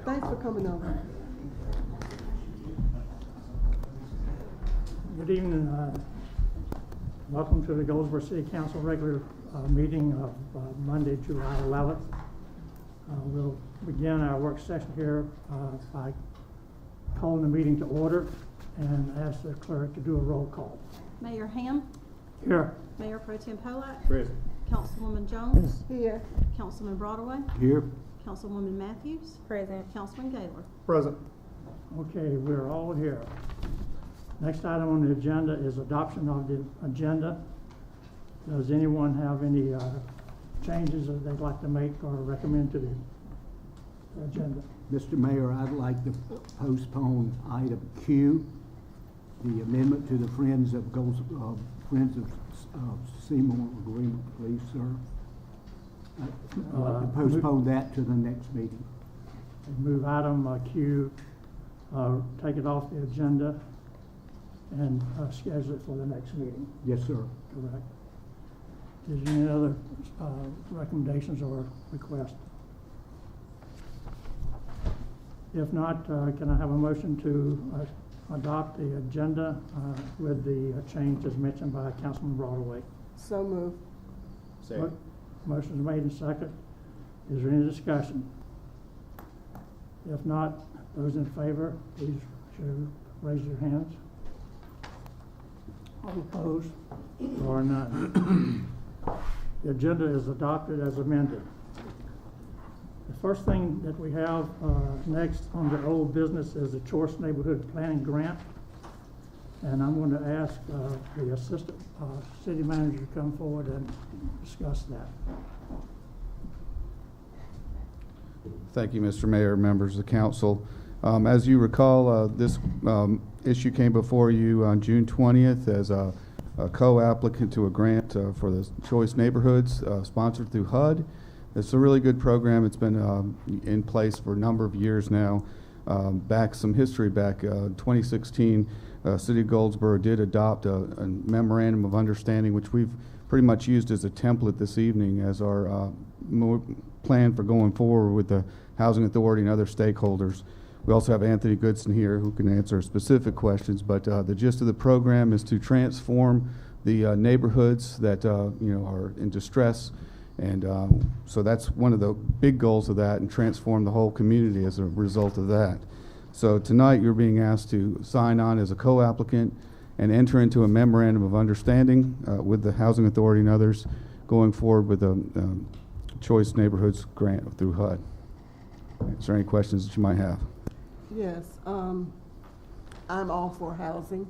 Thanks for coming over. Good evening. Welcome to the Goldsboro City Council regular meeting of Monday, July 11th. We'll begin our work session here by calling the meeting to order and ask the clerk to do a roll call. Mayor Ham. Here. Mayor Pro Tem Polak. Present. Councilwoman Jones. Here. Councilman Broadway. Here. Councilwoman Matthews. Present. Councilman Gaylor. Present. Okay, we're all here. Next item on the agenda is adoption of the agenda. Does anyone have any changes that they'd like to make or recommend to the agenda? Mr. Mayor, I'd like to postpone item Q, the amendment to the Friends of Seymour agreement, please, sir. I'd like to postpone that to the next meeting. Move item Q, take it off the agenda and schedule it for the next meeting. Yes, sir. Correct. Is there any other recommendations or requests? If not, can I have a motion to adopt the agenda with the changes mentioned by Councilman Broadway? So moved. Second. Motion is made and second. Is there any discussion? If not, those in favor, please raise your hands. All opposed? Or none. The agenda is adopted as amended. The first thing that we have next under old business is the Choice Neighborhood Planning Grant. And I'm going to ask the Assistant City Manager to come forward and discuss that. Thank you, Mr. Mayor, members of the council. As you recall, this issue came before you on June 20th as a co-applicant to a grant for the Choice Neighborhoods sponsored through HUD. It's a really good program. It's been in place for a number of years now. Some history back, 2016, City of Goldsboro did adopt a memorandum of understanding, which we've pretty much used as a template this evening as our plan for going forward with the Housing Authority and other stakeholders. We also have Anthony Goodson here who can answer specific questions, but the gist of the program is to transform the neighborhoods that are in distress, and so that's one of the big goals of that, and transform the whole community as a result of that. So tonight you're being asked to sign on as a co-applicant and enter into a memorandum of understanding with the Housing Authority and others going forward with a Choice Neighborhoods grant through HUD. Is there any questions that you might have? Yes, I'm all for housing.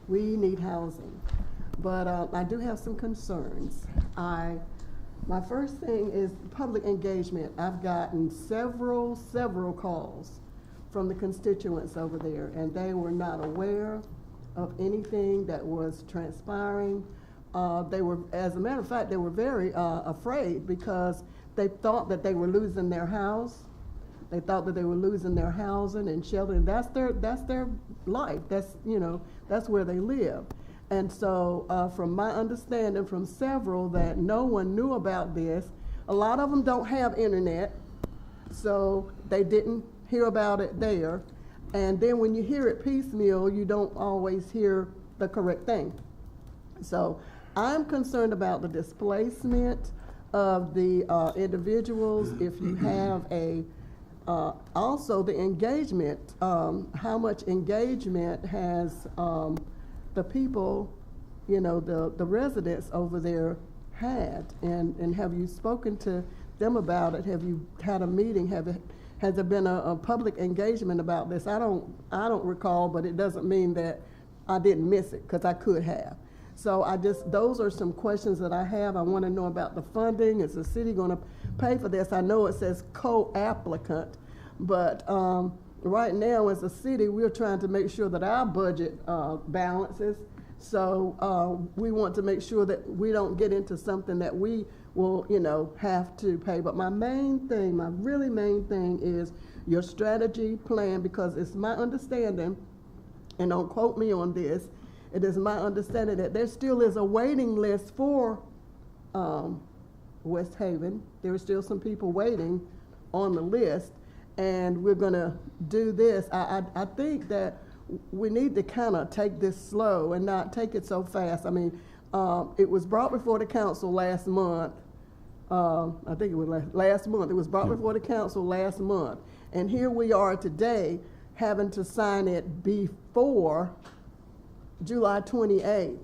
We need housing. But I do have some concerns. My first thing is public engagement. I've gotten several calls from the constituents over there, and they were not aware of anything that was transpiring. They were, as a matter of fact, they were very afraid because they thought that they were losing their house. They thought that they were losing their housing and shelter, and that's their life. That's where they live. And so from my understanding from several that no one knew about this, a lot of them don't have internet, so they didn't hear about it there. And then when you hear it piecemeal, you don't always hear the correct thing. So I'm concerned about the displacement of the individuals. If you have also the engagement, how much engagement has the people, the residents over there had, and have you spoken to them about it? Have you had a meeting? Has there been a public engagement about this? I don't recall, but it doesn't mean that I didn't miss it, because I could have. So those are some questions that I have. I want to know about the funding. Is the city going to pay for this? I know it says co-applicant, but right now as a city, we're trying to make sure that our budget balances. So we want to make sure that we don't get into something that we will, have to pay. But my really main thing is your strategy plan, because it's my understanding, and don't quote me on this, it is my understanding that there still is a waiting list for West Haven. There are still some people waiting on the list. and we're gonna do this. I think that we need to kind of take this slow and not take it so fast. I mean, it was brought before the council last month. I think it was last month. It was brought before the council last month. And here we are today having to sign it before July 28th.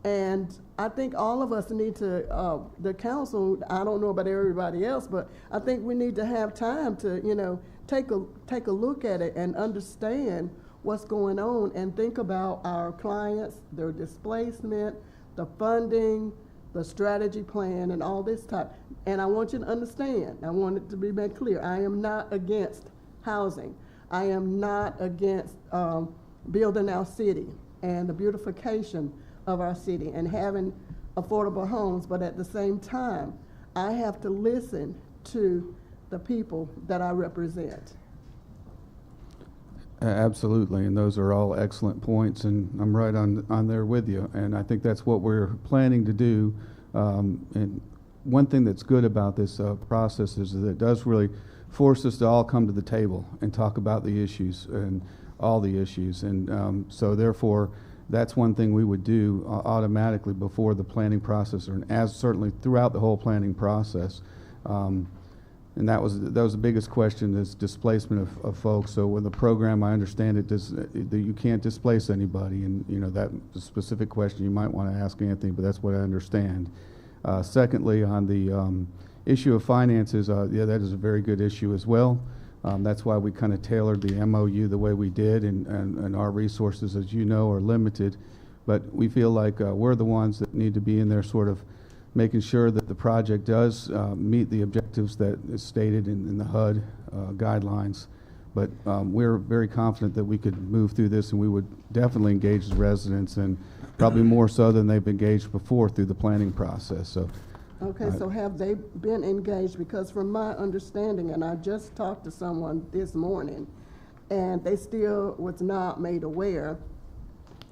And I think all of us need to, the council, I don't know about everybody else, but I think we need to have time to, you know, take a look at it and understand what's going on and think about our clients, their displacement, the funding, the strategy plan, and all this type. And I want you to understand, I want it to be made clear, I am not against housing. I am not against building our city and the beautification of our city and having affordable homes, but at the same time, I have to listen to the people that I represent. Absolutely, and those are all excellent points, and I'm right on there with you. And I think that's what we're planning to do. And one thing that's good about this process is that it does really force us to all come to the table and talk about the issues and all the issues. And so therefore, that's one thing we would do automatically before the planning process, or as certainly throughout the whole planning process. And that was the biggest question, is displacement of folks. So with the program, I understand it does that you can't displace anybody, and you know that the specific question you might want to ask Anthony, but that's what I understand. Secondly, on the issue of finances, yeah, that is a very good issue as well. That's why we kind of tailored the MOU the way we did, and our resources, as you know, are limited. But we feel like we're the ones that need to be in there sort of making sure that the project does meet the objectives that is stated in the HUD guidelines. But we're very confident that we could move through this, and we would definitely engage the residents, and probably more so than they've engaged before through the planning process. So. Okay, so have they been engaged? Because from my understanding, and I just talked to someone this morning, and they still was not made aware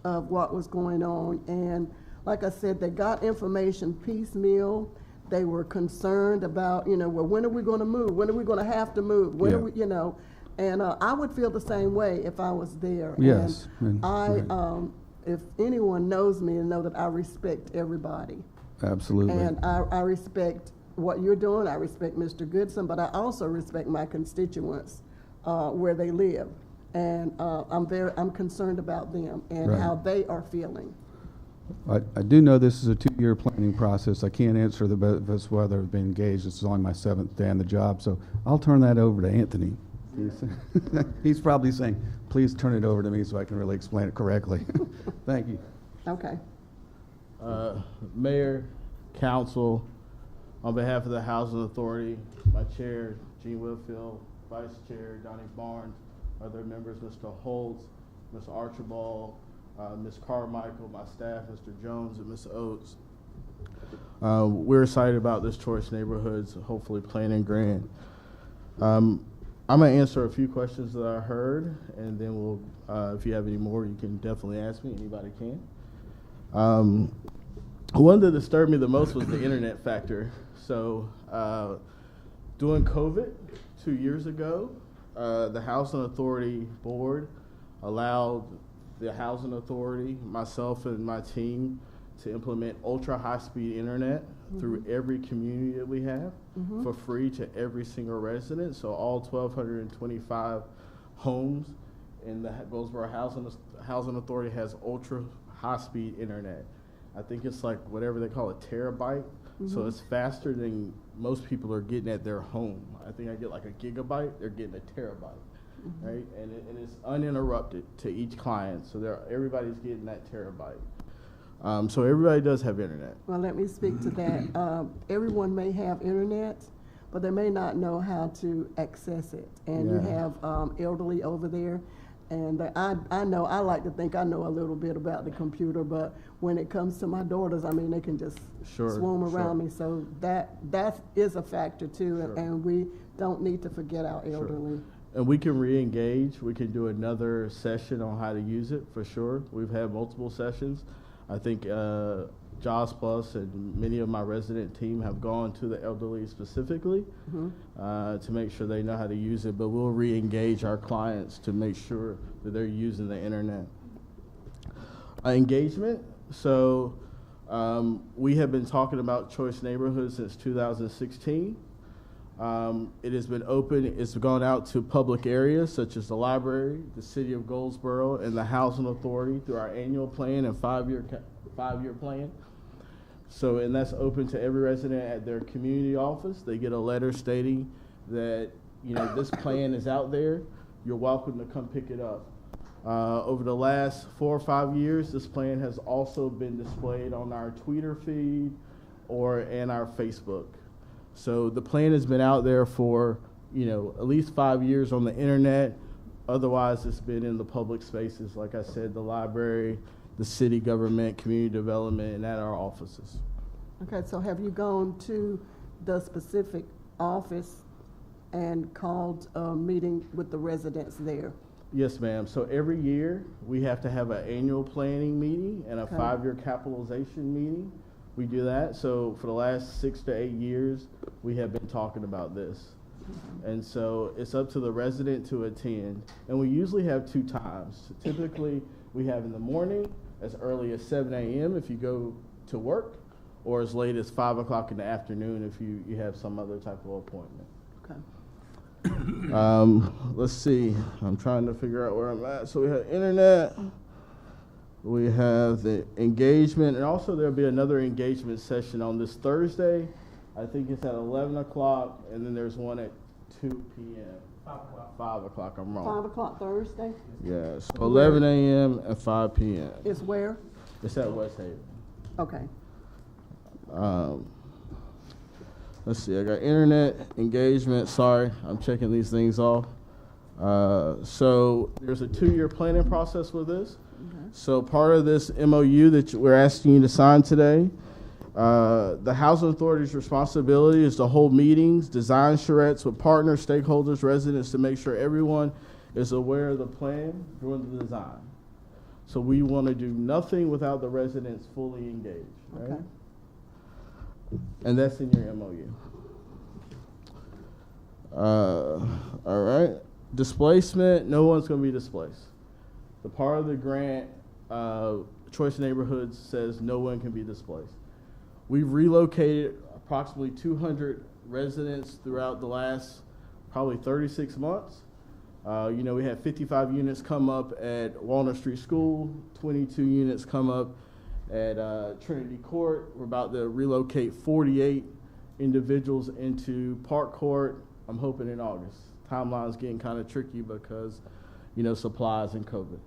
of what was going on. And like I said, they got information piecemeal. They were concerned about, you know, well, when are we going to move? When are we going to have to move? When are we, you know? And I would feel the same way if I was there. Yes. And right. If anyone knows me, and know that I respect everybody. Absolutely. And I respect what you're doing. I respect Mr. Goodson, but I also respect my constituents where they live, and I'm concerned about them and Right. how they are feeling. I do know this is a 2-year planning process. I can't answer the best whether I've been engaged. This is only my 7th day on the job, so I'll turn that over to Anthony. He's probably saying, please turn it over to me so I can really explain it correctly. Thank you. Okay. Mayor, council, on behalf of the Housing Authority, my chair, Gene Whitfield, vice chair, Donnie Barnes, other members, Mr. Holtz, Mr. Archibald, Ms. Carmichael, my staff, Mr. Jones, and Ms. Oates. We're excited about this Choice Neighborhoods, hopefully planning grant. I'm going to answer a few questions that I heard, and then we'll, if you have any more, you can definitely ask me. Anybody can. One that disturbed me the most was the internet factor. So during COVID 2 years ago, the Housing Authority Board allowed the Housing Authority, myself and my team, to implement ultra high-speed internet through every community that we have for free to every single resident. So all 1,225 homes in the Goldsboro Housing Authority has ultra high-speed internet. I think it's like whatever they call a terabyte. So it's faster than most people are getting at their home. I think I get like a gigabyte, they're getting a terabyte, right? And it's uninterrupted to each client. So everybody's getting that terabyte. So everybody does have internet. Well, let me speak to that. Everyone may have internet, but they may not know how to access it. And you have elderly over there. And I know, I like to think I know a little bit about the computer, but when it comes to my daughters, I mean, they can just swarm around me. So that is a factor too, and we don't need to forget our elderly. And we can re-engage. We can do another session on how to use it for sure. We've had multiple sessions. I think JAWS Plus and many of my resident team have gone to the elderly specifically to make sure they know how to use it, but we'll re-engage our clients to make sure that they're using the internet. Engagement, so we have been talking about Choice Neighborhoods since 2016. It has been open, it's gone out to public areas such as the library, the city of Goldsboro, and the Housing Authority through our annual plan and five-year plan. So, and that's open to every resident at their community office. They get a letter stating that, you know, this plan is out there. You're welcome to come pick it up. Over the last 4 or 5 years, this plan has also been displayed on our Twitter feed and our Facebook. So the plan has been out there for, you know, at least 5 years on the internet. Otherwise, it's been in the public spaces, like I said, the library, the city government, community development, and at our offices. Okay, so have you gone to the specific office and called a meeting with the residents there? Yes, ma'am. So every year, we have to have an annual planning meeting and a Okay. 5-year capitalization meeting. We do that. So for the last 6 to 8 years, we have been talking about this. And so it's up to the resident to attend. And we usually have 2 times. Typically, we have in the morning, as early as 7 a.m. if you go to work, or as late as 5 o'clock in the afternoon if you have some other type of appointment. Okay. Let's see. I'm trying to figure out where I'm at. So we have internet. We have the engagement, and also there'll be another engagement session on this Thursday. I think it's at 11 o'clock, and then there's one at 2 p.m. 5 o'clock, I'm wrong. 5 o'clock Thursday Yeah, so 11 a.m. and 5 p.m. is where? It's at West Haven. Okay. Let's see, I got internet, engagement, sorry, I'm checking these things off. So there's a 2-year planning process with this. Okay. So part of this MOU that we're asking you to sign today, the Housing Authority's responsibility is to hold meetings, design charrettes with partners, stakeholders, residents to make sure everyone is aware of the plan during the design. So we want to do nothing without the residents fully engaged, right? Okay. And that's in your MOU. All right. Displacement, no one's going to be displaced. The part of the grant, Choice Neighborhoods says no one can be displaced. We've relocated approximately 200 residents throughout the last probably 36 months. You know, we had 55 units come up at Walnut Street School, 22 units come up at Trinity Court. We're about to relocate 48 individuals into Park Court, I'm hoping in August. Timeline's getting kind of tricky because, you know, supplies and COVID.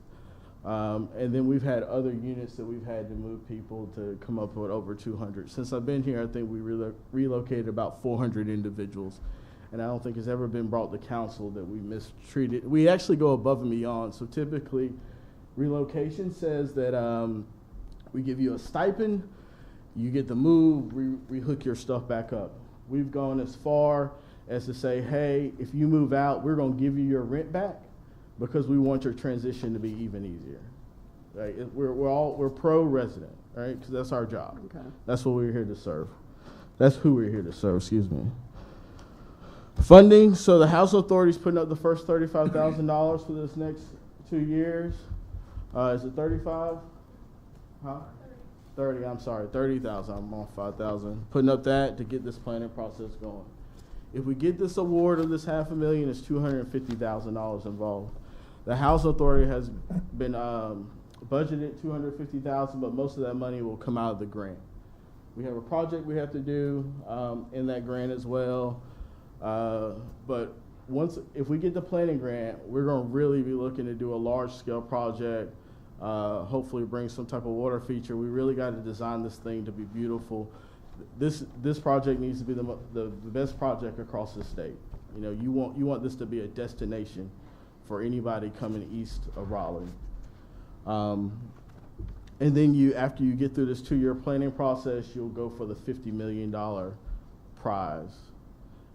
And then we've had other units that we've had to move people to come up with over 200. Since I've been here, I think we relocated about 400 individuals. And I don't think it's ever been brought to council that we mistreated. We actually go above and beyond. So typically, relocation says that we give you a stipend, you get to move, rehook your stuff back up. We've gone as far as to say, hey, if you move out, we're going to give you your rent back because we want your transition to be even easier. Right? We're pro-resident, right? Because that's our job. Okay. That's what we're here to serve. That's who we're here to serve, excuse me. Funding, so the Housing Authority's putting up the first $35,000 for this next 2 years. Is it 35? Huh? 30, I'm sorry, 30,000, I'm on 5,000. Putting up that to get this planning process going. If we get this award of this $500,000, it's $250,000 involved. The Housing Authority has been budgeted $250,000, but most of that money will come out of the grant. We have a project we have to do in that grant as well. But if we get the planning grant, we're going to really be looking to do a large scale project, hopefully bring some type of water feature. We really got to design this thing to be beautiful. This project needs to be the best project across the state. You know, you want this to be a destination for anybody coming east of Raleigh. And then after you get through this 2-year planning process, you'll go for the $50 million prize.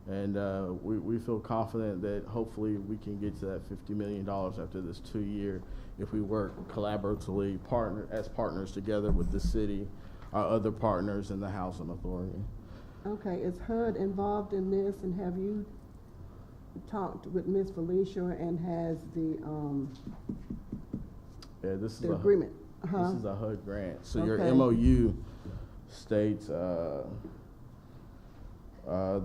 And we feel confident that hopefully we can get to that $50 million after this 2 year if we work collaboratively as partners together with the city, our other partners in the housing authority. Okay, is HUD involved in this, and have you talked with Ms. Felicia, and has the Yeah, this is the a agreement? This is a HUD grant. So Okay. your MOU states the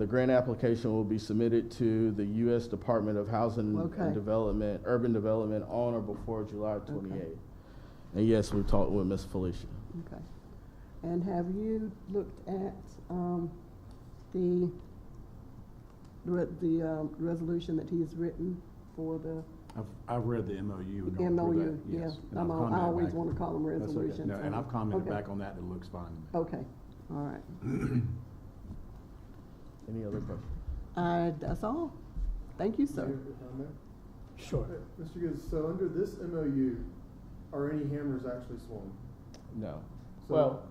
grant application will be submitted to the U.S. Department of Housing Okay. and Development, Urban Development on or before July 28th. And yes, we've talked with Ms. Felicia. Okay. And have you looked at the resolution that he's written for the I've read the MOU. and gone through MOU? that, Yeah, yes. And I've I commented always back. want to call them That's okay. resolutions. No, and I've commented Okay. back on that, it looks fine to me. Okay, all right. Any other questions? That's all. Thank you, sir. Sure. Mr. Gibbs, so under this MOU, are any hammers actually swung? No. So- Well,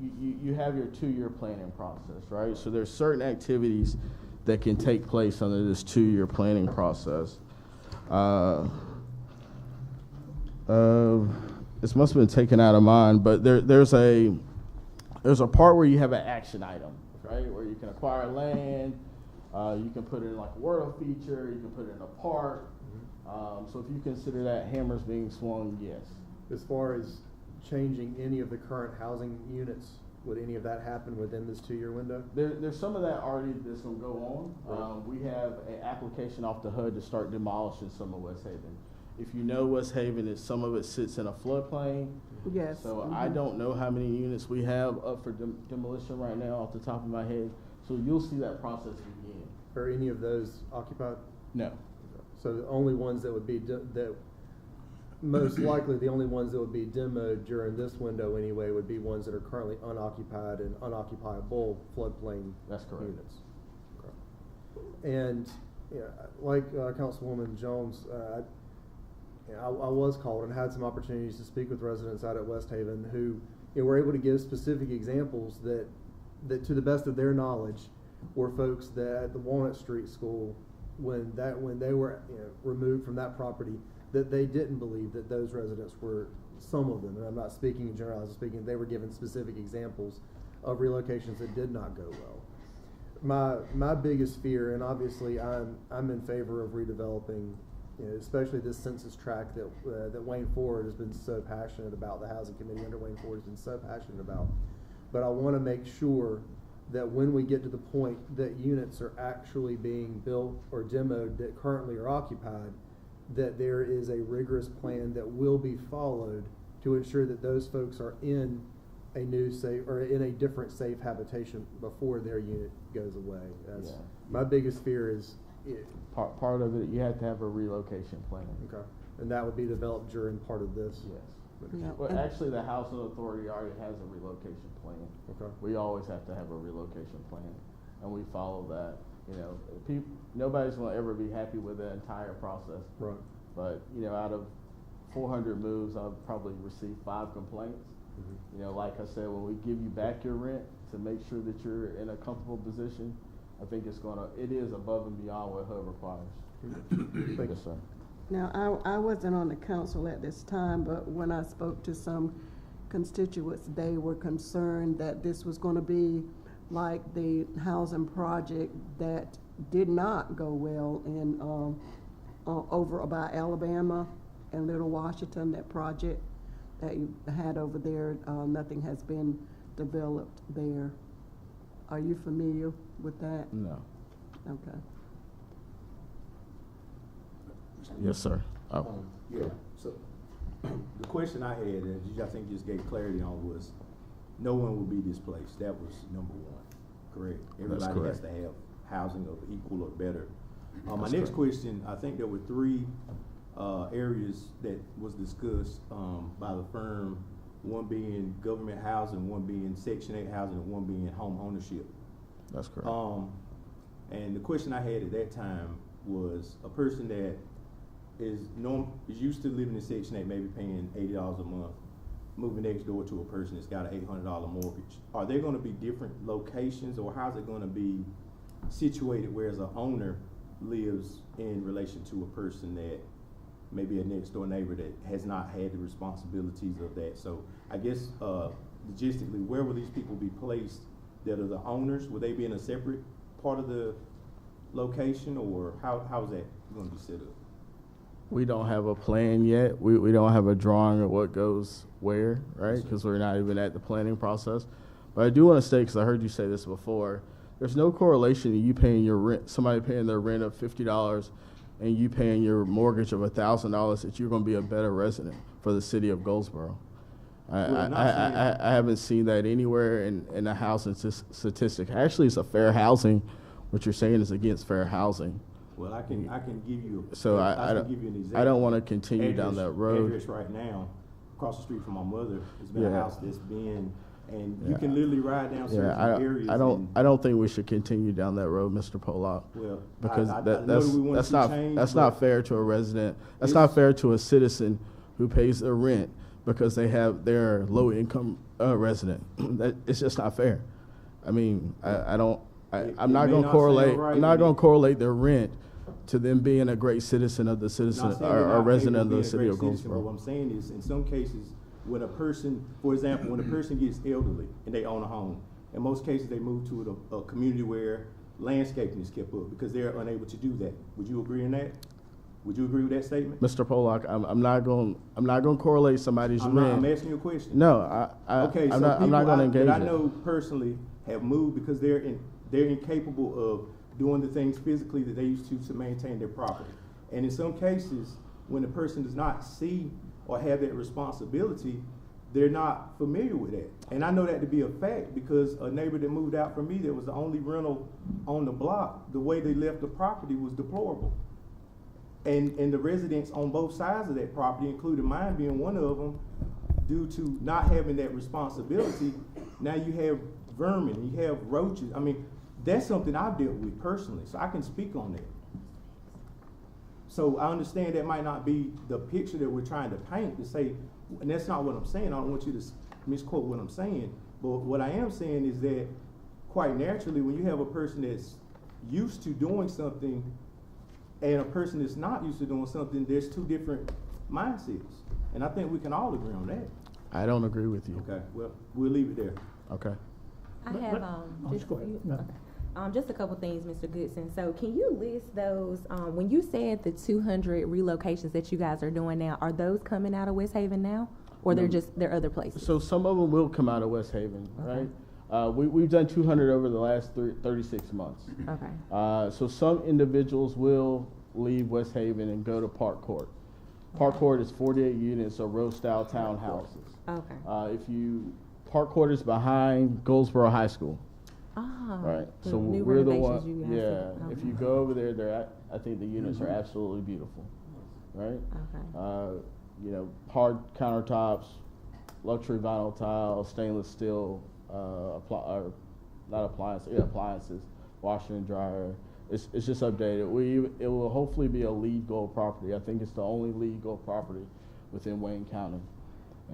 you have your 2-year planning process, right? So there's certain activities that can take place under this 2-year planning process. This must have been taken out of mine, but there's a part where you have an action item, right? Where you can acquire land, you can put it in like a world feature, you can put it in a park. So if you consider that hammers being swung, yes. As far as changing any of the current housing units, would any of that happen within this 2-year window? There's some of that already that's gonna go on. We have an application off the HUD to start demolishing some of West Haven. If you know West Haven, some of it sits in a floodplain. Yes. So I don't know how many units we have up for demolition right now off the top of my head. So you'll see that process begin. Are any of those occupied? No. So the only ones that would be, most likely the only ones that would be demoed during this window anyway would be ones that are currently unoccupied and unoccupiable floodplain That's correct. units. Okay. And, yeah, like Councilwoman Jones, I was called and had some opportunities to speak with residents out at West Haven who, were able to give specific examples that to the best of their knowledge were folks that at the Walnut Street School, when they were removed from that property, that they didn't believe that those residents were, some of them, and I'm not speaking in general, I'm speaking, they were given specific examples of relocations that did not go well. My biggest fear, and obviously I'm in favor of redeveloping, especially this census tract that Wayne Ford has been so passionate about, the housing committee under Wayne Ford has been so passionate about. But I want to make sure that when we get to the point that units are actually being built or demoed that currently are occupied, that there is a rigorous plan that will be followed to ensure that those folks are in a new safe or in a different safe habitation before their unit goes away. That's my biggest fear is Part of it, you have to have a relocation plan. okay, and that would be developed during part of this. Yes. Yeah. Well, actually, the housing authority already has a relocation plan. Okay. We always have to have a relocation plan, and we follow that. Nobody's gonna ever be happy with the entire process. Right. But, out of 400 moves, I've probably received 5 complaints. Like I said, when we give you back your rent to make sure that you're in a comfortable position, I think it is above and beyond what HUD requires. Yes, sir. Now, I wasn't on the council at this time, but when I spoke to some constituents, they were concerned that this was gonna be like the housing project that did not go well in, over by Alabama and Little Washington, that project that you had over there, nothing has been developed there. Are you familiar with that? No. Okay. Yes, sir. Yeah, so the question I had, and I think you just gave clarity on, was no one will be displaced. That was number one, correct? Everybody has to have housing of equal or better. My next question, I think there were 3 areas that was discussed by the firm, one being government housing, one being Section 8 housing, and one being home ownership. That's correct. And the question I had at that time was a person that is used to living in Section 8, maybe paying $80 a month, moving next door to a person that's got an $800 mortgage. Are there going to be different locations, or how's it going to be situated, whereas an owner lives in relation to a person that maybe a next door neighbor that has not had the responsibilities of that? So I guess logistically, where will these people be placed that are the owners? Will they be in a separate part of the location, or how is that going to be set up? We don't have a plan yet. We don't have a drawing of what goes where, right? Because we're not even at the planning process. But I do want to say, because I heard you say this before, there's no correlation to you paying your rent, somebody paying their rent of $50 and you paying your mortgage of $1,000, that you're going to be a better resident for the city of Goldsboro. I haven't seen that anywhere in a housing statistic. Actually, it's a fair housing. What you're saying is against fair housing. Well, I can give you. So I can give you an example. I don't want to continue down that road. Address right now, across the street from my mother, has been a Yeah. house that's been, and you Yeah. can literally ride down certain areas. I don't think we should continue down that road, Mr. Pollock. Well, Because I know that we want to see change, that's but not fair to a resident. That's not fair to a citizen who pays their rent because they have their low income resident. It's just not fair. I mean, I'm not going to correlate. right, I'm not going to correlate their rent to them being a great citizen of the citizen Not saying they're or a not resident capable of the being a city great of citizen, but Goldsboro. what I'm saying is, in some cases, when a person, for example, when a person gets elderly and they own a home, in most cases they move to a community where landscaping is kept up because they're unable to do that. Would you agree on that? Would you agree with that statement? Mr. Pollock, I'm not going to correlate somebody's I'm rent. asking you a question. No, Okay, I'm so not people going to engage that I it. know personally have moved because they're incapable of doing the things physically that they used to maintain their property. And in some cases, when the person does not see or have that responsibility, they're not familiar with that. And I know that to be a fact because a neighbor that moved out from me that was the only rental on the block, the way they left the property was deplorable. And the residents on both sides of that property, including mine being one of them, due to not having that responsibility, now you have vermin, you have roaches. I mean, that's something I've dealt with personally, so I can speak on that. So I understand that might not be the picture that we're trying to paint to say, and that's not what I'm saying. I don't want you to misquote what I'm saying. But what I am saying is that quite naturally, when you have a person that's used to doing something and a person that's not used to doing something, there's two different mindsets. And I think we can all agree on that. I don't agree with you. Okay, well, we'll leave it there. Okay. I But- have, oh, just, go ahead. No. just a couple things, Mr. Goodson. So can you list those, when you said the 200 relocations that you guys are doing now, are those coming out of West Haven now? Or they're other places? So some of them will come out of West Haven, right? We've done 200 over the last 36 months. Okay. So some individuals will leave West Haven and go to Park Court. Park Court is 48 units of row-style townhouses. Okay. Park Court is behind Goldsboro High School. Ah. Right. the So new we're the renovations one. you guys Yeah. did. If Okay. you go over there, I think the units are absolutely beautiful. Right. Okay. Hard countertops, luxury vinyl tile, stainless steel, appliances, washer and dryer. It's just updated. It will hopefully be a LEED Gold property. I think it's the only LEED Gold property within Wayne County.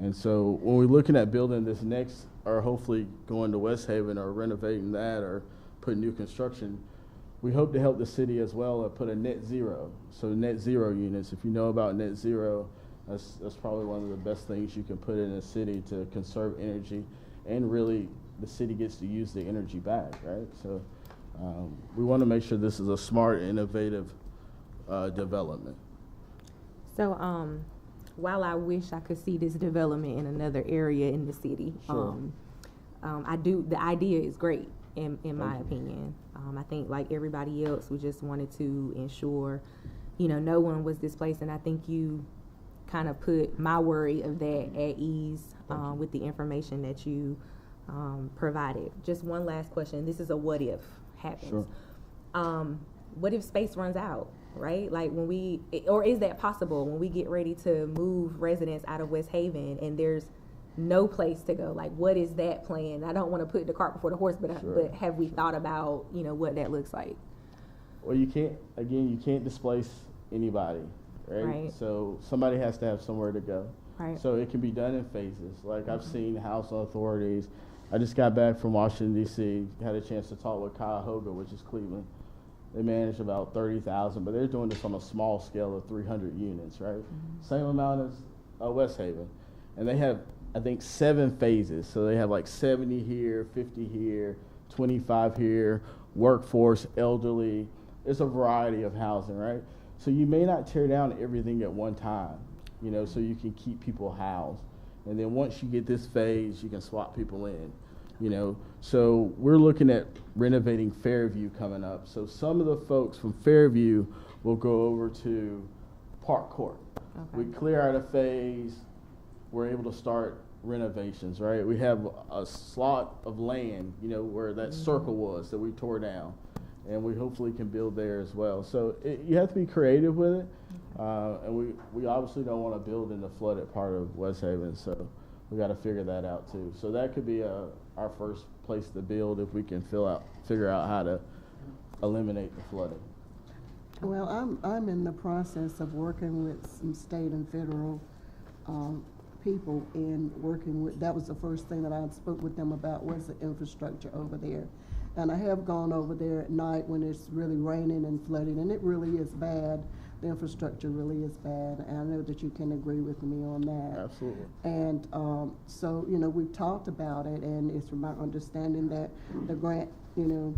And so when we're looking at building this next, or hopefully going to West Haven or renovating that or putting new construction, we hope to help the city as well and put a net zero. So net zero units, if you know about net zero, that's probably one of the best things you can put in a city to conserve energy, and really the city gets to use the energy back, right? So we want to make sure this is a smart, innovative development. So, while I wish I could see this development in another area in the city, Sure. the idea is great in my opinion. I think like everybody else, we just wanted to ensure, no one was displaced, and I think you kind of put my worry of that at ease with the information that you provided. Just one last question. This is a what if happens. Sure. What if space runs out, right? Like or is that possible when we get ready to move residents out of West Haven and there's no place to go? Like, what is that plan? I don't want to put the cart before the horse, but have we thought about, what that looks like? Well, you can't displace anybody, right? So somebody has to have somewhere to go. Right. So it can be done in phases. Like I've seen housing authorities. I just got back from Washington, D.C., had a chance to talk with Cuyahoga, which is Cleveland. They manage about 30,000, but they're doing this on a small scale of 300 units, right? Same amount as West Haven. And they have I think 7 phases. So they have like 70 here, 50 here, 25 here, workforce, elderly. It's a variety of housing, right? So you may not tear down everything at one time, you know, so you can keep people housed. And then once you get this phase, you can swap people in, you know. So we're looking at renovating Fairview coming up. So some of the folks from Fairview will go over to Park Court. Okay. We clear out a phase, we're able to start renovations, right? We have a slot of land, you know, where that circle was that we tore down, and we hopefully can build there as well. So you have to be creative with it, and we obviously don't want to build in the flooded part of West Haven, so we got to figure that out too. So that could be our first place to build if we can figure out how to eliminate the flooding. Well, I'm in the process of working with some state and federal people and working with, that was the first thing that I spoke with them about, was the infrastructure over there. And I have gone over there at night when it's really raining and flooding, and it really is bad. The infrastructure really is bad, and I know that you can agree with me on that. Absolutely. And so, you know, we've talked about it, and it's from my understanding that the grant, you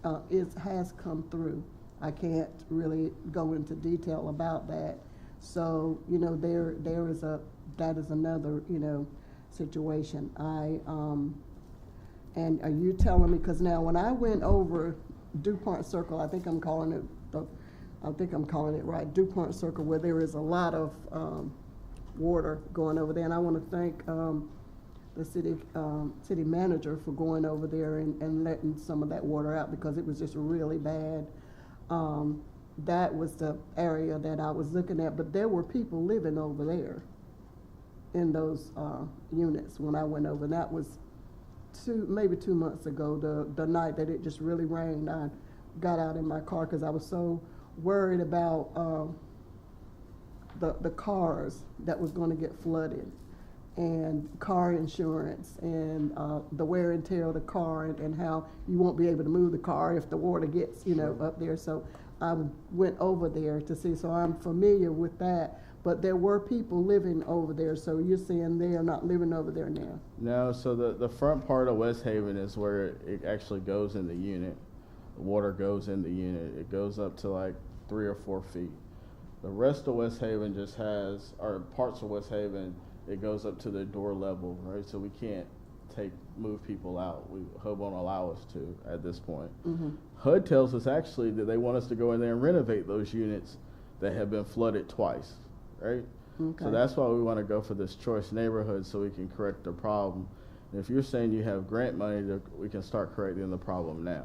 know, has come through. I can't really go into detail about that. So, you know, that is another, you know, situation. And are you telling me, because now when I went over DuPont Circle, I think I'm calling it right, DuPont Circle, where there is a lot of water going over there. And I want to thank the city manager for going over there and letting some of that water out, because it was just really bad. That was the area that I was looking at, but there were people living over there in those units when I went over. And that was maybe 2 months ago, the night that it just really rained. I got out in my car because I was so worried about the cars that was going to get flooded, and car insurance, and the wear and tear of the car, and how you won't be able to move the car if the water gets, you know, up there. So I went over there to see, so I'm familiar with that. But there were people living over there, so you're saying they are not living over there now? No, so the front part of West Haven is where it actually goes in the unit. The water goes in the unit. It goes up to like 3 or 4 feet. The rest of West Haven just has, or parts of West Haven, it goes up to the door level, right? So we can't move people out. HUD won't allow us to at this point. Mm-hmm. HUD tells us actually that they want us to go in there and renovate those units that have been flooded twice, right? Okay. So that's why we want to go for this choice neighborhood, so we can correct the problem. And if you're saying you have grant money, we can start correcting the problem now.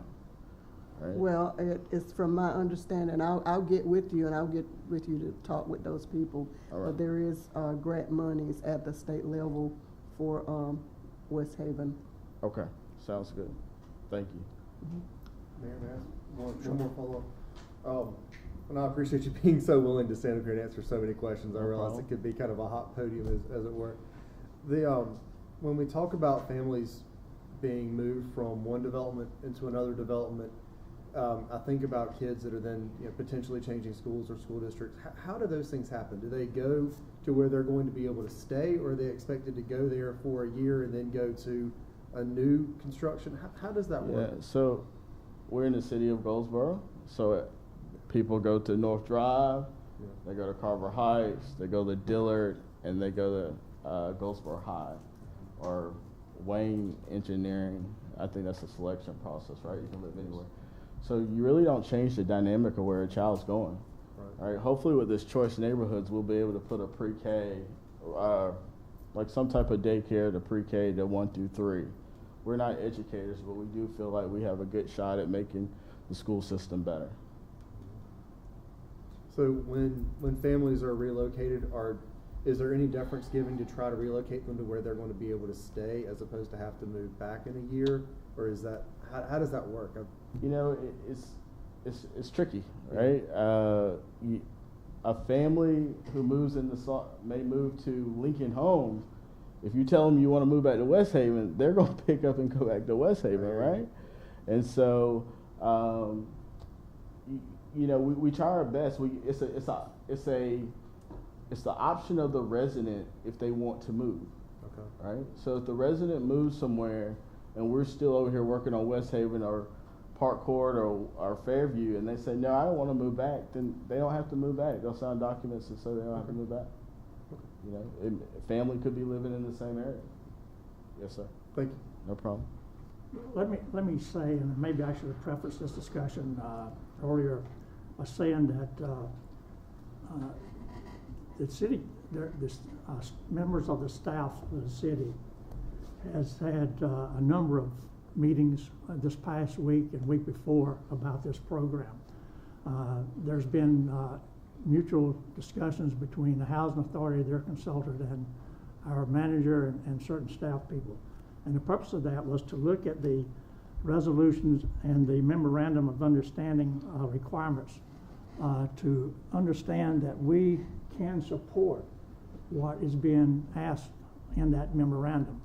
Right? Well, it's from my understanding. I'll get with you, and I'll get with you to talk with those people. All right. But there is grant monies at the state level for West Haven. Okay, sounds good. Thank you. Mm-hmm. Mayor, may I ask one more follow-up? And I appreciate you being so willing to stand up here and answer so many questions. I realize it could be kind of a hot podium, as it were. When we talk about families being moved from one development into another development, I think about kids that are then, you know, potentially changing schools or school districts. How do those things happen? Do they go to where they're going to be able to stay, or are they expected to go there for a year and then go to a new construction? How does that work? Yeah, so we're in the city of Goldsboro, so people go to North Drive, they go to Carver Heights, they go to Dillard, and they go to Goldsboro High, or Wayne Engineering. I think that's a selection process, right? You can live anywhere. So you really don't change the dynamic of where a child's going. Right. Hopefully with this choice neighborhoods, we'll be able to put a pre-K, like some type of daycare to pre-K to 1 through 3. We're not educators, but we do feel like we have a good shot at making the school system better. So when families are relocated, is there any deference given to try to relocate them to where they're going to be able to stay, as opposed to have to move back in a year? Or is that, how does that work? You know, it's tricky, right? A family who moves may move to Lincoln Homes. If you tell them you want to move back to West Haven, they're going to pick up and go back to West Haven, right? And so, you know, we try our best. It's the option of the resident if they want to move, Okay. right? So if the resident moves somewhere and we're still over here working on West Haven or Park Court or Fairview, and they say, no, I don't want to move back, then they don't have to move back. They'll sign documents that say they don't have to move back. You know, a family could be living in the same area. Yes, sir. Thank you. No problem. Let me say, and maybe I should have prefaced this discussion earlier by saying that the city, members of the staff of the city has had a number of meetings this past week and week before about this program. There's been mutual discussions between the Housing Authority, their consultant, and our manager and certain staff people. And the purpose of that was to look at the resolutions and the memorandum of understanding requirements to understand that we can support what is being asked in that memorandum.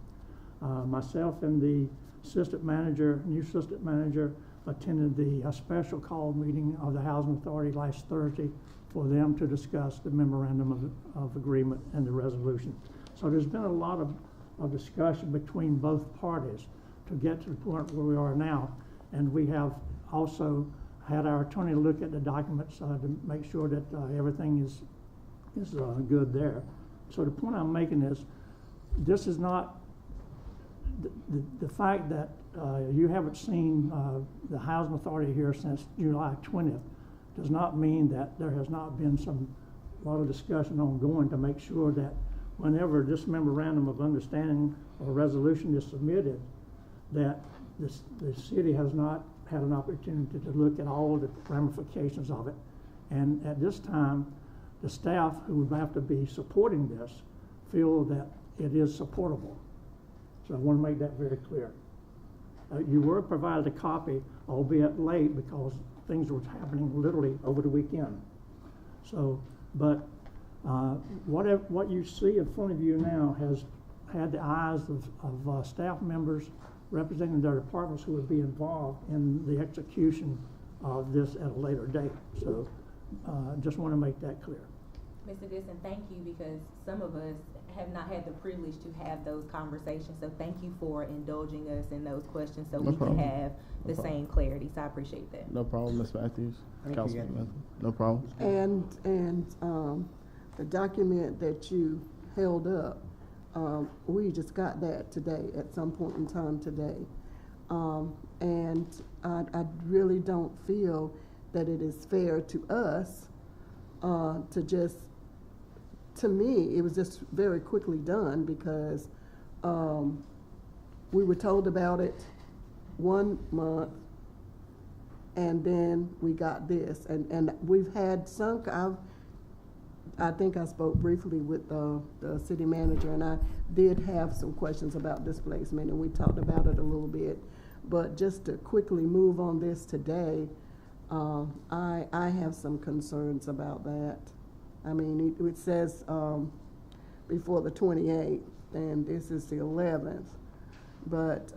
Myself and the new assistant manager attended the special call meeting of the Housing Authority last Thursday for them to discuss the memorandum of agreement and the resolution. So there's been a lot of discussion between both parties to get to the point where we are now. And we have also had our attorney look at the documents to make sure that everything is good there. So the point I'm making is, this is not, the fact that you haven't seen the Housing Authority here since July 20th does not mean that there has not been a lot of discussion ongoing to make sure that whenever this memorandum of understanding or resolution is submitted, that the city has not had an opportunity to look at all the ramifications of it. And at this time, the staff who would have to be supporting this feel that it is supportable. So I want to make that very clear. You were provided a copy, albeit late, because things were happening literally over the weekend. So, but what you see in front of you now has had the eyes of staff members representing their departments who would be involved in the execution of this at a later date. So just want to make that clear. Mr. Disson, thank you, because some of us have not had the privilege to have those conversations. So thank you for indulging us in those questions so we can have the same clarity. So I appreciate that. No problem, Ms. Matthews. Thank Councilman you. Matthews. No problem. And the document that you held up, we just got that today at some point in time today. And I really don't feel that it is fair to us to me, it was just very quickly done because we were told about it 1 month and then we got this. And we've had some, I think I spoke briefly with the city manager, and I did have some questions about displacement, and we talked about it a little bit. But just to quickly move on this today, I have some concerns about that. I mean, it says before the 28th, and this is the 11th. But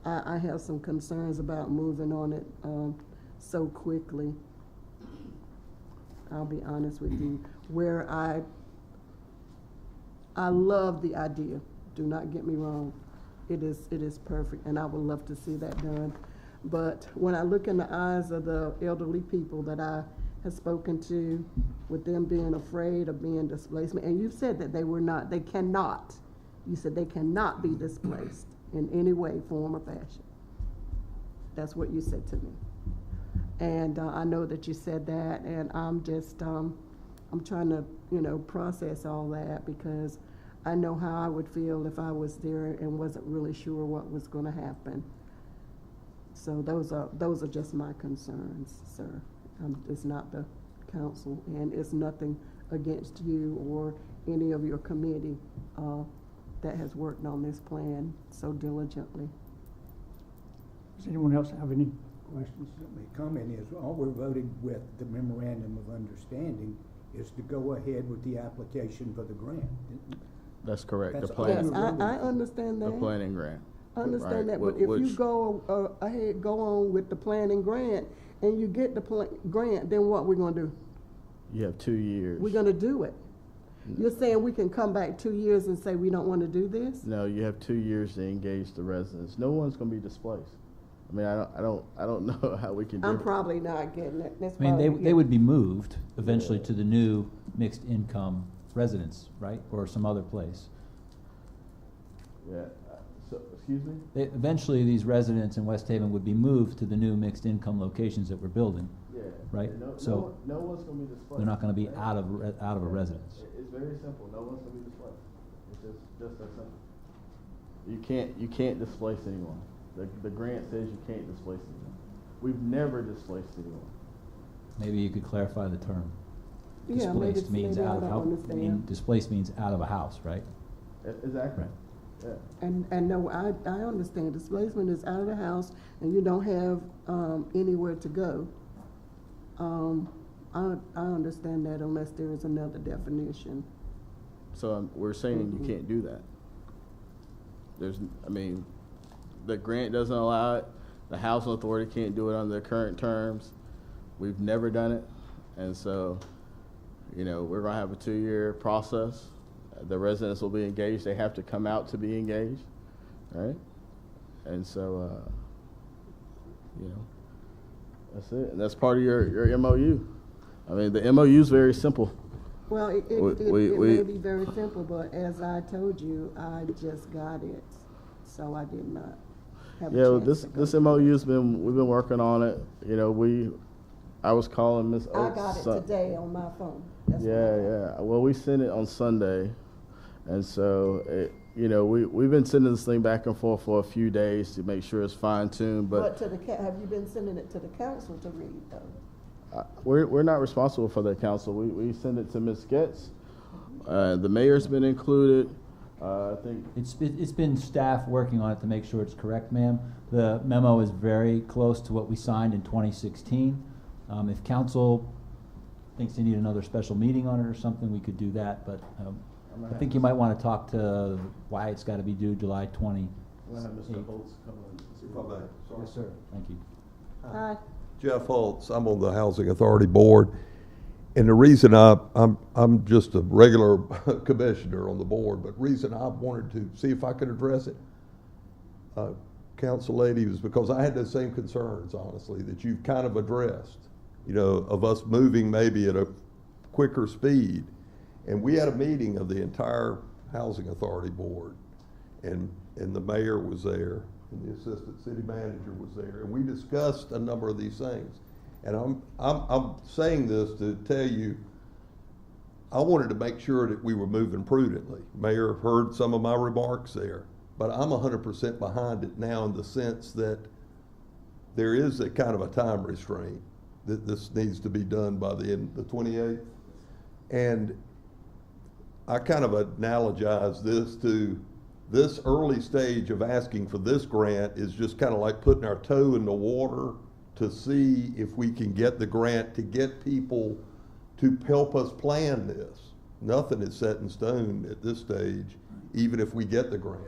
I have some concerns about moving on it so quickly. I'll be honest with you. Where I love the idea. Do not get me wrong. It is perfect, and I would love to see that done. But when I look in the eyes of the elderly people that I have spoken to, with them being afraid of being displaced, and you've said that they cannot. You said they cannot be displaced in any way, form, or fashion. That's what you said to me. And I know that you said that, and I'm just, I'm trying to, process all that, because I know how I would feel if I was there and wasn't really sure what was going to happen. So those are just my concerns, sir. It's not the council, and it's nothing against you or any of your committee that has worked on this plan so diligently. Does anyone else have any questions? My comment is, all we're voting with the memorandum of understanding is to go ahead with the application for the grant. That's correct. That's The all plan. Yes, I understand that. The planning grant. I understand Right, that, but if which- you go ahead, go on with the planning grant, and you get the grant, then what we're gonna do? You have 2 years. We're gonna do it. You're saying we can come back 2 years and say we don't want to do this? No, you have 2 years to engage the residents. No one's gonna be displaced. I mean, I don't know how we can do I'm it. probably not getting it. That's I mean, probably they would be moved eventually to the new mixed income residence, right, or some other place. Yeah, so, excuse me? Eventually, these residents in West Haven would be moved to the new mixed income locations that we're building. Yeah. Right, No, so no one's gonna be displaced. They're not gonna be right? out of a residence. It's very simple. No one's gonna be displaced. It's just that simple. You can't displace anyone. The grant says you can't displace anyone. We've never displaced anyone. Maybe you could clarify the term. Yeah, maybe Displaced means maybe I out of don't house. understand. Displaced means out of a house, right? Exactly. Right. Yeah. And no, I understand displacement is out of the house and you don't have anywhere to go. I understand that unless there is another definition. So we're saying you can't do that. The grant doesn't allow it. The housing authority can't do it under the current terms. We've never done it. And so, we're gonna have a 2-year process. The residents will be engaged. They have to come out to be engaged, right? And so, that's it. And that's part of your MOU. I mean, the MOU is very simple. Well, it We- may be very simple, but as I told you, I just got it, so I did not have a Yeah, chance this to go this through MOU's we've been working on it. I was calling Miss it. I Oates. got it today on my phone. That's what I Yeah, got. yeah. Well, we sent it on Sunday, and so we've been sending this thing back and forth for a few days to make sure it's fine tuned. But to the have you been sending it to the council to read though? we're not responsible for the council. We send it to Ms. Getz. The mayor's been included. I think It's been staff working on it to make sure it's correct, ma'am. The memo is very close to what we signed in 2016. If council thinks they need another special meeting on it or something, we could do that, but I think you might want to talk to why it's got to be due July 20. we'll have Mr. Holtz come in. Yes, sir. Thank you. Hi. Jeff Holtz, I'm on the Housing Authority Board, and the reason I'm just a regular commissioner on the board, but reason I wanted to see if I could address it, council lady, was because I had the same concerns, honestly, that you've kind of addressed, of us moving maybe at a quicker speed. And we had a meeting of the entire Housing Authority Board, and the mayor was there, and the assistant city manager was there, and we discussed a number of these things. And I'm saying this to tell you, I wanted to make sure that we were moving prudently. Mayor heard some of my remarks there, but I'm 100% behind it now in the sense that there is a kind of a time restraint that this needs to be done by the end, the 28th. And I kind of analogize this to this early stage of asking for this grant is just kind of like putting our toe in the water to see if we can get the grant to get people to help us plan this. Nothing is set in stone at this stage, even if we get the grant.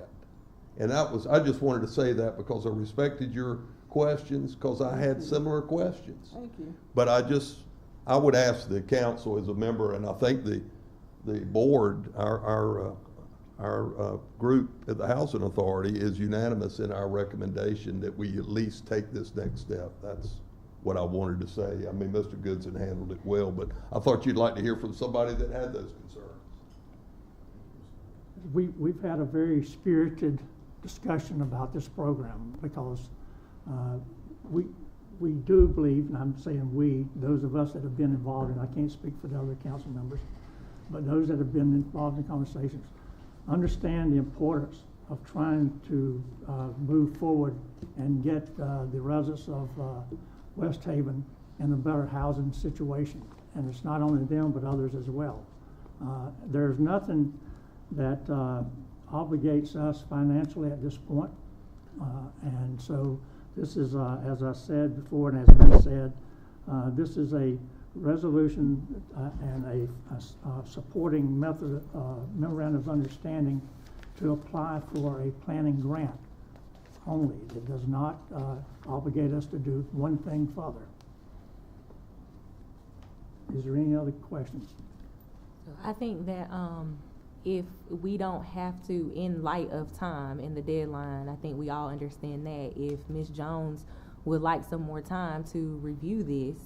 And I just wanted to say that because I respected your questions, because I had similar questions. Thank you. But I would ask the council as a member, and I think the board, our group at the Housing Authority is unanimous in our recommendation that we at least take this next step. That's what I wanted to say. I mean, Mr. Goodson handled it well, but I thought you'd like to hear from somebody that had those concerns. We've had a very spirited discussion about this program because we do believe, and I'm saying we, those of us that have been involved, and I can't speak for the other council members, but those that have been involved in conversations, understand the importance of trying to move forward and get the residents of West Haven in a better housing situation. And it's not only them, but others as well. There's nothing that obligates us financially at this point. And so this is, as I said before and has been said, this is a resolution and a supporting method, memorandum of understanding to apply for a planning grant only. It does not obligate us to do one thing further. Is there any other questions? I think that, if we don't have to, in light of time and the deadline, I think we all understand that if Ms. Jones would like some more time to review this,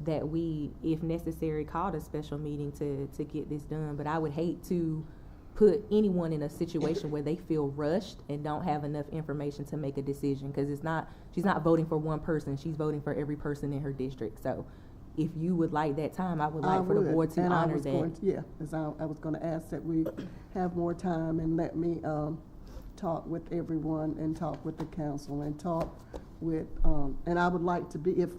that we, if necessary, called a special meeting to get this done. But I would hate to put anyone in a situation where they feel rushed and don't have enough information to make a decision, because she's not voting for one person, she's voting for every person in her district. So if you would like that time, I would like for the board to And I honor was that. going to- Yeah, as I was gonna ask that we have more time and let me, talk with everyone and talk with the council and talk with, and I would like to be, if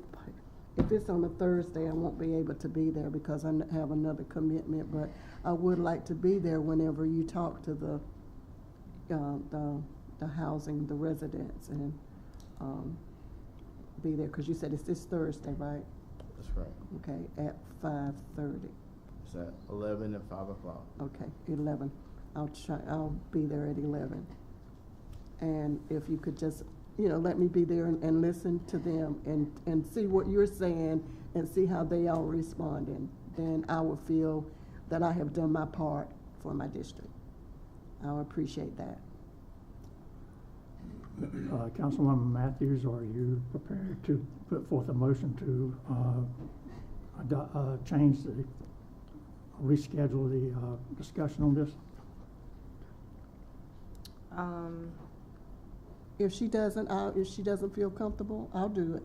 it's on a Thursday, I won't be able to be there because I have another commitment, but I would like to be there whenever you talk to the housing, the residents, and, be there, cause you said it's this Thursday, right? That's correct. Okay, at 5:30. It's at 11 and 5 o'clock. Okay, 11. I'll be there at 11. And if you could just, let me be there and listen to them and see what you're saying and see how they are responding, then I will feel that I have done my part for my district. I'll appreciate that. Councilwoman Matthews, are you prepared to put forth a motion to reschedule the discussion on this? If she doesn't feel comfortable, I'll do it.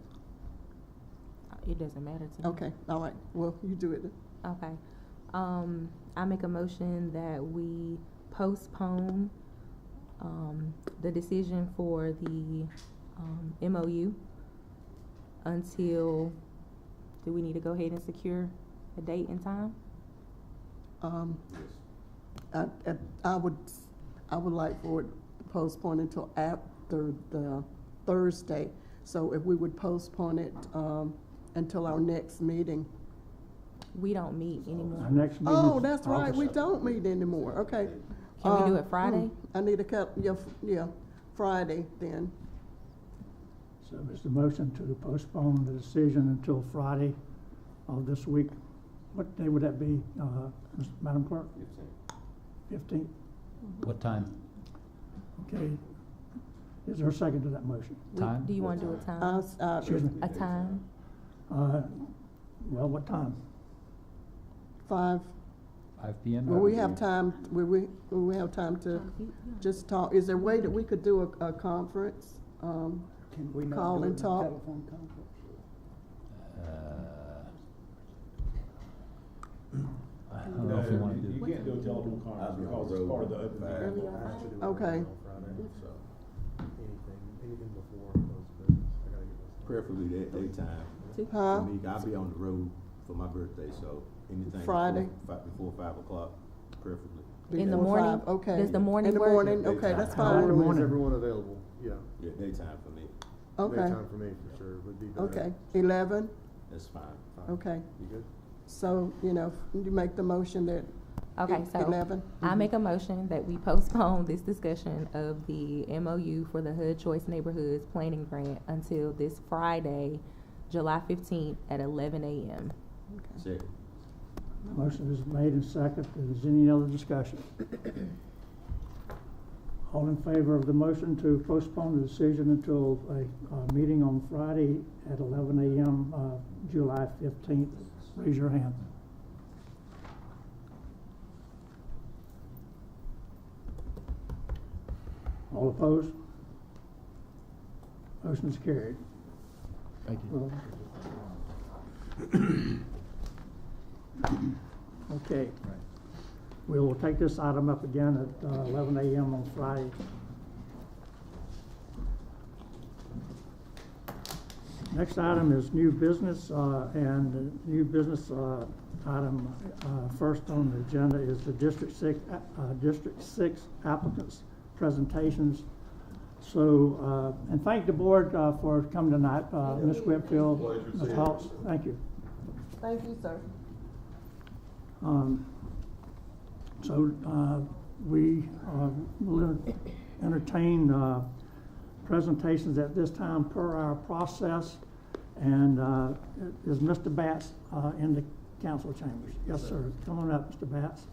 It doesn't matter to me. Okay, all right. Well, you do it then. Okay. I make a motion that we postpone the decision for the MOU until, do we need to go ahead and secure a date and time? I would like for it postponed until after the Thursday. So if we would postpone it until our next meeting. We don't meet anymore. Our next meeting Oh, is that's right, we August. don't meet anymore, okay. Can we do it Friday? I need to cut, yeah, Friday then. So it's the motion to postpone the decision until Friday of this week. What day would that be, Madam Clerk? 15th. What time? Okay. Is there a second to that motion? Time? Do you want to do a time? Excuse me. A time? Well, what time? 5. 5 p.m.? Will we have time, will we have time to just talk? Is there a way that we could do a conference? Can we not Call do it and in a talk? telephone conference? I don't know if you want to do. You can't do a telephone conference because it's part of the open meeting law. Okay. Anything before those business, I gotta get this. Preferably that daytime. Huh? For me, I'll be on the road for my birthday, so anything Friday? before 5 o'clock, preferably. In the Before morning? 5, okay. Does the morning In the work? morning, okay, that's How fine. about morning? Is everyone available? Yeah. Yeah, daytime for me. Okay, Daytime for me, for sure, would be better. okay. 11, That's fine. okay. You good? So, you make the motion that Okay, so 11? I make a motion that we postpone this discussion of the MOU for the HUD Choice Neighborhoods Planning Grant until this Friday, July 15th at 11 a.m. Second. Motion is made and second. Is there any other discussion? All in favor of the motion to postpone the decision until a meeting on Friday at 11 a.m., July 15th, raise your hand. All opposed? Motion is carried. Thank you. Okay. We will take this item up again at 11 a.m. on Friday. Next item is new business, and the new business item first on the agenda is the District 6 applicants' presentations. So, and thank the board for coming tonight. Ms. Whitfield, Ms. Hawks, thank you. Thank you, sir. We will entertain presentations at this time per our process. And is Mr. Batts in council chambers. Yes, sir. Come on up, Mr. Batts.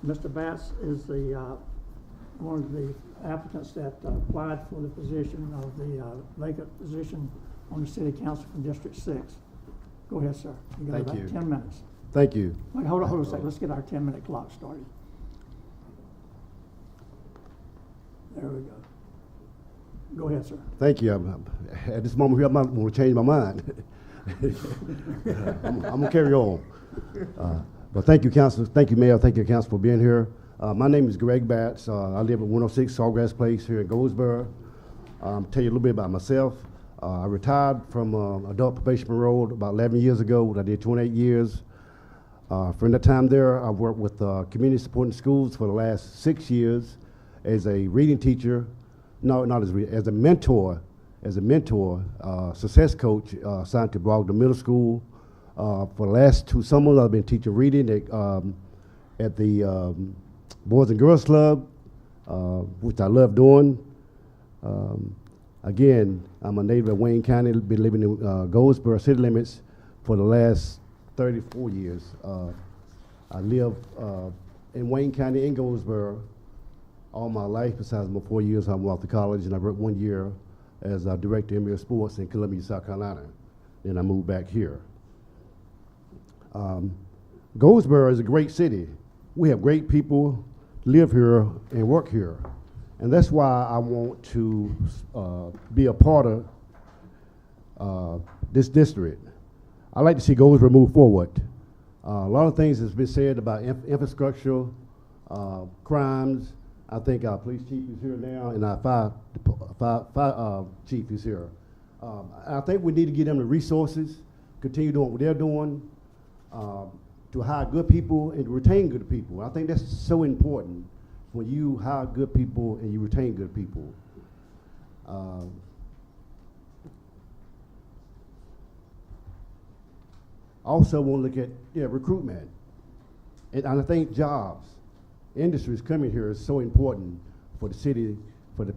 Mr. Batts is the, one of the applicants that applied for the position of the vacant position on the city council from District 6. Go ahead, sir. You got Thank about you. 10 minutes. Thank you. Wait, hold on a second. Let's get our 10-minute clock started. There we go. Go ahead, sir. Thank you. At this moment here, I'm not going to change my mind. I'm going to carry on. But thank you, Council. Thank you, Mayor. Thank you, Council, for being here. My name is Greg Batts. I live at 106 Sawgrass Place here in Goldsboro. Tell you a little bit about myself. I retired from adult probation parole about 11 years ago. I did 28 years. From that time there, I've worked with community supporting schools for the last 6 years as a reading teacher, as a mentor, success coach assigned to Brogdon Middle School. For the last 2 summers, I've been teaching reading at the Boys and Girls Club, which I love doing. Again, I'm a native of Wayne County, been living in Goldsboro city limits for the last 34 years. I live in Wayne County in Goldsboro all my life, besides my 4 years I went off to college, and I worked 1 year as a director of NBA sports in Columbia, South Carolina. Then I moved back here. Goldsboro is a great city. We have great people live here and work here. And that's why I want to be a part of this district. I like to see Goldsboro move forward. A lot of things has been said about infrastructure, crimes. I think our police chief is here now, and our fire chief is here. I think we need to give them the resources, continue doing what they're doing, to hire good people and to retain good people. I think that's so important when you hire good people and you retain good people. Also want to look at recruitment. And I think jobs, industries coming here is so important for the city, for the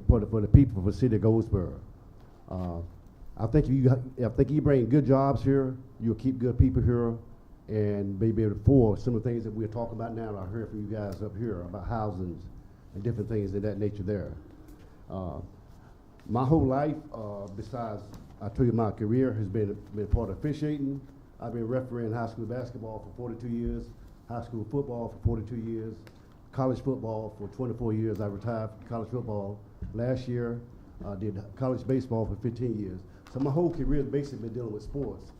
people, for the city of Goldsboro. I think if you bring good jobs here, you'll keep good people here, and maybe able to afford some of the things that we're talking about now. I heard from you guys up here about housing and different things of that nature there. My whole life, besides, I tell you, my career has been part of officiating. I've been refereeing high school basketball for 42 years, high school football for 42 years, college football for 24 years. I retired from college football last year. I did college baseball for 15 years. So my whole career has basically been dealing with sports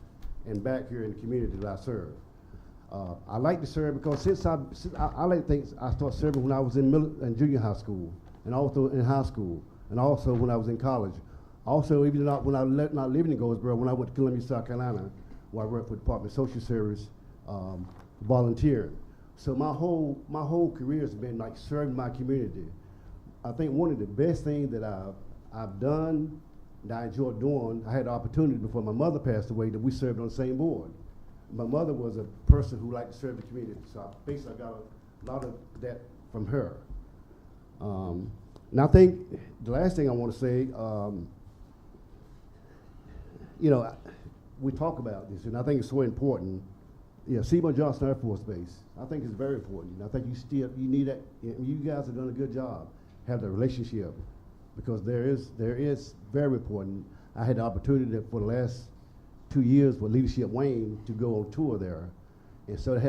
and back here in the community that I serve. I like to serve because since I like things, I started serving when I was in junior high school, and also in high school, and also when I was in college. Also, even when I was not living in Goldsboro, when I went to Columbia, South Carolina, where I worked for the Department of Social Service, volunteering. So my whole career has been like serving my community. I think one of the best things that I've done, that I enjoy doing, I had the opportunity before my mother passed away that we served on the same board. My mother was a person who liked to serve the community, so I got a lot of that from her. And I think the last thing I want to say, we talk about this, and I think it's so important. Seymour Johnson Air Force Base, I think it's very important. I think you need that. You guys have done a good job, have the relationship, because there is very important. I had the opportunity for the last 2 years with Leadership Wayne to go on tour there, and so they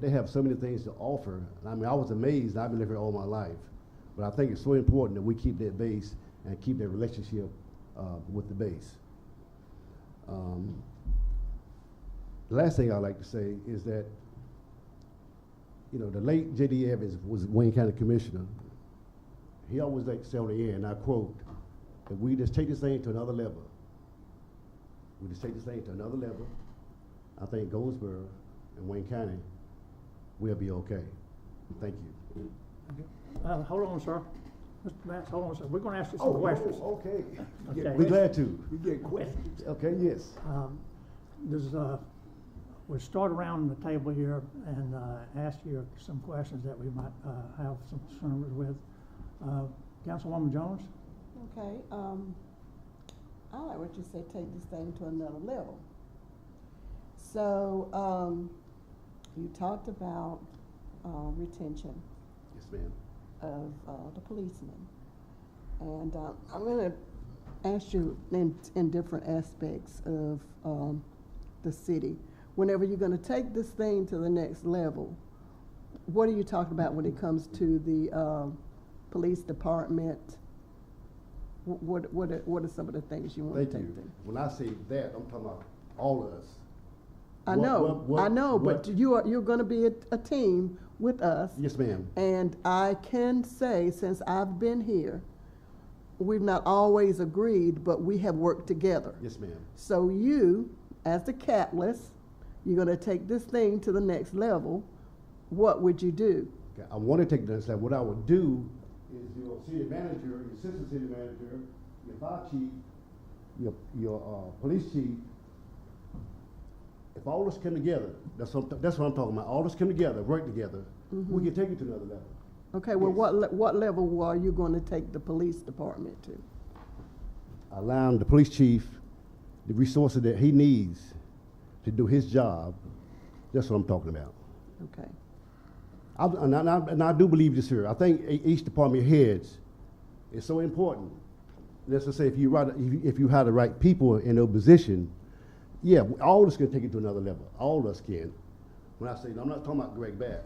have so many things to offer. I mean, I was amazed. I've been living here all my life, but I think it's so important that we keep that base and keep that relationship with the base. The last thing I'd like to say is that, the late J.D. Evans was Wayne County Commissioner. He always liked to say on the end, and I quote, if we just take this thing to another level, I think Goldsboro and Wayne County will be okay. Thank you. Hold on, sir. Mr. Batts, hold on, sir. We're going to ask you some questions. Okay. Okay. We're glad to. You get questions. Okay, yes. We'll start around the table here and ask you some questions that we might have some concerns with. Councilwoman Jones? Okay, I like what you say, take this thing to another level. So, you talked about, retention Yes, ma'am. of the policemen. And, I'm gonna ask you in different aspects of, the city. Whenever you're gonna take this thing to the next level, what are you talking about when it comes to the, police department? What are some of the things you wanna Thank take you. there? When I say that, I'm talking about all of us. I What- know, what- what- I know, but what- you're gonna be a team with us. Yes, ma'am. And I can say, since I've been here, we've not always agreed, but we have worked together. Yes, ma'am. So you, as the catalyst, you're gonna take this thing to the next level. What would you do? Okay, I want to take the next step. What I would do is your city manager, your assistant city manager, your fire chief, your police chief, if all of us come together, that's what I'm talking about. All of us come together, work together, we can take it to another level. Okay, well, Yes. what level are you gonna take the police department to? Allowing the police chief the resources that he needs to do his job, that's what I'm talking about. Okay. And I do believe this here. I think each department heads is so important. Let's just say if you hire the right people in their position, yeah, all of us can take it to another level. All of us can. When I say, I'm not talking about Greg Bass.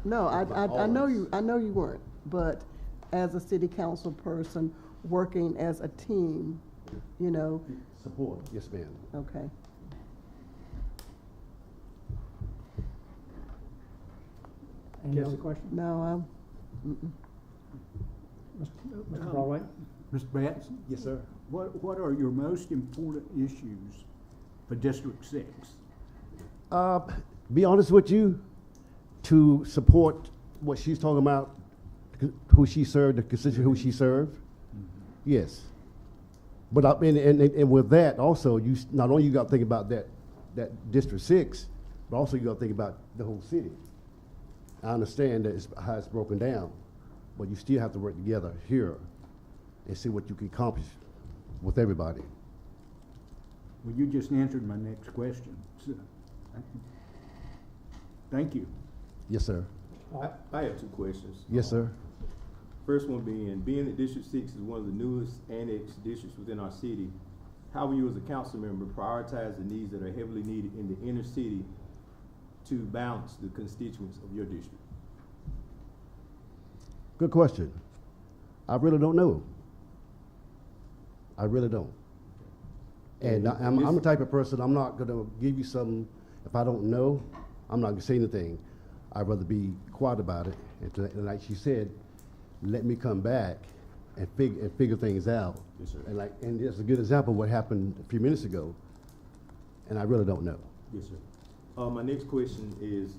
No, It's about all I of know us. I know you weren't, but as a city council person, working as a team, you know, Support, yes, ma'am. okay. Any other questions? No, Mr. Broadway? Mr. Batson? Yes, sir. What are your most important issues for District 6? Be honest with you, to support what she's talking about, who she served, the constituency who she served, yes. But and with that also, not only you got to think about that District 6, but also you got to think about the whole city. I understand that it's how it's broken down, but you still have to work together here and see what you can accomplish with everybody. Well, you just answered my next question. So, thank you. Yes, sir. I have two questions. Yes, sir. First one being that District 6 is one of the newest annexed districts within our city, how will you as a council member prioritize the needs that are heavily needed in the inner city to balance the constituents of your district? Good question. I really don't know. I really don't. And I'm the type of person, I'm not gonna give you some, if I don't know, I'm not gonna say anything. I'd rather be quiet about it, and like she said, let me come back and figure things out. Yes, sir. And just a good example of what happened a few minutes ago, and I really don't know. Yes, sir. My next question is,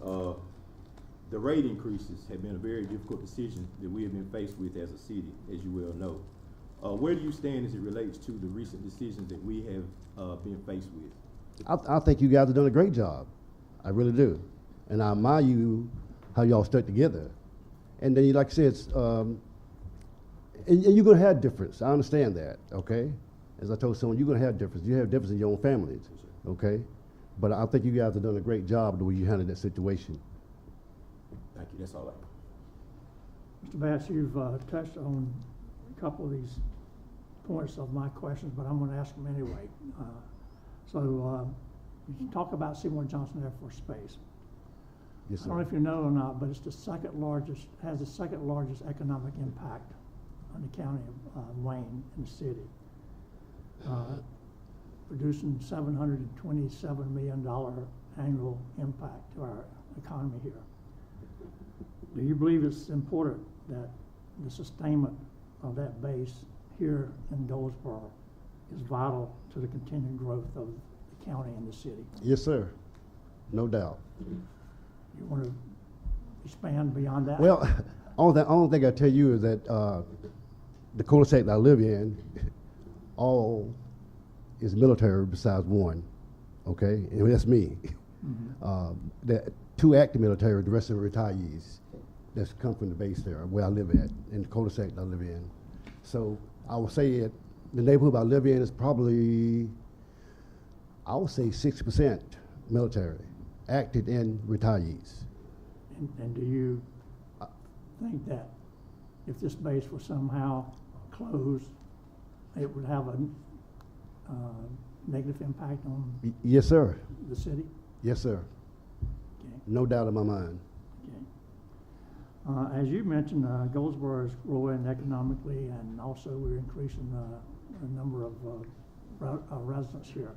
the rate increases have been a very difficult decision that we have been faced with as a city, as you well know. Where do you stand as it relates to the recent decisions that we have been faced with? I think you guys have done a great job. I really do. And I admire you, how y'all stuck together. And then, like I said, and you're gonna have difference. I understand that, okay? As I told someone, you're gonna have difference. You have difference in your own families, okay? But I think you guys have done a great job the way you handled that situation. Thank you, that's all I have. Mr. Bass, you've touched on a couple of these points of my questions, but I'm going to ask them anyway. You talk about Seymour Johnson Air Force Base. Yes, I don't know if you know or not, but it's has the second largest economic impact on the county of Wayne and the city, producing $727 million annual impact to our economy here. Do you believe it's important that the sustainment of that base here in Goldsboro is vital to the continued growth of the county and the city? Yes, sir. No doubt. You want to expand beyond that? Well, only thing I tell you is that the cul-de-sac that I live in, all is military besides one, okay? And that's me. The two active military, the rest of them retirees that's come from the base there, where I live at, in the cul-de-sac that I live in. So I would say that the neighborhood I live in is probably, I would say 60% military, active and retirees. And do you think that if this base was somehow closed, it would have a negative impact on Yes, sir. the city? Yes, sir. Okay. No doubt in my mind. Okay. As you mentioned, Goldsboro is growing economically, and also we're increasing the number of residents here.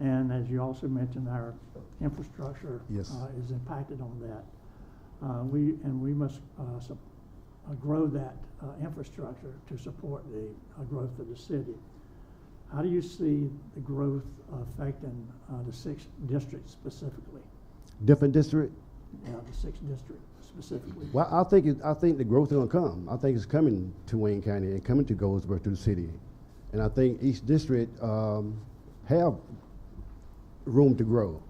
And as you also mentioned, our infrastructure Yes. is impacted on that. We must grow that infrastructure to support the growth of the city. How do you see the growth affecting the 6th district specifically? Different district? Yeah, the 6th district specifically. Well, I think the growth is gonna come. I think it's coming to Wayne County and coming to Goldsboro, to the city. And I think each district have room to grow.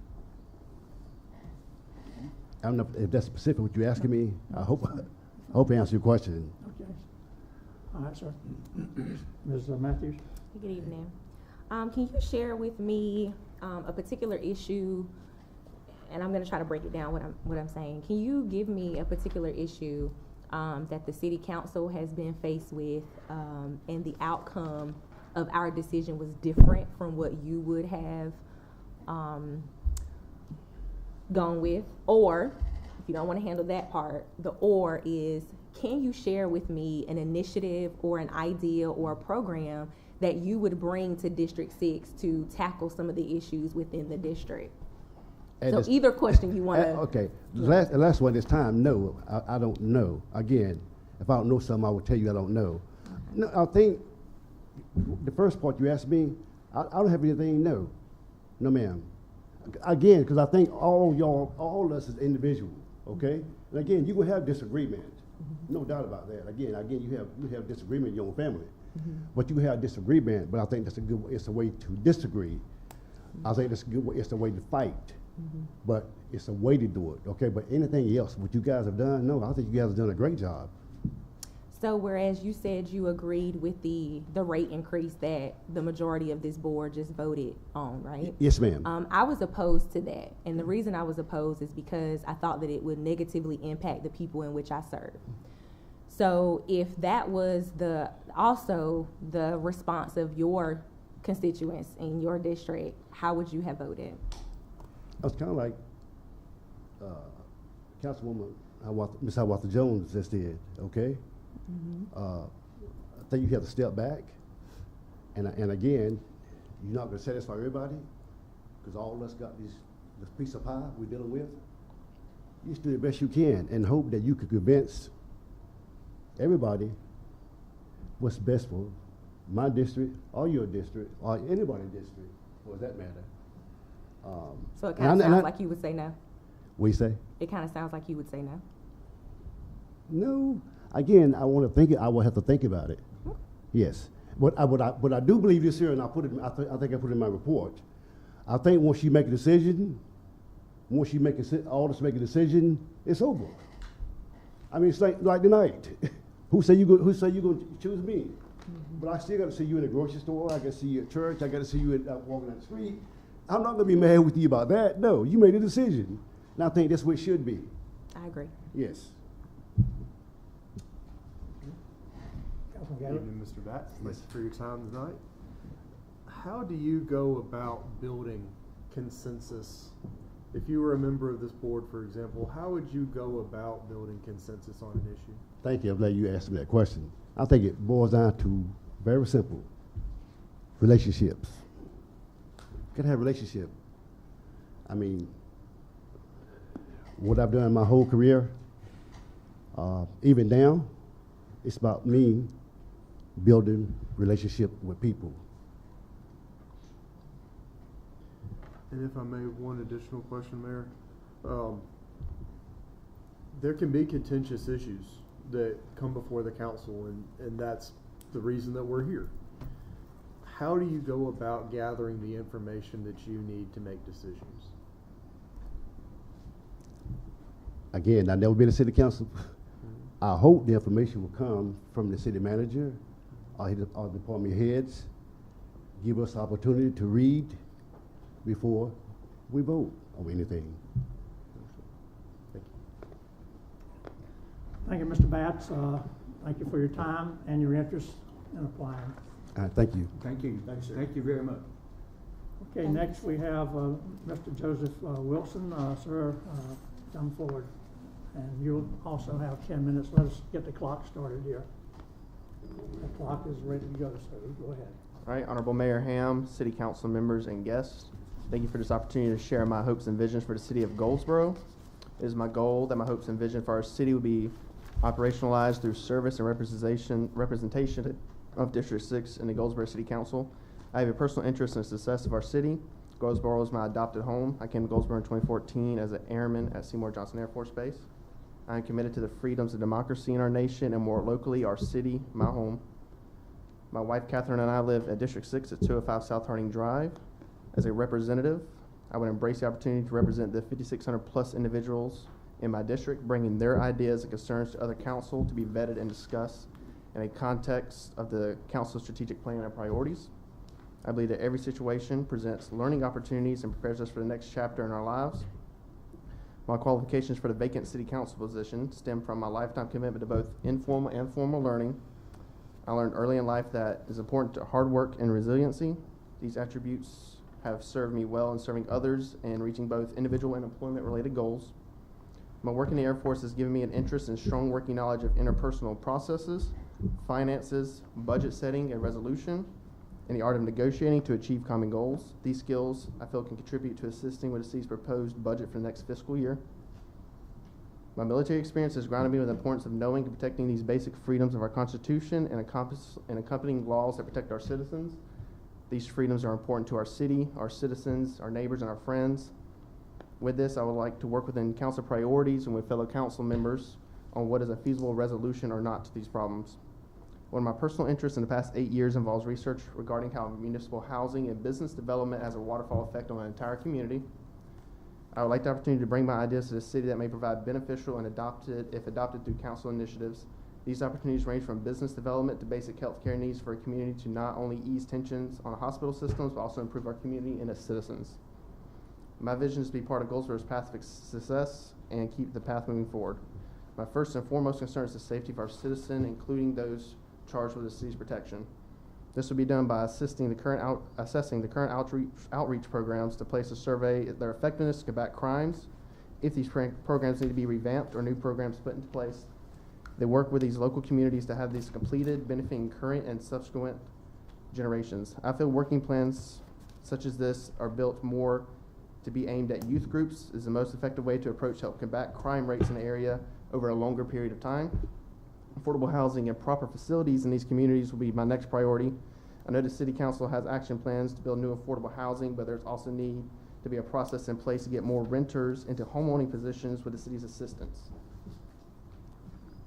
I don't know if that's specific what you're asking me. I hope I answered your question. Okay. All right, sir. Ms. Matthews? Good evening. Can you share with me a particular issue, and I'm going to try to break it down what I'm saying. Can you give me a particular issue that the city council has been faced with, and the outcome of our decision was different from what you would have gone with? Or, if you don't want to handle that part, the or is, can you share with me an initiative or an idea or a program that you would bring to District 6 to tackle some of the issues within the district? And So it's- either question you want to. Okay, the last one this time, no, I don't know. Again, if I don't know something, I will tell you I don't know. No, I think the first part you asked me, I don't have anything, no. No, ma'am. Again, because I think all of us is individual, okay? And again, you will have disagreement, no doubt about that. Again, you have disagreement in your own family, but you have disagreement. But I think that's it's a way to disagree. I think that's a good way. It's a way to fight, but it's a way to do it, okay? But anything else, what you guys have done, no, I think you guys have done a great job. So whereas you said you agreed with the rate increase that the majority of this board just voted on, right? Yes, ma'am. I was opposed to that. And the reason I was opposed is because I thought that it would negatively impact the people in which I serve. So if that was also the response of your constituents in your district, how would you have voted? I was kind of like Councilwoman Ms. Hiawatha Jones just did, okay? I think you have to step back, and again, you're not going to satisfy everybody, because all of us got this piece of pie we're dealing with. You just do the best you can and hope that you can convince everybody what's best for my district, or your district, or anybody's district, for that matter. So it kind of sounds like you would say no. What you say? It kind of sounds like you would say no. No. Again, I want to think. I will have to think about it. Yes. But I do believe this here, and I put it. I think I put it in my report. I think once you make a decision, all of us make a decision, it's over. I mean, it's like tonight. Who say you going to choose me? But I still got to see you in the grocery store. I got to see you at church. I got to see you walking down the street. I'm not going to be mad with you about that. No, you made a decision, and I think that's what it should be. I agree. Yes. Good evening, Mr. Batts. Thanks for your time tonight. How do you go about building consensus? If you were a member of this board, for example, how would you go about building consensus on an issue? Thank you. I'm glad you asked me that question. I think it boils down to very simple: relationships. You gotta have a relationship. I mean, what I've done in my whole career, even now, it's about me building relationship with people. And if I may, one additional question, Mayor. There can be contentious issues that come before the council, and that's the reason that we're here. How do you go about gathering the information that you need to make decisions? Again, I've never been to city council. I hope the information will come from the city manager or department heads. Give us the opportunity to read before we vote on anything. Thank you, Mr. Batts. Thank you for your time and your interest in applying. Thank you. Thank you. Thank you, sir. Thank you very much. Okay, next we have Mr. Joseph Wilson. Sir, come forward. And you'll also have 10 minutes. Let us get the clock started here. The clock is ready to go, so go ahead. All right, Honorable Mayor Ham, City Council members, and guests, thank you for this opportunity to share my hopes and visions for the city of Goldsboro. It is my goal that my hopes and vision for our city will be operationalized through service and representation of District 6 in the Goldsboro City Council. I have a personal interest in the success of our city. Goldsboro is my adopted home. I came to Goldsboro in 2014 as an airman at Seymour Johnson Air Force Base. I am committed to the freedoms of democracy in our nation and more locally, our city, my home. My wife, Catherine, and I live at District 6 at 205 South Harding Drive. As a representative, I would embrace the opportunity to represent the 5,600 plus individuals in my district, bringing their ideas and concerns to other council to be vetted and discussed in a context of the council's strategic plan and priorities. I believe that every situation presents learning opportunities and prepares us for the next chapter in our lives. My qualifications for the vacant city council position stem from my lifetime commitment to both informal and formal learning. I learned early in life that it's important to hard work and resiliency. These attributes have served me well in serving others and reaching both individual and employment-related goals. My work in the Air Force has given me an interest in strong working knowledge of interpersonal processes, finances, budget setting and resolution, and the art of negotiating to achieve common goals. These skills, I feel, can contribute to assisting with the city's proposed budget for the next fiscal year. My military experience has grounded me with the importance of knowing and protecting these basic freedoms of our Constitution and accompanying laws that protect our citizens. These freedoms are important to our city, our citizens, our neighbors, and our friends. With this, I would like to work within council priorities and with fellow council members on what is a feasible resolution or not to these problems. One of my personal interests in the past 8 years involves research regarding how municipal housing and business development has a waterfall effect on an entire community. I would like the opportunity to bring my ideas to the city that may provide beneficial and if adopted through council initiatives. These opportunities range from business development to basic healthcare needs for a community to not only ease tensions on hospital systems, but also improve our community and its citizens. My vision is to be part of Goldsboro's path of success and keep the path moving forward. My first and foremost concern is the safety of our citizens, including those charged with the city's protection. This will be done by assessing the current outreach programs to place a survey their effectiveness to combat crimes, if these programs need to be revamped or new programs put into place. They work with these local communities to have these completed, benefiting current and subsequent generations. I feel working plans such as this are built more to be aimed at youth groups is the most effective way to approach help combat crime rates in the area over a longer period of time. Affordable housing and proper facilities in these communities will be my next priority. I know the City Council has action plans to build new affordable housing, but there's also need to be a process in place to get more renters into homeowning positions with the city's assistance.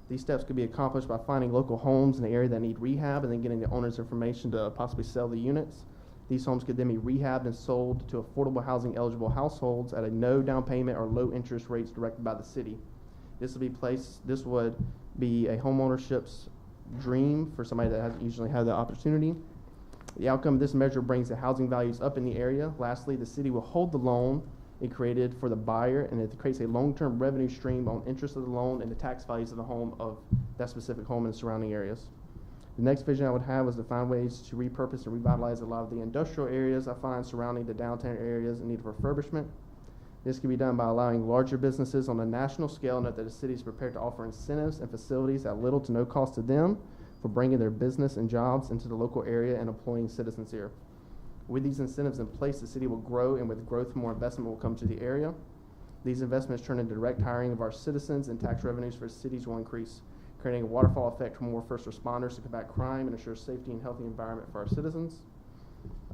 These steps could be accomplished by finding local homes in the area that need rehab and then getting the owner's information to possibly sell the units. These homes could then be rehabbed and sold to affordable housing eligible households at a no down payment or low interest rates directed by the city. This would be a homeownership's dream for somebody that hasn't usually had the opportunity. The outcome of this measure brings the housing values up in the area. Lastly, the city will hold the loan it created for the buyer, and it creates a long-term revenue stream on interest of the loan and the tax values of the home of that specific home and surrounding areas. The next vision I would have was to find ways to repurpose and revitalize a lot of the industrial areas I find surrounding the downtown areas in need of refurbishment. This can be done by allowing larger businesses on a national scale note that the city is prepared to offer incentives and facilities at little to no cost to them for bringing their business and jobs into the local area and employing citizens here. With these incentives in place, the city will grow, and with growth, more investment will come to the area. These investments turn into direct hiring of our citizens, and tax revenues for cities will increase, creating a waterfall effect for more first responders to combat crime and ensure safety and healthy environment for our citizens.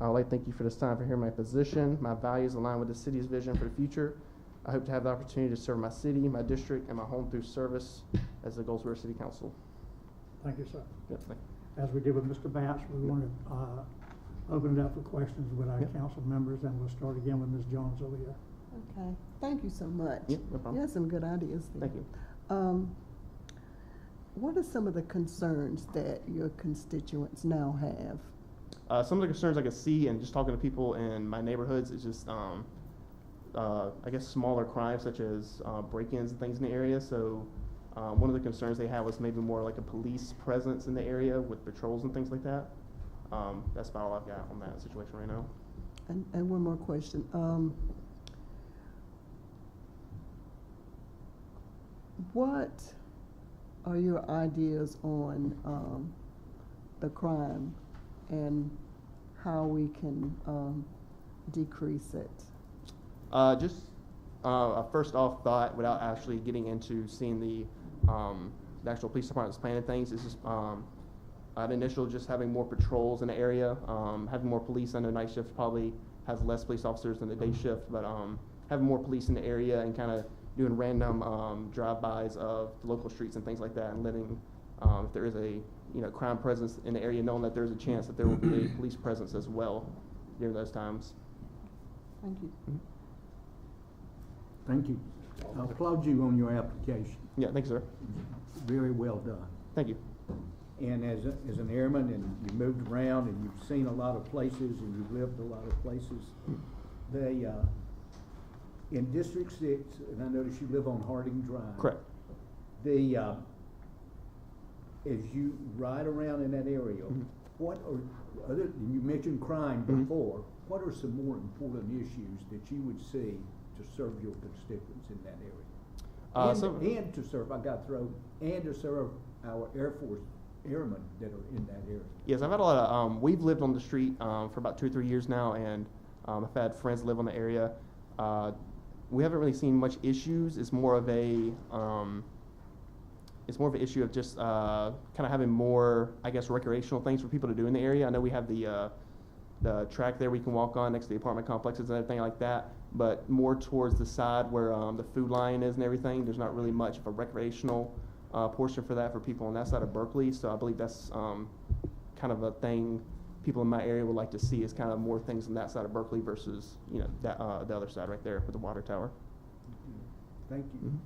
I would like to thank you for this time for hearing my position. My values align with the city's vision for the future. I hope to have the opportunity to serve my city, my district, and my home through service as the Goldsboro City Council. Thank you, sir. Yep, thank you. As we did with Mr. Batts, we want to open it up for questions with our council members, and we'll start again with Ms. Jones over here. Okay, thank you so much. Yep, no problem. You had some good ideas there. Thank you. What are some of the concerns that your constituents now have? Some of the concerns I could see and just talking to people in my neighborhoods is just I guess, smaller crimes such as break-ins and things in the area. So one of the concerns they had was maybe more like a police presence in the area with patrols and things like that. That's about all I've got on that situation right now. And one more question. What are your ideas on the crime and how we can decrease it? Just a first off thought, without actually getting into seeing the actual police department's planning things, is just an initial just having more patrols in the area. Having more police on the night shift probably has less police officers than the day shift, but having more police in the area and kind of doing random drive-bys of the local streets and things like that, and letting if there is a crime presence in the area, knowing that there's a chance that there will be a police presence as well during those times. Thank you. Mm-hmm. Thank you. I applaud you on your application. Yeah, thank you, sir. Very well done. Thank you. And as an airman, and you moved around, and you've seen a lot of places, and you've lived a lot of places, they, in District 6, and I notice you live on Harding Drive. Correct. The, as you ride around in that area, what are, you mentioned crime before, what are some more important issues that you would see to serve your constituents in that area? And to serve, and to serve our Air Force airmen that are in that area. Yes, I've had a lot of, we've lived on the street for about 2 or 3 years now, and I've had friends live on the area. We haven't really seen much issues. It's more of an issue of just kind of having more, I guess, recreational things for people to do in the area. I know we have the track there we can walk on next to the apartment complexes and everything like that, but more towards the side where the food line is and everything, there's not really much of a recreational portion for that for people on that side of Berkeley. So I believe that's kind of a thing people in my area would like to see, is kind of more things on that side of Berkeley versus that the other side right there with the water tower. Thank you.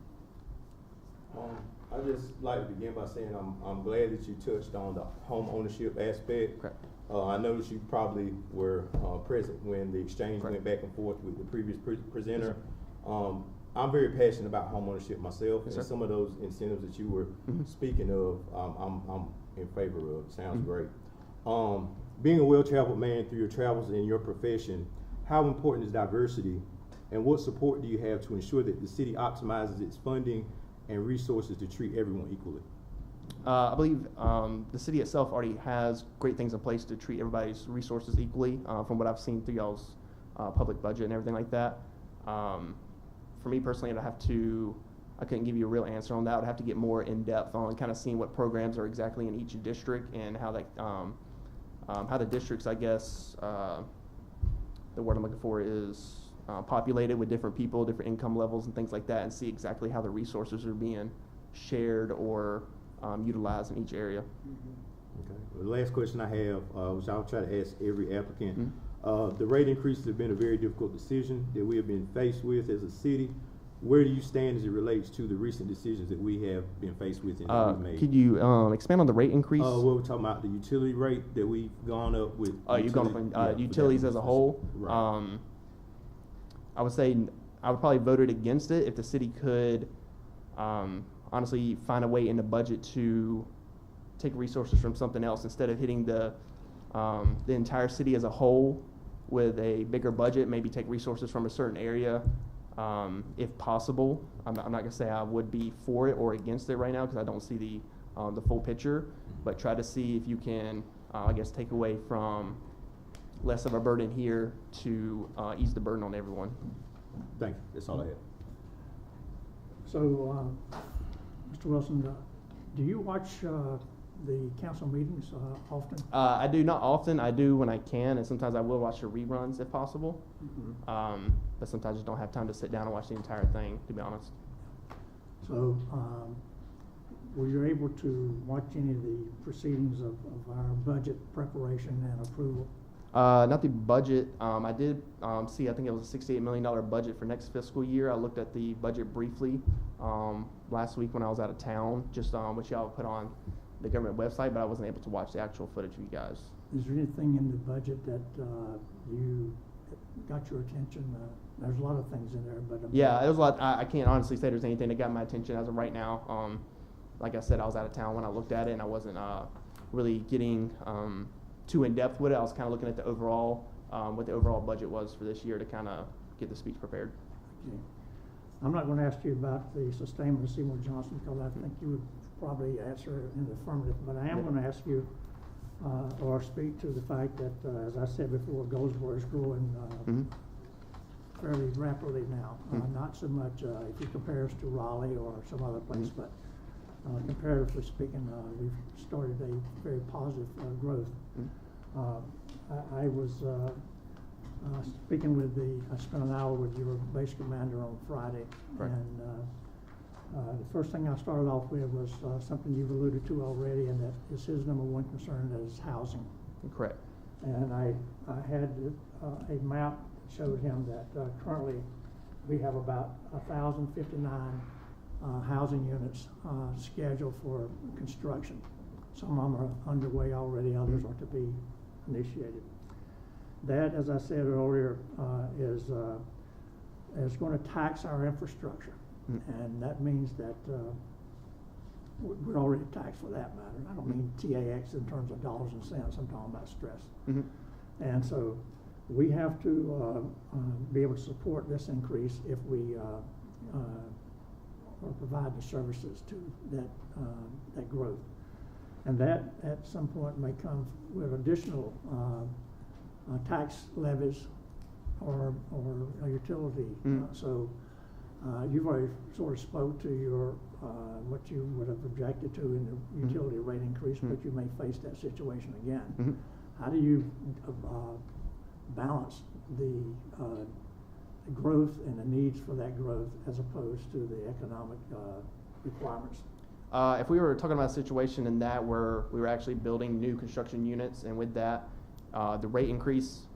I just like to begin by saying I'm glad that you touched on the home ownership aspect. Correct. I noticed you probably were present when the exchange went back and forth with the previous presenter. I'm very passionate about home ownership myself, and some of those incentives that you were speaking of, I'm in favor of. It sounds great. Being a well-traveled man through your travels in your profession, how important is diversity, and what support do you have to ensure that the city optimizes its funding and resources to treat everyone equally? I believe the city itself already has great things in place to treat everybody's resources equally, from what I've seen through y'all's public budget and everything like that. For me personally, I couldn't give you a real answer on that. I'd have to get more in depth on kind of seeing what programs are exactly in each district and how the districts, I guess, the word I'm looking for is populated with different people, different income levels and things like that, and see exactly how the resources are being shared or utilized in each area. Okay. Well, the last question I have, which I'll try to ask every applicant, the rate increases have been a very difficult decision that we have been faced with as a city. Where do you stand as it relates to the recent decisions that we have been faced with and that we've made? Could you expand on the rate increase? We're talking about the utility rate that we've gone up with. You've gone up on utilities as a whole. Right. I would say I would probably voted against it if the city could honestly find a way in the budget to take resources from something else instead of hitting the entire city as a whole with a bigger budget. Maybe take resources from a certain area, if possible. I'm not going to say I would be for it or against it right now because I don't see the full picture. But try to see if you can, I guess, take away from less of a burden here to ease the burden on everyone. Thank you. That's all I have. So, Mr. Wilson, do you watch the council meetings often? I do, not often. I do when I can, and sometimes I will watch the reruns if possible. But sometimes I just don't have time to sit down and watch the entire thing, to be honest. So, were you able to watch any of the proceedings of our budget preparation and approval? Not the budget. I did see, I think it was a $68 million budget for next fiscal year. I looked at the budget briefly last week when I was out of town, just which y'all put on the government website, but I wasn't able to watch the actual footage of you guys. Is there anything in the budget that you got your attention there's a lot of things in there, but. Yeah, it was a lot. I can't honestly say there's anything that got my attention as of right now. Like I said, I was out of town when I looked at it, and I wasn't really getting too in depth with it. I was kind of looking at the overall, what the overall budget was for this year to kind of get the speech prepared. Okay. I'm not going to ask you about the sustainment of Seymour Johnson because I think you would probably answer in the affirmative, but I am going to ask you or speak to the fact that, as I said before, Goldsboro is growing fairly rapidly now. Not so much if you compare us to Raleigh or some other place, but comparatively speaking, we've started a very positive growth. I was speaking with I spent an hour with your base commander on Friday, and the first thing I started off with was something you've alluded to already, and that is his number one concern, that is housing. Correct. And I had a map that showed him that currently we have about 1,059 housing units scheduled for construction. Some of them are underway already, others are to be initiated. That, as I said earlier, is going to tax our infrastructure. And that means that we're already taxed for that matter. I don't mean TAX in terms of dollars and cents, I'm talking about stress. And so we have to be able to support this increase if we or provide the services to that growth. And that at some point may come with additional tax levies or a utility. So you've already sort of spoke to your what you would have objected to in the utility rate increase, but you may face that situation again. How do you balance the growth and the needs for that growth as opposed to the economic requirements? If we were talking about a situation in that where we were actually building new construction units, and with that, the rate increase,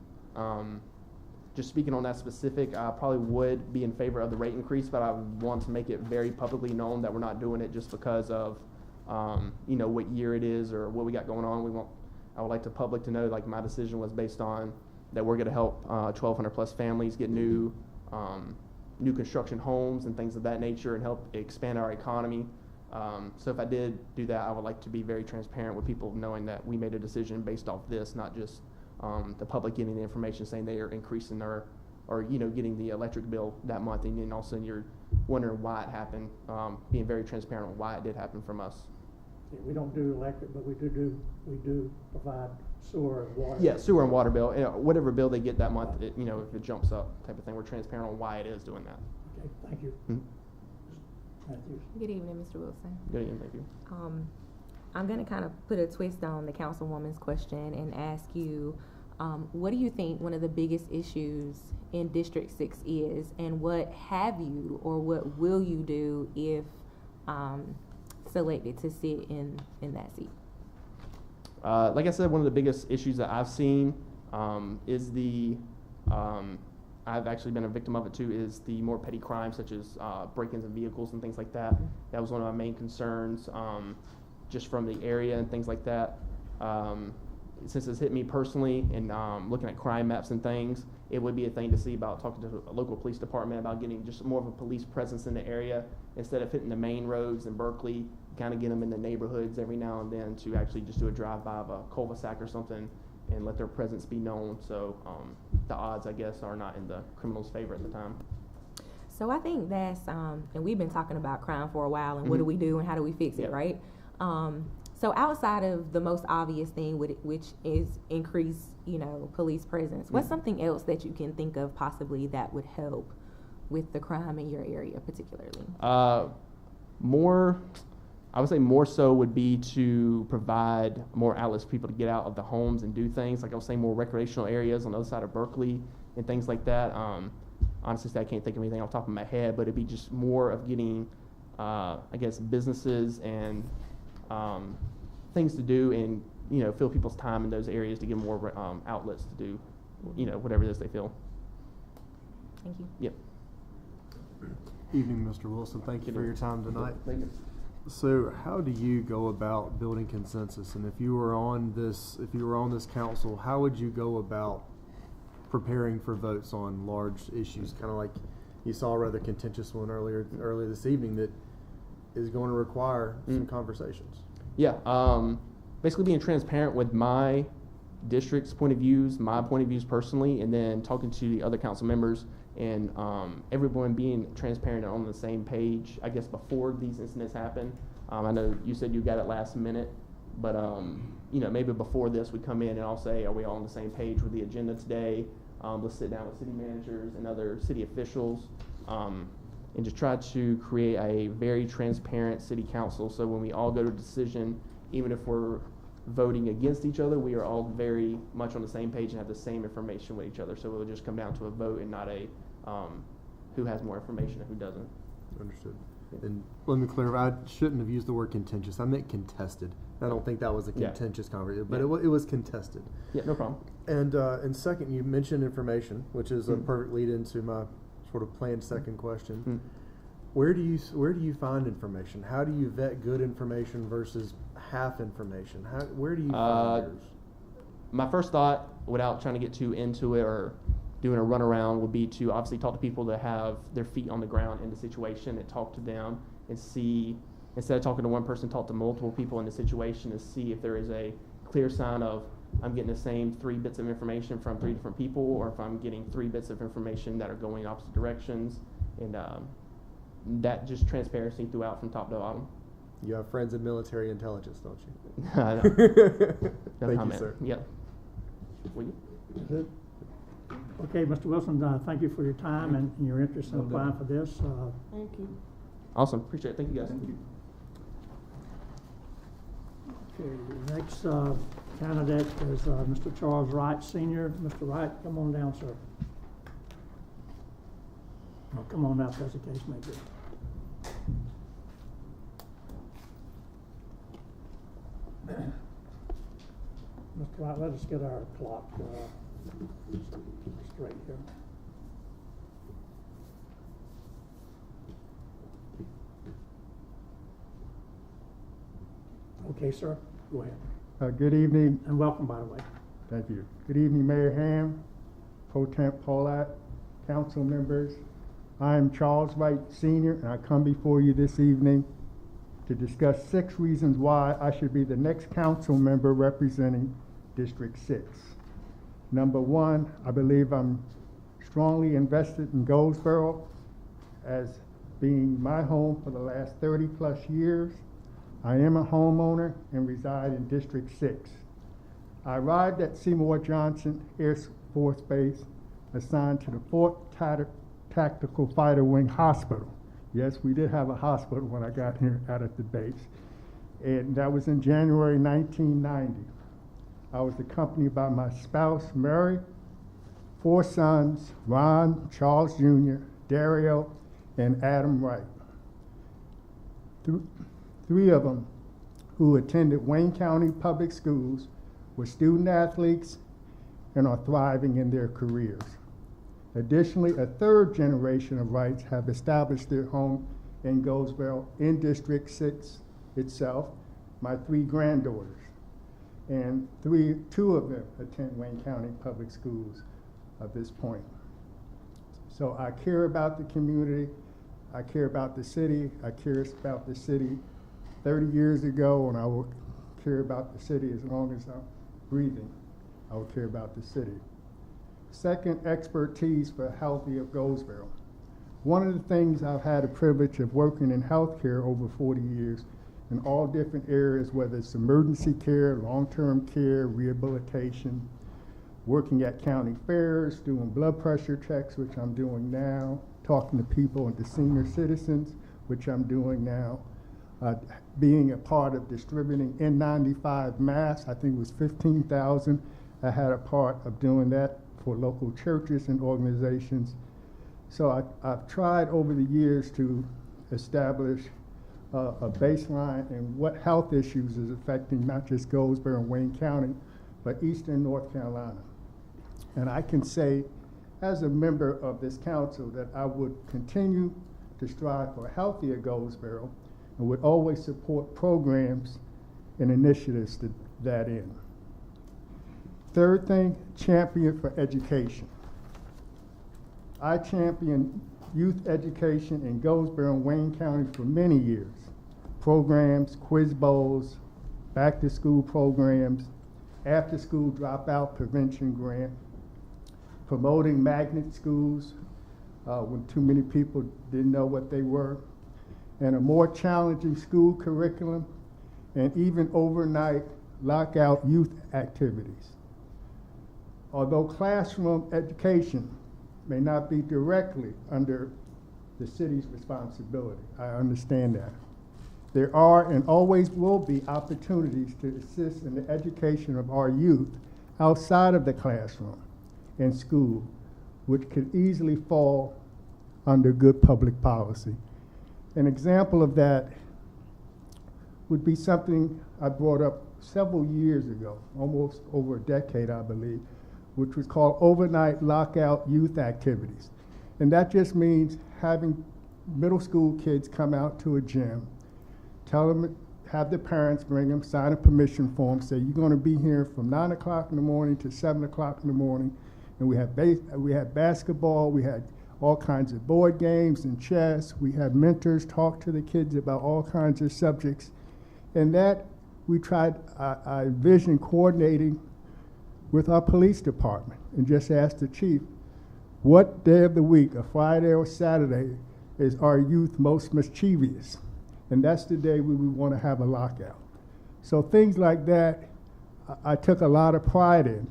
just speaking on that specific, I probably would be in favor of the rate increase, but I want to make it very publicly known that we're not doing it just because of, what year it is or what we got going on. I would like the public to know, like, my decision was based on that we're going to help 1,200 plus families get new construction homes and things of that nature and help expand our economy. So if I did do that, I would like to be very transparent with people, knowing that we made a decision based off this, not just the public getting the information saying they are increasing or getting the electric bill that month, and then all of a sudden you're wondering why it happened. Being very transparent on why it did happen from us. Yeah, we don't do electric, but we do provide sewer and water. Yeah, sewer and water bill. Whatever bill they get that month, if it jumps up, type of thing. We're transparent on why it is doing that. Okay, thank you. Matthews. Good evening, Mr. Wilson. Good evening, thank you. I'm going to kind of put a twist on the councilwoman's question and ask you, what do you think one of the biggest issues in District 6 is, and what have you or what will you do if selected to sit in that seat? Like I said, one of the biggest issues that I've seen is I've actually been a victim of it too, is the more petty crimes such as break-ins of vehicles and things like that. That was one of my main concerns, just from the area and things like that. Since it's hit me personally and looking at crime maps and things, it would be a thing to see about talking to a local police department about getting just more of a police presence in the area instead of hitting the main roads in Berkeley, kind of get them in the neighborhoods every now and then to actually just do a drive-by of a cul-de-sac or something and let their presence be known, so the odds, I guess, are not in the criminal's favor at the time. So I think that's, and we've been talking about crime for a while, and what do we do and how do we fix it, right? So outside of the most obvious thing, which is increase, police presence, what's something else that you can think of possibly that would help with the crime in your area particularly? I would say more so would be to provide more outlets for people to get out of the homes and do things. Like I was saying, more recreational areas on the other side of Berkeley and things like that. Honestly, I can't think of anything off the top of my head, but it'd be just more of getting, businesses and things to do and, fill people's time in those areas to get more outlets to do, whatever it is they feel. Thank you. Yep. Evening, Mr. Wilson. Thank you for your time tonight. Thank you. So, how do you go about building consensus? And if you were on this council, how would you go about preparing for votes on large issues, kind of like you saw a rather contentious one earlier this evening that is going to require some conversations. Yeah, basically being transparent with my district's point of views, my point of views personally, and then talking to the other council members and everyone being transparent and on the same page, I guess, before these incidents happen. I know you said you got it last minute, but maybe before this we come in and I'll say, are we all on the same page with the agenda today? Let's sit down with city managers and other city officials and just try to create a very transparent city council, so when we all go to a decision, even if we're voting against each other, we are all very much on the same page and have the same information with each other. So it will just come down to a vote and not a who has more information and who doesn't. Understood. And let me clarify, I shouldn't have used the word contentious. I meant contested. I don't think that was a contentious conversation, but it was contested. Yeah, no problem. And second, you mentioned information, which is a perfect lead into my sort of planned second question. Where do you find information? How do you vet good information versus half information? Where do you find yours? My first thought, without trying to get too into it or doing a runaround, would be to obviously talk to people that have their feet on the ground in the situation and talk to them and see, instead of talking to one person, talk to multiple people in the situation and see if there is a clear sign of I'm getting the same 3 bits of information from 3 different people, or if I'm getting 3 bits of information that are going opposite directions, and that just transparency throughout from top to bottom. You have friends in military intelligence, don't you? I know. Thank you, sir. Yep. Will you? Okay, Mr. Wilson, thank you for your time and your interest in applying for this. Thank you. Awesome. Appreciate it. Thank you, guys. Thank you. Okay, next candidate is Mr. Charles Wright, Sr. Mr. Wright, come on down, sir. Oh, come on out, as the case may be. Mr. Wright, let us get our clock straight here. Okay, sir, go ahead. Good evening. And welcome, by the way. Thank you. Good evening, Mayor Ham, Pro Temp Paulette, council members. I am Charles Wright Sr., and I come before you this evening to discuss 6 reasons why I should be the next council member representing District 6. Number 1, I believe I'm strongly invested in Goldsboro as being my home for the last 30+ years. I am a homeowner and reside in District 6. I arrived at Seymour Johnson Air Force Base, assigned to the 4th Tactical Fighter Wing Hospital. Yes, we did have a hospital when I got here out at the base. And that was in January 1990. I was accompanied by my spouse, Mary, 4 sons, Ron, Charles Jr., Dario, and Adam Wright. 3 of them who attended Wayne County Public Schools were student athletes and are thriving in their careers. Additionally, a 3rd generation of Wrights have established their home in Goldsboro in District 6 itself, my 3 granddaughters. And 2 of them attend Wayne County Public Schools at this point. So I care about the community, I care about the city, I care about the city 30 years ago, and I will care about the city as long as I'm breathing. I will care about the city. Second, expertise for healthy of Goldsboro. One of the things I've had the privilege of working in healthcare over 40 years in all different areas, whether it's emergency care, long-term care, rehabilitation, working at county fairs, doing blood pressure checks, which I'm doing now, talking to people and to senior citizens, which I'm doing now, being a part of distributing N95 masks. I think it was 15,000. I had a part of doing that for local churches and organizations. So I've tried over the years to establish a baseline in what health issues is affecting not just Goldsboro and Wayne County, but Eastern North Carolina. And I can say, as a member of this council, that I would continue to strive for a healthier Goldsboro and would always support programs and initiatives to that end. 3rd thing, champion for education. I championed youth education in Goldsboro and Wayne County for many years. Programs, quiz bowls, back-to-school programs, after-school dropout prevention grant, promoting magnet schools when too many people didn't know what they were, and a more challenging school curriculum, and even overnight lockout youth activities. Although classroom education may not be directly under the city's responsibility, I understand that. There are and always will be opportunities to assist in the education of our youth outside of the classroom and school, which could easily fall under good public policy. An example of that would be something I brought up several years ago, almost over a decade, I believe, which was called overnight lockout youth activities. And that just means having middle school kids come out to a gym, tell them, have the parents bring them, sign a permission form, say you're going to be here from 9 o'clock in the morning to 7 o'clock in the morning. And we had basketball, we had all kinds of board games and chess. We had mentors talk to the kids about all kinds of subjects. And that we tried, I envisioned coordinating with our police department and just asked the chief, what day of the week, a Friday or Saturday, is our youth most mischievous? And that's the day we would want to have a lockout. So things like that, I took a lot of pride in.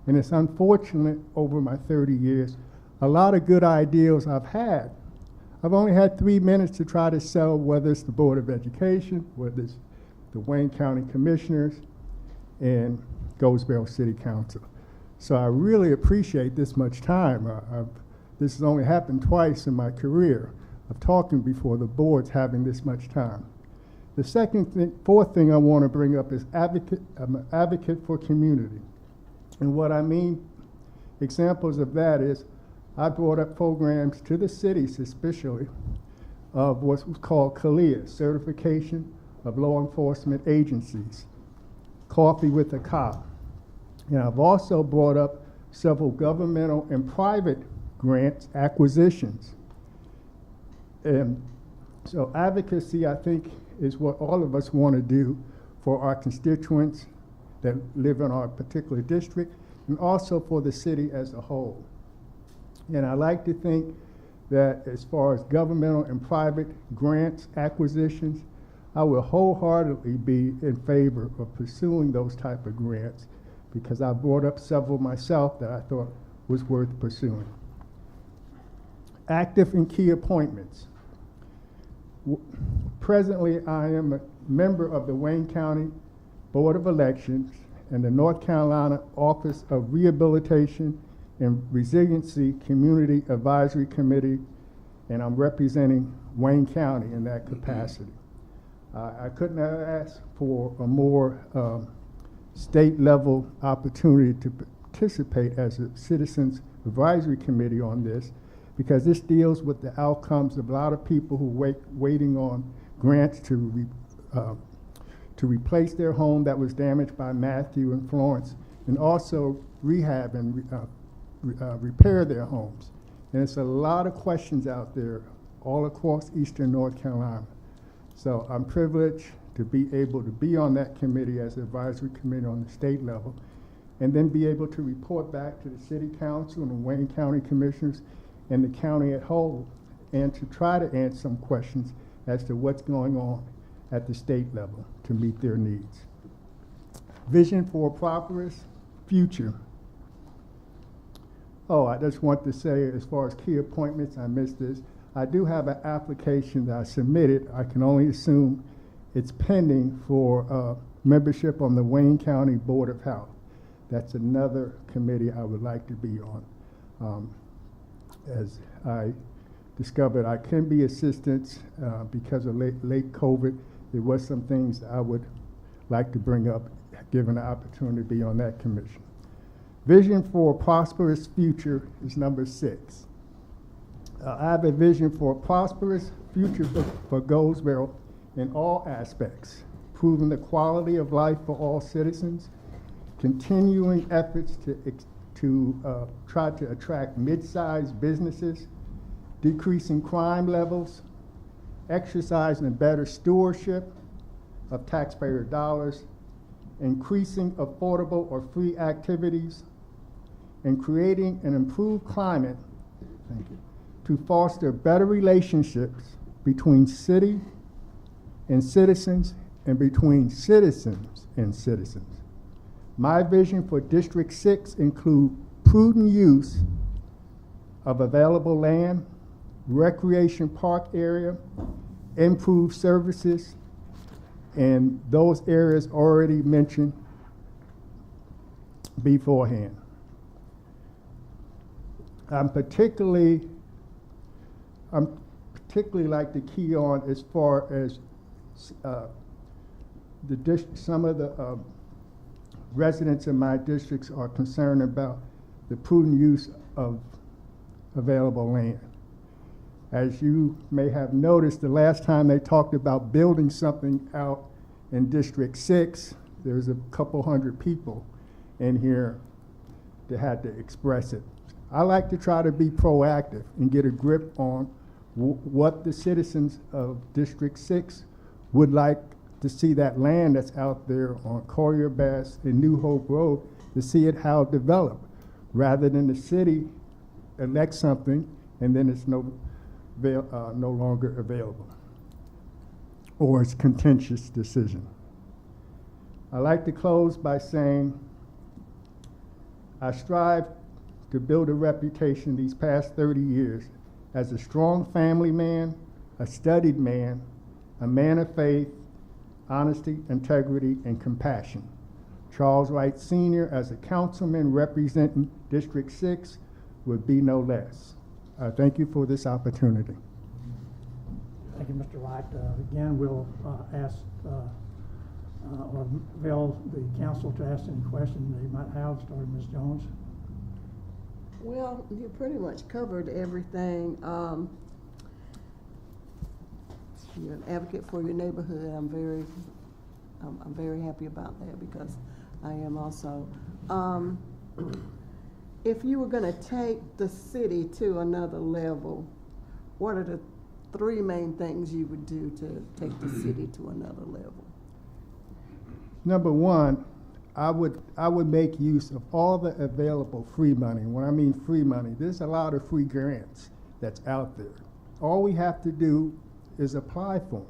And it's unfortunate over my 30 years, a lot of good ideas I've had. I've only had 3 minutes to try to sell, whether it's the Board of Education, whether it's the Wayne County Commissioners, and Goldsboro City Council. So I really appreciate this much time. This has only happened twice in my career of talking before the boards having this much time. The fourth thing I want to bring up is I'm an advocate for community. And what I mean, examples of that is I brought up programs to the cities especially of what's called CALEA, Certification of Law Enforcement Agencies, Coffee with a Cop. And I've also brought up several governmental and private grants acquisitions. And so advocacy, I think, is what all of us want to do for our constituents that live in our particular district, and also for the city as a whole. And I like to think that as far as governmental and private grants acquisitions, I will wholeheartedly be in favor of pursuing those type of grants because I brought up several myself that I thought was worth pursuing. Active and key appointments. Presently, I am a member of the Wayne County Board of Elections and the North Carolina Office of Rehabilitation and Resiliency Community Advisory Committee, and I'm representing Wayne County in that capacity. I couldn't have asked for a more state-level opportunity to participate as a Citizens Advisory Committee on this, because this deals with the outcomes of a lot of people who waiting on grants to replace their home that was damaged by Matthew and Florence, and also rehab and repair their homes. And it's a lot of questions out there all across eastern North Carolina. So I'm privileged to be able to be on that committee as an advisory committee on the state level, and then be able to report back to the city council and the Wayne County commissioners and the county at whole, and to try to answer some questions as to what's going on at the state level to meet their needs. Vision for a prosperous future. Oh, I just want to say, as far as key appointments, I missed this. I do have an application that I submitted. I can only assume it's pending for membership on the Wayne County Board of Health. That's another committee I would like to be on. As I discovered, I can be assistant because of late COVID. There was some things I would like to bring up, given the opportunity to be on that commission. Vision for a prosperous future is number 6. I have a vision for a prosperous future for Goldsboro in all aspects, improving the quality of life for all citizens, continuing efforts to to try to attract mid-sized businesses, decreasing crime levels, exercising better stewardship of taxpayer dollars, increasing affordable or free activities, and creating an improved climate, thank you, to foster better relationships between city and citizens and between citizens and citizens. My vision for District 6 include prudent use of available land, recreation park area, improved services, and those areas already mentioned beforehand. I'm particularly like to key on as far as some of the residents in my districts are concerned about the prudent use of available land. As you may have noticed, the last time they talked about building something out in District 6, there's a couple hundred people in here that had to express it. I like to try to be proactive and get a grip on what the citizens of District 6 would like to see that land that's out there on Collier Bass and New Hope Road, to see it how developed, rather than the city elect something and then it's no longer available, or it's a contentious decision. I like to close by saying I strive to build a reputation these past 30 years as a strong family man, a studied man, a man of faith, honesty, integrity, and compassion. Charles Wright Sr., as a councilman representing District 6, would be no less. Thank you for this opportunity. Thank you, Mr. Wright. Again, we'll ask or avail the council to ask any questions they might have, starting Ms. Jones. Well, you pretty much covered everything. You're an advocate for your neighborhood. I'm very happy about that, because I am also. If you were going to take the city to another level, what are the 3 main things you would do to take the city to another level? Number one, I would make use of all the available free money. When I mean free money, there's a lot of free grants that's out there. All we have to do is apply for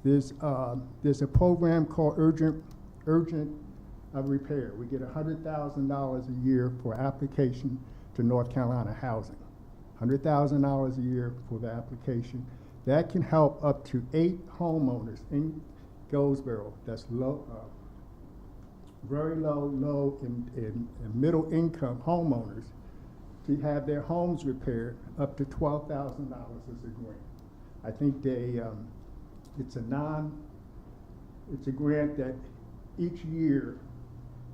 them. There's a program called Urgent Repair. We get $100,000 a year for application to North Carolina Housing. $100,000 a year for the application. That can help up to 8 homeowners in Goldsboro that's low, very low and middle income homeowners to have their homes repaired up to $12,000 as a grant. I think it's a grant that each year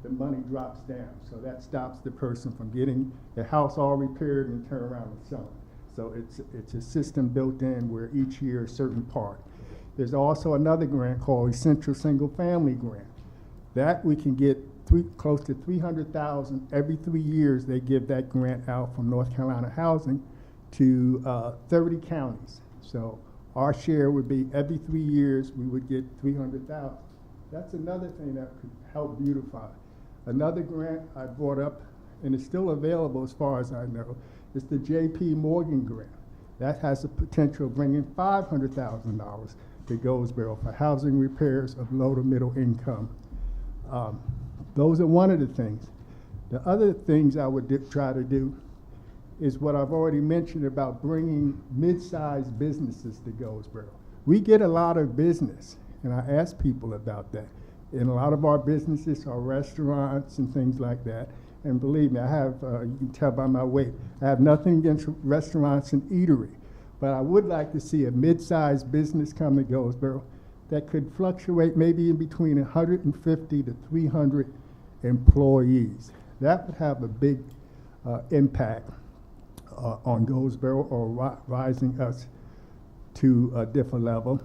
the money drops down, so that stops the person from getting the house all repaired and turn around and sell it. So it's a system built in where each year a certain part. There's also another grant called Essential Single Family Grant. That we can get close to $300,000 every 3 years. They give that grant out from North Carolina Housing to 30 counties. So our share would be every 3 years we would get $300,000. That's another thing that could help beautify. Another grant I brought up, and it's still available as far as I know, is the J.P. Morgan grant. That has the potential of bringing $500,000 to Goldsboro for housing repairs of low to middle income. Those are one of the things. The other things I would try to do is what I've already mentioned about bringing mid-sized businesses to Goldsboro. We get a lot of business, and I ask people about that. And a lot of our businesses are restaurants and things like that. And believe me, I have, you can tell by my weight, I have nothing against restaurants and eatery. But I would like to see a mid-sized business come to Goldsboro that could fluctuate maybe in between 150 to 300 employees. That would have a big impact on Goldsboro, or rising us to a different level,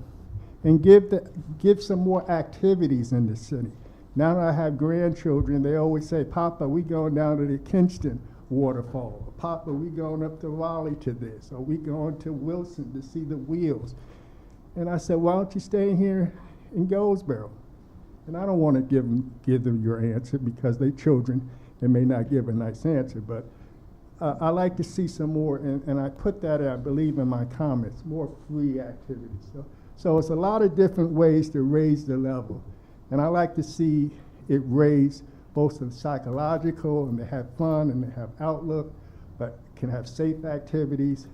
and give some more activities in the city. Now that I have grandchildren, they always say, Papa, we going down to the Kingston waterfall. Papa, we going up to Raleigh to this. Or we going to Wilson to see the wheels. And I said, why don't you stay here in Goldsboro? And I don't want to give them your answer because they're children and may not give a nice answer. But I like to see some more, and I put that, I believe, in my comments, more free activities. So it's a lot of different ways to raise the level. And I like to see it raise both the psychological, and they have fun, and they have outlook, but can have safe activities.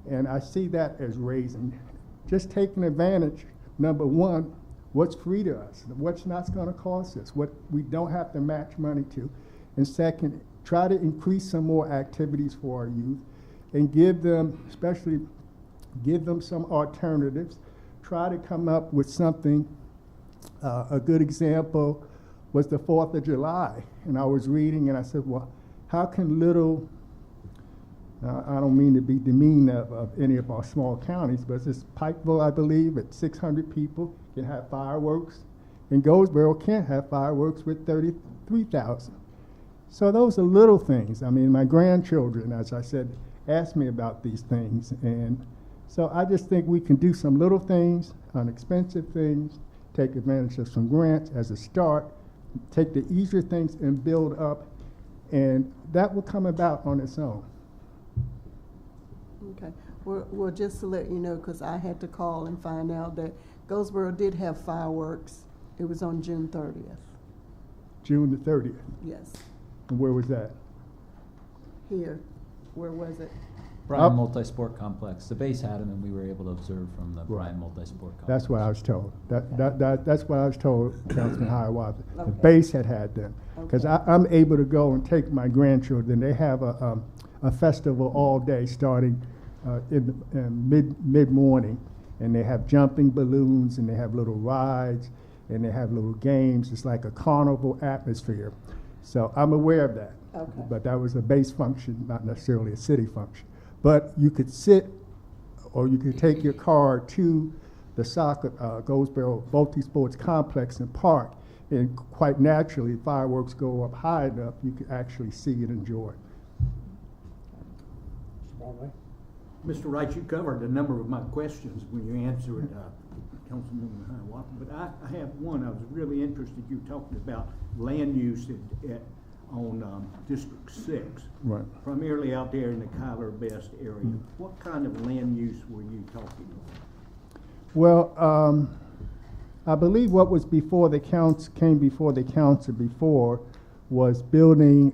And I see that as raising. Just taking advantage, number one, what's free to us, what's not going to cost us, what we don't have to match money to. And second, try to increase some more activities for our youth and give them, especially give them some alternatives. Try to come up with something. A good example was the 4th of July. And I was reading and I said, well, how can little, I don't mean to be demeaning of any of our small counties, but it's Pikeville, I believe, at 600 people can have fireworks. And Goldsboro can't have fireworks with 33,000. So those are little things. I mean, my grandchildren, as I said, ask me about these things. And so I just think we can do some little things, inexpensive things, take advantage of some grants as a start, take the easier things and build up, and that will come about on its own. Okay. Well, just to let you know, because I had to call and find out that Goldsboro did have fireworks. It was on June 30th. June the 30th. Yes. And where was that? Here. Where was it? Bryan Multi-Sport Complex. The base had them, and we were able to observe from the Bryan Multi-Sport Complex. That's what I was told. That's what I was told, Councilman Hiawatha. Okay. The base had them. Because Okay. I'm able to go and take my grandchildren. They have a festival all day starting in mid-morning. And they have jumping balloons, and they have little rides, and they have little games. It's like a carnival atmosphere. So I'm aware of that. Okay. But that was a base function, not necessarily a city function. But you could sit, or you could take your car to the soccer, Goldsboro Multi-Sports Complex and park, and quite naturally, fireworks go up high enough, you could actually see and enjoy. Mr. Wright, you covered a number of my questions when you answered Councilwoman Hiawatha, but I have one. I was really interested. You talked about land use on District 6, Right. primarily out there in the Kyler Best area. What kind of land use were you talking about? Well, I believe what was before the council, came before the council before, was building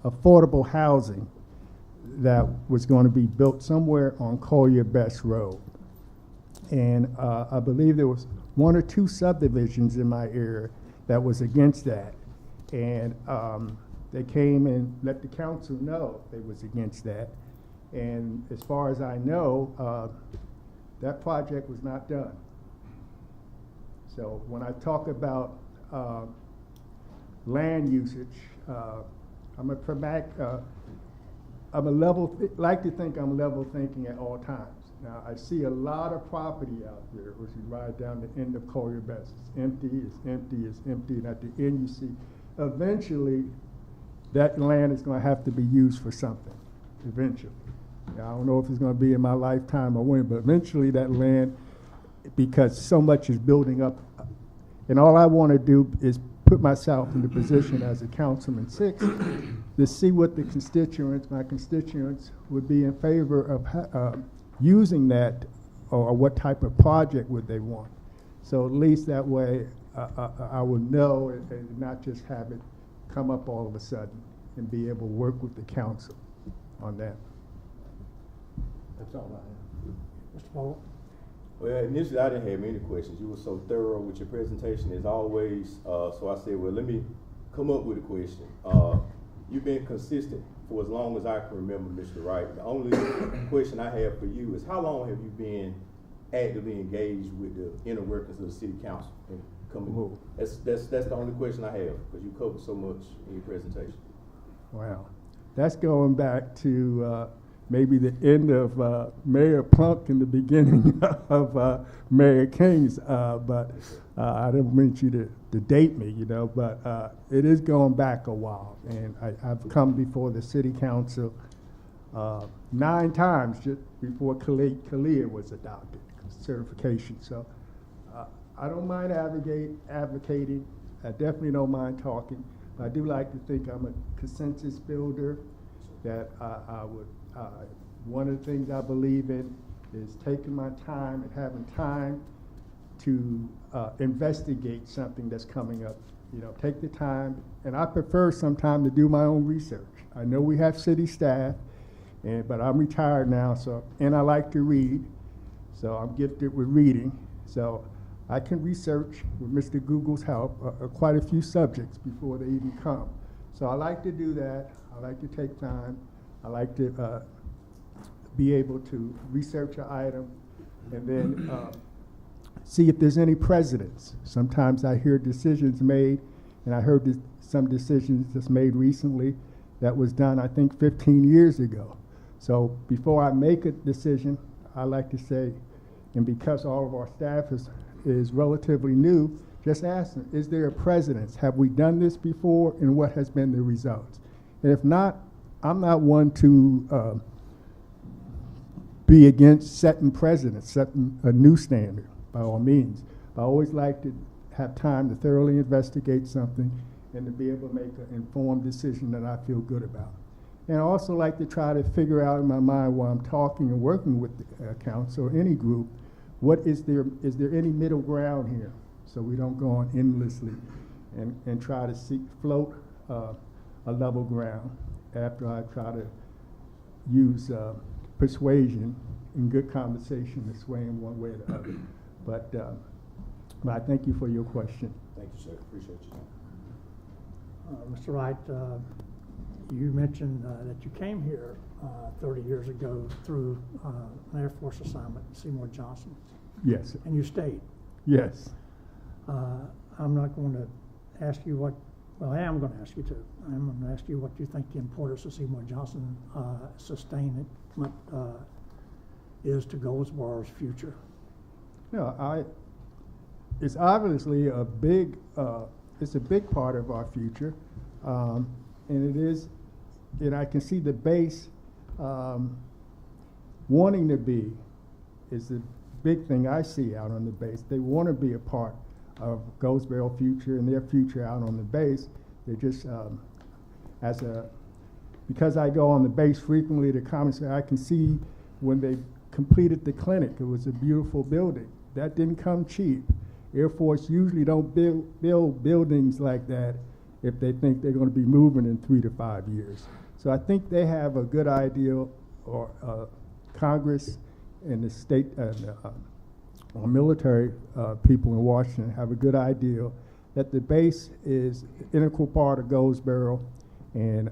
affordable housing that was going to be built somewhere on Collier Best Road. And I believe there was 1 or 2 subdivisions in my area that was against that. And they came and let the council know they was against that. And as far as I know, that project was not done. So when I talk about land usage, I'm a pragmatic, like to think I'm level thinking at all times. Now, I see a lot of property out there, as you ride down the end of Collier Best. It's empty, it's empty, it's empty, and at the end you see, eventually, that land is going to have to be used for something, eventually. Now, I don't know if it's going to be in my lifetime or when, but eventually that land, because so much is building up, and all I want to do is put myself in the position as a councilman 6 to see what the my constituents would be in favor of using that, or what type of project would they want. So at least that way I would know and not just have it come up all of a sudden, and be able to work with the council on that. That's all I have. Mr. Paul? Well, initially I didn't have many questions. You were so thorough with your presentation as always. So I said, well, let me come up with a question. You've been consistent for as long as I can remember, Mr. Wright. The only question I have for you is, how long have you been actively engaged with the inner workings of the city council? And coming, that's the only question I have, because you covered so much in your presentation. Wow. That's going back to maybe the end of Mayor Plunk and the beginning of Mayor King's, but I didn't mean you to date me, you know, but it is going back a while, and I've come before the city council 9 times just before Kalia was adopted, certification. So I don't mind advocating. I definitely don't mind talking. I do like to think I'm a consensus builder, that I would, one of the things I believe in is taking my time and having time to investigate something that's coming up. You know, take the time, and I prefer sometimes to do my own research. I know we have city staff, but I'm retired now, and I like to read, so I'm gifted with reading. So I can research with Mr. Google's help quite a few subjects before they even come. So I like to do that. I like to take time. I like to be able to research an item and then see if there's any precedents. Sometimes I hear decisions made, and I heard some decisions that's made recently that was done, I think, 15 years ago. So before I make a decision, I like to say, and because all of our staff is relatively new, just ask them, is there a precedence? Have we done this before, and what has been the results? And if not, I'm not one to be against setting precedents, setting a new standard, by all means. I always like to have time to thoroughly investigate something and to be able to make an informed decision that I feel good about. And I also like to try to figure out in my mind while I'm talking and working with the council or any group, is there any middle ground here, so we don't go on endlessly and try to float a level ground after I try to use persuasion and good conversation to sway in one way or the other. But I thank you for your question. Thank you, sir. Appreciate you. Mr. Wright, you mentioned that you came here 30 years ago through an Air Force assignment, Seymour Johnson. Yes. And you stayed. Yes. I'm not going to ask you what, well, I am going to ask you to. I'm going to ask you what you think the importance of Seymour Johnson sustainment is to Goldsboro's future. No, it's obviously a big, it's a big part of our future, and it is, and I can see the base wanting to be is the big thing I see out on the base. They want to be a part of Goldsboro future and their future out on the base. They just, because I go on the base frequently to commissary, I can see when they completed the clinic, it was a beautiful building. That didn't come cheap. Air Force usually don't build buildings like that if they think they're going to be moving in 3 to 5 years. So I think they have a good idea, or Congress and the state or military people in Washington have a good idea that the base is an integral part of Goldsboro, and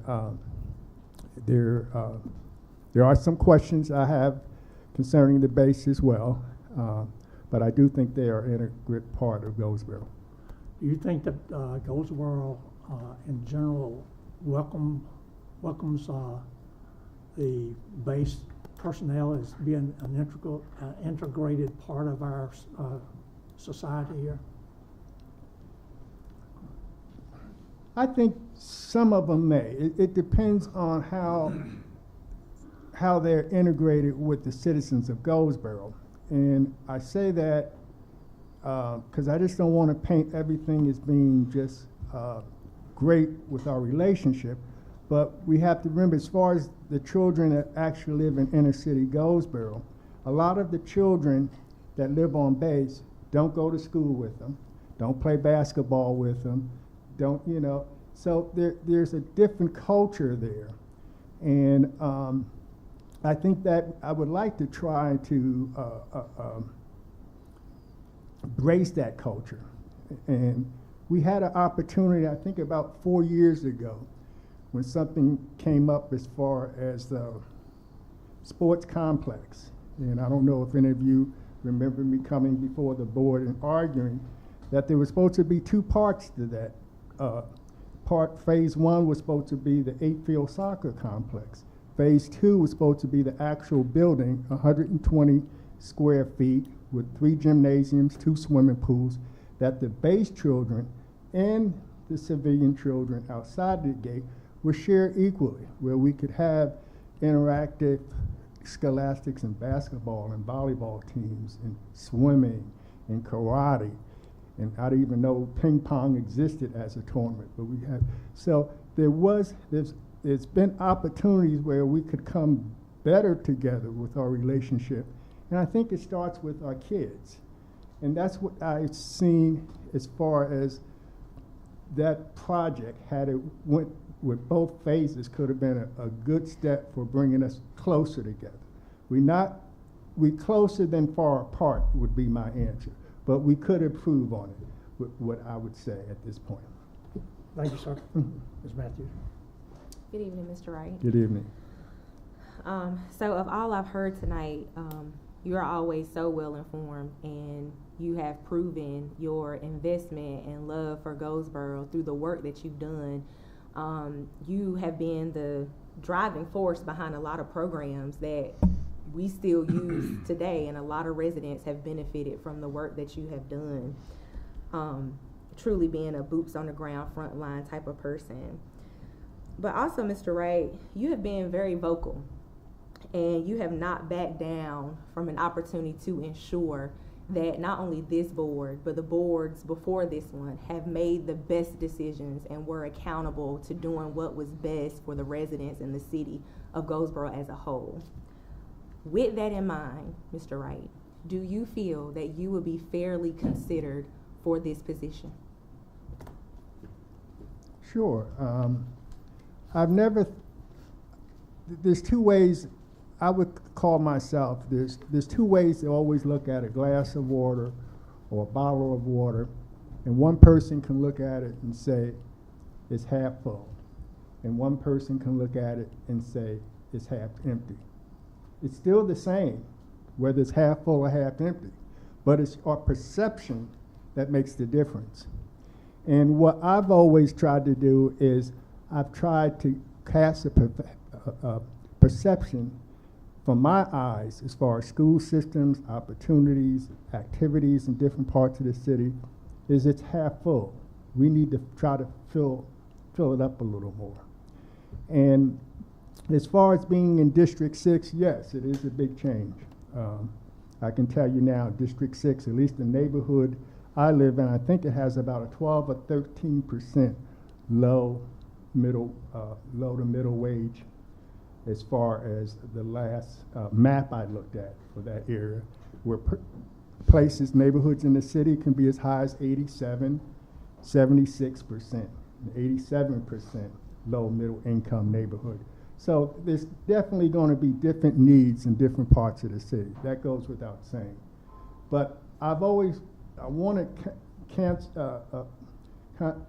there are some questions I have concerning the base as well, but I do think they are an integral part of Goldsboro. Do you think that Goldsboro in general welcomes the base personnel as being an integrated part of our society here? I think some of them may. It depends on how they're integrated with the citizens of Goldsboro. And I say that because I just don't want to paint everything as being just great with our relationship. But we have to remember, as far as the children that actually live in inner city Goldsboro, a lot of the children that live on base don't go to school with them, don't play basketball with them, don't, you know. So there's a different culture there. And I think that I would like to try to embrace that culture. And we had an opportunity, I think about 4 years ago, when something came up as far as the sports complex. And I don't know if any of you remember me coming before the board and arguing that there was supposed to be 2 parts to that. Phase 1 was supposed to be the 8-field soccer complex. Phase 2 was supposed to be the actual building, 120 square feet with 3 gymnasiums, 2 swimming pools, that the base children and the civilian children outside the gate were shared equally, where we could have interactive scholastics and basketball and volleyball teams and swimming and karate. And I didn't even know ping pong existed as a tournament, but we had. So there's been opportunities where we could come better together with our relationship. And I think it starts with our kids. And that's what I've seen as far as that project, had it went with both phases, could have been a good step for bringing us closer together. We closer than far apart would be my answer, but we could improve on it, what I would say at this point. Thank you, sir. Ms. Matthews. Good evening, Mr. Wright. Good evening. So of all I've heard tonight, you are always so well informed, and you have proven your investment and love for Goldsboro through the work that you've done. You have been the driving force behind a lot of programs that we still use today, and a lot of residents have benefited from the work that you have done. Truly being a boots on the ground, frontline type of person. But also, Mr. Wright, you have been very vocal, and you have not backed down from an opportunity to ensure that not only this board, but the boards before this one have made the best decisions and were accountable to doing what was best for the residents in the city of Goldsboro as a whole. With that in mind, Mr. Wright, do you feel that you would be fairly considered for this position? Sure. There's 2 ways I would call myself. There's 2 ways to always look at a glass of water or a bottle of water, and one person can look at it and say it's half full, and one person can look at it and say it's half empty. It's still the same, whether it's half full or half empty, but it's our perception that makes the difference. And what I've always tried to do is I've tried to cast a perception from my eyes as far as school systems, opportunities, activities in different parts of the city, is it's half full. We need to try to fill it up a little more. And as far as being in District 6, yes, it is a big change. I can tell you now, District 6, at least the neighborhood I live in, I think it has about a 12 or 13% low to middle wage as far as the last map I looked at for that area, where places, neighborhoods in the city can be as high as 87, 76%, 87% low middle income neighborhood. So there's definitely going to be different needs in different parts of the city. That goes without saying. But I want to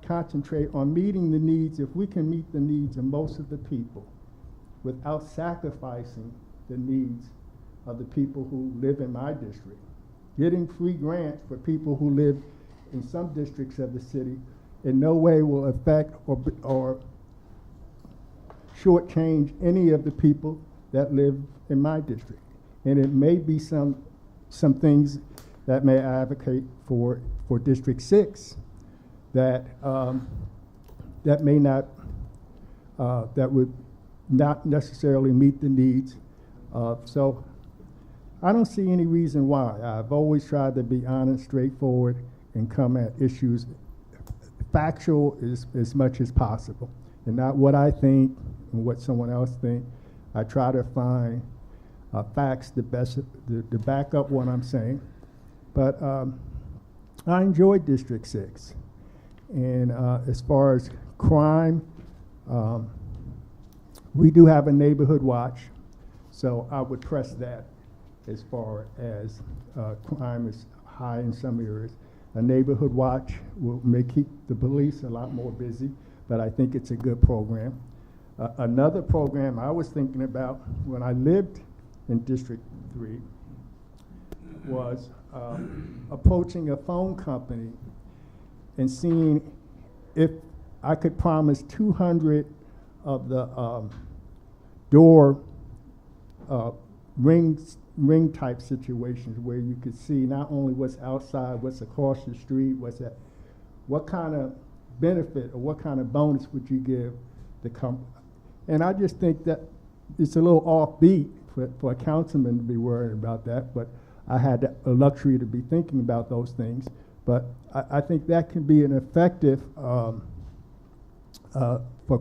concentrate on meeting the needs. If we can meet the needs of most of the people without sacrificing the needs of the people who live in my district, getting free grants for people who live in some districts of the city in no way will affect or shortchange any of the people that live in my district. And it may be some things that may advocate for District 6 that may not, that would not necessarily meet the needs. So I don't see any reason why. I've always tried to be honest, straightforward, and come at issues factual as much as possible, and not what I think and what someone else thinks. I try to find facts to back up what I'm saying. But I enjoy District 6. And as far as crime, we do have a neighborhood watch, so I would press that as far as crime is high in some areas. A neighborhood watch may keep the police a lot more busy, but I think it's a good program. Another program I was thinking about when I lived in District 3 was approaching a phone company and seeing if I could promise 200 of the door ring type situations where you could see not only what's outside, what's across the street, what kind of benefit or what kind of bonus would you give the company. And I just think that it's a little offbeat for a councilman to be worried about that, but I had the luxury to be thinking about those things. But I think that can be an effective for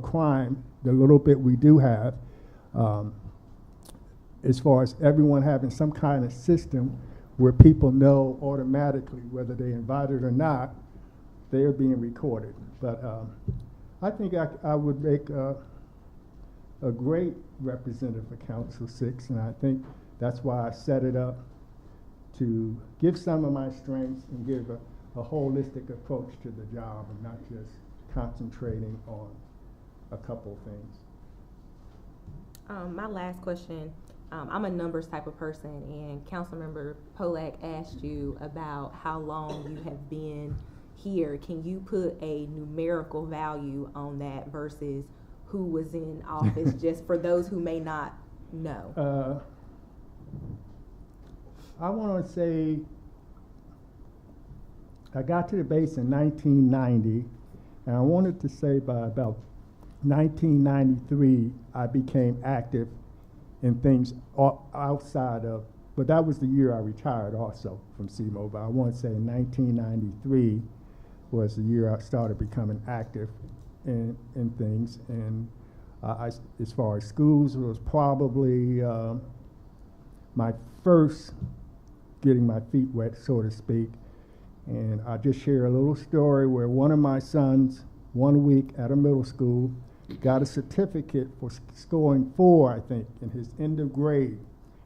crime, the little bit we do have, as far as everyone having some kind of system where people know automatically whether they're invited or not, they are being recorded. But I think I would make a great representative for Council 6, and I think that's why I set it up to give some of my strengths and give a holistic approach to the job and not just concentrating on a couple things. My last question, I'm a numbers type of person, and Councilmember Polak asked you about how long you have been here. Can you put a numerical value on that versus who was in office, just for those who may not know? I want to say I got to the base in 1990, and I wanted to say by about 1993 I became active in things outside of, but that was the year I retired also from C-Mobile. I want to say 1993 was the year I started becoming active in things, and as far as schools, it was probably my first getting my feet wet, so to speak. And I'll just share a little story where one of my sons, 1 week at a middle school, got a certificate for scoring 4, I think, in his end of grade.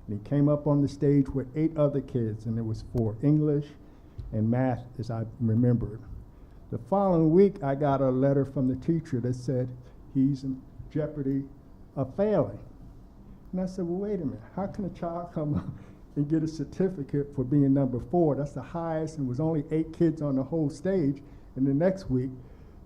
And he came up on the stage with 8 other kids, and it was for English and math, as I remember it. The following week, I got a letter from the teacher that said he's in jeopardy of failing. And I said, well, wait a minute, how can a child come up and get a certificate for being number 4? That's the highest, and was only 8 kids on the whole stage. And the next week,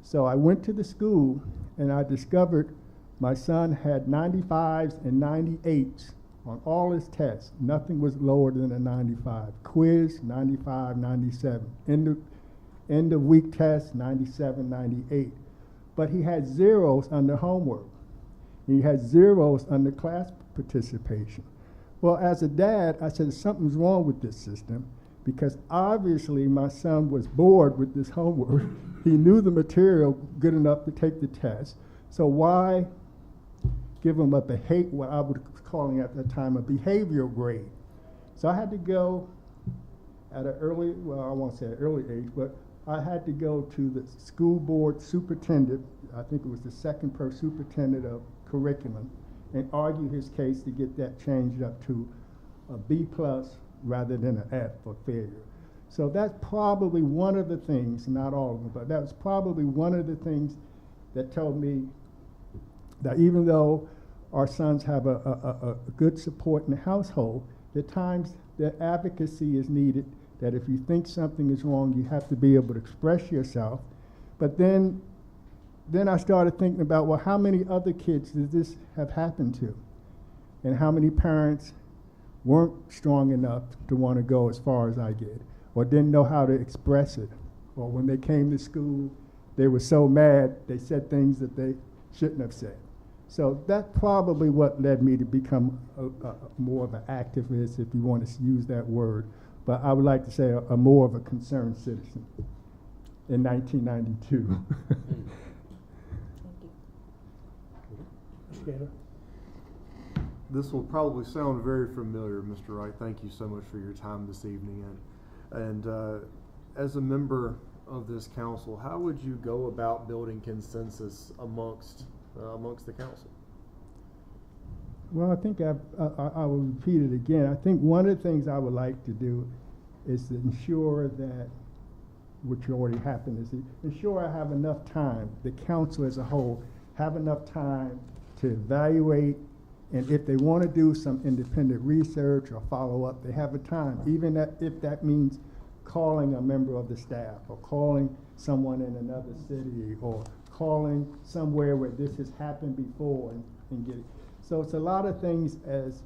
so I went to the school, and I discovered my son had 95s and 98s on all his tests. Nothing was lower than a 95. Quiz, 95, 97. End of week test, 97, 98. But he had zeros under homework. He had zeros under class participation. Well, as a dad, I said, something's wrong with this system, because obviously my son was bored with this homework. He knew the material good enough to take the test. So why give him what I was calling at that time a behavioral grade? So I had to go at an early, well, I won't say an early age, but I had to go to the school board superintendent, I think it was the second superintendent of curriculum, and argue his case to get that changed up to a B+ rather than an F for failure. So that's probably one of the things, not all of them, but that was probably one of the things that told me that even though our sons have a good support in the household, at times that advocacy is needed, that if you think something is wrong, you have to be able to express yourself. But then I started thinking about, well, how many other kids does this have happened to? And how many parents weren't strong enough to want to go as far as I did, or didn't know how to express it? Or when they came to school, they were so mad, they said things that they shouldn't have said. So that's probably what led me to become more of an activist, if you want to use that word. But I would like to say a more of a concerned citizen in 1992. This will probably sound very familiar, Mr. Wright. Thank you so much for your time this evening. And as a member of this council, how would you go about building consensus amongst the council? Well, I think I will repeat it again. I think one of the things I would like to do is to ensure that, which already happened, is to ensure I have enough time, the council as a whole, have enough time to evaluate, and if they want to do some independent research or follow up, they have a time, even if that means calling a member of the staff, or calling someone in another city, or calling somewhere where this has happened before and get it. So it's a lot of things as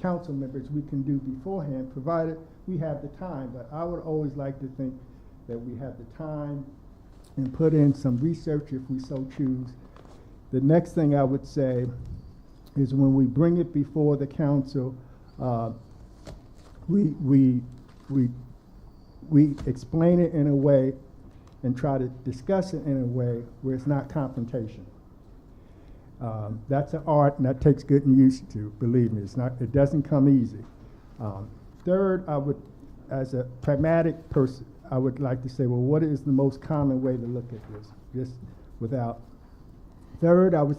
council members we can do beforehand, provided we have the time. But I would always like to think that we have the time and put in some research if we so choose. The next thing I would say is when we bring it before the council, we explain it in a way and try to discuss it in a way where it's not confrontation. That's an art, and that takes getting used to. Believe me, it doesn't come easy. Third, I would, as a pragmatic person, I would like to say, well, what is the most common way to look at this? Just without. Third, I've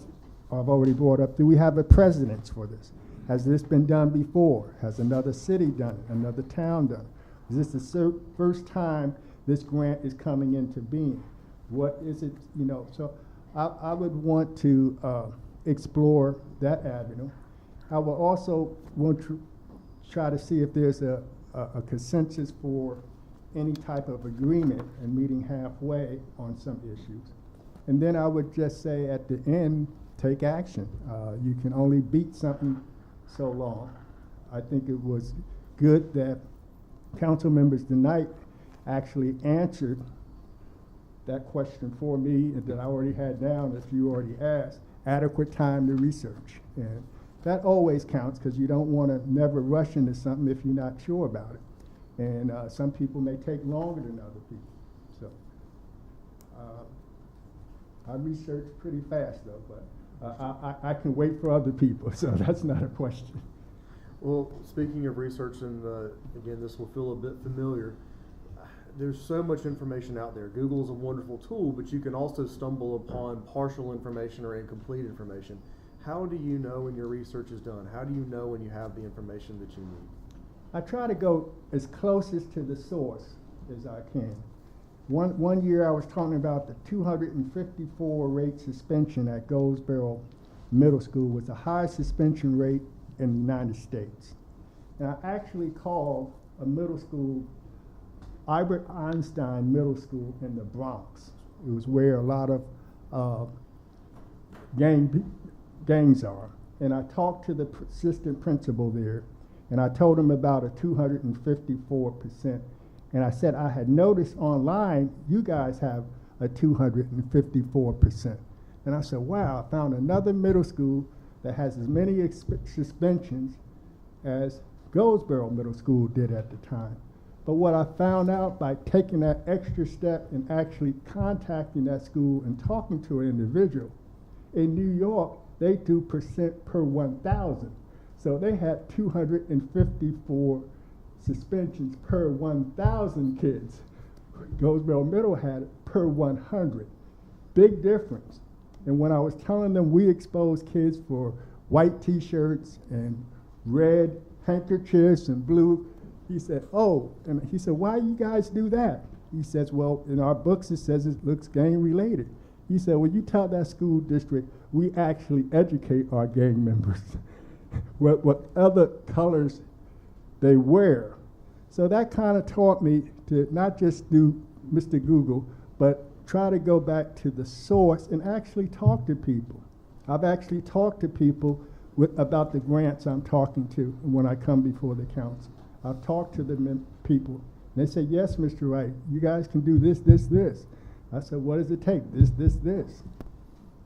already brought up, do we have a precedence for this? Has this been done before? Has another city done it? Another town done it? Is this the first time this grant is coming into being? What is it, so I would want to explore that avenue. I will also want to try to see if there's a consensus for any type of agreement and meeting halfway on some issues. And then I would just say at the end, take action. You can only beat something so long. I think it was good that council members tonight actually answered that question for me that I already had down, that you already asked, adequate time to research. And that always counts, because you don't want to never rush into something if you're not sure about it. And some people may take longer than other people. So I research pretty fast though, but I can wait for other people, so that's not a question. Well, speaking of research, and again, this will feel a bit familiar. There's so much information out there. Google is a wonderful tool, but you can also stumble upon partial information or incomplete information. How do you know when your research is done? How do you know when you have the information that you need? I try to go as closest to the source as I can. One year I was talking about the 254 rate suspension at Goldsboro Middle School was the highest suspension rate in the United States. And I actually called a middle school, Albert Einstein Middle School in the Bronx. It was where a lot of gangs are. And I talked to the assistant principal there, and I told him about a 254%. And I said, I had noticed online, you guys have a 254%. And I said, wow, I found another middle school that has as many suspensions as Goldsboro Middle School did at the time. But what I found out by taking that extra step and actually contacting that school and talking to an individual, in New York, they do percent per 1,000. So they had 254 suspensions per 1,000 kids. Goldsboro Middle had it per 100. Big difference. And when I was telling them we expose kids for white t-shirts and red handkerchiefs and blue, he said, oh, and he said, why you guys do that? He says, well, in our books it says it looks gang related. He said, well, you tell that school district we actually educate our gang members what other colors they wear. So that kind of taught me to not just do Mr. Google, but try to go back to the source and actually talk to people. I've actually talked to people about the grants I'm talking to when I come before the council. I've talked to the people. And they say, yes, Mr. Wright, you guys can do this, this, this. I said, what does it take? This, this, this.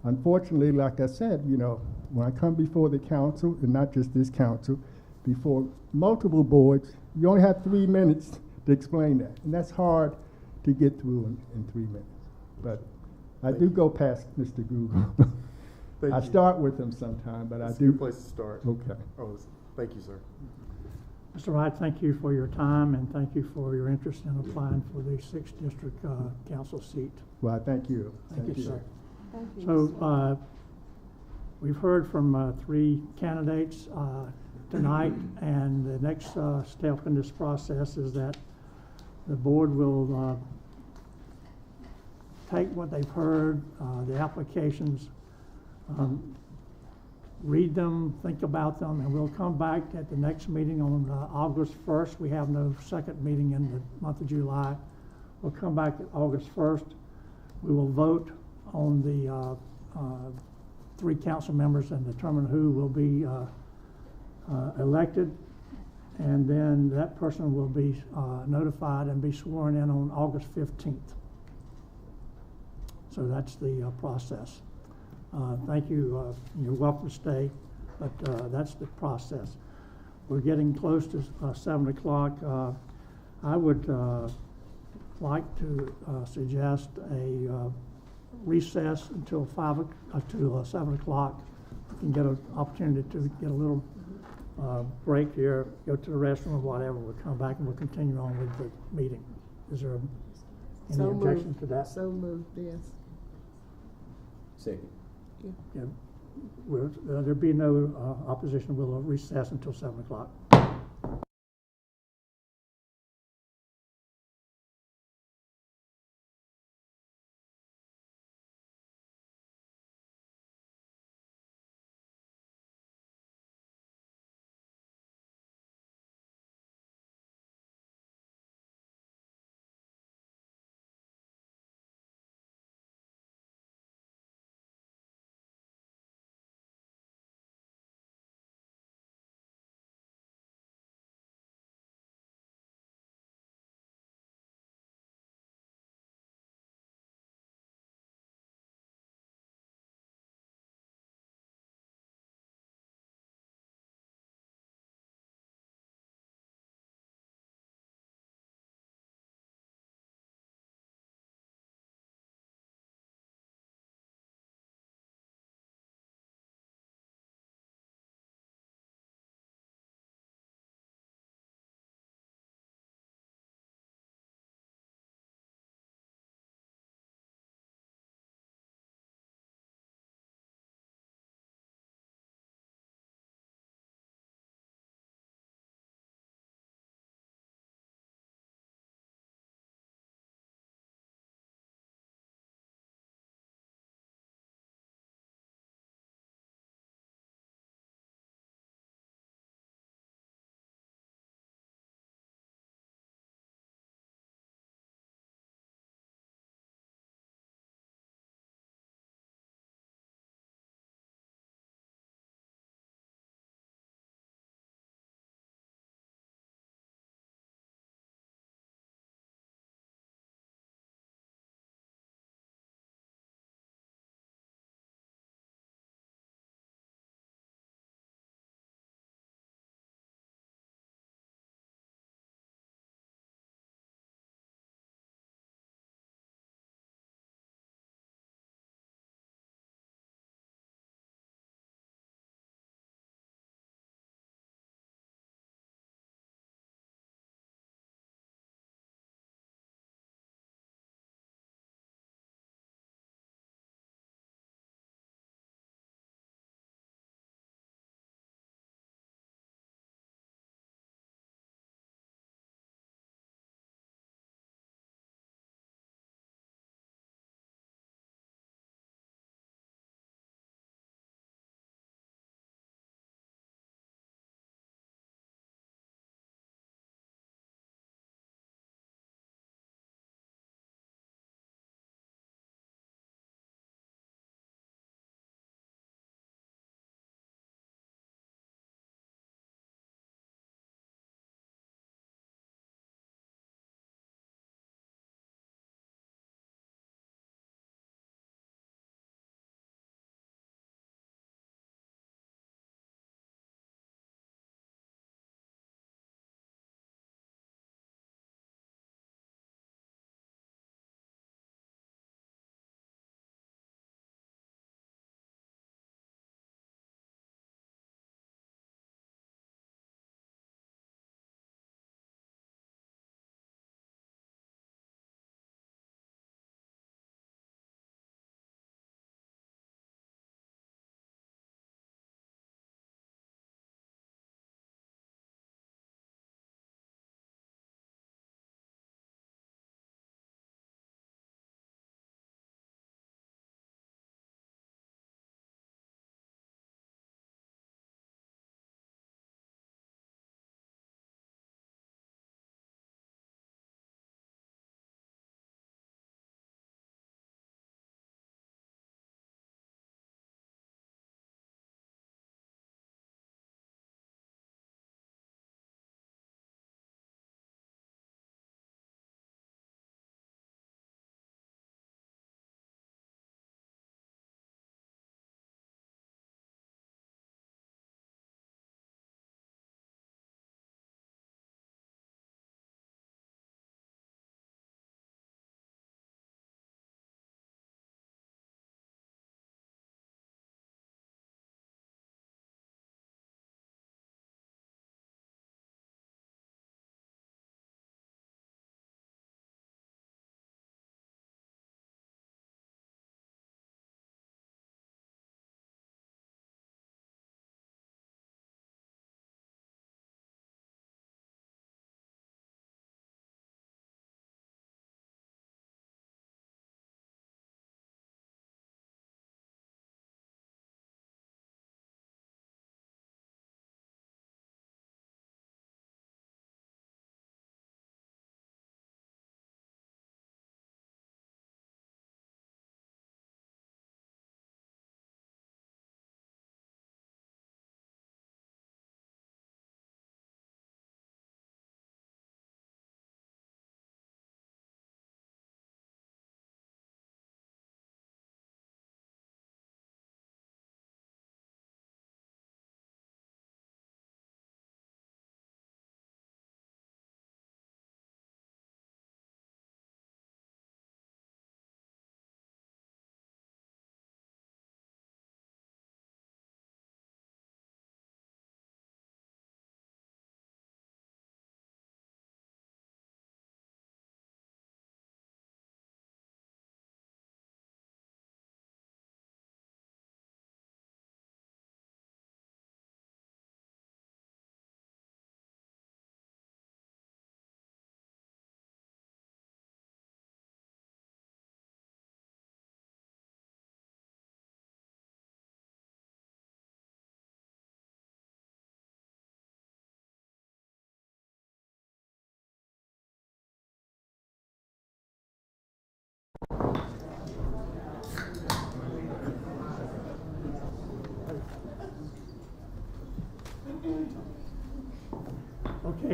Unfortunately, like I said, when I come before the council, and not just this council, before multiple boards, you only have 3 minutes to explain that. And that's hard to get through in 3 minutes. But I do go past Mr. Google. I start with him sometime, but I do. It's a good place to start. Okay. Oh, thank you, sir. Mr. Wright, thank you for your time, and thank you for your interest in applying for the 6th District Council seat. Well, thank you. Thank you, sir. Thank you. So we've heard from 3 candidates tonight, and the next step in this process is that the board will take what they've heard, the applications, read them, think about them, and we'll come back at the next meeting on August 1st. We have no second meeting in the month of July. We'll come back at August 1st. We will vote on the 3 council members and determine who will be elected. And then that person will be notified and be sworn in on August 15th. So that's the process. Thank you. You're welcome to stay, but that's the process. We're getting close to 7 o'clock. I would like to suggest a recess until 7 o'clock. We can get an opportunity to get a little break here, go to the restroom or whatever. We'll come back and we'll continue on with the meeting. Is there any So objection moved. to that? So moved, yes. Second. Yeah. There'll be no opposition. We'll recess until 7 o'clock.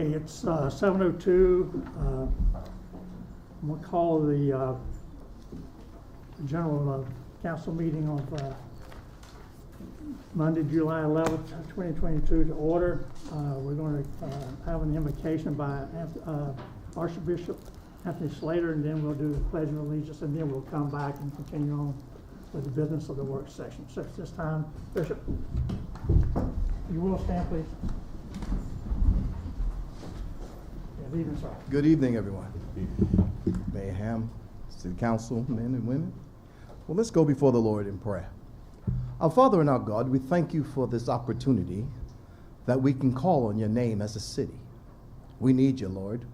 Okay, it's 7:02. I'm going to call the general council meeting of Monday, July 11th, 2022 to order. We're going to have an invocation by Archbishop Anthony Slater, and then we'll do the Pledge of Allegiance, and then we'll come back and continue on with the business of the work session. So at this time, Bishop, you will stand, please. Good evening, sir. Good evening, everyone. Mayor Ham, City Council, men and women. Well, let's go before the Lord in prayer. Our Father and our God, we thank you for this opportunity that we can call on your name as a city. We need you, Lord.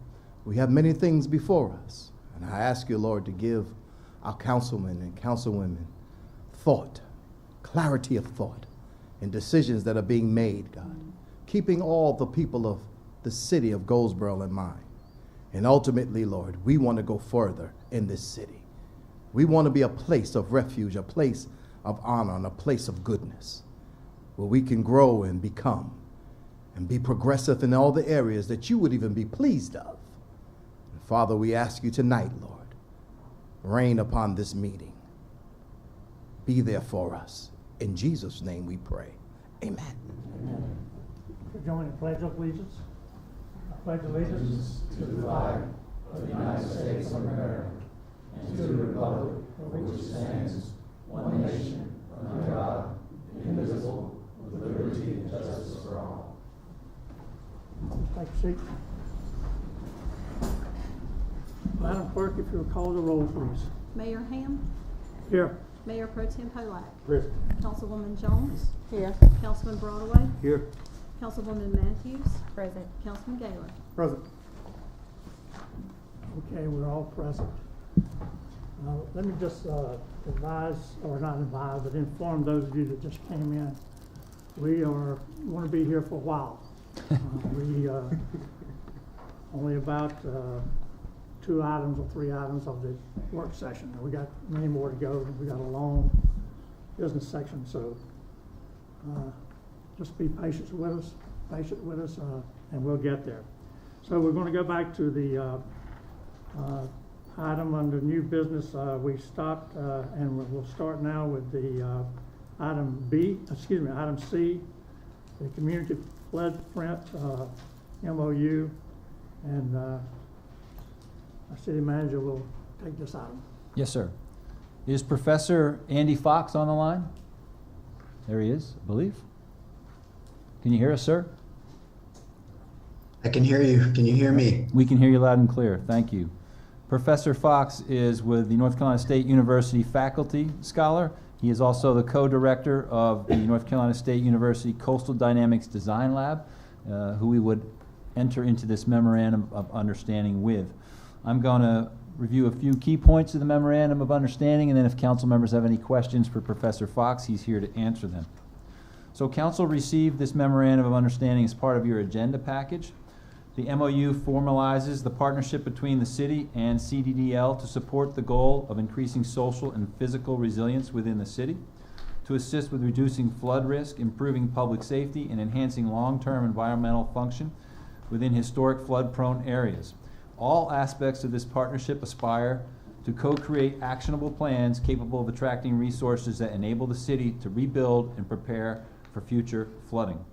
We have many things before us, and I ask you, Lord, to give our councilmen and councilwomen thought, clarity of thought, and decisions that are being made, God, keeping all the people of the city of Goldsboro in mind. And ultimately, Lord, we want to go further in this city. We want to be a place of refuge, a place of honor, and a place of goodness, where we can grow and become and be progressive in all the areas that you would even be pleased of. And Father, we ask you tonight, Lord, reign upon this meeting. Be there for us. In Jesus' name we pray. Amen. Amen. Join in Pledge of Allegiance. I pledge allegiance to the flag of the United States of America and to the republic for which it stands, one nation, under God, indivisible, with liberty and justice for all. Take a seat. Madam Clerk, if you'll call the roll, please. Mayor Ham. Here. Mayor Pro Tem Polak. Present. Councilwoman Jones. Here. Councilman Broadway. Here. Councilwoman Matthews. Present. Councilman Gaylor. Present. Okay, we're all present. Let me just advise, or not advise, but inform those of you that just came in. We are going to be here for a while. We only about 2 items or 3 items of the work session. We got many more to go. We got a long business section, so just be patient with us, and we'll get there. So we're going to go back to the item under new business. We stopped, and we'll start now with the item C, the community flood print MOU, and our city manager will take this item. Yes, sir. Is Professor Andy Fox on the line? There he is, I believe. Can you hear us, sir? I can hear you. Can you hear me? We can hear you loud and clear. Thank you. Professor Fox is with the North Carolina State University faculty scholar. He is also the co-director of the North Carolina State University Coastal Dynamics Design Lab, who we would enter into this memorandum of understanding with. I'm going to review a few key points of the memorandum of understanding, and then if council members have any questions for Professor Fox, he's here to answer them. So council received this memorandum of understanding as part of your agenda package. The MOU formalizes the partnership between the city and CDDL to support the goal of increasing social and physical resilience within the city, to assist with reducing flood risk, improving public safety, and enhancing long-term environmental function within historic flood-prone areas. All aspects of this partnership aspire to co-create actionable plans capable of attracting resources that enable the city to rebuild and prepare for future flooding.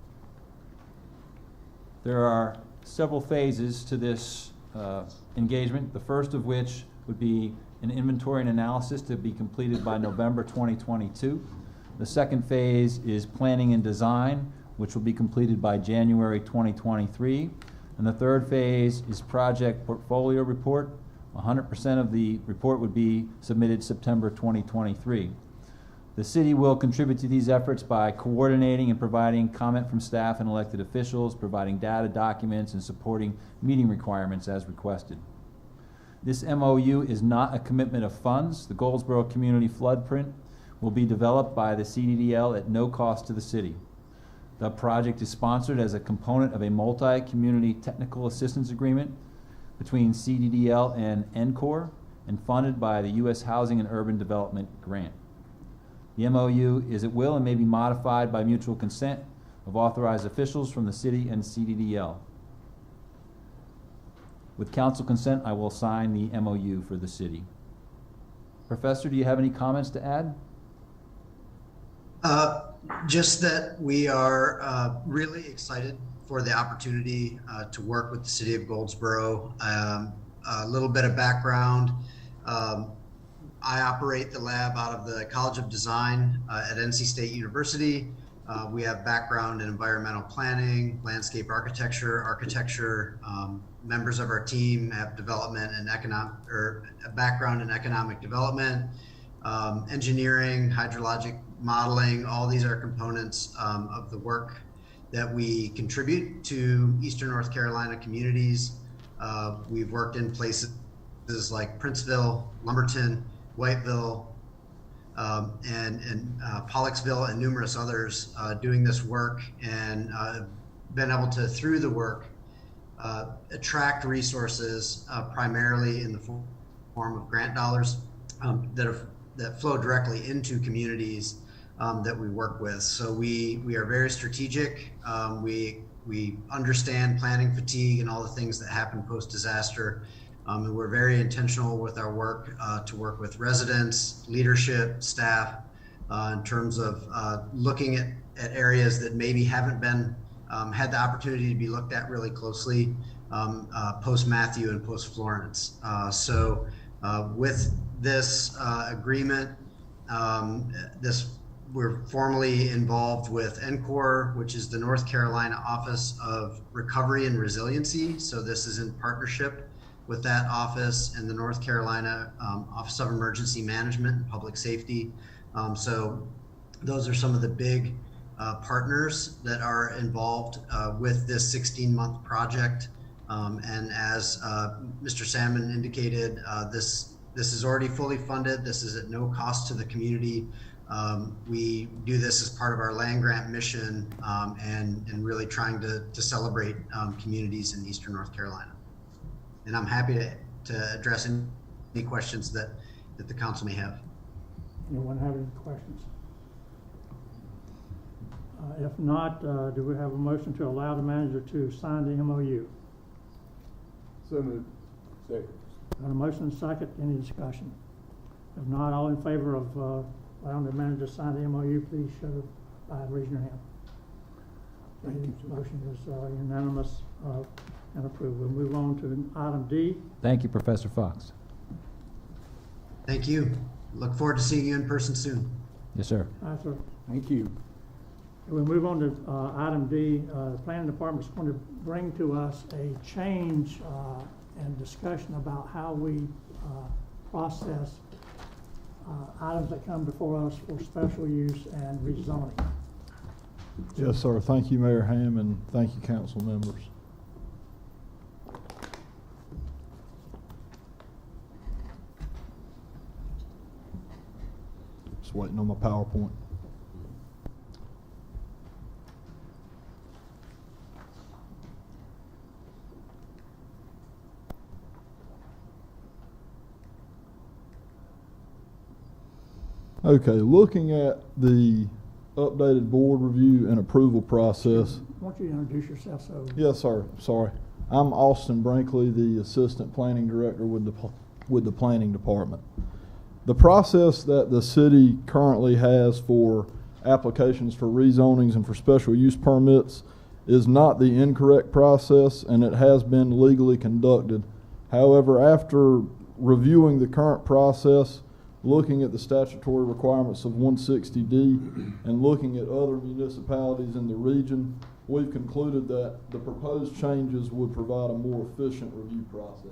There are several phases to this engagement, the first of which would be an inventory and analysis to be completed by November 2022. The second phase is planning and design, which will be completed by January 2023. And the third phase is project portfolio report. 100% of the report would be submitted September 2023. The city will contribute to these efforts by coordinating and providing comment from staff and elected officials, providing data, documents, and supporting meeting requirements as requested. This MOU is not a commitment of funds. The Goldsboro Community Flood Print will be developed by the CDDL at no cost to the city. The project is sponsored as a component of a multi-community technical assistance agreement between CDDL and NCOR and funded by the U.S. Housing and Urban Development Grant. The MOU is at will and may be modified by mutual consent of authorized officials from the city and CDDL. With council consent, I will sign the MOU for the city. Professor, do you have any comments to add? Just that we are really excited for the opportunity to work with the city of Goldsboro. A little bit of background. I operate the lab out of the College of Design at NC State University. We have background in environmental planning, landscape architecture. Members of our team have development and a background in economic development, engineering, hydrologic modeling. All these are components of the work that we contribute to Eastern North Carolina communities. We've worked in places like Princeville, Lumberton, Whiteville, and Pollexville, and numerous others doing this work, and been able to, through the work, attract resources primarily in the form of grant dollars that flow directly into communities that we work with. So we are very strategic. We understand planning fatigue and all the things that happen post-disaster. And we're very intentional with our work to work with residents, leadership, staff, in terms of looking at areas that maybe haven't been had the opportunity to be looked at really closely post-Matthew and post-Florence. So with this agreement, we're formally involved with NCORE, which is the North Carolina Office of Recovery and Resiliency. So this is in partnership with that office and the North Carolina Office of Emergency Management and Public Safety. So those are some of the big partners that are involved with this 16-month project. And as Mr. Salmon indicated, this is already fully funded. This is at no cost to the community. We do this as part of our land grant mission and really trying to celebrate communities in Eastern North Carolina. And I'm happy to address any questions that the council may have. Anyone have any questions? If not, do we have a motion to allow the manager to sign the MOU? So moved. Second. Got a motion and second, any discussion? If not, all in favor of allowing the manager to sign the MOU, please show by raising your hand. Thank you. Motion is unanimous and approved. We'll move on to item D. Thank you, Professor Fox. Thank you. Look forward to seeing you in person soon. Yes, sir. Aye, sir. Thank you. We'll move on to item D. The planning department is going to bring to us a change and discussion about how we process items that come before us for special use and rezoning. Yes, sir. Thank you, Mayor Ham, and thank you, council members. Just waiting on my PowerPoint. Okay, looking at the updated board review and approval process. Why don't you introduce yourself? So Yes, sir. Sorry. I'm Austin Brinkley, the Assistant Planning Director with the Planning Department. The process that the city currently has for applications for rezonings and for special use permits is not the incorrect process, and it has been legally conducted. However, after reviewing the current process, looking at the statutory requirements of 160D and looking at other municipalities in the region, we've concluded that the proposed changes would provide a more efficient review process.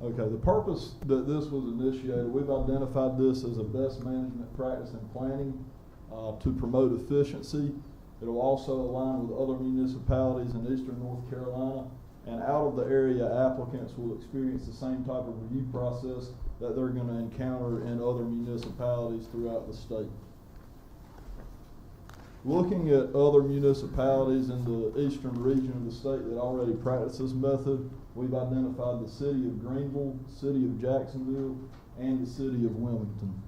Okay, the purpose that this was initiated, we've identified this as a best management practice in planning to promote efficiency. It will also align with other municipalities in Eastern North Carolina, and out of the area, applicants will experience the same type of review process that they're going to encounter in other municipalities throughout the state. Looking at other municipalities in the eastern region of the state that already practice this method, we've identified the city of Greenville, city of Jacksonville, and the city of Wilmington.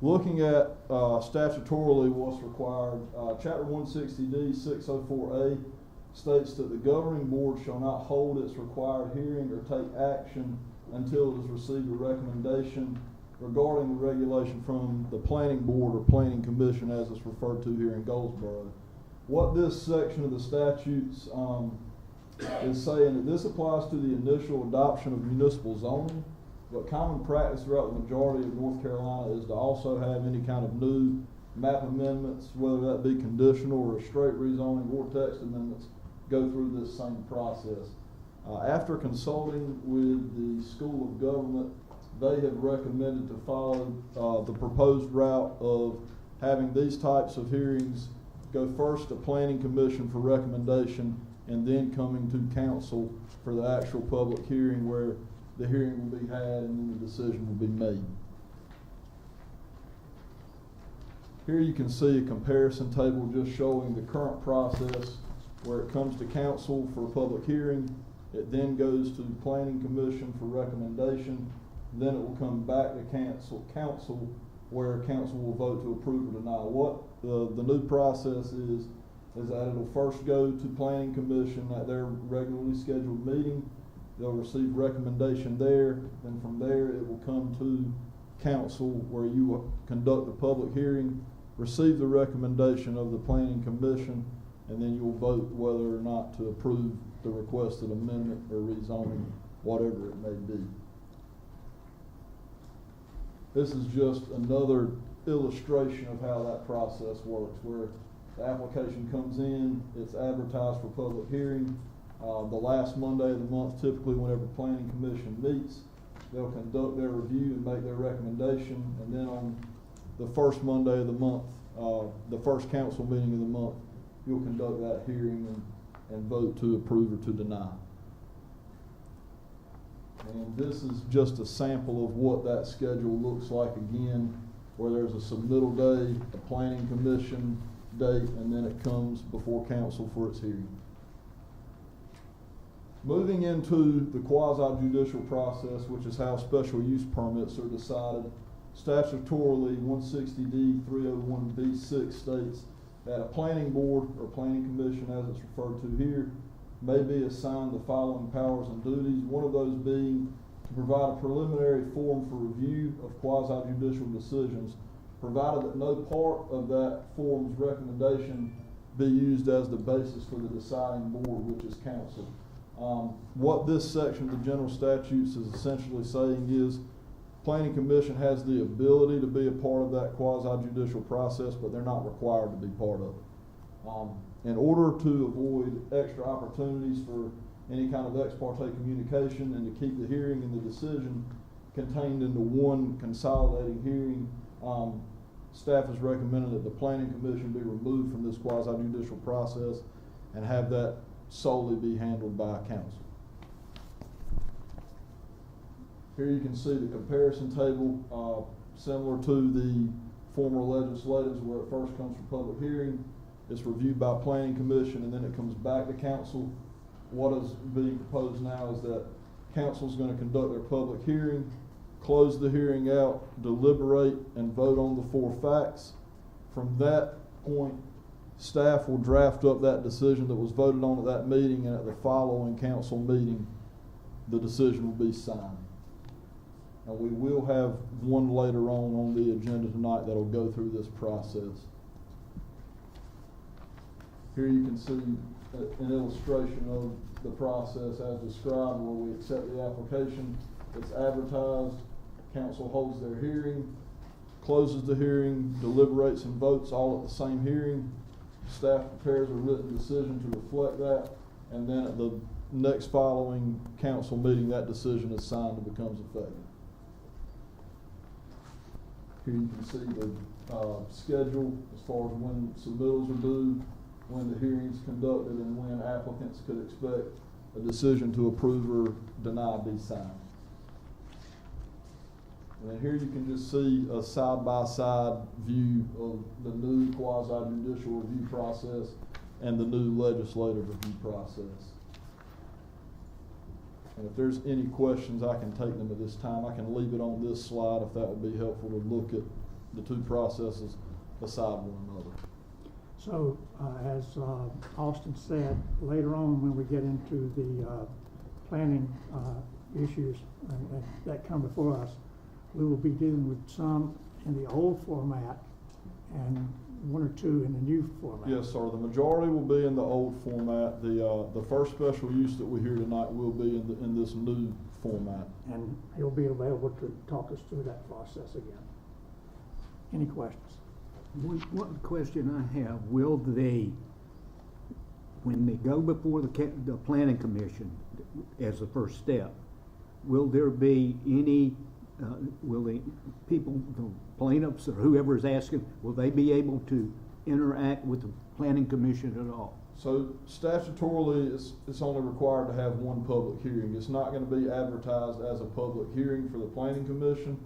Looking at statutorily what's required, Chapter 160D 604A states that the governing board shall not hold its required hearing or take action until it has received a recommendation regarding the regulation from the planning board or planning commission, as it's referred to here in Goldsboro. What this section of the statutes is saying that this applies to the initial adoption of municipal zoning, but common practice throughout the majority of North Carolina is to also have any kind of new map amendments, whether that be conditional or a straight rezoning or text amendments, go through this same process. After consulting with the School of Government, they have recommended to follow the proposed route of having these types of hearings go first to Planning Commission for recommendation and then coming to council for the actual public hearing, where the hearing will be had and then the decision will be made. Here you can see a comparison table just showing the current process where it comes to council for a public hearing. It then goes to the Planning Commission for recommendation. Then it will come back to council where council will vote to approve or deny. What the new process is that it'll first go to Planning Commission at their regularly scheduled meeting. They'll receive recommendation there. Then from there it will come to council where you will conduct the public hearing, receive the recommendation of the Planning Commission, and then you'll vote whether or not to approve the requested amendment or rezoning, whatever it may be. This is just another illustration of how that process works, where the application comes in, it's advertised for public hearing. The last Monday of the month, typically whenever Planning Commission meets, they'll conduct their review and make their recommendation, and then on the first Monday of the month, the first council meeting of the month, you'll conduct that hearing and vote to approve or to deny. And this is just a sample of what that schedule looks like again, where there's a submittal day, a Planning Commission date, and then it comes before council for its hearing. Moving into the quasi-judicial process, which is how special use permits are decided, statutorily 160D 301B6 states that a planning board or planning commission, as it's referred to here, may be assigned the following powers and duties, one of those being to provide a preliminary forum for review of quasi-judicial decisions, provided that no part of that forum's recommendation be used as the basis for the deciding board, which is council. What this section of the general statutes is essentially saying is Planning Commission has the ability to be a part of that quasi-judicial process, but they're not required to be part of it. In order to avoid extra opportunities for any kind of ex parte communication and to keep the hearing and the decision contained into one consolidating hearing, staff has recommended that the Planning Commission be removed from this quasi-judicial process and have that solely be handled by council. Here you can see the comparison table, similar to the former legislatives, where it first comes for public hearing, it's reviewed by Planning Commission, and then it comes back to council. What is being proposed now is that council is going to conduct their public hearing, close the hearing out, deliberate, and vote on the 4 facts. From that point, staff will draft up that decision that was voted on at that meeting, and at the following council meeting, the decision will be signed. And we will have one later on the agenda tonight that'll go through this process. Here you can see an illustration of the process as described, where we accept the application, it's advertised, council holds their hearing, closes the hearing, deliberates and votes all at the same hearing. Staff prepares a written decision to reflect that, and then at the next following council meeting, that decision is signed and becomes effective. Here you can see the schedule as far as when submittals are due, when the hearing's conducted, and when applicants could expect a decision to approve or deny be signed. And then here you can just see a side-by-side view of the new quasi-judicial review process and the new legislative review process. And if there's any questions, I can take them at this time. I can leave it on this slide if that would be helpful to look at the two processes beside one another. So, as Austin said, later on when we get into the planning issues that come before us, we will be dealing with some in the old format and one or two in the new format. Yes, sir. The majority will be in the old format. The first special use that we hear tonight will be in this new format. And he'll be available to talk us through that process again. Any questions? One question I have, will they, when they go before the planning commission as the first step, will there be any, will the people, the plaintiffs or whoever is asking, will they be able to interact with the planning commission at all? So statutorily, it's only required to have one public hearing. It's not going to be advertised as a public hearing for the planning commission.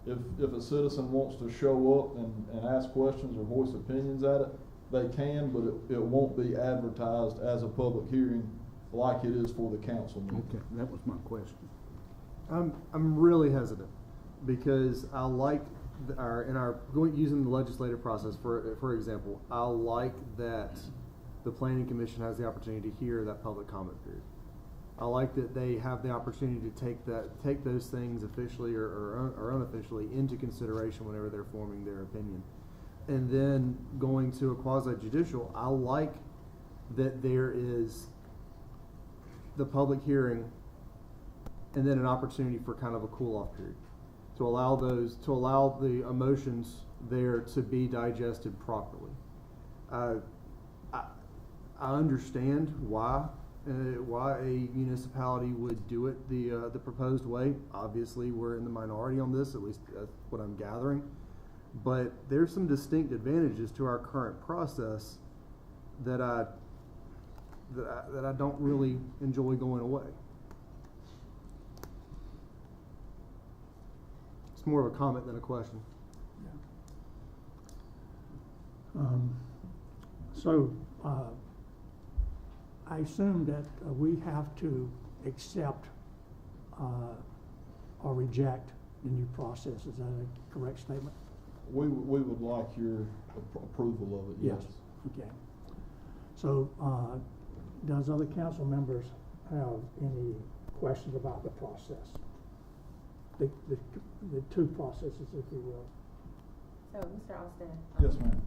If a citizen wants to show up and ask questions or voice opinions at it, they can, but it won't be advertised as a public hearing like it is for the council meeting. Okay, that was my question. I'm really hesitant because I like using the legislative process for example. I like that the planning commission has the opportunity to hear that public comment period. I like that they have the opportunity to take those things officially or unofficially into consideration whenever they're forming their opinion. And then going to a quasi-judicial, I like that there is the public hearing and then an opportunity for kind of a cool-off period to allow the emotions there to be digested properly. I understand why a municipality would do it the proposed way. Obviously, we're in the minority on this, at least that's what I'm gathering. But there's some distinct advantages to our current process that I don't really enjoy going away. It's more of a comment than a question. I assume that we have to accept or reject the new process. Is that a correct statement? We would like your approval of it, yes. Okay. So, does other council members have any questions about the process? The two processes, if you will. So, Mr. Austin. Yes, ma'am.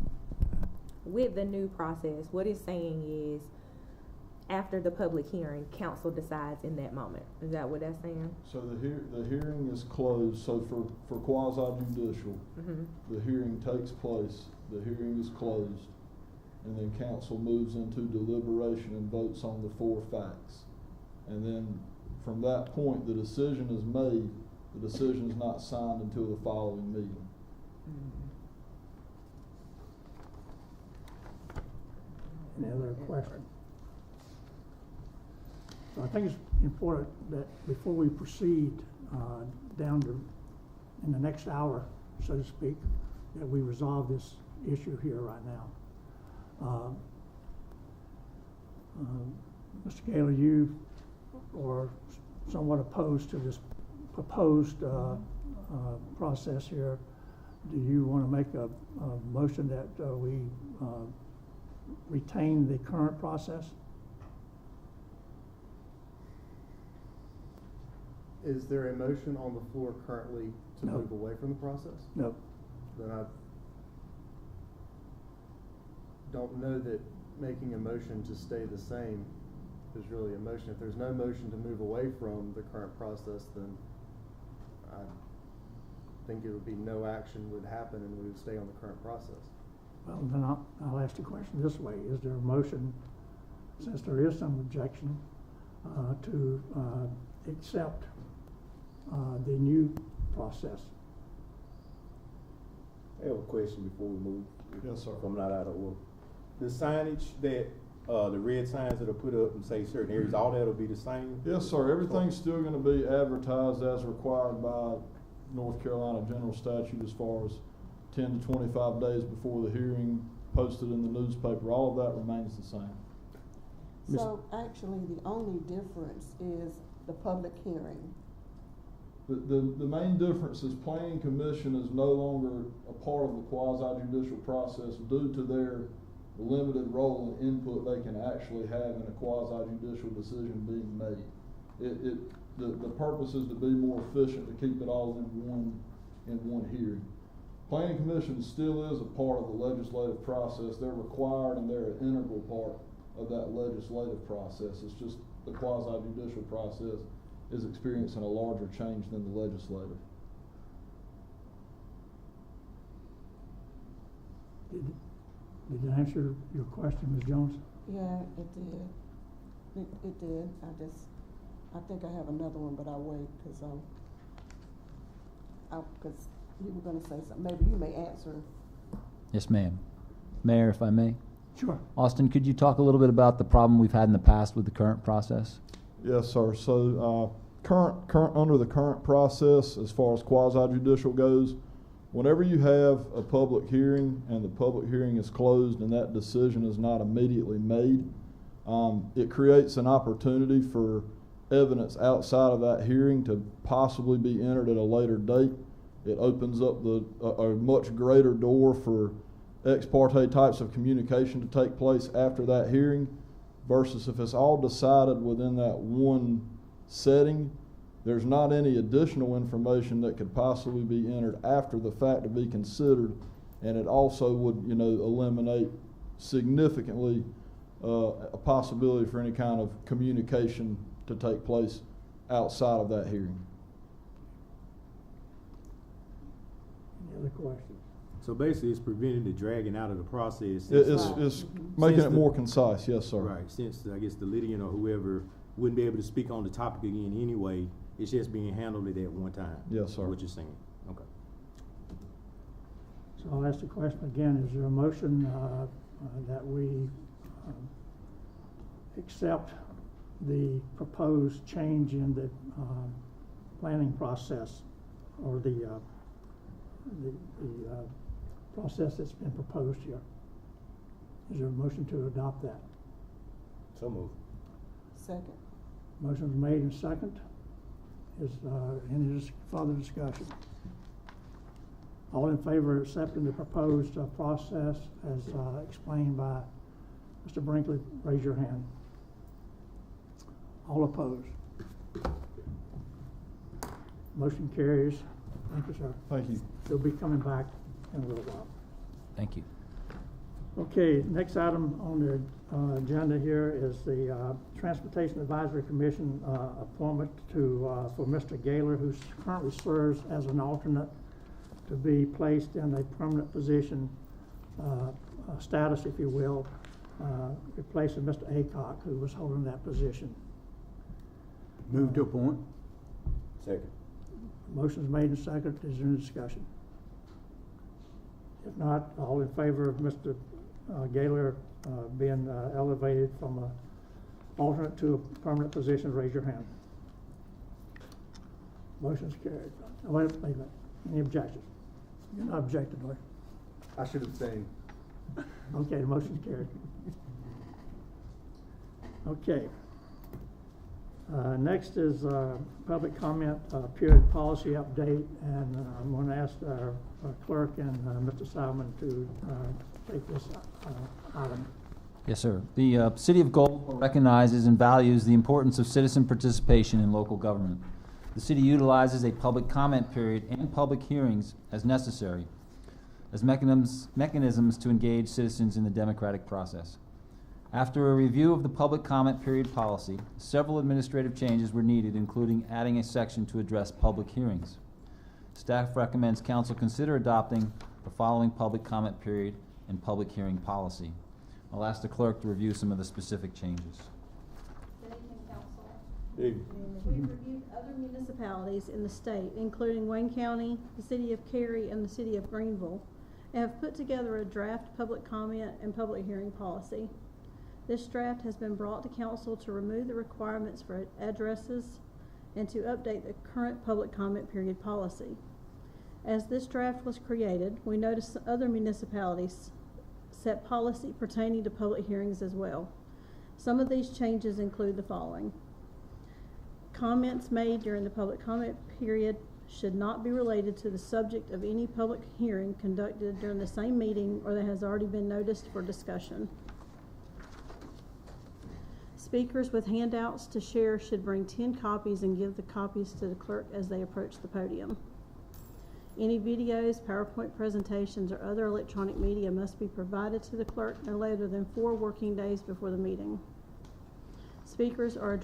With the new process, what it's saying is, after the public hearing, council decides in that moment. Is that what that's saying? So the hearing is closed. So for quasi-judicial, the hearing takes place. The hearing is closed, and then council moves into deliberation and votes on the 4 facts. And then from that point, the decision is made. The decision is not signed until the following meeting. Any other questions? So I think it's important that before we proceed down to in the next hour, so to speak, that we resolve this issue here right now. Mr. Gaylor, you are somewhat opposed to this proposed process here. Do you want to make a motion that we retain the current process? Is there a motion on the floor currently to No. move away from the process? No. Then I don't know that making a motion to stay the same is really a motion. If there's no motion to move away from the current process, then I think it would be no action would happen and we would stay on the current process. Well, then I'll ask the question this way. Is there a motion, since there is some objection, to accept the new process? I have a question before we move. Yes, sir. If I'm not out of order. The signage that, the red signs that are put up and say certain areas, all that'll be the same? Yes, sir. Everything's still going to be advertised as required by North Carolina general statute as far as 10 to 25 days before the hearing, posted in the newspaper. All of that remains the same. So actually, the only difference is the public hearing. The main difference is planning commission is no longer a part of the quasi-judicial process due to their limited role and input they can actually have in a quasi-judicial decision being made. The purpose is to be more efficient, to keep it all in one hearing. Planning commission still is a part of the legislative process. They're required and they're an integral part of that legislative process. It's just the quasi-judicial process is experiencing a larger change than the legislative. Did it answer your question, Ms. Jones? Yeah, it did. It did. I think I have another one, but I'll wait because you were going to say something. Maybe you may answer. Yes, ma'am. Mayor, if I may. Sure. Austin, could you talk a little bit about the problem we've had in the past with the current process? Yes, sir. So, under the current process, as far as quasi-judicial goes, whenever you have a public hearing and the public hearing is closed and that decision is not immediately made, it creates an opportunity for evidence outside of that hearing to possibly be entered at a later date. It opens up a much greater door for ex parte types of communication to take place after that hearing, versus if it's all decided within that one setting, there's not any additional information that could possibly be entered after the fact to be considered, and it also would, eliminate significantly a possibility for any kind of communication to take place outside of that hearing. Any other questions? So basically, it's preventing the dragging out of the process. It's making it more concise, yes, sir. Right, since I guess the litigant or whoever wouldn't be able to speak on the topic again anyway, it's just being handled at one time. Yes, sir. What you're saying, okay. So I'll ask the question again. Is there a motion that we accept the proposed change in the planning process, or the process that's been proposed here? Is there a motion to adopt that? So moved. Second. Motion's made and second. Is any further discussion? All in favor of accepting the proposed process as explained by Mr. Brinkley, raise your hand. All opposed? Motion carries. Thank you, sir. Thank you. You'll be coming back in a little while. Thank you. Okay, next item on the agenda here is the Transportation Advisory Commission appointment for Mr. Gaylor, who currently serves as an alternate, to be placed in a permanent position status, if you will, replacing Mr. Aycock, who was holding that position. Move to appoint. Second. Motion's made and seconded. Is there any discussion? If not, all in favor of Mr. Gaylor being elevated from an alternate to a permanent position, raise your hand. Motion's carried. Wait a minute. Any objections? You're not objecting, are you? I should abstain. Okay, the motion's carried. Okay. Next is public comment period policy update, and I'm going to ask our clerk and Mr. Simon to take this item. Yes, sir. The City of Goldsboro recognizes and values the importance of citizen participation in local government. The city utilizes a public comment period and public hearings as necessary as mechanisms to engage citizens in the democratic process. After a review of the public comment period policy, several administrative changes were needed, including adding a section to address public hearings. Staff recommends council consider adopting the following public comment period and public hearing policy. I'll ask the clerk to review some of the specific changes. Good evening, Council. Hey. We've reviewed other municipalities in the state, including Wayne County, the City of Cary, and the City of Greenville, and have put together a draft public comment and public hearing policy. This draft has been brought to council to remove the requirements for addresses and to update the current public comment period policy. As this draft was created, we noticed other municipalities set policy pertaining to public hearings as well. Some of these changes include the following. Comments made during the public comment period should not be related to the subject of any public hearing conducted during the same meeting or that has already been noticed for discussion. Speakers with handouts to share should bring 10 copies and give the copies to the clerk as they approach the podium. Any videos, PowerPoint presentations, or other electronic media must be provided to the clerk no later than 4 working days before the meeting. Speakers are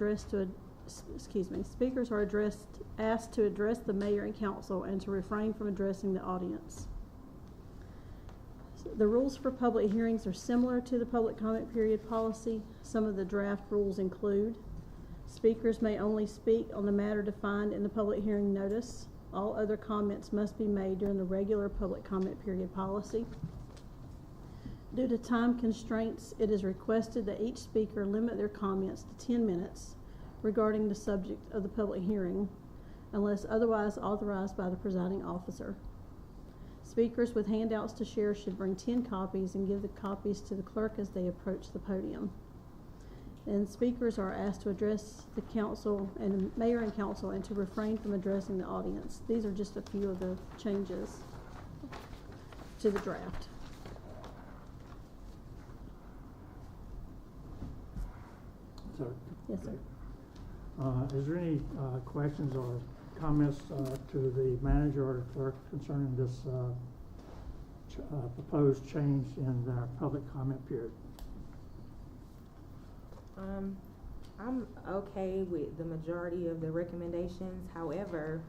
asked to address the mayor and council and to refrain from addressing the audience. The rules for public hearings are similar to the public comment period policy. Some of the draft rules include: speakers may only speak on the matter defined in the public hearing notice. All other comments must be made during the regular public comment period policy. Due to time constraints, it is requested that each speaker limit their comments to 10 minutes regarding the subject of the public hearing, unless otherwise authorized by the presiding officer. Speakers with handouts to share should bring 10 copies and give the copies to the clerk as they approach the podium. And speakers are asked to address the council and mayor and council and to refrain from addressing the audience. These are just a few of the changes to the draft. So, Yes, sir. is there any questions or comments to the manager or the clerk concerning this proposed change in our public comment period? I'm okay with the majority of the recommendations. However,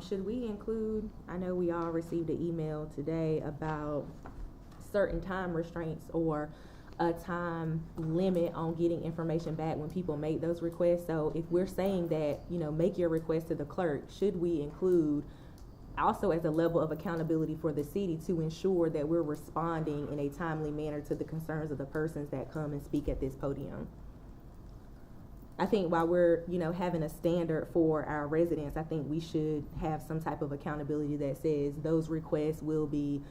should we include, I know we all received an email today about certain time restraints or a time limit on getting information back when people make those requests. So if we're saying that, make your request to the clerk, should we include also as a level of accountability for the city to ensure that we're responding in a timely manner to the concerns of the persons that come and speak at this podium? I think while we're, having a standard for our residents, I think we should have some type of accountability that says those requests will be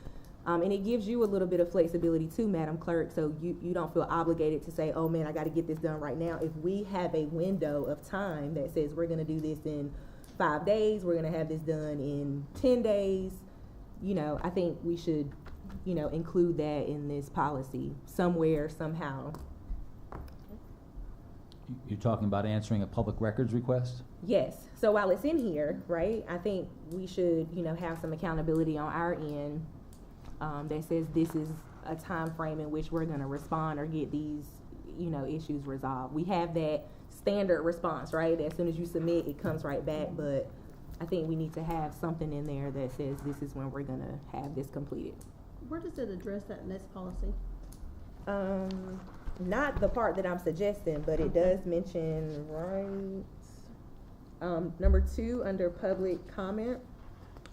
and it gives you a little bit of flexibility too, Madam Clerk, so you don't feel obligated to say, oh man, I got to get this done right now. If we have a window of time that says we're going to do this in 5 days, we're going to have this done in 10 days, I think we should, include that in this policy somewhere, somehow. You're talking about answering a public records request? Yes. So while it's in here, right, I think we should, have some accountability on our end that says this is a time frame in which we're going to respond or get these, issues resolved. We have that standard response, right? As soon as you submit, it comes right back. But I think we need to have something in there that says this is when we're going to have this completed. Where does it address that in this policy? Not the part that I'm suggesting, but it does mention, number 2 under public comment.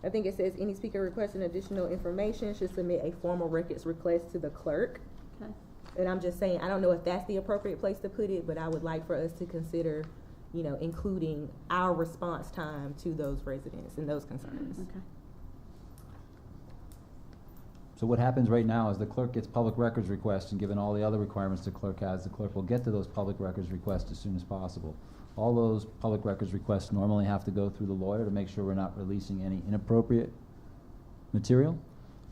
I think it says any speaker requesting additional information should submit a formal records request to the clerk. Okay. And I'm just saying, I don't know if that's the appropriate place to put it, but I would like for us to consider, including our response time to those residents and those concerns. Okay. So what happens right now is the clerk gets public records requests, and given all the other requirements the clerk has, the clerk will get to those public records requests as soon as possible. All those public records requests normally have to go through the lawyer to make sure we're not releasing any inappropriate material,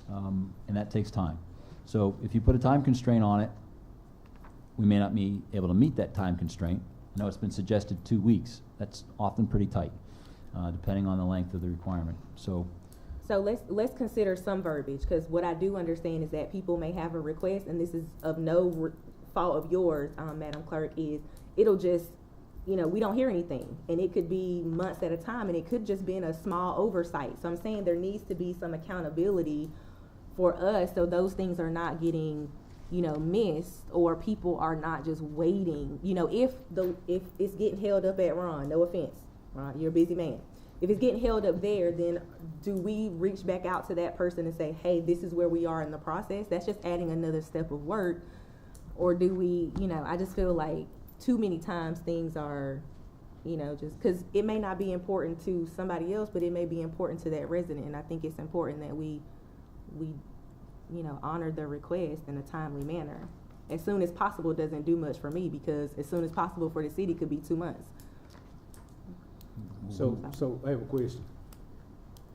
and that takes time. So if you put a time constraint on it, we may not be able to meet that time constraint. I know it's been suggested 2 weeks. That's often pretty tight, depending on the length of the requirement. So let's consider some verbiage, because what I do understand is that people may have a request, and this is of no fault of yours, Madam Clerk, is it'll just, we don't hear anything, and it could be months at a time, and it could just be in a small oversight. So I'm saying there needs to be some accountability for us, so those things are not getting, missed, or people are not just waiting. If it's getting held up at Ron, no offense, Ron, you're a busy man. If it's getting held up there, then do we reach back out to that person and say, hey, this is where we are in the process? That's just adding another step of work. Or do we, I just feel like too many times things are, you know, just because it may not be important to somebody else, but it may be important to that resident. And I think it's important that we, you know, honor the request in a timely manner. As soon as possible doesn't do much for me, because as soon as possible for the city could be 2 months. So I have a question.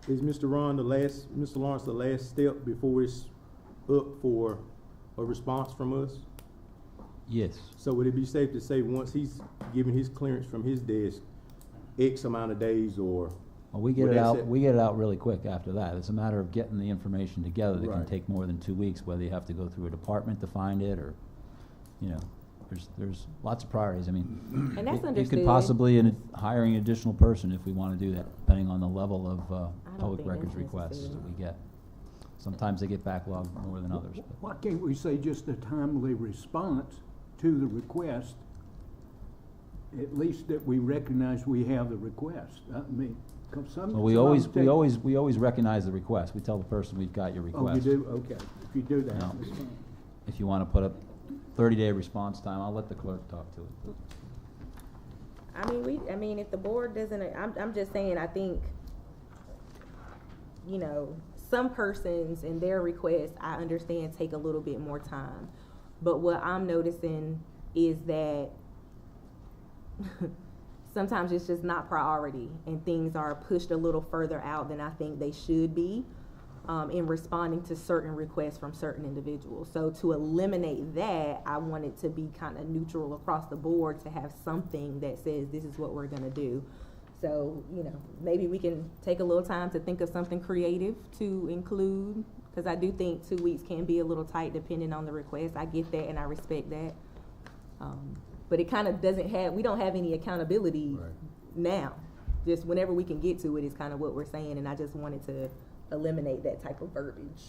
Is Mr. Lawrence the last step before it's up for a response from us? Yes. So would it be safe to say once he's given his clearance from his desk, X amount of days, or? Well, we get it out. We get it out really quick after that. It's a matter of getting the information together. That can take more than 2 weeks. Whether you have to go through a department to find it, or, you know, there's lots of priorities. I mean, and that's it understood. could possibly hiring an additional person if we want to do that, depending on the level of public records requests that we get. Sometimes they get backlogged more than others. But. Why can't we say just a timely response to the request? At least that we recognize we have the request. I mean, Well, we always recognize the request. We tell the person we've got your request. Oh, you do? Okay. If you do that, Now, that's fine. if you want to put up 30-day response time, I'll let the clerk talk to it. I mean, if the board doesn't, I'm just saying, I think, you know, some persons and their requests, I understand, take a little bit more time. But what I'm noticing is that sometimes it's just not priority, and things are pushed a little further out than I think they should be in responding to certain requests from certain individuals. So to eliminate that, I want it to be kind of neutral across the board, to have something that says this is what we're going to do. So, you know, maybe we can take a little time to think of something creative to include, because I do think 2 weeks can be a little tight depending on the request. I get that and I respect that. But it kind of we don't have any accountability now. Just whenever we can get to it is kind of what we're saying, and I just wanted to eliminate that type of verbiage.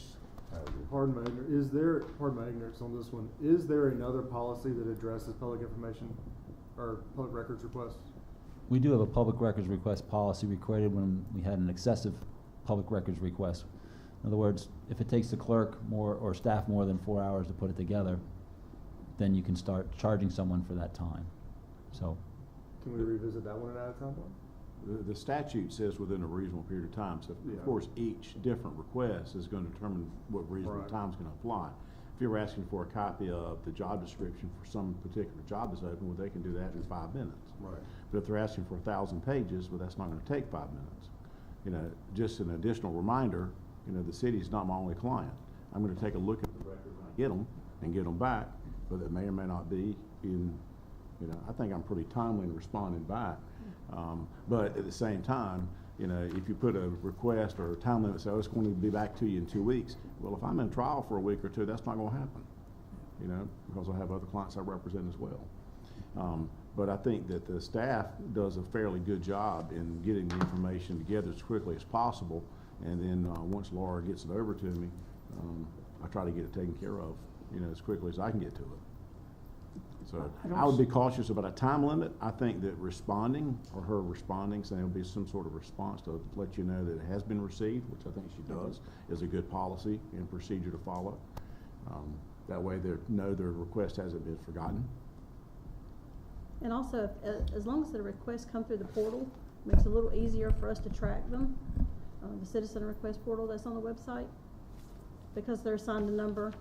Pardon my ignorance on this one. Is there another policy that addresses public information or public records requests? We do have a public records request policy. We created when we had an excessive public records request. In other words, if it takes the clerk or staff more than 4 hours to put it together, then you can start charging someone for that time. So, can we revisit that one at a time? The statute says within a reasonable period of time. So, of course, each different request is going to determine what reasonable time is going to apply. If you're asking for a copy of the job description for some particular job that's open, well, they can do that in 5 minutes. Right. But if they're asking for 1,000 pages, well, that's not going to take 5 minutes. You know, just an additional reminder, you know, the city's not my only client. I'm going to take a look at the records when I get them and get them back, but it may or may not be in, you know, I think I'm pretty timely in responding back. But at the same time, you know, if you put a request or a time limit, say, oh, it's going to be back to you in 2 weeks. Well, if I'm in trial for a week or two, that's not going to happen, you know, because I have other clients I represent as well. But I think that the staff does a fairly good job in getting the information together as quickly as possible. And then once Laura gets it over to me, I try to get it taken care of, you know, as quickly as I can get to it. So I would be cautious about a time limit. I think that responding, or her responding, saying there'll be some sort of response to let you know that it has been received, which I think she does, is a good policy and procedure to follow. That way they know their request hasn't been forgotten. And also, as long as the requests come through the portal, it makes it a little easier for us to track them. The citizen request portal that's on the website, because they're assigned a number,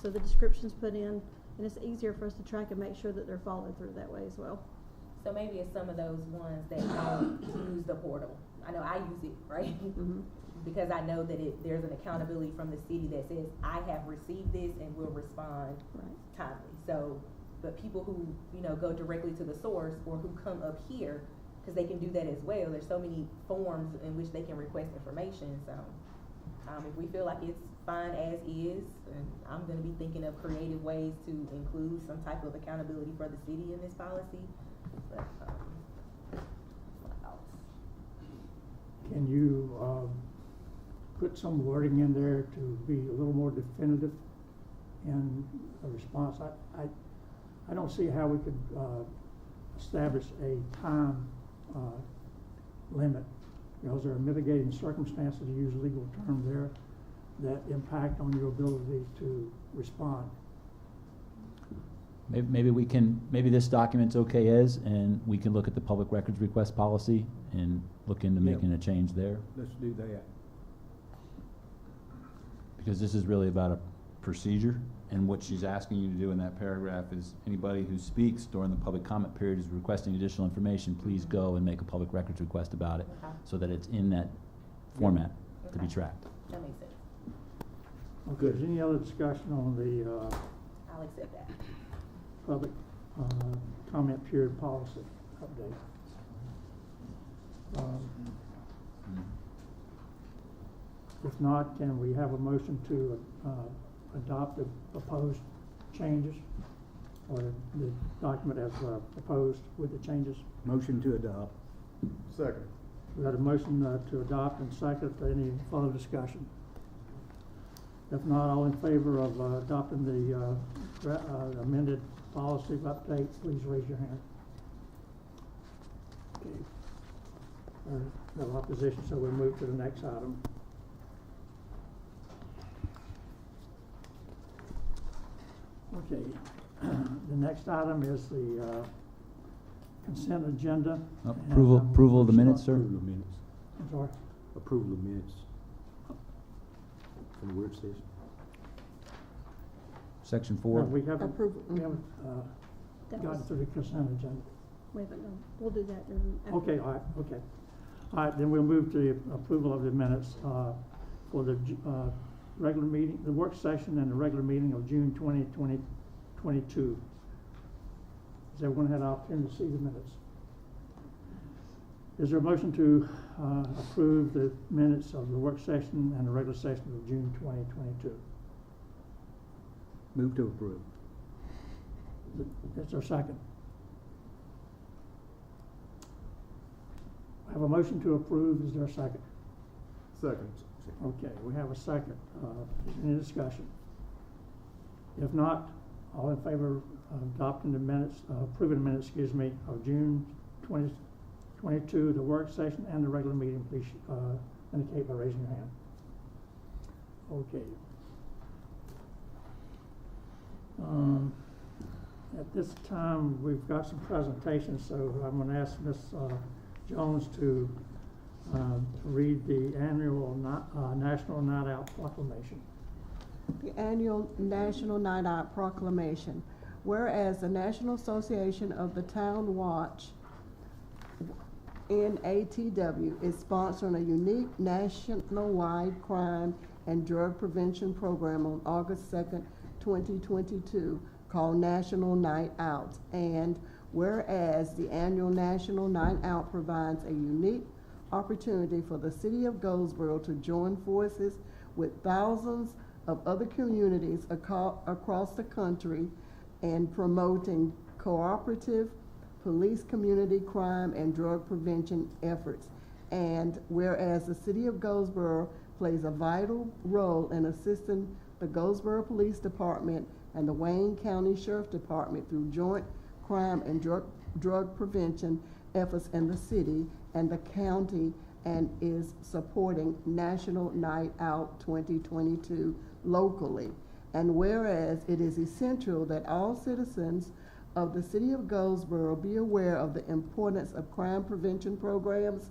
so the description's put in, and it's easier for us to track and make sure that they're followed through that way as well. So maybe it's some of those ones that don't use the portal. I know I use it, right? Mm-hmm. Because I know that there's an accountability from the city that says, I have received this and will respond timely. So, but people who, you know, go directly to the source or who come up here, because they can do that as well. There's so many forms in which they can request information. So if we feel like it's fine as is, and I'm going to be thinking of creative ways to include some type of accountability for the city in this policy. But can you put some wording in there to be a little more definitive in a response? I don't see how we could establish a time limit, because there are mitigating circumstances, to use a legal term there, that impact on your ability to respond. maybe we can, maybe this document's okay as, and we can look at the public records request policy and look into Yeah. making a change there. Let's do that. Because this is really about a procedure, and what she's asking you to do in that paragraph is anybody who speaks during the public comment period is requesting additional information, please go and make a public records request about it, Okay. so that it's in that format to be Okay. tracked. That makes sense. Okay, is any other discussion on the, I'll accept that. public, comment period policy update? If not, can we have a motion to, adopt the proposed changes, or the document as, proposed with the changes? Motion to adopt. Second. We got a motion, to adopt and second. Any further discussion? If not, all in favor of, adopting the, amended policy update, please raise your hand. Okay. No opposition, so we move to the next item. Okay, the next item is the, consent agenda. Approval, And, approval of the minutes, sir? Approval of minutes. I'm sorry? Approval of minutes from the work session. Section No, 4. we haven't, Approval. we haven't, That gotten was- through the consent agenda. We haven't done, we'll do that during. after. Okay, all right, okay. All right, then we'll move to the approval of the minutes, for the, regular meeting, the work session and the regular meeting of June 20, 2022. Has everyone had an opportunity to see the minutes? Is there a motion to, approve the minutes of the work session and the regular session of June 2022? Move to approve. Is there a second? I have a motion to approve, is there a second? Second. Okay, we have a second. Is there any discussion? If not, all in favor of adopting the minutes, approving the minutes, of June 2022, the work session and the regular meeting, please, indicate by raising your hand. Okay. At this time, we've got some presentations, so I'm gonna ask Ms. Jones to read the annual National Night Out Proclamation. The annual National Night Out Proclamation. Whereas the National Association of the Town Watch, NATW, is sponsoring a unique nationwide crime and drug prevention program on August 2nd, 2022, called National Night Out. And whereas the annual National Night Out provides a unique opportunity for the city of Goldsboro to join forces with thousands of other communities across the country and promoting cooperative police community crime and drug prevention efforts. And whereas the city of Goldsboro plays a vital role in assisting the Goldsboro Police Department and the Wayne County Sheriff Department through joint crime and drug prevention efforts in the city and the county, and is supporting National Night Out 2022 locally. And whereas it is essential that all citizens of the city of Goldsboro be aware of the importance of crime prevention programs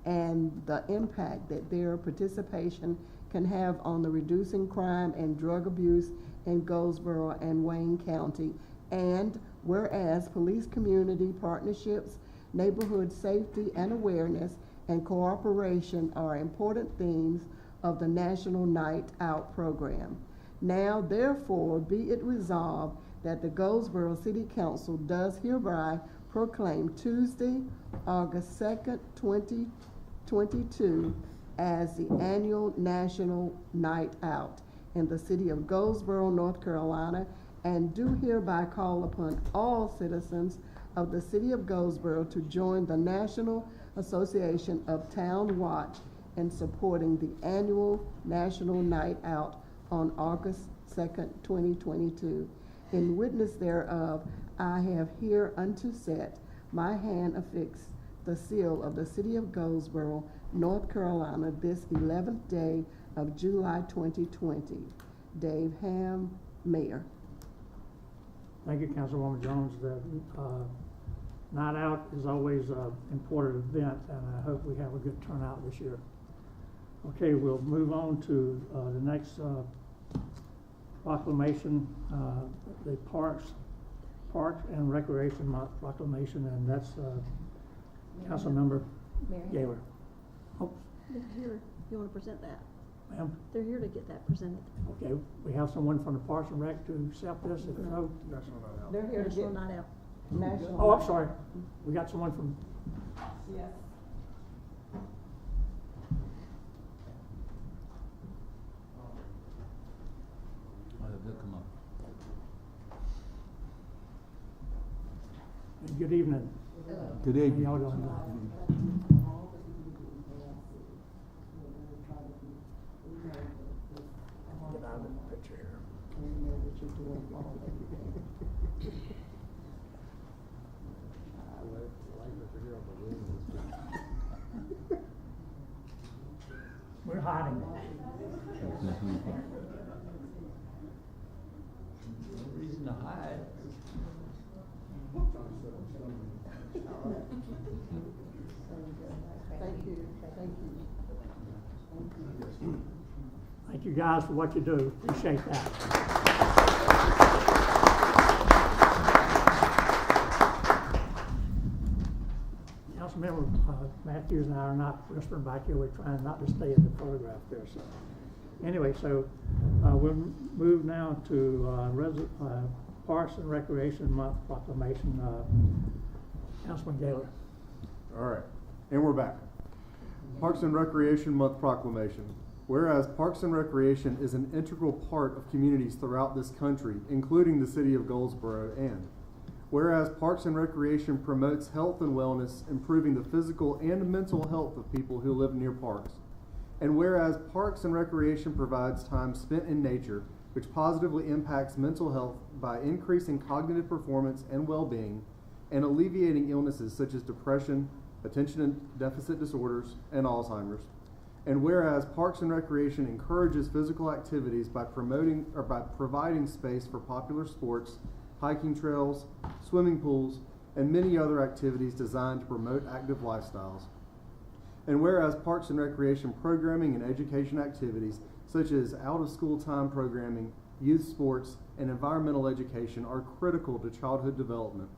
and the impact that their participation can have on the reducing crime and drug abuse in Goldsboro and Wayne County. And whereas police community partnerships, neighborhood safety and awareness, and cooperation are important themes of the National Night Out program. Now, therefore, be it resolved that the Goldsboro City Council does hereby proclaim Tuesday, August 2nd, 2022 as the annual National Night Out in the city of Goldsboro, North Carolina, and do hereby call upon all citizens of the city of Goldsboro to join the National Association of Town Watch in supporting the annual National Night Out on August 2nd, 2022. In witness thereof, I have hereunto set my hand affixed the seal of the city of Goldsboro, North Carolina, this 11th day of July 2020. Dave Ham, Mayor. Thank you, Councilwoman Jones. The Night Out is always an important event, and I hope we have a good turnout this year. Okay, we'll move on to the next proclamation, the Parks and Recreation Month proclamation, and that's Councilmember Gaylor. Oh, They're here. You want to present that? ma'am. They're here to get that presented. Okay, we have someone from the Parks and Rec to accept this, if so. They're here to National get Night Out. national. Oh, I'm sorry. We got someone from, Yes. They'll come up. good evening. Good evening. How y'all doing? Get out of the picture here. We're hiding. No reason to hide. Thank you. Thank you guys for what you do. Appreciate that. Councilmember Matthews and I are not whispering back here. We're trying not to stay in the photograph there. So anyway, we'll move now to Parks and Recreation Month proclamation. Councilman Gaylor. All right, and we're back. Parks and Recreation Month proclamation. Whereas Parks and Recreation is an integral part of communities throughout this country, including the city of Goldsboro, and whereas Parks and Recreation promotes health and wellness, improving the physical and mental health of people who live near parks, and whereas Parks and Recreation provides time spent in nature, which positively impacts mental health by increasing cognitive performance and well-being, and alleviating illnesses such as depression, attention and deficit disorders, and Alzheimer's. And whereas Parks and Recreation encourages physical activities by providing space for popular sports, hiking trails, swimming pools, and many other activities designed to promote active lifestyles. And whereas Parks and Recreation programming and education activities such as out-of-school time programming, youth sports, and environmental education are critical to childhood development.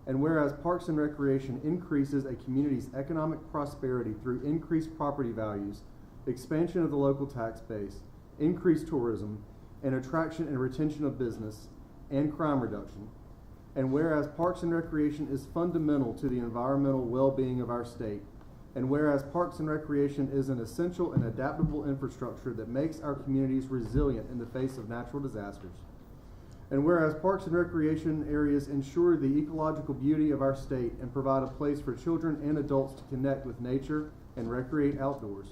And whereas Parks and Recreation increases a community's economic prosperity through increased property values, expansion of the local tax base, increased tourism, and attraction and retention of business, and crime reduction. And whereas Parks and Recreation is fundamental to the environmental well-being of our state, and whereas Parks and Recreation is an essential and adaptable infrastructure that makes our communities resilient in the face of natural disasters, and whereas Parks and Recreation areas ensure the ecological beauty of our state and provide a place for children and adults to connect with nature and recreate outdoors,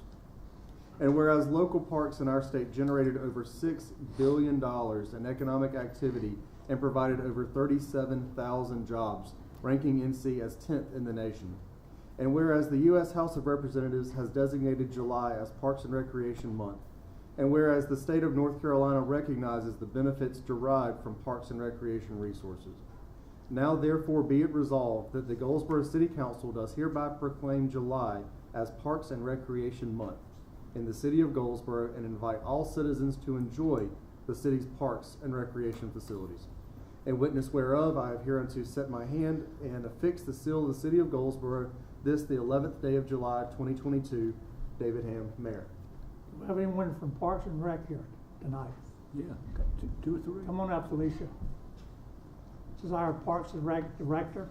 and whereas local parks in our state generated over $6 billion in economic activity and provided over 37,000 jobs, ranking NC as 10th in the nation. And whereas the U.S. House of Representatives has designated July as Parks and Recreation Month, and whereas the state of North Carolina recognizes the benefits derived from parks and recreation resources. Now therefore be it resolved that the Goldsboro City Council does hereby proclaim July as Parks and Recreation Month in the city of Goldsboro and invite all citizens to enjoy the city's parks and recreation facilities. In witness whereof, I have hereunto set my hand and affixed the seal of the city of Goldsboro, this the 11th day of July, 2022, David Ham, Mayor. Do we have anyone from Parks and Rec here tonight? Yeah, got two or three. Come on up, Felicia. This is our Parks and Rec director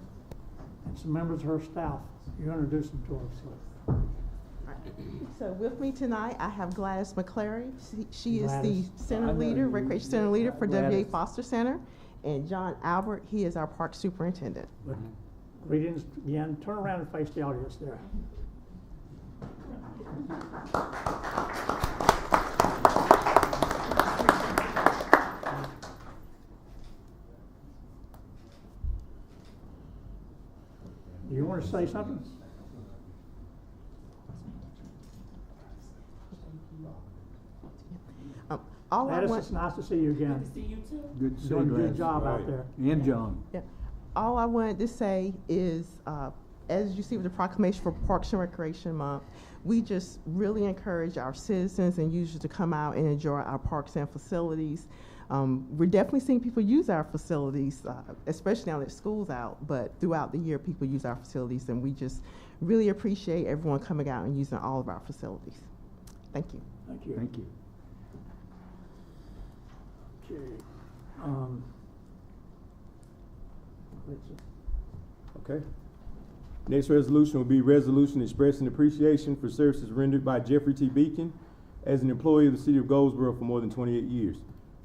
and some members of her staff. You introduce them to us. So with me tonight, I have Gladys McClary. She is Gladys. the center leader, recreation center leader for W.A. Foster Center. And John Albert, he is our park superintendent. Greetings again. Turn around and face the audience there. You want to say something? all I Gladys, want. it's nice to see you again. Good to see you too. Good to see Doing a you, good Gladys. job out Right. there. And John. Yeah. All I wanted to say is, as you see with the proclamation for Parks and Recreation Month, we just really encourage our citizens and users to come out and enjoy our parks and facilities. We're definitely seeing people use our facilities, especially now that school's out, but throughout the year, people use our facilities, and we just really appreciate everyone coming out and using all of our facilities. Thank you. Thank you. Thank you. Okay. Okay. Next resolution will be resolution expressing appreciation for services rendered by Jeffrey T. Beacon as an employee of the city of Goldsboro for more than 28 years.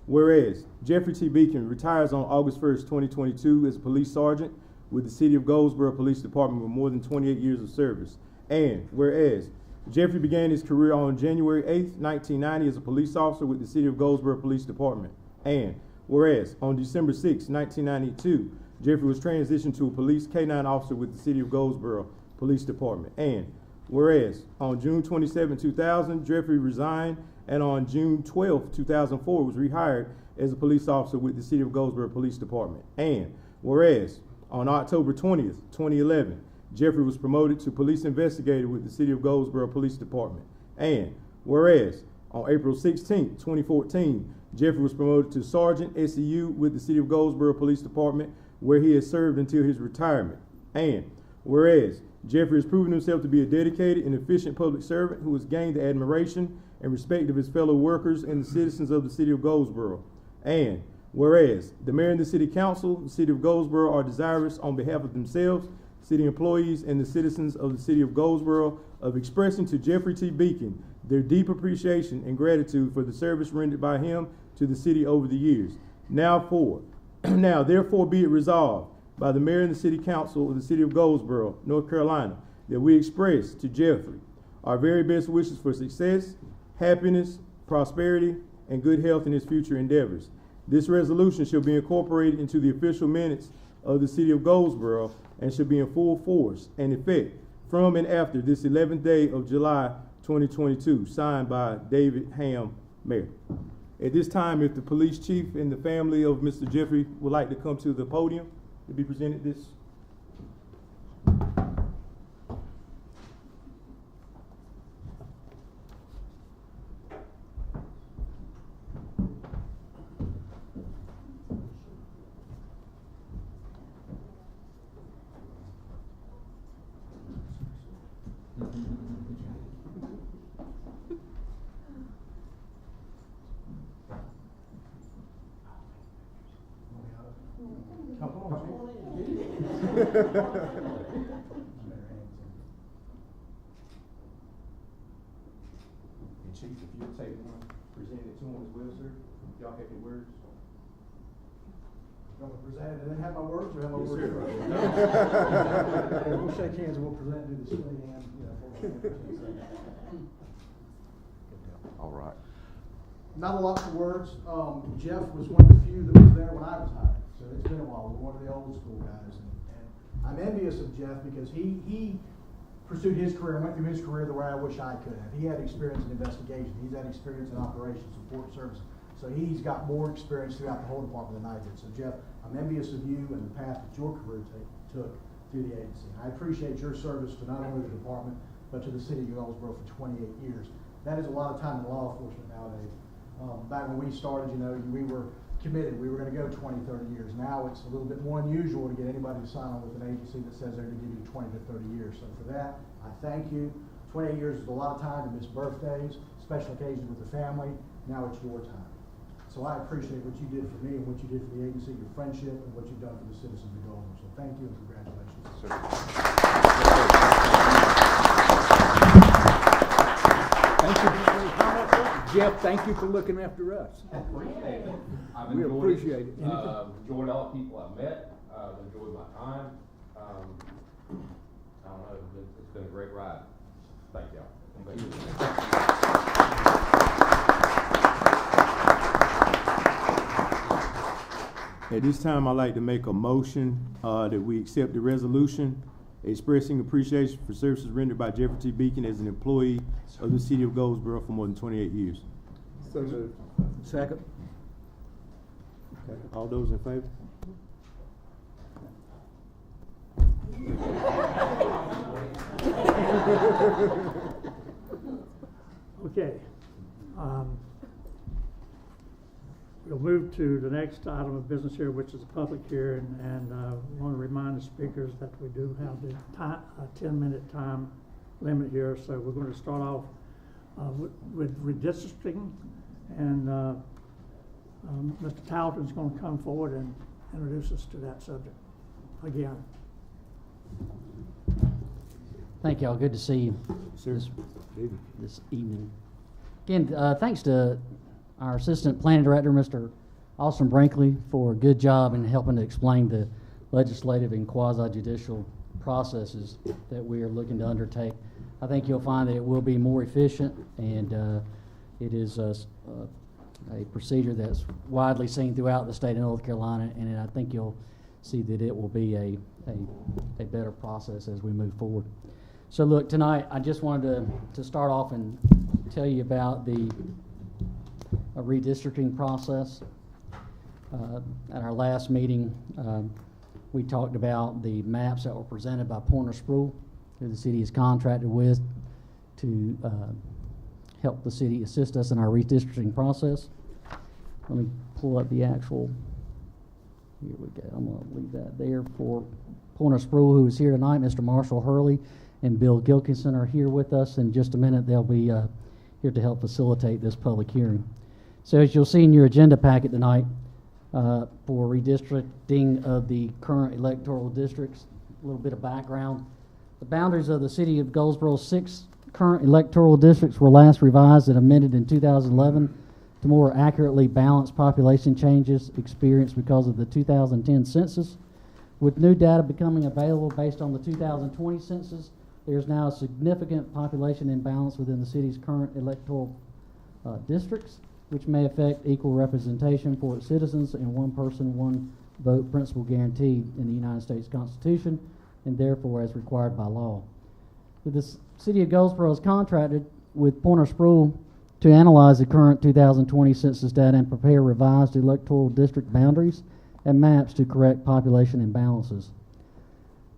Whereas Jeffrey T. Beacon retires on August 1st, 2022 as a police sergeant with the city of Goldsboro Police Department with more than 28 years of service. And whereas Jeffrey began his career on January 8th, 1990 as a police officer with the city of Goldsboro Police Department. And whereas on December 6, 1992, Jeffrey was transitioned to a police K-9 officer with the city of Goldsboro Police Department. And whereas on June 27, 2000, Jeffrey resigned, and on June 12, 2004, was rehired as a police officer with the city of Goldsboro Police Department. And whereas on October 20th, 2011, Jeffrey was promoted to police investigator with the city of Goldsboro Police Department. And whereas on April 16, 2014, Jeffrey was promoted to sergeant SEU with the city of Goldsboro Police Department, where he has served until his retirement. And whereas Jeffrey has proven himself to be a dedicated and efficient public servant who has gained the admiration and respect of his fellow workers and the citizens of the city of Goldsboro. And whereas the mayor and the city council, the city of Goldsboro, are desirous on behalf of themselves, city employees, and the citizens of the city of Goldsboro of expressing to Jeffrey T. Beacon their deep appreciation and gratitude for the service rendered by him to the city over the years. Now therefore be it resolved by the mayor and the city council of the city of Goldsboro, North Carolina, that we express to Jeffrey our very best wishes for success, happiness, prosperity, and good health in his future endeavors. This resolution shall be incorporated into the official minutes of the city of Goldsboro and shall be in full force and effect from and after this 11th day of July 2022, signed by David Ham, Mayor. At this time, if the police chief and the family of Mr. Jeffrey would like to come to the podium to be presented this. And Chief, if you'll take one, present it to him as well, sir. Y'all have your words. I'm going to present it and then have my words, or have my Yes, words? sir. Yeah, we'll shake hands and we'll present and do the split hand. All right. Not a lot of words. Jeff was one of the few that was there when I was hired, so it's been a while. We're one of the old school guys, and I'm envious of Jeff because he pursued his career and went through his career the way I wish I could have. He had experience in investigation. He's had experience in operations, support service. So he's got more experience throughout the whole department than I did. So Jeff, I'm envious of you and the path that your career took through the agency. I appreciate your service to not only the department, but to the city of Goldsboro for 28 years. That is a lot of time in law enforcement nowadays. Back when we started, we were committed. We were going to go 20, 30 years. Now it's a little bit more unusual to get anybody to sign on with an agency that says they're going to give you 20 to 30 years. So for that, I thank you. 28 years is a lot of time to miss birthdays, special occasions with the family. Now it's your time. So I appreciate what you did for me and what you did for the agency, your friendship, and what you've done for the citizens of Goldsboro. So thank you and congratulations. Thank you. Jeff, thank you for looking after us. I've We enjoyed appreciate it. Enjoyed all the people I've met. Enjoyed my time. I don't know. It's been a great ride. Thank y'all. Thank At this time, I'd like to make a motion that we accept the resolution expressing appreciation for services rendered by Jeffrey T. Beacon as an employee of the city of Goldsboro for more than 28 years. So moved. Second. Okay, all those in favor? Okay. We'll move to the next item of business here, which is a public hearing, and want to remind the speakers that we do have the time, a 10-minute time limit here. So we're going to start off with redistricting, and Mr. Talton's going to come forward and introduce us to that subject again. Thank y'all. Good to see you this evening. Again, thanks to our Assistant Planning Director, Mr. Austin Brinkley, for a good job in helping to explain the legislative and quasi-judicial processes that we are looking to undertake. I think you'll find that it will be more efficient, and it is a procedure that's widely seen throughout the state of North Carolina, and I think you'll see that it will be a better process as we move forward. So look, tonight I just wanted to start off and tell you about the redistricting process. At our last meeting, we talked about the maps that were presented by Pointer Spruill, who the city is contracted with to help the city assist us in our redistricting process. Let me pull up the actual, here we go, I'm going to leave that there for Pointer Spruill, who is here tonight. Mr. Marshall Hurley and Bill Gilkinson are here with us. In just a minute, they'll be here to help facilitate this public hearing. So as you'll see in your agenda packet tonight, for redistricting of the current electoral districts, a little bit of background. The boundaries of the city of Goldsboro's 6 current electoral districts were last revised and amended in 2011 to more accurately balance population changes experienced because of the 2010 census. With new data becoming available based on the 2020 census, there is now a significant population imbalance within the city's current electoral districts, which may affect equal representation for its citizens and one person, one vote principle guaranteed in the United States Constitution, and therefore as required by law. The city of Goldsboro is contracted with Pointer Spruill to analyze the current 2020 census data and prepare revised electoral district boundaries and maps to correct population imbalances.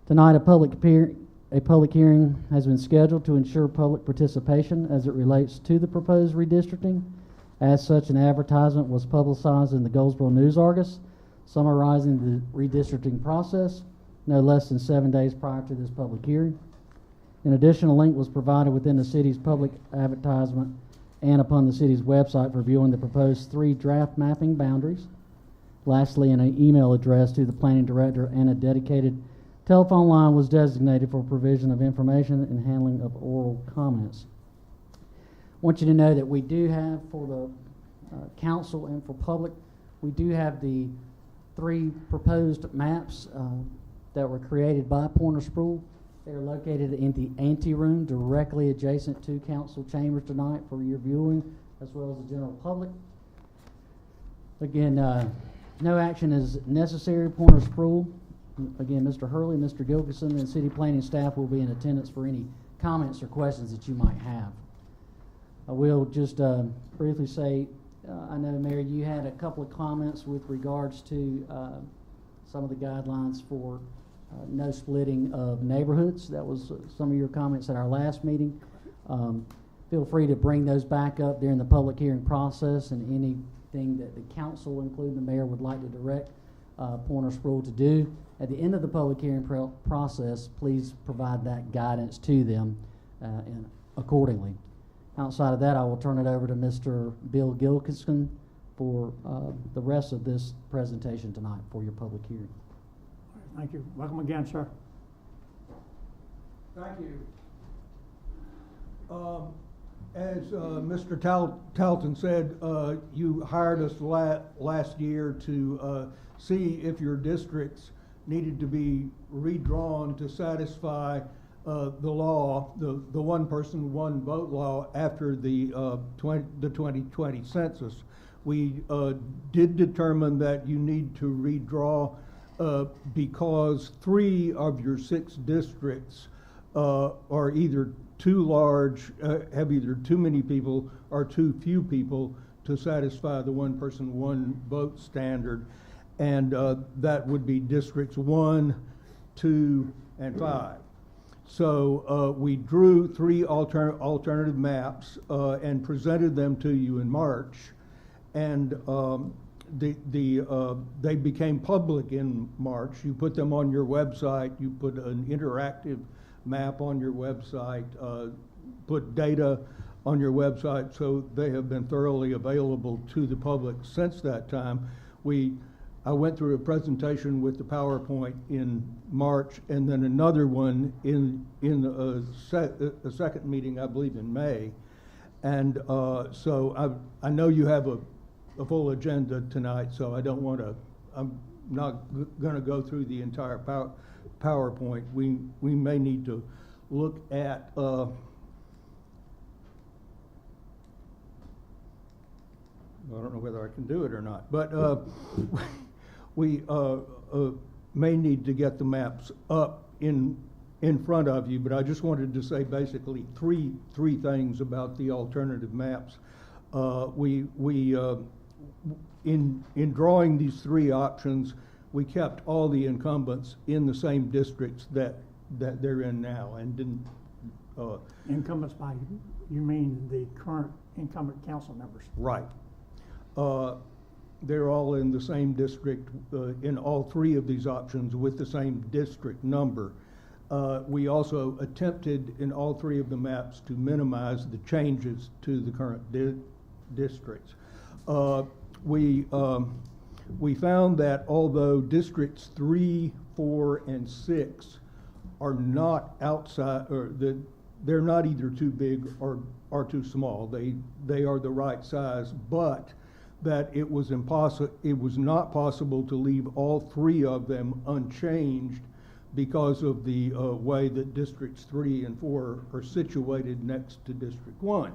Tonight, a public hearing has been scheduled to ensure public participation as it relates to the proposed redistricting. As such, an advertisement was publicized in the Goldsboro News Argus summarizing the redistricting process no less than 7 days prior to this public hearing. In addition, a link was provided within the city's public advertisement and upon the city's website for viewing the proposed 3 draft mapping boundaries. Lastly, an email address to the planning director and a dedicated telephone line was designated for provision of information and handling of oral comments. I want you to know that we do have, for the council and for public, we do have the 3 proposed maps that were created by Pointer Spruill. They are located in the anteroom directly adjacent to council chambers tonight for your viewing, as well as the general public. Again, no action is necessary. Pointer Spruill, again, Mr. Hurley, Mr. Gilkinson, and city planning staff will be in attendance for any comments or questions that you might have. I will just briefly say, I know, Mary, you had a couple of comments with regards to some of the guidelines for no splitting of neighborhoods. That was some of your comments at our last meeting. Feel free to bring those back up during the public hearing process, and anything that the council, including the mayor, would like to direct Pointer Spruill to do. At the end of the public hearing process, please provide that guidance to them and accordingly. Outside of that, I will turn it over to Mr. Bill Gilkinson for the rest of this presentation tonight for your public hearing. Thank you. Welcome again, sir. Thank you. As Mr. Talton said, you hired us last year to see if your districts needed to be redrawn to satisfy the law, the one person, one vote law after the 2020 census. We did determine that you need to redraw because 3 of your 6 districts are either too large, have either too many people or too few people to satisfy the one person, one vote standard. And that would be districts 1, 2, and 5. So we drew 3 alternative maps and presented them to you in March. And they became public in March. You put them on your website. You put an interactive map on your website, put data on your website, so they have been thoroughly available to the public since that time. I went through a presentation with the PowerPoint in March, and then another one in a second meeting, I believe, in May. And so I know you have a full agenda tonight, so I'm not going to go through the entire PowerPoint. We may need to look at I don't know whether I can do it or not, but we may need to get the maps up in front of you. But I just wanted to say basically three things about the alternative maps. In drawing these 3 options, we kept all the incumbents in the same districts that they're in now, and didn't. Incumbents by, you mean the current incumbent council members? Right. They're all in the same district in all 3 of these options with the same district number. We also attempted in all 3 of the maps to minimize the changes to the current districts. We found that although districts 3, 4, and 6 are not outside, or they're not either too big or too small. They are the right size, but that it was not possible to leave all 3 of them unchanged because of the way that districts 3 and 4 are situated next to District 1,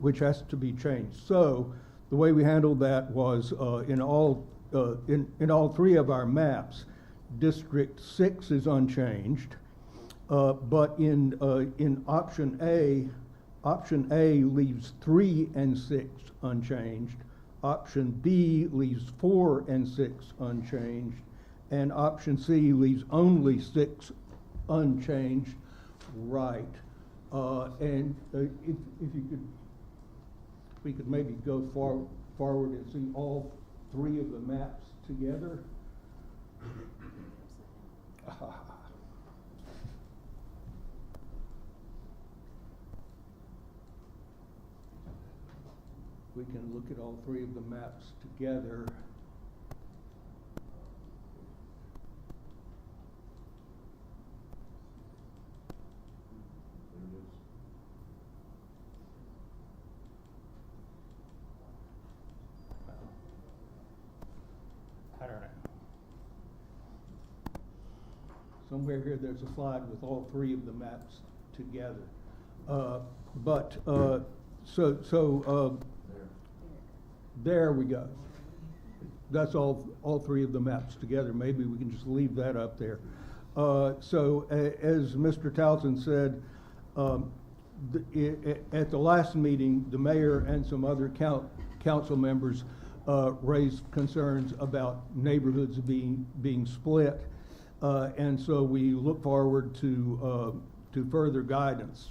which has to be changed. So the way we handled that was in all 3 of our maps, District 6 is unchanged, but in option A leaves 3 and 6 unchanged. Option B leaves 4 and 6 unchanged, and option C leaves only 6 unchanged. Right. And if we could maybe go forward and see all 3 of the maps together. We can look at all 3 of the maps together. I don't know. Somewhere here there's a slide with all 3 of the maps together. There we go. That's all 3 of the maps together. Maybe we can just leave that up there. So as Mr. Talton said, at the last meeting, the mayor and some other council members raised concerns about neighborhoods being split, and so we look forward to further guidance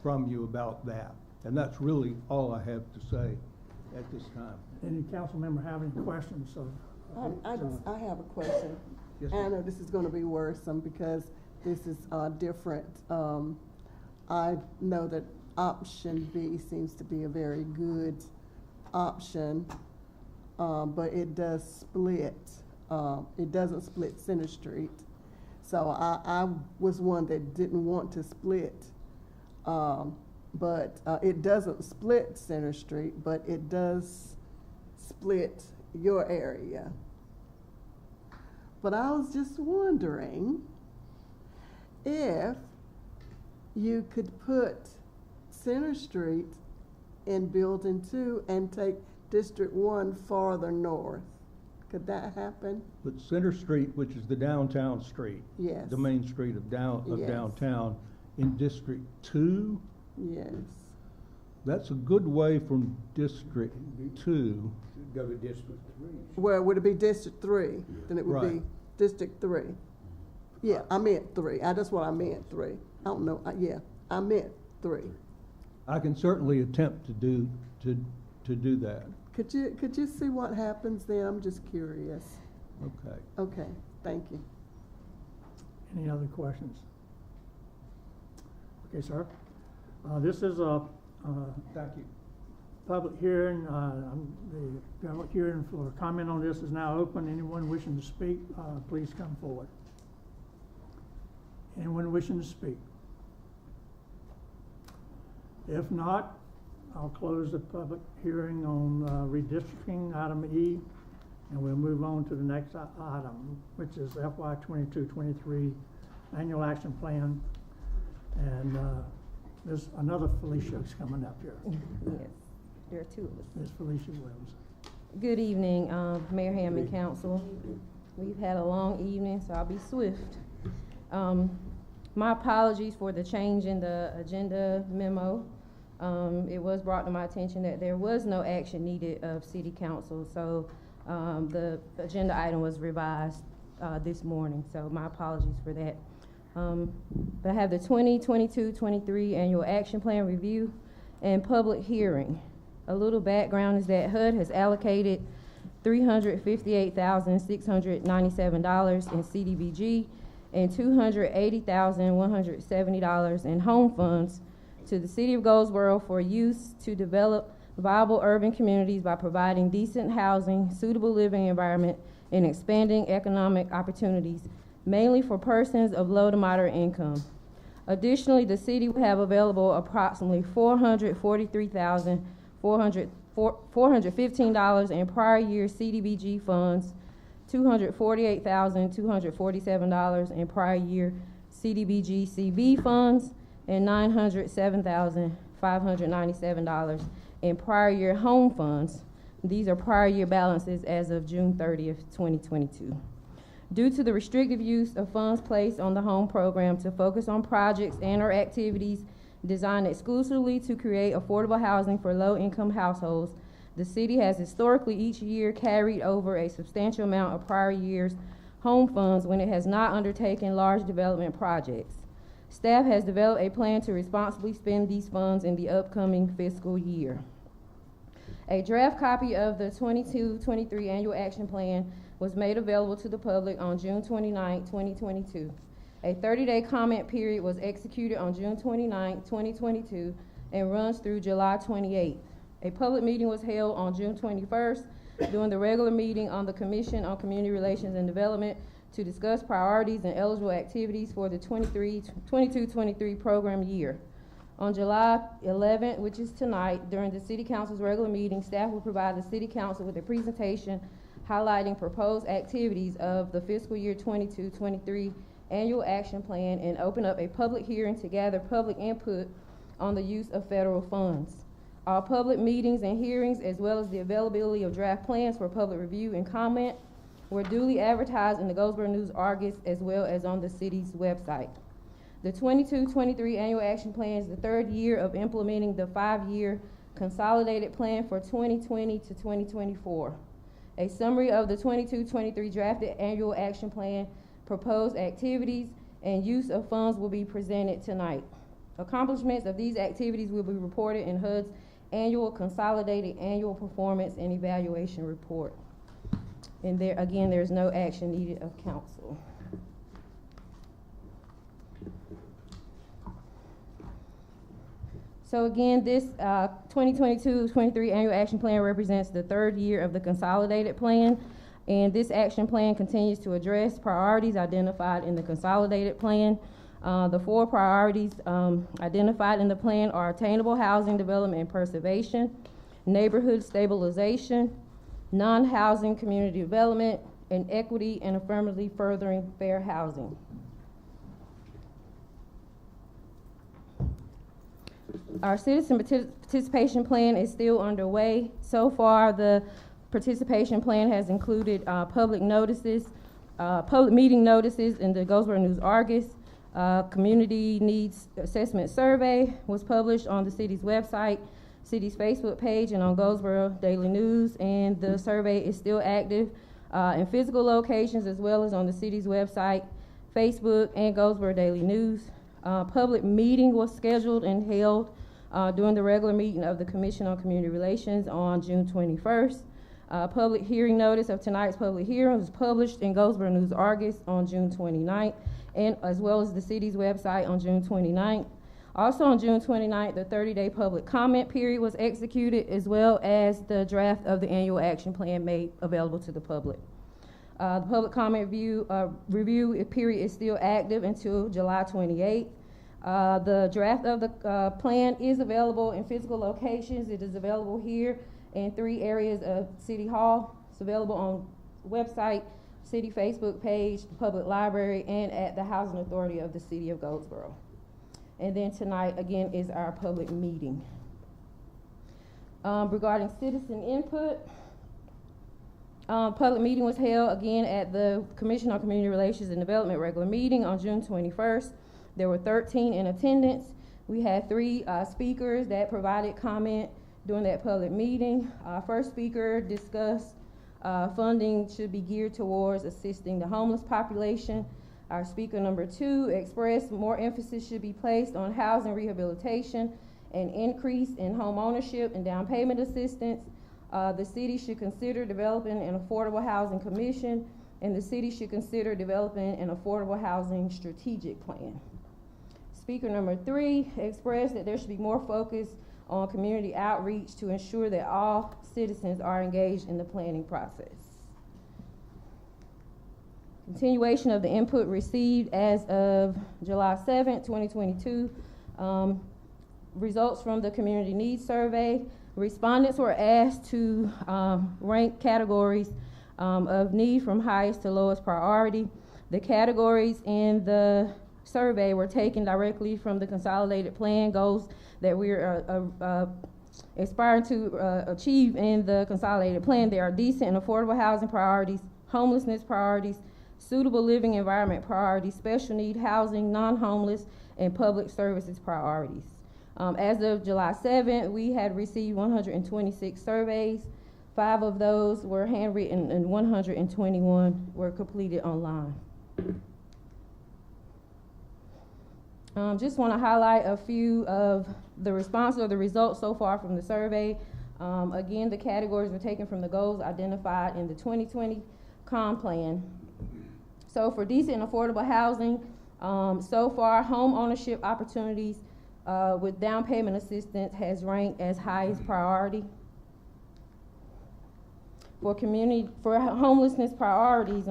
from you about that. And that's really all I have to say at this time. Any council member have any questions of? I have a question. Yes, I know this is going to be worrisome because this is different. I know that option B seems to be a very good option, but it does split. It doesn't split Center Street. So I was one that didn't want to split, but it doesn't split Center Street, but it does split your area. But I was just wondering if you could put Center Street in Building 2 and take District 1 farther north. Could that happen? But Center Street, which is the downtown street, Yes. the main street of Yes. downtown, in District 2? Yes. That's a good way from District 2. Go to District 3. Where would it be District 3? Then it would be Right. District 3. Yeah, I meant 3. That's what I meant, 3. I don't know, yeah, I meant 3. I can certainly attempt to do that. Could you see what happens then? I'm just curious. Okay. Okay, thank you. Any other questions? Okay, sir. This is a Thank you. public hearing. The public hearing for comment on this is now open. Anyone wishing to speak, please come forward. Anyone wishing to speak? If not, I'll close the public hearing on redistricting, item E, and we'll move on to the next item, which is FY 22-23 Annual Action Plan. And there's another Felicia's coming up here. Yes, there are two of us. Ms. Felicia Williams. Good evening, Mayor Hammond, Council. We've had a long evening, so I'll be swift. My apologies for the change in the agenda memo. It was brought to my attention that there was no action needed of City Council, so the agenda item was revised this morning, so my apologies for that. But I have the 2022-23 Annual Action Plan Review and Public Hearing. A little background is that HUD has allocated $358,697 in CDBG and $280,170 in home funds to the City of Goldsboro for use to develop viable urban communities by providing decent housing, suitable living environment, and expanding economic opportunities, mainly for persons of low to moderate income. Additionally, the city will have available approximately $443,415 in prior year CDBG funds, $248,247 in prior year CDBG CV funds, and $907,597 in prior year home funds. These are prior year balances as of June 30th, 2022. Due to the restrictive use of funds placed on the home program to focus on projects and or activities designed exclusively to create affordable housing for low-income households, the city has historically each year carried over a substantial amount of prior year's home funds when it has not undertaken large development projects. Staff has developed a plan to responsibly spend these funds in the upcoming fiscal year. A draft copy of the 22-23 Annual Action Plan was made available to the public on June 29, 2022. A 30-day comment period was executed on June 29, 2022, and runs through July 28th. A public meeting was held on June 21st during the regular meeting on the Commission on Community Relations and Development to discuss priorities and eligible activities for the 22-23 program year. On July 11th, which is tonight, during the City Council's regular meeting, staff will provide the City Council with a presentation highlighting proposed activities of the fiscal year 22-23 Annual Action Plan and open up a public hearing to gather public input on the use of federal funds. All public meetings and hearings, as well as the availability of draft plans for public review and comment, were duly advertised in the Goldsboro News Argus as well as on the city's website. The 22-23 Annual Action Plan is the third year of implementing the 5-year consolidated plan for 2020 to 2024. A summary of the 22-23 drafted Annual Action Plan, proposed activities, and use of funds will be presented tonight. Accomplishments of these activities will be reported in HUD's annual consolidated annual performance and evaluation report. And there, again, there's no action needed of council. So again, this 2022-23 Annual Action Plan represents the third year of the consolidated plan, and this action plan continues to address priorities identified in the consolidated plan. The 4 priorities identified in the plan are attainable housing development and preservation, neighborhood stabilization, non-housing community development, and equity and affirmatively furthering fair housing. Our citizen participation plan is still underway. So far, the participation plan has included public notices, public meeting notices in the Goldsboro News Argus. Community Needs Assessment Survey was published on the city's website. city's Facebook page and on Goldsboro Daily News, and the survey is still active in physical locations as well as on the city's website, Facebook, and Goldsboro Daily News. Public meeting was scheduled and held during the regular meeting of the Commission on Community Relations on June 21st. Public hearing notice of tonight's public hearing was published in Goldsboro News Argus on June 29th, and as well as the city's website on June 29th. Also on June 29th, the 30-day public comment period was executed, as well as the draft of the annual action plan made available to the public. The public comment review period is still active until July 28th. The draft of the plan is available in physical locations. It is available here in 3 areas of City Hall. It's available on website, city Facebook page, the public library, and at the Housing Authority of the City of Goldsboro. And then tonight, again, is our public meeting. Regarding citizen input, public meeting was held again at the Commission on Community Relations and Development regular meeting on June 21st. There were 13 in attendance. We had 3 speakers that provided comment during that public meeting. First speaker discussed funding should be geared towards assisting the homeless population. Our speaker number 2 expressed more emphasis should be placed on housing rehabilitation and increase in home ownership and down payment assistance. The city should consider developing an affordable housing commission, and the city should consider developing an affordable housing strategic plan. Speaker number 3 expressed that there should be more focus on community outreach to ensure that all citizens are engaged in the planning process. Continuation of the input received as of July 7th, 2022. Results from the community needs survey. Respondents were asked to rank categories of need from highest to lowest priority. The categories in the survey were taken directly from the consolidated plan goals that we're aspiring to achieve in the consolidated plan. There are decent and affordable housing priorities, homelessness priorities, suitable living environment priorities, special need housing, non-homeless, and public services priorities. As of July 7th, we had received 126 surveys. 5 of those were handwritten and 121 were completed online. Just want to highlight a few of the responses or the results so far from the survey. Again, the categories were taken from the goals identified in the 2020 COM plan. So for decent and affordable housing, so far home ownership opportunities with down payment assistance has ranked as highest priority. For homelessness priorities,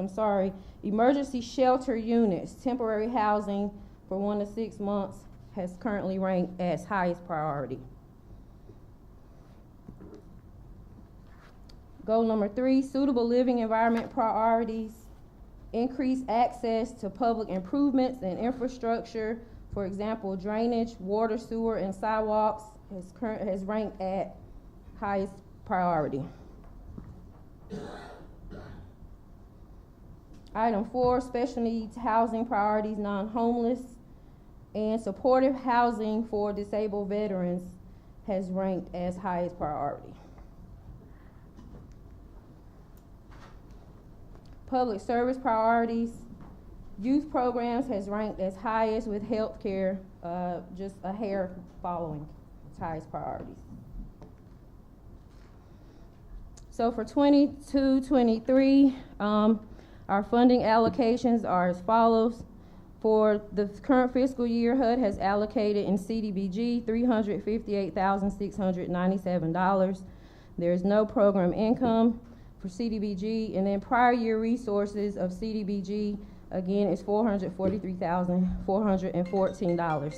emergency shelter units, temporary housing for 1 to 6 months has currently ranked as highest priority. Goal number 3, suitable living environment priorities, increase access to public improvements and infrastructure, for example, drainage, water, sewer, and sidewalks has ranked at highest priority. Item 4, special needs housing priorities, non-homeless, and supportive housing for disabled veterans has ranked as highest priority. Public service priorities, youth programs has ranked as highest, with health care just a hair following its highest priorities. So for 22-23, our funding allocations are as follows. For the current fiscal year, HUD has allocated in CDBG $358,697. There is no program income for CDBG, and then prior year resources of CDBG again is $443,414.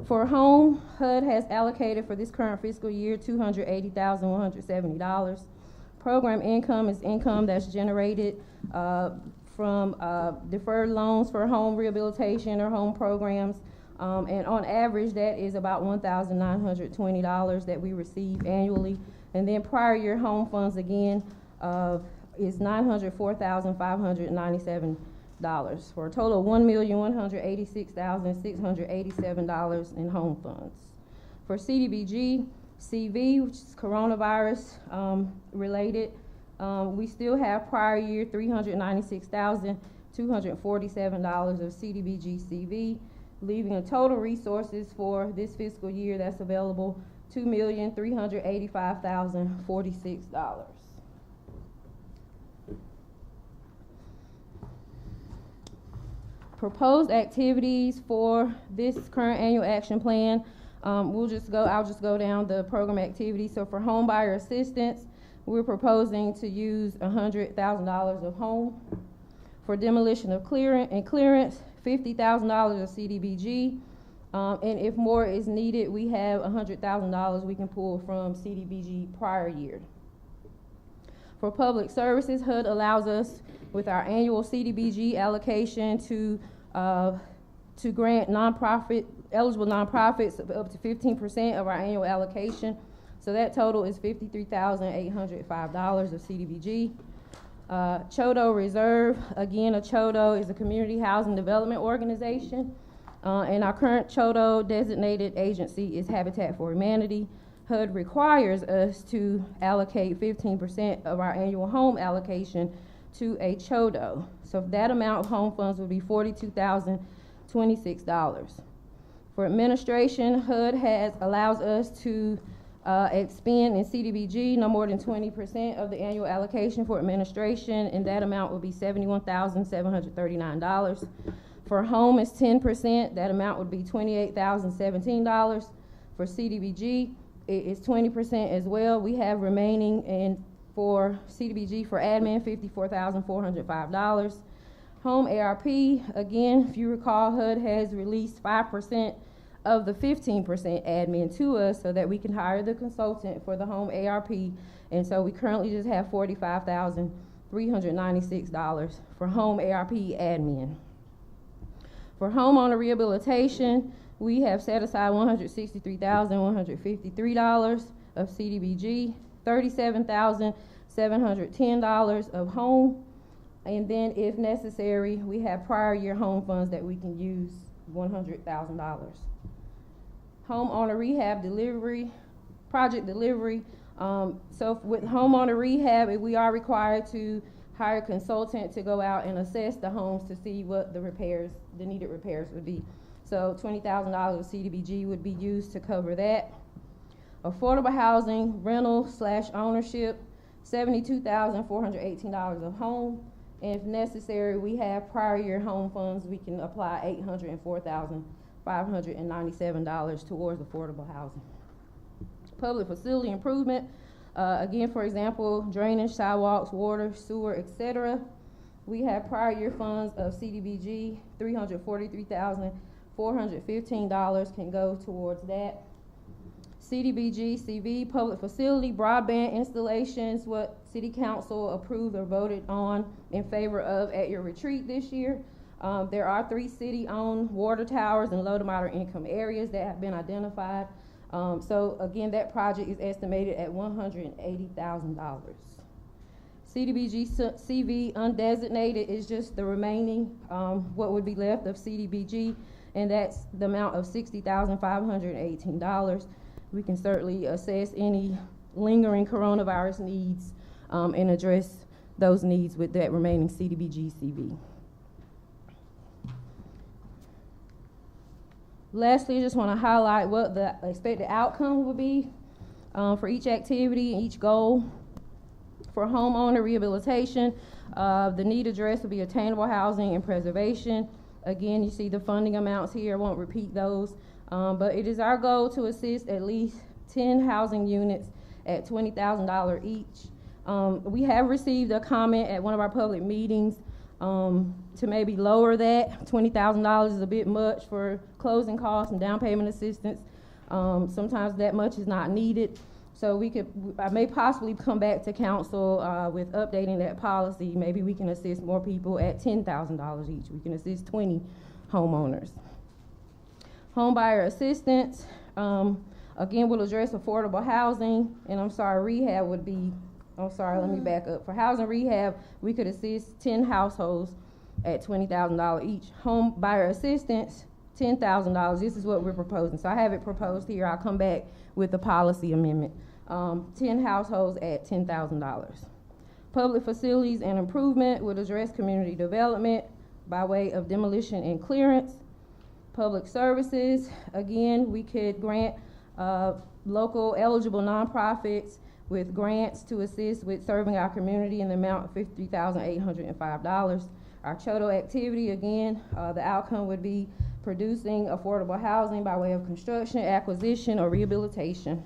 For home, HUD has allocated for this current fiscal year $280,170. Program income is income that's generated from deferred loans for home rehabilitation or home programs. And on average, that is about $1,920 that we receive annually. And then prior year home funds again is $904,597 for a total of $1,186,687 in home funds. For CDBG, CV, which is coronavirus related, we still have prior year $396,247 of CDBG CV, leaving a total resources for this fiscal year that's available $2,385,046. Proposed activities for this current annual action plan. I'll just go down the program activities. So for home buyer assistance, we're proposing to use $100,000 of home. For demolition of clearance, $50,000 of CDBG. And if more is needed, we have $100,000 we can pull from CDBG prior year. For public services, HUD allows us with our annual CDBG allocation to grant eligible nonprofits up to 15% of our annual allocation. So that total is $53,805 of CDBG. Chodo Reserve, again, a Chodo is a community housing development organization. And our current Chodo designated agency is Habitat for Humanity. HUD requires us to allocate 15% of our annual home allocation to a Chodo. So that amount of home funds would be $42,026. For administration, HUD allows us to expend in CDBG no more than 20% of the annual allocation for administration, and that amount will be $71,739. For home is 10%, that amount would be $28,017. For CDBG, it is 20% as well. We have remaining for CDBG for admin, $54,405. Home ARP, again, if you recall, HUD has released 5% of the 15% admin to us so that we can hire the consultant for the home ARP. And so we currently just have $45,396 for home ARP admin. For homeowner rehabilitation, we have set aside $163,153 of CDBG, $37,710 of home, and then if necessary, we have prior year home funds that we can use $100,000. Homeowner rehab project delivery. So with homeowner rehab, we are required to hire a consultant to go out and assess the homes to see what the needed repairs would be. So $20,000 of CDBG would be used to cover that. Affordable housing, rental/ownership, $72,418 of home. And if necessary, we have prior year home funds. We can apply $804,597 towards affordable housing. Public facility improvement, again, for example, drainage, sidewalks, water, sewer, etc. We have prior year funds of CDBG, $343,415 can go towards that. CDBG, CV, public facility, broadband installations, what City Council approved or voted on in favor of at your retreat this year. There are 3 city-owned water towers in low to moderate income areas that have been identified. So again, that project is estimated at $180,000. CDBG CV undesignated is just the remaining, what would be left of CDBG, and that's the amount of $60,518. We can certainly assess any lingering coronavirus needs and address those needs with that remaining CDBG CV. Lastly, I just want to highlight what the expected outcome would be for each activity, each goal. For homeowner rehabilitation, the need address will be attainable housing and preservation. Again, you see the funding amounts here. I won't repeat those. But it is our goal to assist at least 10 housing units at $20,000 each. We have received a comment at one of our public meetings to maybe lower that. $20,000 is a bit much for closing costs and down payment assistance. Sometimes that much is not needed. So I may possibly come back to council with updating that policy. Maybe we can assist more people at $10,000 each. We can assist 20 homeowners. Home buyer assistance, again, will address affordable housing, and rehab would be, let me back up. For housing rehab, we could assist 10 households at $20,000 each. Home buyer assistance, $10,000. This is what we're proposing. So I have it proposed here. I'll come back with the policy amendment. 10 households at $10,000. Public facilities and improvement would address community development by way of demolition and clearance. Public services, again, we could grant local eligible nonprofits with grants to assist with serving our community in the amount of $53,805. Our CHOTO activity, again, the outcome would be producing affordable housing by way of construction, acquisition, or rehabilitation.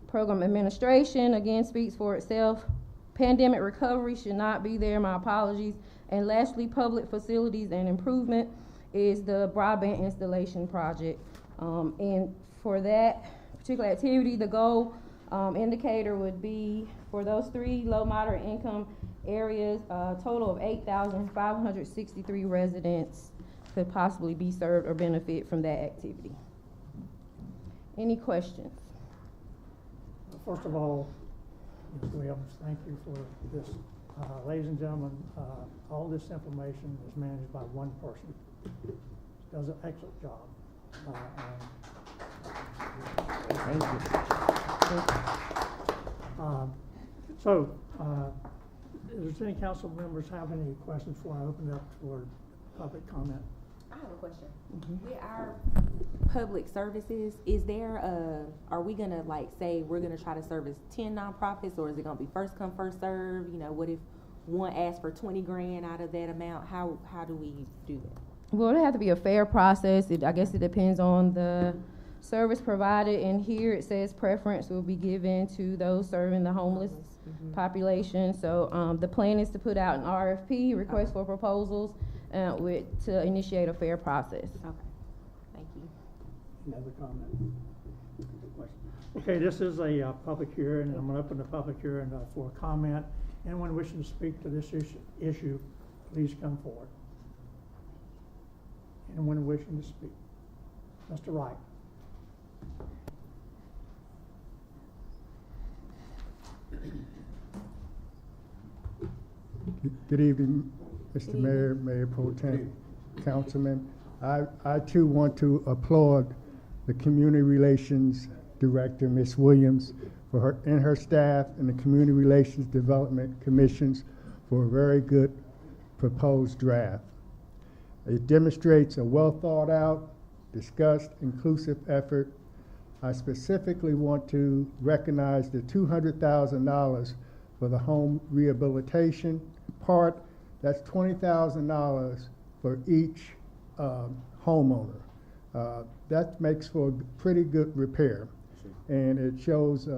Program administration, again, speaks for itself. Pandemic recovery should not be there, my apologies. And lastly, public facilities and improvement is the broadband installation project. And for that particular activity, the goal indicator would be for those 3 low moderate income areas, a total of 8,563 residents could possibly be served or benefit from that activity. Any questions? First of all, Ms. Williams, thank you for this. Ladies and gentlemen, all this information is managed by one person. Does an excellent job. Thank you. Does any council members have any questions before I open it up for public comment? I have a question. With our public services, is there are we gonna say we're gonna try to service 10 nonprofits, or is it gonna be first come, first serve? You know, what if one asks for 20 grand out of that amount? How do we do that? Well, it have to be a fair process. I guess it depends on the service provided. And here it says preference will be given to those serving the homeless population. So the plan is to put out an RFP, request for proposals, to initiate a fair process. Okay, thank you. Another comment? Okay, this is a public hearing, and I'm going to open the public hearing for comment. Anyone wishing to speak to this issue, please come forward. Anyone wishing to speak? Mr. Wright. Good evening, Mr. Mayor, Mayor Pro Tem, Councilman. I too want to applaud the Community Relations Director, Ms. Williams, for her and her staff and the Community Relations Development Commissions for a very good proposed draft. It demonstrates a well thought out, discussed, inclusive effort. I specifically want to recognize the $200,000 for the home rehabilitation part. That's $20,000 for each homeowner. That makes for a pretty good repair. And it shows,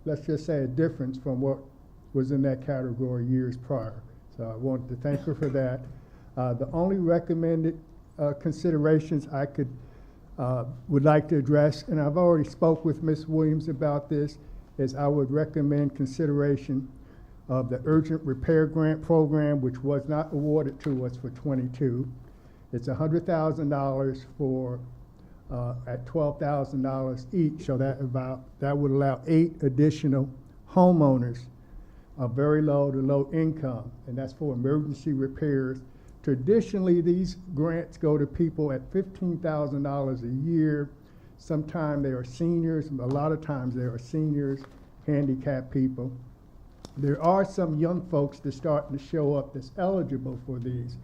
let's just say, a difference from what was in that category years prior. So I wanted to thank her for that. The only recommended considerations I would like to address, and I've already spoke with Ms. Williams about this, is I would recommend consideration of the urgent repair grant program, which was not awarded to us for 22. It's $100,000 for at $12,000 each, so that would allow 8 additional homeowners of very low to low income, and that's for emergency repairs. Traditionally, these grants go to people at $15,000 a year. Sometimes they are seniors, a lot of times they are seniors, handicapped people. There are some young folks that's starting to show up that's eligible for these.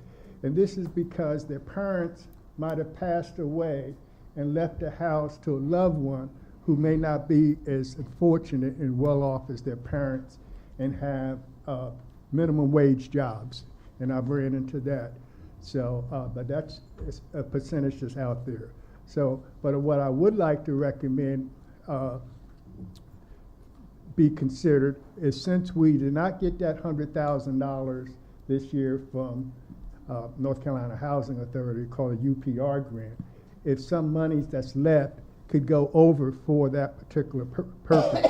And this is because their parents might have passed away and left the house to a loved one who may not be as fortunate and well off as their parents and have minimum wage jobs. And I've ran into that. So, but that's a percentage that's out there. So, but what I would like to recommend be considered is, since we did not get that $100,000 this year from North Carolina Housing Authority called a UPR grant, if some monies that's left could go over for that particular purpose.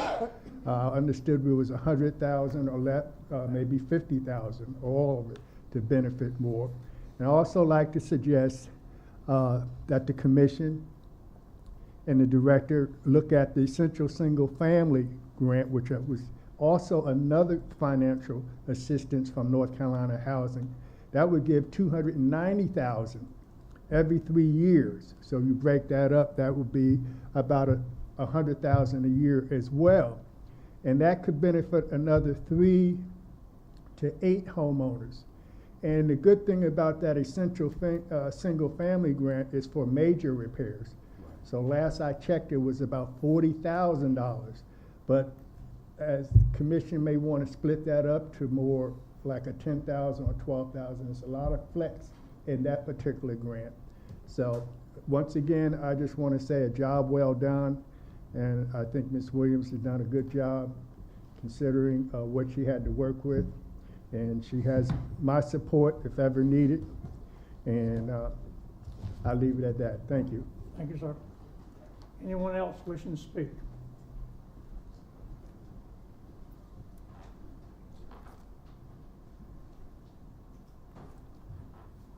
Understood it was 100,000 or less, maybe 50,000, or all of it, to benefit more. And I also like to suggest that the commission and the director look at the Central Single Family Grant, which was also another financial assistance from North Carolina Housing. That would give $290,000 every 3 years. So you break that up, that would be about $100,000 a year as well. And that could benefit another 3 to 8 homeowners. And the good thing about that essential single family grant is for major repairs. So last I checked, it was about $40,000. But as the commission may want to split that up to more like a $10,000 or $12,000, there's a lot of flex in that particular grant. So once again, I just want to say a job well done. And I think Ms. Williams has done a good job considering what she had to work with. And she has my support if ever needed. And I'll leave it at that. Thank you. Thank you, sir. Anyone else wishing to speak?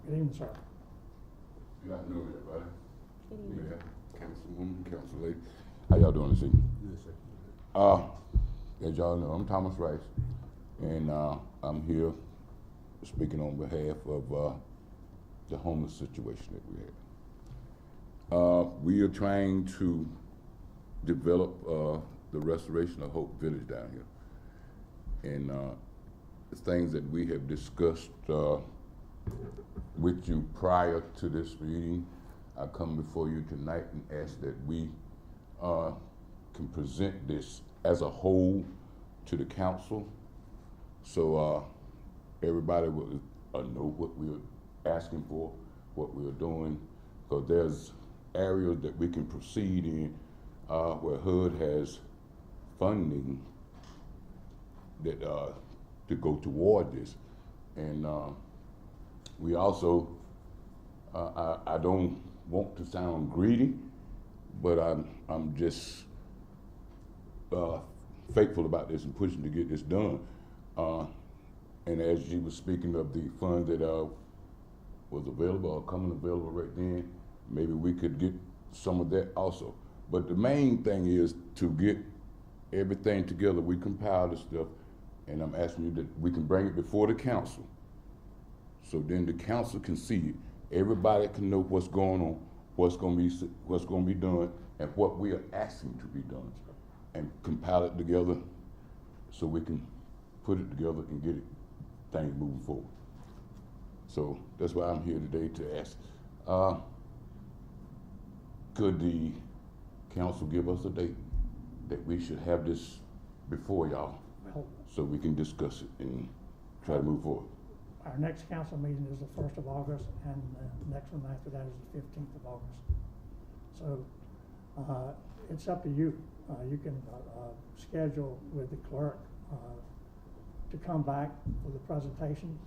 Good evening, sir. Good afternoon, everybody. Mayor, Councilwoman, Council Lady. How y'all doing this evening? Yes, sir. As y'all know, I'm Thomas Rice, and I'm here speaking on behalf of the homeless situation that we have. We are trying to develop the restoration of Hope Village down here. And the things that we have discussed with you prior to this meeting, I come before you tonight and ask that we can present this as a whole to the council, so everybody will know what we're asking for, what we're doing, because there's areas that we can proceed in where HUD has funding that to go toward this. And we also, I don't want to sound greedy, but I'm just faithful about this and pushing to get this done. And as you were speaking of the funds that was available or coming available right then, maybe we could get some of that also. But the main thing is to get everything together. We compile the stuff, and I'm asking you that we can bring it before the council, so then the council can see it. Everybody can know what's going on, what's going to be done, and what we are asking to be done, and compile it together so we can put it together and get things moving forward. So that's why I'm here today to ask, could the council give us a date that we should have this before y'all, so we can discuss it and try to move forward? Our next council meeting is the 1st of August, and the next one after that is the 15th of August. So it's up to you. You can schedule with the clerk to come back for the presentation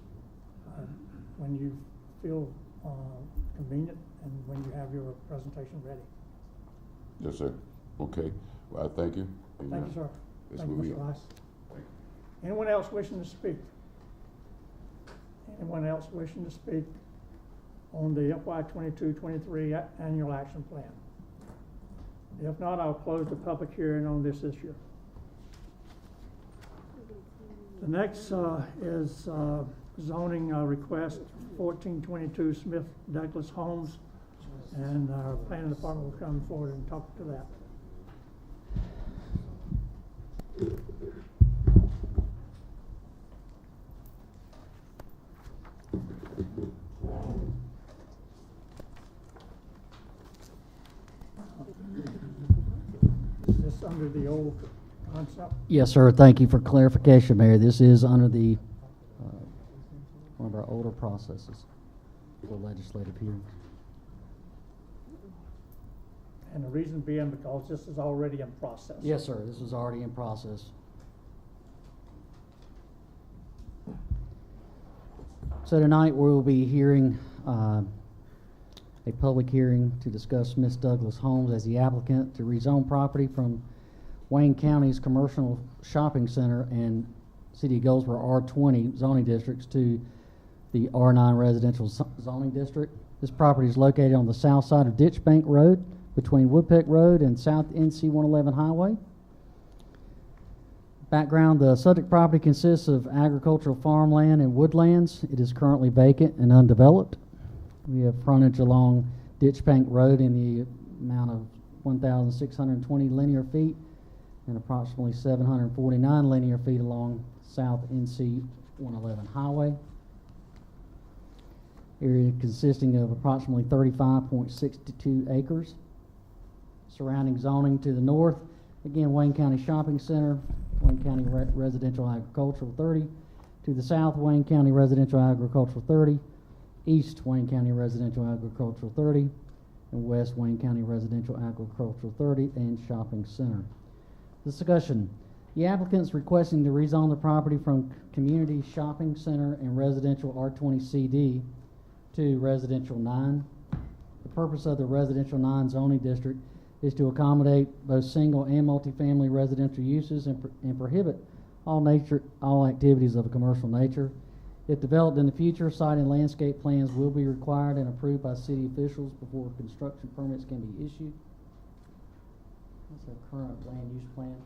when you feel convenient and when you have your presentation ready. Yes, sir. Okay. Well, I thank you. Thank you, sir. That's Thank you, where we Mr. are. Rice. Thank you. Anyone else wishing to speak? Anyone else wishing to speak on the FY22-23 annual action plan? If not, I'll close the public hearing on this issue. The next is zoning request 1422 Smith Douglas Homes, and our planning department will come forward and talk to that. Is this under the old concept? Yes, sir. Thank you for clarification, Mayor. This is under the one of our older processes for legislative hearings. And the reason being because this is already in process. Yes, sir. This is already in process. So tonight we'll be hearing a public hearing to discuss Miss Douglas Homes as the applicant to rezone property from Wayne County's commercial shopping center and City of Goldsboro R20 zoning districts to the R9 residential zoning district. This property is located on the south side of Ditch Bank Road between Woodpeck Road and South NC 111 Highway. Background, the subject property consists of agricultural farmland and woodlands. It is currently vacant and undeveloped. We have frontage along Ditch Bank Road in the amount of 1,620 linear feet and approximately 749 linear feet along South NC 111 Highway. Area consisting of approximately 35.62 acres. Surrounding zoning to the north, again, Wayne County Shopping Center, Wayne County Residential Agricultural 30. To the south, Wayne County Residential Agricultural 30. East, Wayne County Residential Agricultural 30. And west, Wayne County Residential Agricultural 30 and Shopping Center. Discussion. The applicant's requesting to rezone the property from Community Shopping Center and Residential R20 CD to Residential 9. The purpose of the Residential 9 zoning district is to accommodate both single and multifamily residential uses and prohibit all activities of a commercial nature. If developed in the future, site and landscape plans will be required and approved by city officials before construction permits can be issued. That's our current land use plan.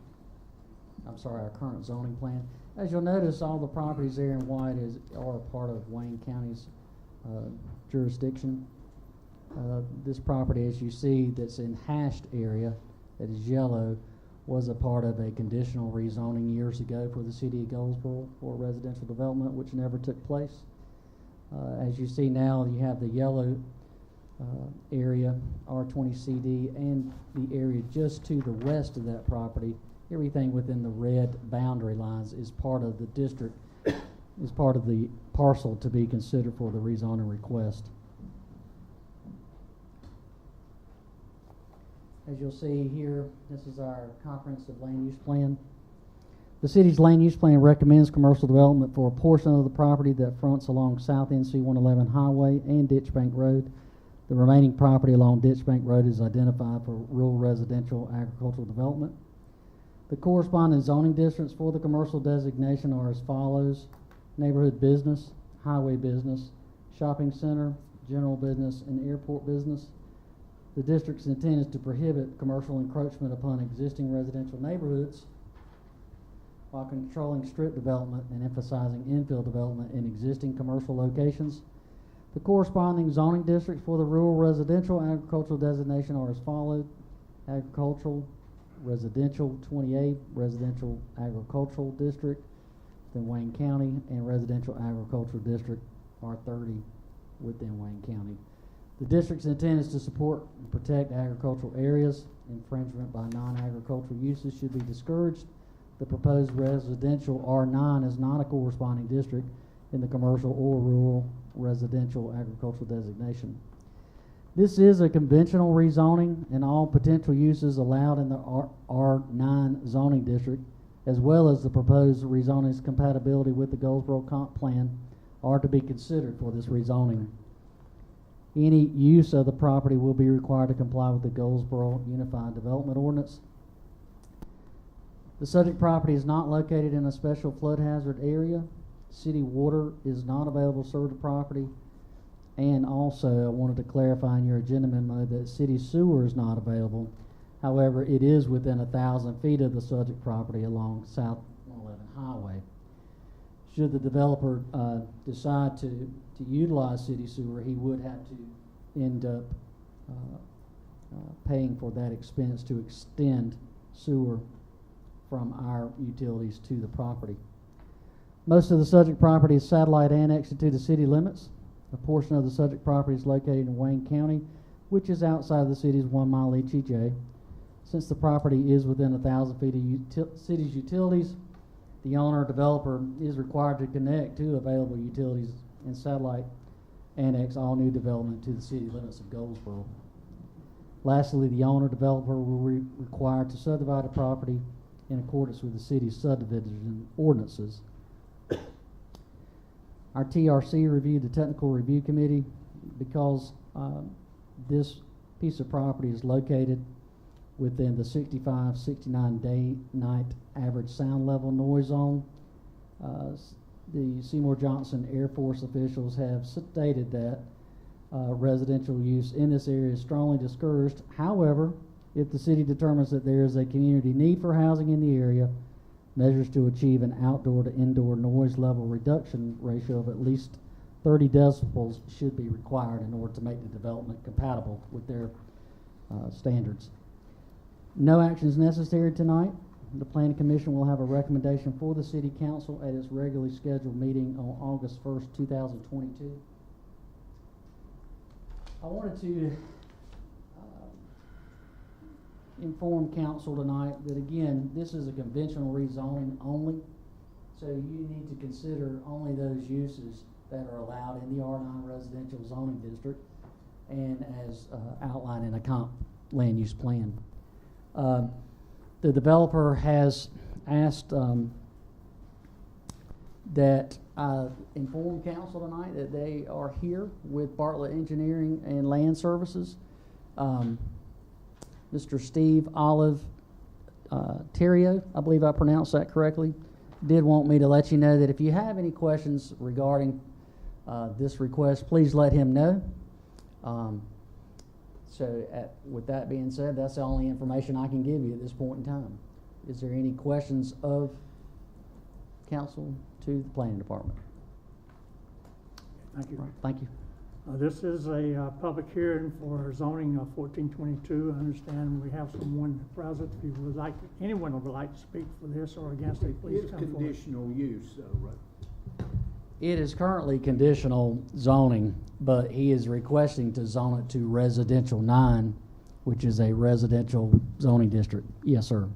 I'm sorry, our current zoning plan. As you'll notice, all the properties there in white are part of Wayne County's jurisdiction. This property, as you see, that's in hashed area, that is yellow, was a part of a conditional rezoning years ago for the city of Goldsboro for residential development, which never took place. As you see now, you have the yellow area, R20 CD, and the area just to the west of that property. Everything within the red boundary lines is part of the district, is part of the parcel to be considered for the rezoning request. As you'll see here, this is our comprehensive land use plan. The city's land use plan recommends commercial development for a portion of the property that fronts along South NC 111 Highway and Ditch Bank Road. The remaining property along Ditch Bank Road is identified for rural residential agricultural development. The corresponding zoning districts for the commercial designation are as follows: neighborhood business, highway business, shopping center, general business, and airport business. The district's intent is to prohibit commercial encroachment upon existing residential neighborhoods while controlling strip development and emphasizing infill development in existing commercial locations. The corresponding zoning districts for the rural residential agricultural designation are as follows: agricultural, residential 28, residential agricultural district, within Wayne County, and residential agricultural district R30 within Wayne County. The district's intent is to support and protect agricultural areas. Infringement by non-agricultural uses should be discouraged. The proposed residential R9 is not a corresponding district in the commercial or rural residential agricultural designation. This is a conventional rezoning, and all potential uses allowed in the R9 zoning district, as well as the proposed rezoning's compatibility with the Goldsboro comp plan, are to be considered for this rezoning. Any use of the property will be required to comply with the Goldsboro Unified Development Ordinance. The subject property is not located in a special flood hazard area. City water is not available to serve the property. And also, I wanted to clarify in your agenda memo that city sewer is not available. However, it is within 1,000 feet of the subject property along South 111 Highway. Should the developer decide to utilize city sewer, he would have to end up paying for that expense to extend sewer from our utilities to the property. Most of the subject property is satellite annexed to the city limits. A portion of the subject property is located in Wayne County, which is outside of the city's 1 mile ETJ. Since the property is within 1,000 feet of city's utilities, the owner or developer is required to connect to available utilities and satellite annex all new development to the city limits of Goldsboro. Lastly, the owner developer will be required to subdivide the property in accordance with the city's subdivision ordinances. Our TRC reviewed the technical review committee because this piece of property is located within the 65-69 day-night average sound level noise zone. The Seymour Johnson Air Force officials have stated that residential use in this area is strongly discouraged. However, if the city determines that there is a community need for housing in the area, Measures to achieve an outdoor to indoor noise level reduction ratio of at least 30 decibels should be required in order to make the development compatible with their standards. No action is necessary tonight. The Planning Commission will have a recommendation for the City Council at its regularly scheduled meeting on August 1st, 2022. I wanted to inform Council tonight that, again, this is a conventional rezoning only, so you need to consider only those uses that are allowed in the R9 residential zoning district and as outlined in a comp land use plan. The developer has asked that I inform Council tonight that they are here with Bartlett Engineering and Land Services. Mr. Steve Olive Terrio, I believe I pronounced that correctly, did want me to let you know that if you have any questions regarding this request, please let him know. With that being said, that's the only information I can give you at this point in time. Is there any questions of Council to the Planning Department? Thank you. Right, thank you. This is a public hearing for zoning of 1422. I understand we have someone present. If you would like, anyone would like to speak for this or against it, please It's come forward. conditional use, right? It is currently conditional zoning, but he is requesting to zone it to residential 9, which is a residential zoning district. Yes, sir.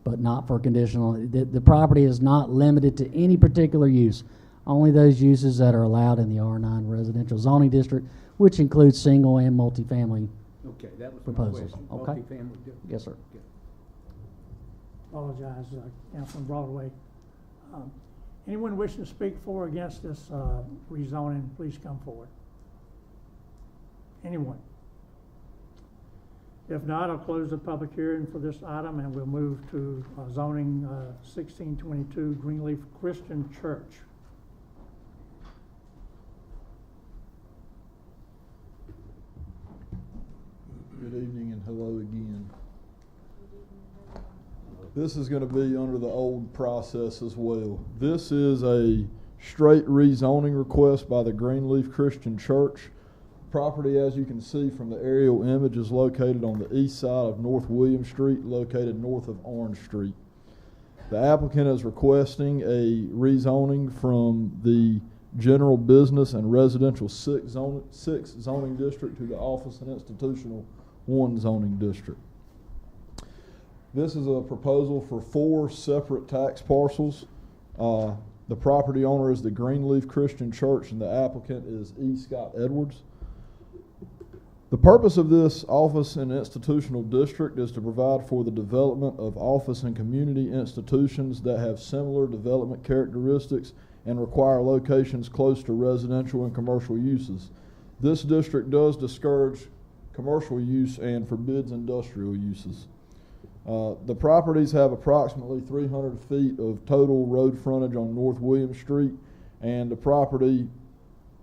But not for conditional. The property is not limited to any particular use. Only those uses that are allowed in the R9 residential zoning district, which includes single and multifamily Okay, that was proposals. my question. Okay. Multifamily. Yes, sir. Okay. Apologize, Councilman Broadway. Anyone wishing to speak for or against this rezoning, please come forward. Anyone? If not, I'll close the public hearing for this item and we'll move to zoning 1622 Greenleaf Christian Church. Good evening and hello again. This is going to be under the old process as well. This is a straight rezoning request by the Greenleaf Christian Church. Property, as you can see from the aerial image, is located on the east side of North William Street, located north of Orange Street. The applicant is requesting a rezoning from the General Business and Residential 6 zoning district to the Office and Institutional 1 zoning district. This is a proposal for 4 separate tax parcels. The property owner is the Greenleaf Christian Church and the applicant is E. Scott Edwards. The purpose of this office and institutional district is to provide for the development of office and community institutions that have similar development characteristics and require locations close to residential and commercial uses. This district does discourage commercial use and forbids industrial uses. The properties have approximately 300 feet of total road frontage on North William Street, and the property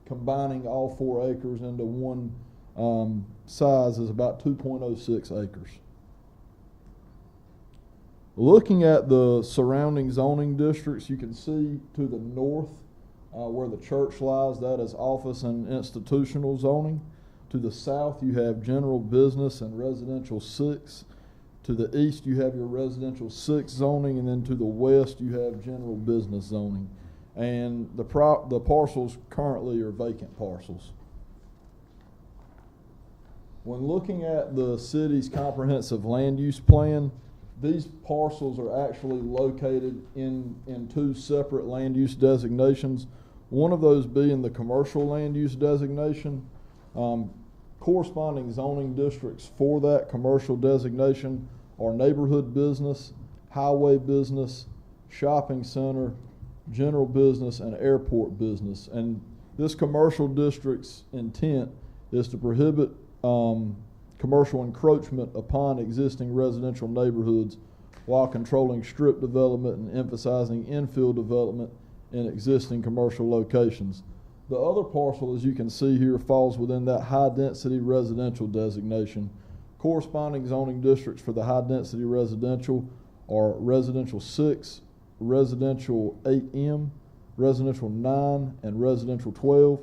combining all 4 acres into one size is about 2.06 acres. Looking at the surrounding zoning districts, you can see to the north where the church lies, that is office and institutional zoning. To the south, you have general business and residential 6. To the east, you have your residential 6 zoning, and then to the west, you have general business zoning. And the parcels currently are vacant parcels. When looking at the city's comprehensive land use plan, these parcels are actually located in 2 separate land use designations. One of those being the commercial land use designation. Corresponding zoning districts for that commercial designation are neighborhood business, highway business, shopping center, general business, and airport business. And this commercial district's intent is to prohibit commercial encroachment upon existing residential neighborhoods while controlling strip development and emphasizing infill development in existing commercial locations. The other parcel, as you can see here, falls within that high-density residential designation. Corresponding zoning districts for the high-density residential are residential 6, residential 8M, residential 9, and residential 12.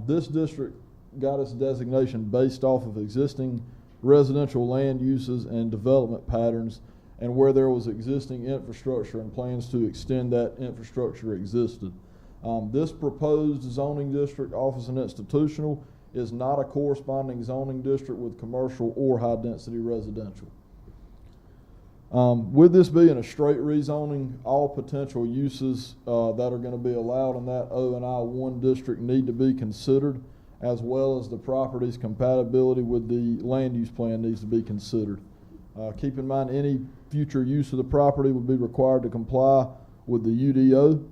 This district got its designation based off of existing residential land uses and development patterns, and where there was existing infrastructure and plans to extend that infrastructure existed. This proposed zoning district, office and institutional, is not a corresponding zoning district with commercial or high-density residential. With this being a straight rezoning, all potential uses that are going to be allowed in that O and I1 district need to be considered, as well as the property's compatibility with the land use plan needs to be considered. Keep in mind, any future use of the property would be required to comply with the UDO.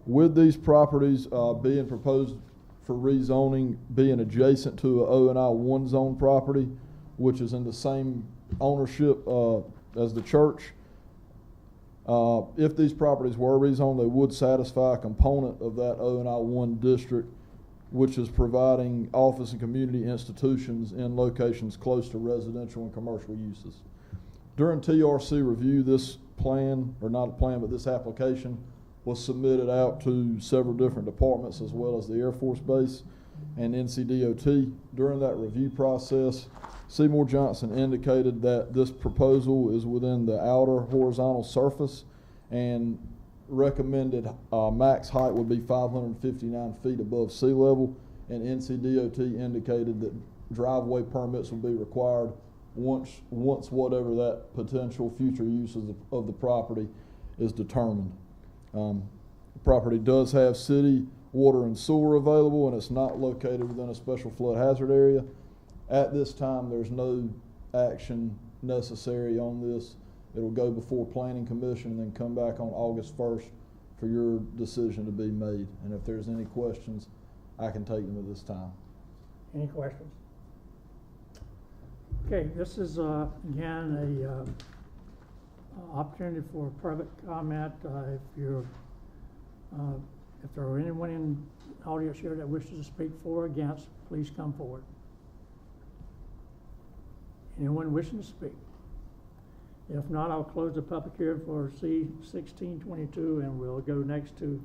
With these properties being proposed for rezoning, being adjacent to an O and I1 zone property, which is in the same ownership as the church, if these properties were rezoned, they would satisfy a component of that O and I1 district, which is providing office and community institutions in locations close to residential and commercial uses. During TRC review, this plan, or not a plan, but this application was submitted out to several different departments as well as the Air Force Base and NCDOT. During that review process, Seymour Johnson indicated that this proposal is within the outer horizontal surface, and recommended max height would be 559 feet above sea level, and NCDOT indicated that driveway permits would be required once whatever that potential future use of the property is determined. The property does have city water and sewer available, and it's not located within a special flood hazard area. At this time, there's no action necessary on this. It'll go before Planning Commission and then come back on August 1st for your decision to be made. And if there's any questions, I can take them at this time. Any questions? Okay, this is again a opportunity for private comment. If there are anyone in the audience here that wishes to speak for or against, please come forward. Anyone wishing to speak? If not, I'll close the public hearing for C-1622, and we'll go next to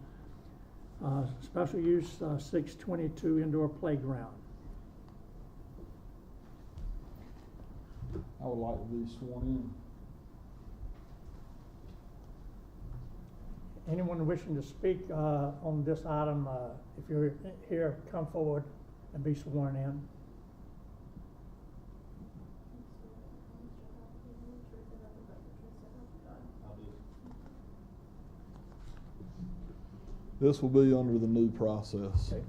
special use 622 indoor playground. I would like to be sworn in. Anyone wishing to speak on this item, if you're here, come forward and be sworn in. This will be under the new process. Okay.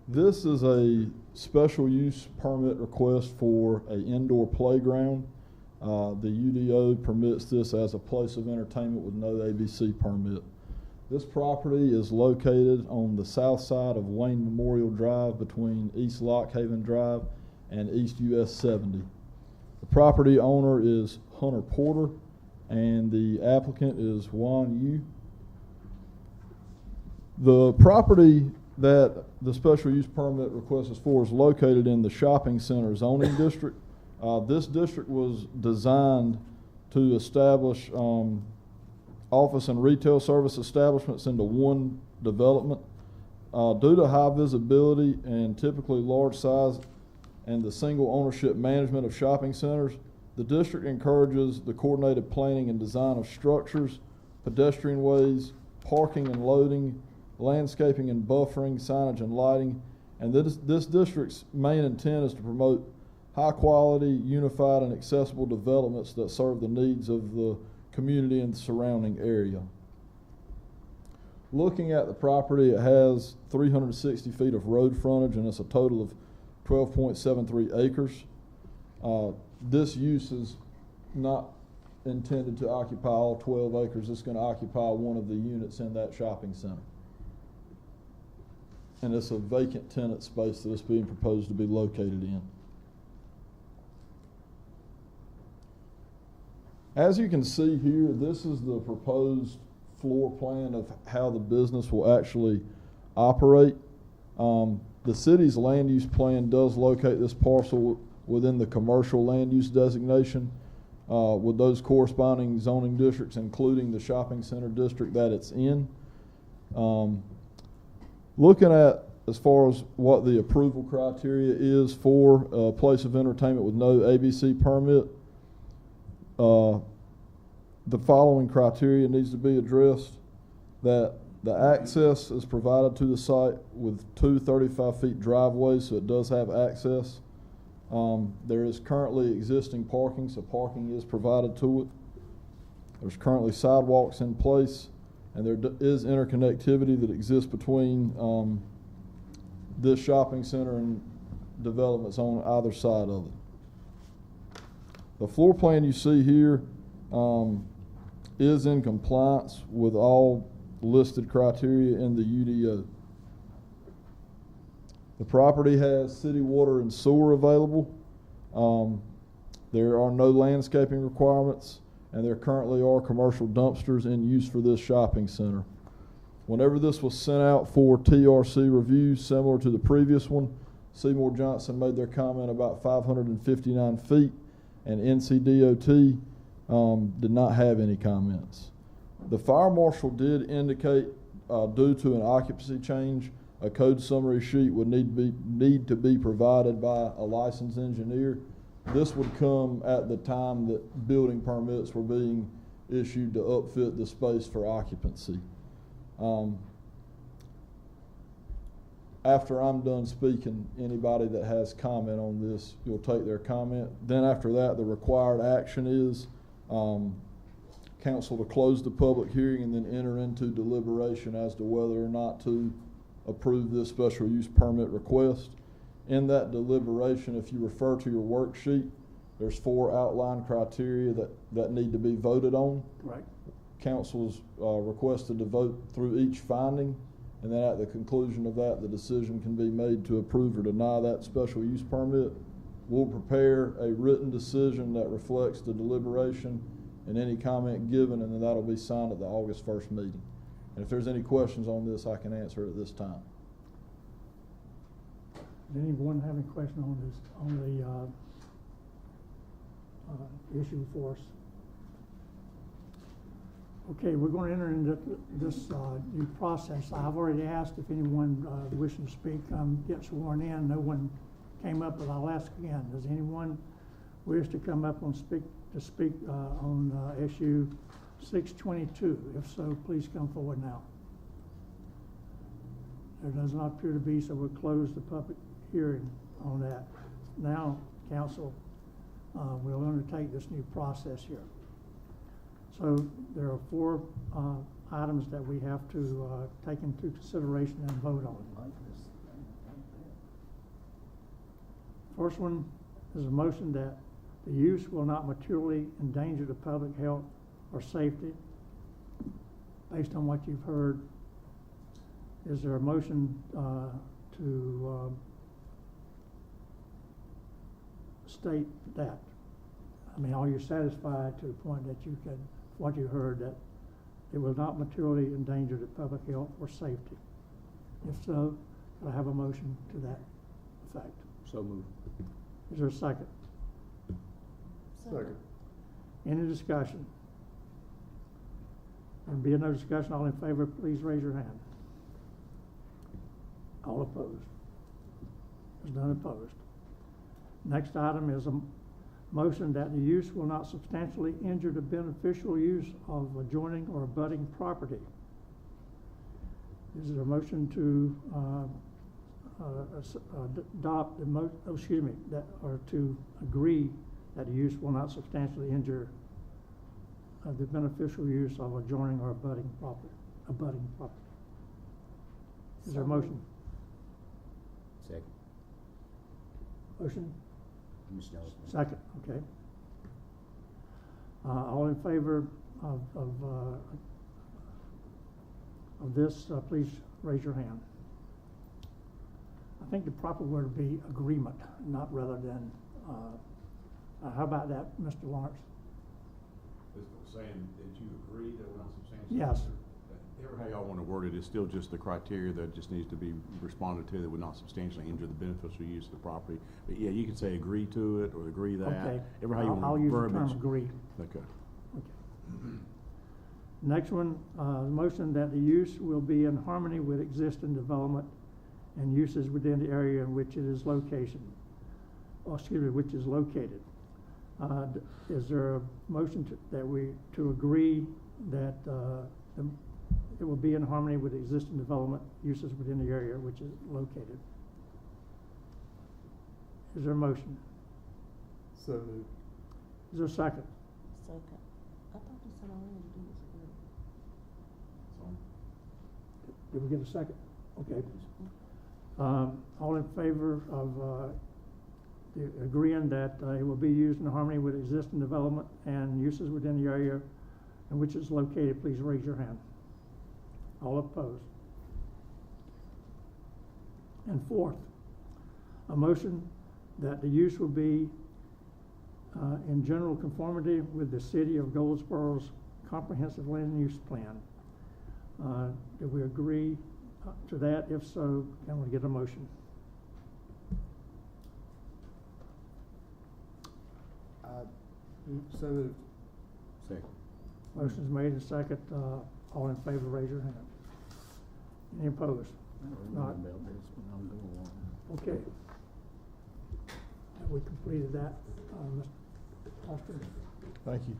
This is a special use permit request for an indoor playground. The UDO permits this as a place of entertainment with no ABC permit. This property is located on the south side of Wayne Memorial Drive between East Lockhaven Drive and East US 70. The property owner is Hunter Porter, and the applicant is Juan Yu. The property that the special use permit request is for is located in the shopping center zoning district. This district was designed to establish office and retail service establishments into one development. Due to high visibility and typically large size and the single ownership management of shopping centers, the district encourages the coordinated planning and design of structures, pedestrian ways, parking and loading, landscaping and buffering, signage and lighting. And this district's main intent is to promote high-quality, unified, and accessible developments that serve the needs of the community and the surrounding area. Looking at the property, it has 360 feet of road frontage, and it's a total of 12.73 acres. This use is not intended to occupy all 12 acres. It's going to occupy one of the units in that shopping center. And it's a vacant tenant space that is being proposed to be located in. As you can see here, this is the proposed floor plan of how the business will actually operate. The city's land use plan does locate this parcel within the commercial land use designation. with those corresponding zoning districts, including the shopping center district that it's in. Looking at as far as what the approval criteria is for a place of entertainment with no ABC permit, the following criteria needs to be addressed: that the access is provided to the site with 2 35-foot driveways, so it does have access. There is currently existing parking, so parking is provided to it. There's currently sidewalks in place, and there is interconnectivity that exists between this shopping center and developments on either side of it. The floor plan you see here is in compliance with all listed criteria in the UDO. The property has city water and sewer available. There are no landscaping requirements, and there currently are commercial dumpsters in use for this shopping center. Whenever this was sent out for TRC review, similar to the previous one, Seymour Johnson made their comment about 559 feet, and NCDOT did not have any comments. The fire marshal did indicate, due to an occupancy change, a code summary sheet would need to be provided by a licensed engineer. This would come at the time that building permits were being issued to upfit the space for occupancy. After I'm done speaking, anybody that has comment on this, you'll take their comment. Then after that, the required action is council to close the public hearing and then enter into deliberation as to whether or not to approve this special use permit request. In that deliberation, if you refer to your worksheet, there's 4 outline criteria that need to be voted on. Right. Council's requested to vote through each finding, and then at the conclusion of that, the decision can be made to approve or deny that special use permit. We'll prepare a written decision that reflects the deliberation and any comment given, and then that'll be signed at the August 1st meeting. And if there's any questions on this, I can answer it at this time. Does anyone have any question on this, on the issue for us? Okay, we're going to enter into this new process. I've already asked if anyone wishing to speak get sworn in. No one came up, but I'll ask again. Does anyone wish to come up and speak on issue 622? If so, please come forward now. There does not appear to be, so we'll close the public hearing on that. Now, council, we'll undertake this new process here. So there are 4 items that we have to take into consideration and vote on. First one is a motion that the use will not materially endanger the public health or safety. Based on what you've heard, is there a motion to state that? I mean, are you satisfied to the point that you can, what you heard, that it will not materially endanger the public health or safety? If so, I have a motion to that effect. So moved. Is there a second? Second. Any discussion? There being no discussion, all in favor, please raise your hand. All opposed? There's none opposed. Next item is a motion that the use will not substantially injure the beneficial use of adjoining or abutting property. Is there a motion to adopt the or to agree that the use will not substantially injure the beneficial use of adjoining or abutting property? Is there a motion? Second. Motion? Michelle. Second, okay. All in favor of this, please raise your hand. I think the proper word would be agreement, not rather than, how about that, Mr. Lawrence? Saying that you agree that we're not substantially. Yes. However how y'all want to word it, it's still just the criteria that just needs to be responded to that would not substantially injure the beneficial use of the property. But yeah, you can say agree to it or agree that. Okay. However how you want to I'll use the verbiage. term agree. Okay. Next one, motion that the use will be in harmony with existing development and uses within the area in which it is located. Which is located. Is there a motion to agree that it will be in harmony with existing development uses within the area which is located? Is there a motion? So moved. Is there a second? Second. I thought you said all we had to do was agree. Did we get a second? Okay. All in favor of agreeing that it will be used in harmony with existing development and uses within the area in which it's located, please raise your hand. All opposed? And fourth, a motion that the use will be in general conformity with the City of Goldsboro's comprehensive land use plan. Do we agree to that? If so, can we get a motion? So moved. Second. Motion is made and second. All in favor, raise your hand. Any opposed? Not. Okay. Have we completed that, Mr. Austin? Thank you.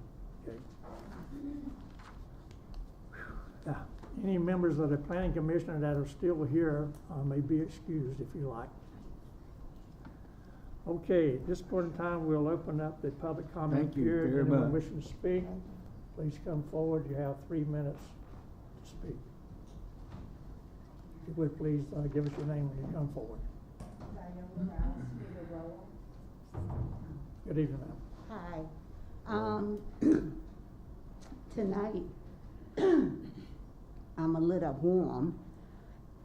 Okay. Any members of the planning commission that are still here may be excused if you like. Okay, at this point in time, we'll open up the public comment Thank you period. very Anyone much. wishing to speak, please come forward. You have 3 minutes to speak. If you would, please give us your name when you come forward. Good evening, ma'am. Hi. Tonight, I'm a little warm.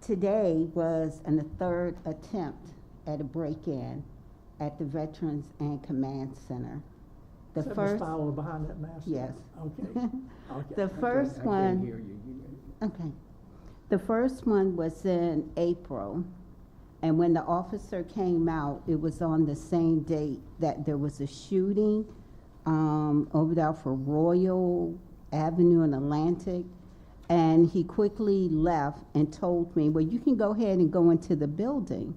Today was the third attempt at a break-in at the Veterans and Command Center. The Is that first, Ms. Fowler behind that mask? yes. Okay. Okay. The first I one, can't hear you. okay. The first one was in April, and when the officer came out, it was on the same date that there was a shooting over there for Royal Avenue and Atlantic, and he quickly left and told me, well, you can go ahead and go into the building.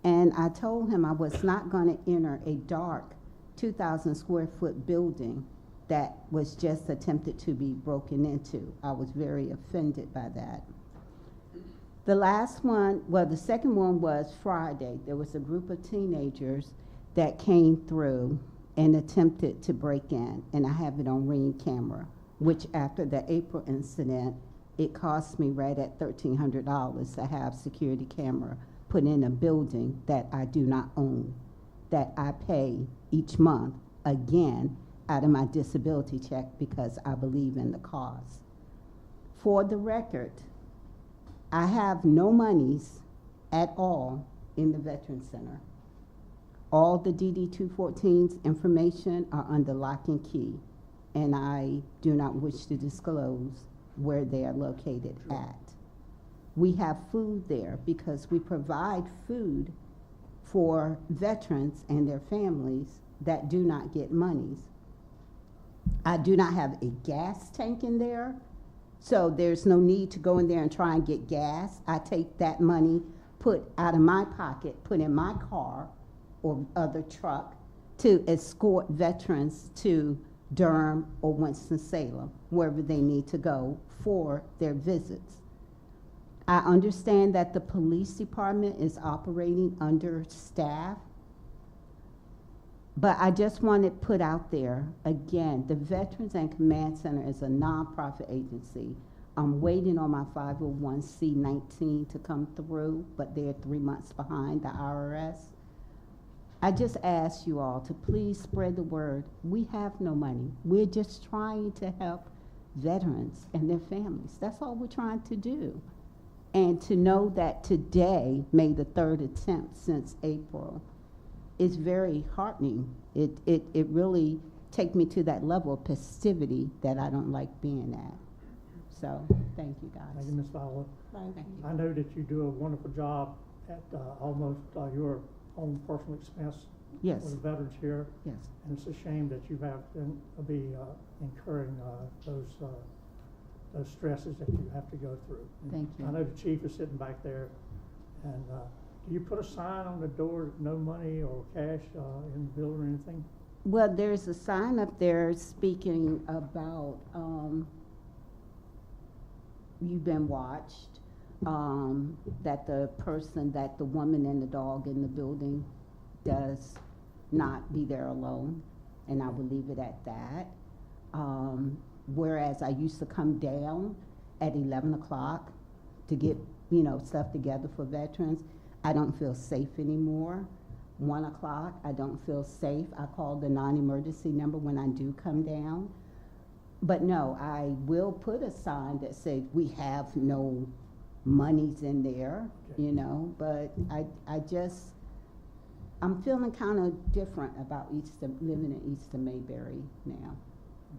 And I told him I was not going to enter a dark 2,000 square foot building that was just attempted to be broken into. I was very offended by that. The last one, well, the second one was Friday. There was a group of teenagers that came through and attempted to break in, and I have it on Ring camera, which after the April incident, it cost me right at $1,300 to have security camera put in a building that I do not own, that I pay each month, again, out of my disability check because I believe in the cause. For the record, I have no monies at all in the Veterans Center. All the DD-214's information are under lock and key, and I do not wish to disclose where they are located at. We have food there because we provide food for veterans and their families that do not get monies. I do not have a gas tank in there, so there's no need to go in there and try and get gas. I take that money, put out of my pocket, put in my car or other truck to escort veterans to Durham or Winston-Salem, wherever they need to go for their visits. I understand that the police department is operating understaffed, but I just want to put out there, again, the Veterans and Command Center is a nonprofit agency. I'm waiting on my 501c19 to come through, but they're 3 months behind the IRS. I just ask you all to please spread the word. We have no money. We're just trying to help veterans and their families. That's all we're trying to do. And to know that today made the third attempt since April is very heartening. It really takes me to that level of festivity that I don't like being at. So, thank you Thank guys. you, Ms. Fowler. Thank you. I know that you do a wonderful job at almost your own personal expense Yes. for the veterans here. Yes. And it's a shame that you have to be incurring those stresses that you have to go through. Thank you. I know the chief is sitting back there, and do you put a sign on the door, no money or cash in the building or anything? Well, there's a sign up there speaking about, you've been watched, that the woman and the dog in the building does not be there alone, and I will leave it at that. Whereas I used to come down at 11 o'clock to get, stuff together for veterans, I don't feel safe anymore. 1 o'clock, I don't feel safe. I call the non-emergency number when I do come down. But no, I will put a sign that says we have no monies in there, but I'm feeling kind of different about living in Eastern Mayberry now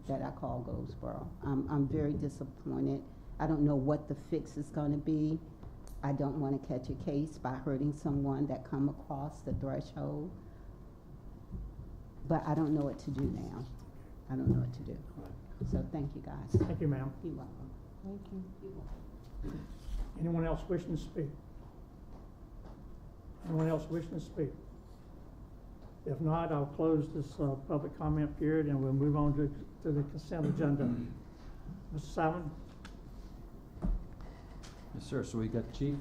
that I call Goldsboro. I'm very disappointed. I don't know what the fix is gonna be. I don't want to catch a case by hurting someone that come across the threshold. But I don't know what to do now. I don't know what to do. So thank you, guys. Thank you, ma'am. You're welcome. Thank you. You're welcome. Anyone else wishing to speak? Anyone else wishing to speak? If not, I'll close this public comment period and we'll move on to the consent agenda. Mr. Simon? Yes, sir. So we got the chief.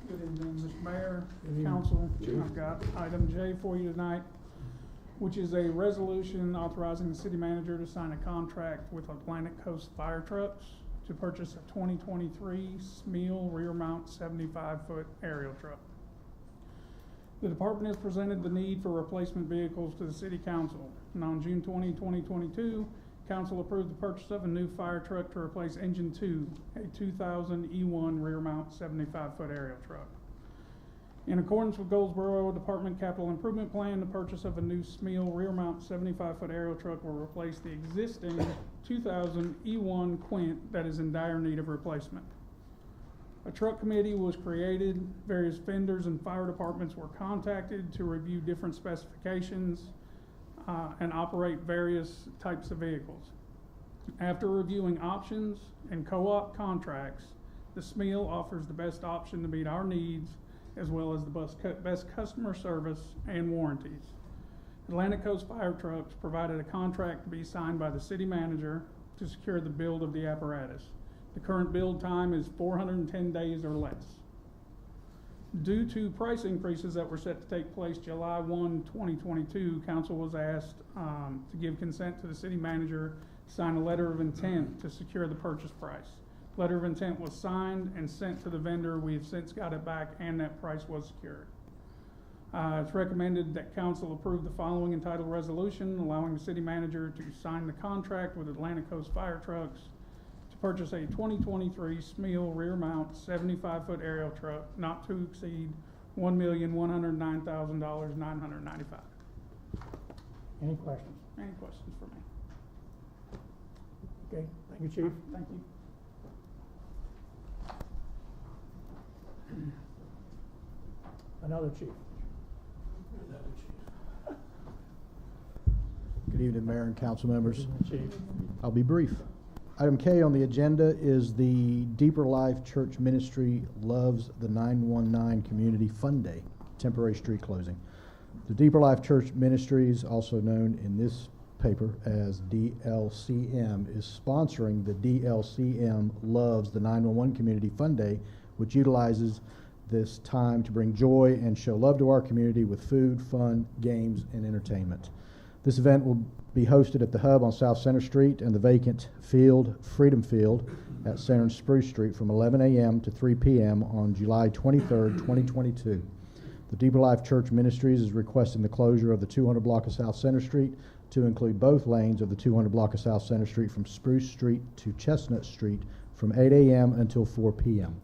Good evening, Mr. Mayor, Council. I've got item J for you tonight, which is a resolution authorizing the city manager to sign a contract with Atlantic Coast Fire Trucks to purchase a 2023 Smeel rear mount 75-foot aerial truck. The department has presented the need for replacement vehicles to the city council, and on June 20, 2022, council approved the purchase of a new fire truck to replace engine 2, a 2000 E1 rear mount 75-foot aerial truck. In accordance with Goldsboro Department Capital Improvement Plan, the purchase of a new Smeel rear mount 75-foot aerial truck will replace the existing 2000 E1 Quint that is in dire need of replacement. A truck committee was created, various vendors and fire departments were contacted to review different specifications and operate various types of vehicles. After reviewing options and co-op contracts, the Smeel offers the best option to meet our needs as well as the best customer service and warranties. Atlantic Coast Fire Trucks provided a contract to be signed by the city manager to secure the build of the apparatus. The current build time is 410 days or less. Due to price increases that were set to take place July 1, 2022, council was asked to give consent to the city manager to sign a letter of intent to secure the purchase price. Letter of intent was signed and sent to the vendor. We have since got it back and that price was secured. It's recommended that council approve the following entitled resolution allowing the city manager to sign the contract with Atlantic Coast Fire Trucks to purchase a 2023 Smeel rear mount 75-foot aerial truck not to exceed $1,109,995. Any questions? Any questions for me? Okay, thank you, Chief. Thank you. Another chief. Good evening, Mayor and council members. Chief. I'll be brief. Item K on the agenda is the Deeper Life Church Ministry Loves the 919 Community Fun Day, temporary street closing. The Deeper Life Church Ministries, also known in this paper as DLCM, is sponsoring the DLCM Loves the 911 Community Fun Day, which utilizes this time to bring joy and show love to our community with food, fun, games, and entertainment. This event will be hosted at the Hub on South Center Street and the vacant field, Freedom Field, at Center and Spruce Street from 11 a.m. to 3 p.m. on July 23rd, 2022. The Deeper Life Church Ministries is requesting the closure of the 200 block of South Center Street to include both lanes of the 200 block of South Center Street from Spruce Street to Chestnut Street from 8 a.m. until 4 p.m.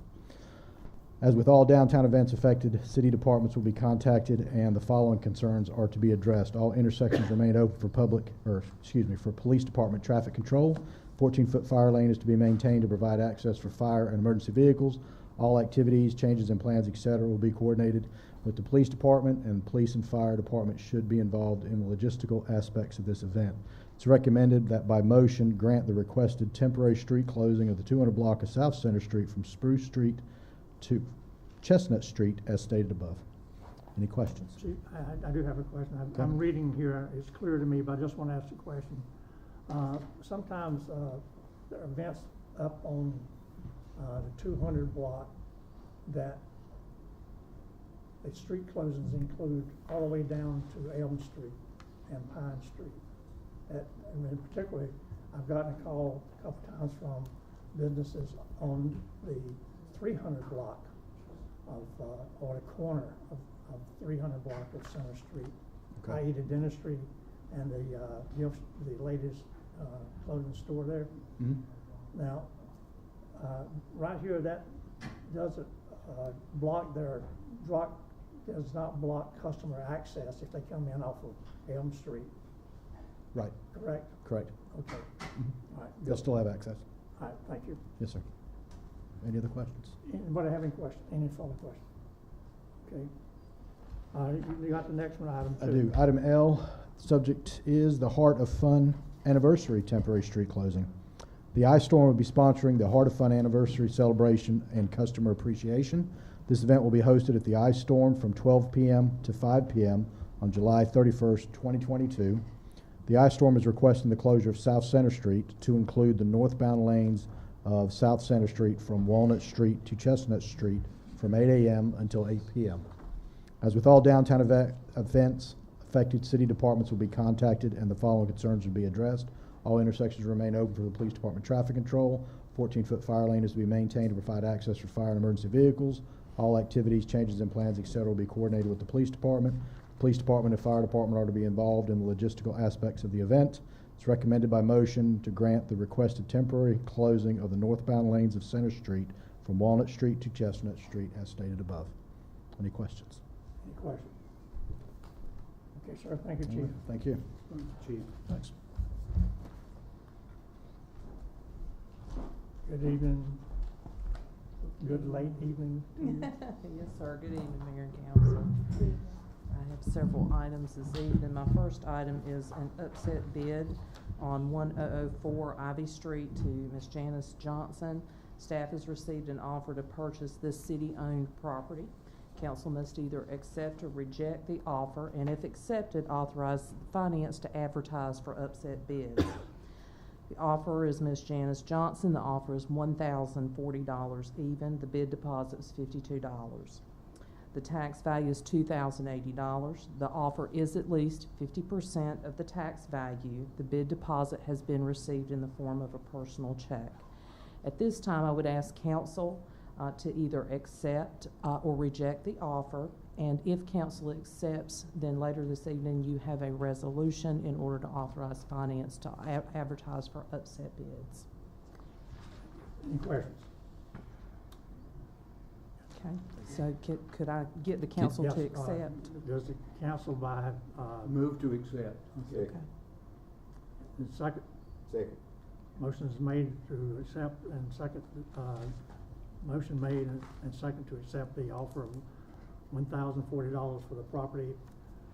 As with all downtown events affected, city departments will be contacted and the following concerns are to be addressed. All intersections remain open for for police department traffic control. 14-foot fire lane is to be maintained to provide access for fire and emergency vehicles. All activities, changes in plans, etc. will be coordinated with the police department, and police and fire department should be involved in the logistical aspects of this event. It's recommended that by motion grant the requested temporary street closing of the 200 block of South Center Street from Spruce Street to Chestnut Street as stated above. Any questions? Chief, I do have a question. Okay. I'm reading here, it's clear to me, but I just want to ask a question. Sometimes there are events up on the 200 block that the street closings include all the way down to Elm Street and Pine Street. And particularly, I've gotten a call a couple times from businesses on the 300 block of, or the corner of 300 block of Center Street, i.e. the dentistry and the latest clothing store there. Mm-hmm. Now, right here, that doesn't does not block customer access if they come in off of Elm Street. Right. Correct? Correct. Okay. All right. They'll still have access. All right, thank you. Yes, sir. Any other questions? Anybody have any questions? Any further questions? Okay. You got the next one, item 2. I do. Item L, subject is the Heart of Fun Anniversary Temporary Street Closing. The Ice Storm will be sponsoring the Heart of Fun Anniversary Celebration and Customer Appreciation. This event will be hosted at the Ice Storm from 12 p.m. to 5 p.m. on July 31st, 2022. The Ice Storm is requesting the closure of South Center Street to include the northbound lanes of South Center Street from Walnut Street to Chestnut Street from 8 a.m. until 8 p.m. As with all downtown events, affected city departments will be contacted and the following concerns will be addressed. All intersections remain open for the police department traffic control. 14-foot fire lane is to be maintained to provide access for fire and emergency vehicles. All activities, changes in plans, etc. will be coordinated with the police department. Police department and fire department are to be involved in the logistical aspects of the event. It's recommended by motion to grant the requested temporary closing of the northbound lanes of Center Street from Walnut Street to Chestnut Street as stated above. Any questions? Any questions? Okay, sir. Thank you, Chief. Thank you. Chief. Thanks. Good evening. Good late evening to you. Yes, sir. Good evening, Mayor and Council. I have several items this evening. My first item is an upset bid on 1004 Ivy Street to Ms. Janice Johnson. Staff has received an offer to purchase this city-owned property. Council must either accept or reject the offer, and if accepted, authorize finance to advertise for upset bids. The offer is Ms. Janice Johnson. The offer is $1,040 even. The bid deposit is $52. The tax value is $2,080. The offer is at least 50% of the tax value. The bid deposit has been received in the form of a personal check. At this time, I would ask council to either accept or reject the offer. And if council accepts, then later this evening you have a resolution in order to authorize finance to advertise for upset bids. Any questions? Okay, so could I get the council to accept? Does the council by Move to accept. Okay. Second? Second. Motion is made to accept and second, motion made and second to accept the offer of $1,040 for the property.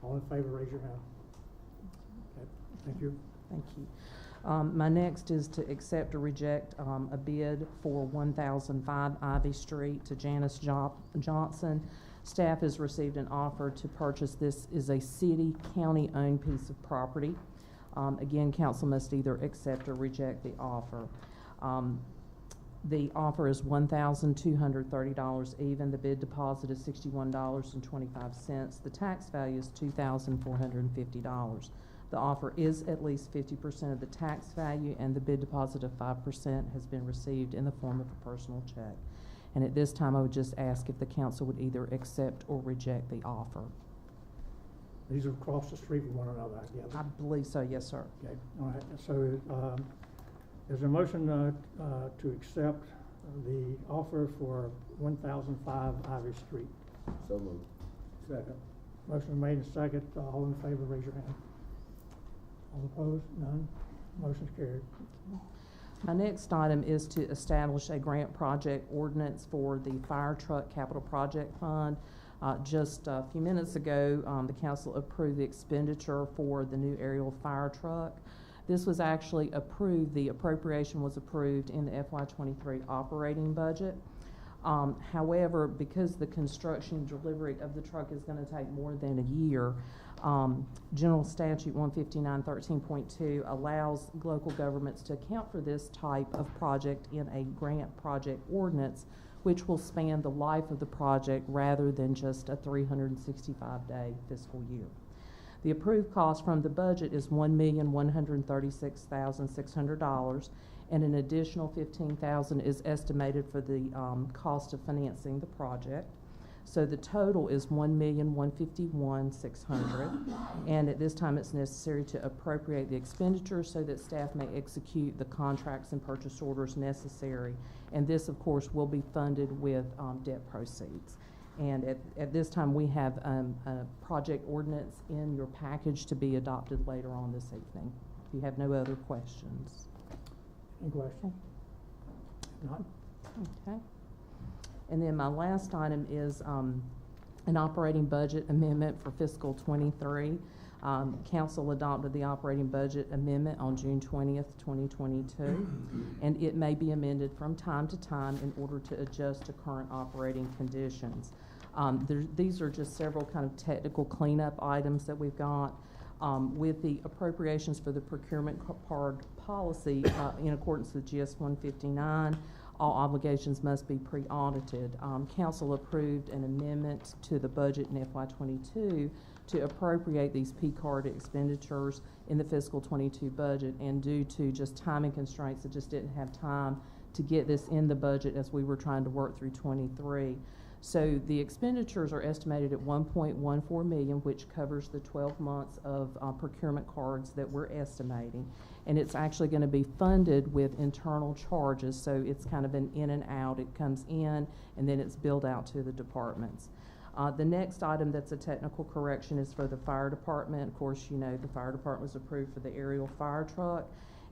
All in favor, raise your hand. Okay, thank you. Thank you. My next is to accept or reject a bid for 1005 Ivy Street to Janice Johnson. Staff has received an offer to purchase. This is a city, county-owned piece of property. Again, council must either accept or reject the offer. The offer is $1,230 even. The bid deposit is $61.25. The tax value is $2,450. The offer is at least 50% of the tax value, and the bid deposit of 5% has been received in the form of a personal check. And at this time, I would just ask if the council would either accept or reject the offer. These are across the street from one another, I guess. I believe so, yes, sir. Okay, all right. So, is there a motion to accept the offer for 1005 Ivy Street. So moved. Second. Motion made and second. All in favor, raise your hand. All opposed? None. Motion's carried. My next item is to establish a grant project ordinance for the Fire Truck Capital Project Fund. Just a few minutes ago, the council approved the expenditure for the new aerial fire truck. This was actually approved, the appropriation was approved in the FY23 operating budget. However, because the construction and delivery of the truck is going to take more than a year, General Statute 159.13.2 allows local governments to account for this type of project in a grant project ordinance, which will span the life of the project rather than just a 365-day fiscal year. The approved cost from the budget is $1,136,600, and an additional $15,000 is estimated for the cost of financing the project. So the total is $1,151,600, and at this time it's necessary to appropriate the expenditures so that staff may execute the contracts and purchase orders necessary. And this, of course, will be funded with debt proceeds. And at this time, we have a project ordinance in your package to be adopted later on this evening. If you have no other questions. Any question? Not? Okay. And then my last item is an operating budget amendment for fiscal '23. Council adopted the operating budget amendment on June 20th, 2022, and it may be amended from time to time in order to adjust to current operating conditions. These are just several kind of technical cleanup items that we've got. With the appropriations for the procurement card policy in accordance with GS 159, all obligations must be pre-audited. Council approved an amendment to the budget in FY22 to appropriate these P-card expenditures in the fiscal '22 budget, and due to just timing constraints, it just didn't have time to get this in the budget as we were trying to work through '23. So the expenditures are estimated at $1.14 million, which covers the 12 months of procurement cards that we're estimating. And it's actually going to be funded with internal charges, so it's kind of an in and out. It comes in and then it's billed out to the departments. The next item that's a technical correction is for the fire department. Of course, you know the fire department was approved for the aerial fire truck.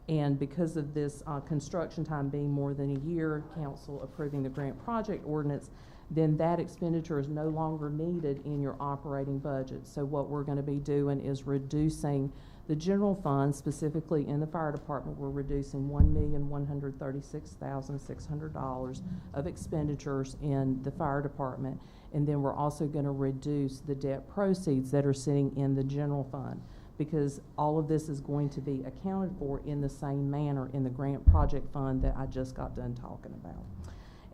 And because of this construction time being more than a year, council approving the grant project ordinance, then that expenditure is no longer needed in your operating budget. So what we're going to be doing is reducing the general fund, specifically in the fire department. We're reducing $1,136,600 of expenditures in the fire department. And then we're also going to reduce the debt proceeds that are sitting in the general fund, because all of this is going to be accounted for in the same manner in the grant project fund that I just got done talking about.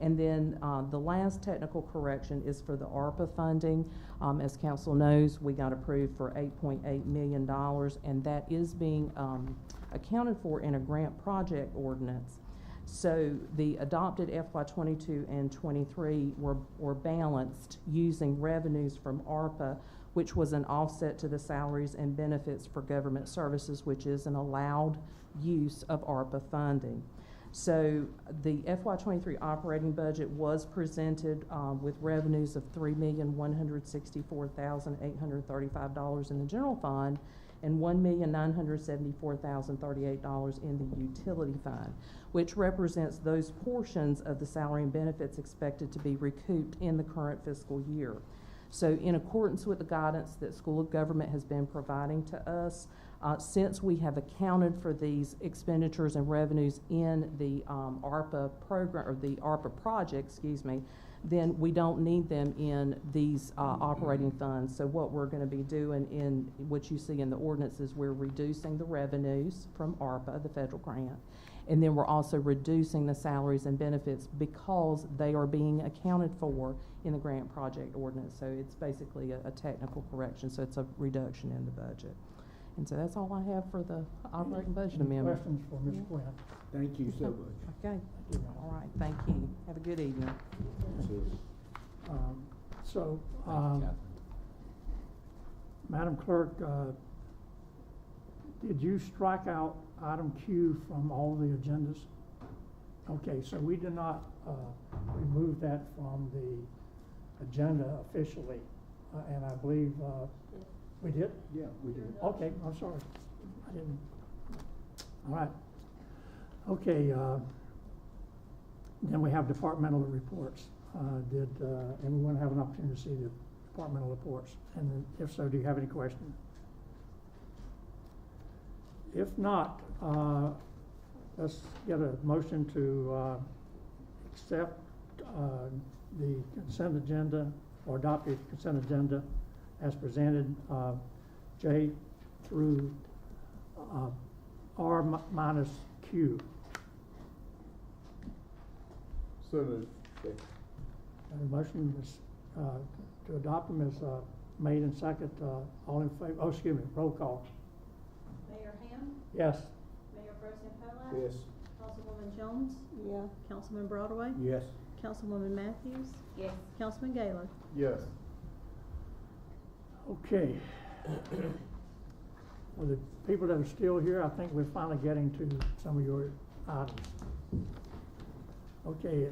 And then the last technical correction is for the ARPA funding. As council knows, we got approved for $8.8 million, and that is being accounted for in a grant project ordinance. So the adopted FY22 and 23 were balanced using revenues from ARPA, which was an offset to the salaries and benefits for government services, which is an allowed use of ARPA funding. So the FY23 operating budget was presented with revenues of $3,164,835 in the general fund and $1,974,038 in the utility fund, which represents those portions of the salary and benefits expected to be recouped in the current fiscal year. So in accordance with the guidance that School of Government has been providing to us, since we have accounted for these expenditures and revenues in the ARPA program, or the ARPA project, then we don't need them in these operating funds. So what we're going to be doing in what you see in the ordinance is we're reducing the revenues from ARPA, the federal grant, and then we're also reducing the salaries and benefits because they are being accounted for in the grant project ordinance. So it's basically a technical correction, so it's a reduction in the budget. And so that's all I have for the operating budget amendment. Questions for Ms. Quinn? Thank you so much. Okay. All right. Thank you. Have a good evening. Madam Clerk, did you strike out item Q from all the agendas? Okay, so we did not remove that from the agenda officially, and I believe we did? Yeah, we did. Okay, I'm sorry. I didn't. All right. Okay, then we have departmental reports. Did anyone have an opportunity to see the departmental reports? And if so, do you have any questions? If not, let's get a motion to accept the consent agenda or adopt the consent agenda as presented, J through R minus Q. So moved. And the motion is, to adopt them is made and second. All in favor? Oh, excuse me. Roll call. Mayor Ham? Yes. Mayor Pro Tem Pollak? Yes. Councilwoman Jones? Yeah. Councilman Broadway? Yes. Councilwoman Matthews? Yes. Councilman Gayler? Yes. Okay. For the people that are still here, I think we're finally getting to some of your items. Okay,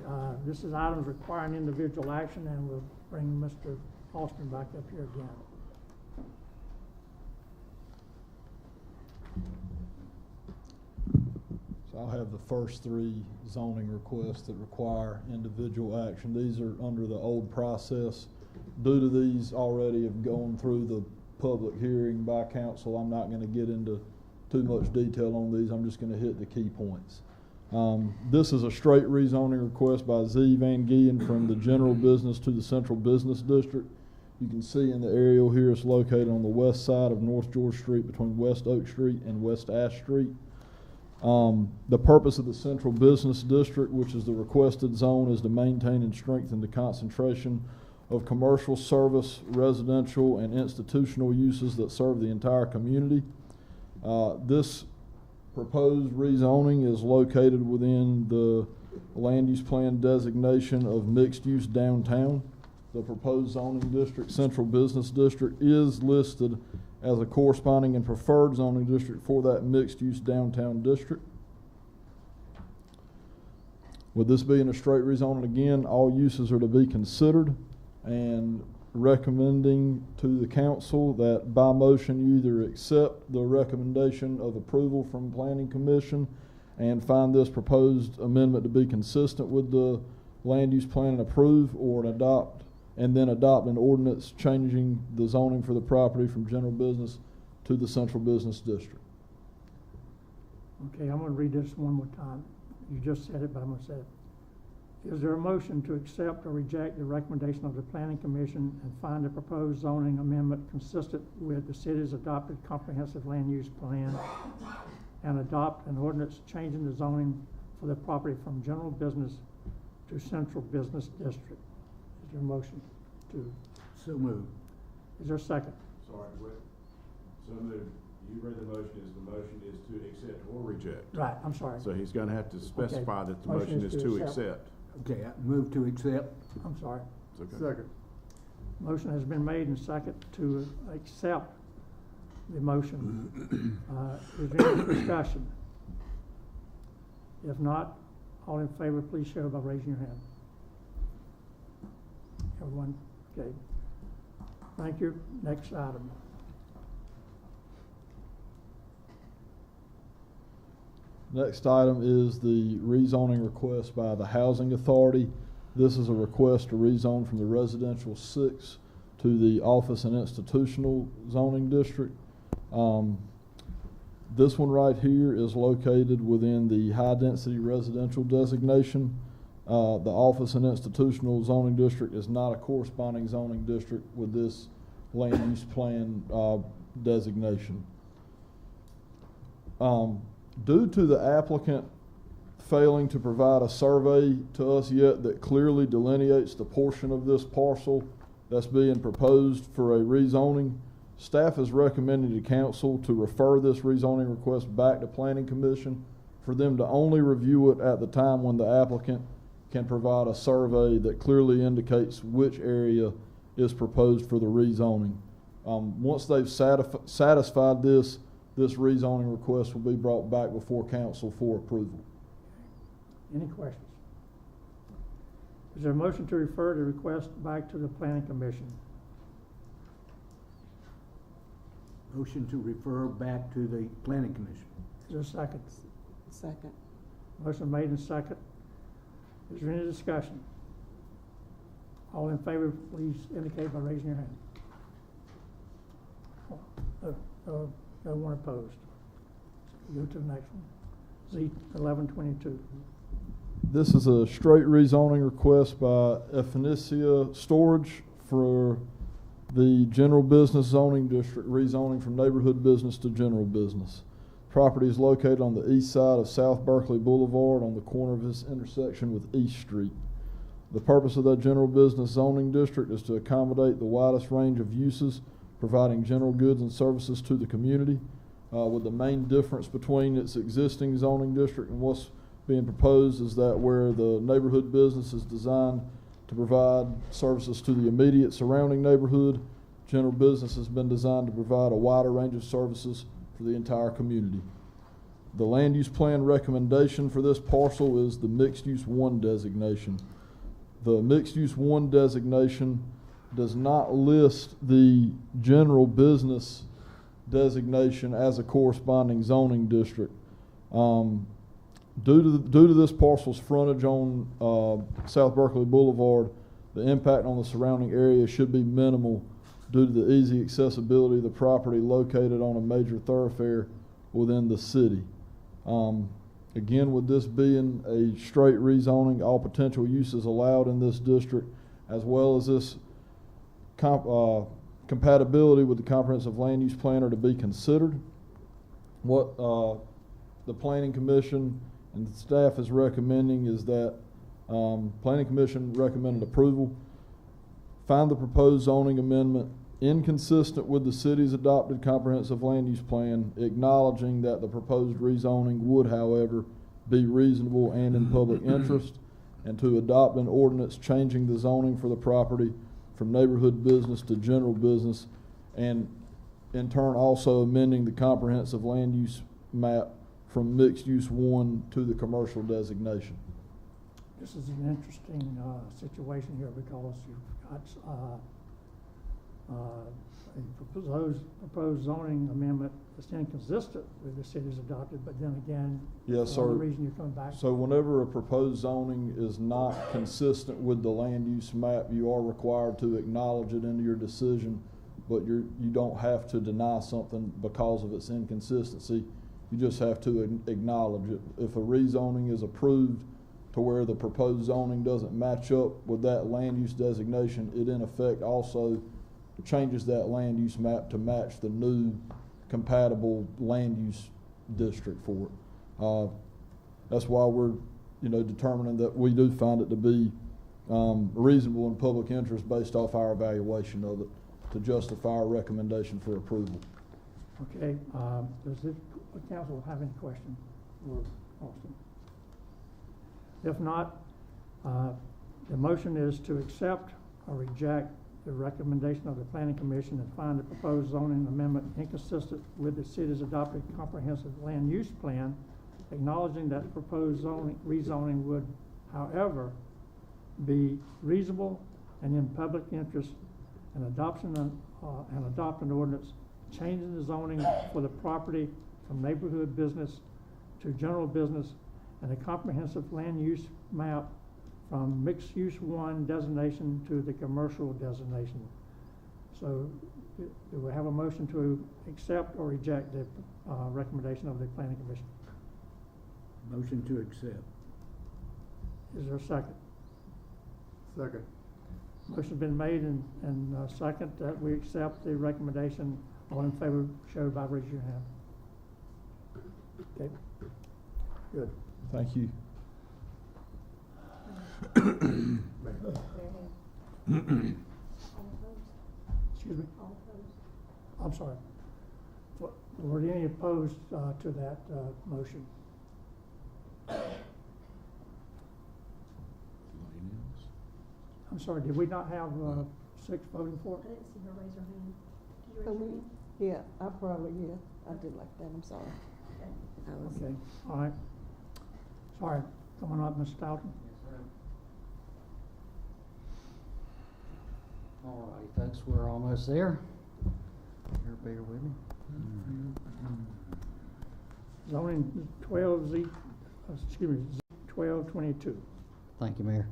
this is items requiring individual action, and we'll bring Mr. Austin back up here again. So I'll have the first three zoning requests that require individual action. These are under the old process. Due to these already have gone through the public hearing by council, I'm not gonna get into too much detail on these. I'm just gonna hit the key points. This is a straight rezoning request by Z. Van Gien from the general business to the central business district. You can see in the aerial here, it's located on the west side of North George Street between West Oak Street and West Ash Street. The purpose of the central business district, which is the requested zone, is to maintain and strengthen the concentration of commercial, service, residential, and institutional uses that serve the entire community. This proposed rezoning is located within the land use plan designation of mixed use downtown. The proposed zoning district, central business district, is listed as a corresponding and preferred zoning district for that mixed use downtown district. With this being a straight rezoning, again, all uses are to be considered, and recommending to the council that by motion you either accept the recommendation of approval from Planning Commission and find this proposed amendment to be consistent with the land use plan and approve, or adopt an ordinance changing the zoning for the property from general business to the central business district. Okay, I'm gonna read this one more time. You just said it, but I'm gonna say it. Is there a motion to accept or reject the recommendation of the Planning Commission and find the proposed zoning amendment consistent with the city's adopted comprehensive land use plan and adopt an ordinance changing the zoning for the property from general business to central business district? Is there a motion to? So moved. Is there a second? Sorry, what? So moved. You read the motion is to accept or reject. Right, I'm sorry. So he's gonna have to specify that the motion is to accept. Okay, I move to accept. I'm sorry. It's okay. Second. Motion has been made and second to accept the motion. Is there any discussion? If not, all in favor, please show by raising your hand. Everyone, okay. Thank you. Next item. Next item is the rezoning request by the Housing Authority. This is a request to rezone from the residential 6 to the office and institutional zoning district. This one right here is located within the high-density residential designation. The office and institutional zoning district is not a corresponding zoning district with this land use plan designation. Due to the applicant failing to provide a survey to us yet that clearly delineates the portion of this parcel that's being proposed for a rezoning, staff is recommending to council to refer this rezoning request back to Planning Commission for them to only review it at the time when the applicant can provide a survey that clearly indicates which area is proposed for the rezoning. Once they've satisfied this rezoning request will be brought back before council for approval. Any questions? Is there a motion to refer the request back to the planning commission? Motion to refer back to the planning commission. Is there a second? Second. Motion made and second. Is there any discussion? All in favor, please indicate by raising your hand. No one opposed. Go to the next one. Z 1122. This is a straight rezoning request by Ephenesia Storage for the general business zoning district, rezoning from neighborhood business to general business. Property is located on the east side of South Berkeley Boulevard on the corner of this intersection with East Street. The purpose of that general business zoning district is to accommodate the widest range of uses, providing general goods and services to the community, with the main difference between its existing zoning district and what's being proposed is that where the neighborhood business is designed to provide services to the immediate surrounding neighborhood, general business has been designed to provide a wider range of services for the entire community. The land use plan recommendation for this parcel is the mixed use 1 designation. The mixed use 1 designation does not list the general business designation as a corresponding zoning district. Due to this parcel's frontage on South Berkeley Boulevard, the impact on the surrounding area should be minimal due to the easy accessibility of the property located on a major thoroughfare within the city. Again, with this being a straight rezoning, all potential uses allowed in this district, as well as this compatibility with the comprehensive land use plan are to be considered. What the Planning Commission and the staff is recommending is that Planning Commission recommended approval, find the proposed zoning amendment inconsistent with the city's adopted comprehensive land use plan, acknowledging that the proposed rezoning would, however, be reasonable and in public interest, and to adopt an ordinance changing the zoning for the property from neighborhood business to general business, and in turn also amending the comprehensive land use map from mixed use 1 to the commercial designation. This is an interesting situation here because you've got a proposed zoning amendment that's inconsistent with the city's adopted, but then again, yes, for the sir. reason you're coming back. So whenever a proposed zoning is not consistent with the land use map, you are required to acknowledge it into your decision, but you don't have to deny something because of its inconsistency. You just have to acknowledge it. If a rezoning is approved to where the proposed zoning doesn't match up with that land use designation, it in effect also changes that land use map to match the new compatible land use district for it. That's why we're, determining that we do find it to be reasonable in public interest based off our evaluation of it to justify our recommendation for approval. Okay, does the council have any questions for Austin? If not, the motion is to accept or reject the recommendation of the Planning Commission and find the proposed zoning amendment inconsistent with the city's adopted comprehensive land use plan, acknowledging that the proposed rezoning would, however, be reasonable and in public interest, and adopt an ordinance changing the zoning for the property from neighborhood business to general business, and a comprehensive land use map from mixed use 1 designation to the commercial designation. So do we have a motion to accept or reject the recommendation of the Planning Commission? Motion to accept. Is there a second? Second. Motion's been made and second that we accept the recommendation. All in favor, show by raising your hand. Okay. Good. Thank you. Excuse me? I'm sorry. Were there any opposed to that motion? I'm sorry, did we not have 6 voting for it? I didn't see her raise her hand. Did you raise Oh, your hand? Yeah, I did like that, I'm sorry. Okay, all right. Sorry, Come on up, Mr. Talton. All right, folks, we're almost there. Bear with me. Zoning 1222. Thank you, Mayor.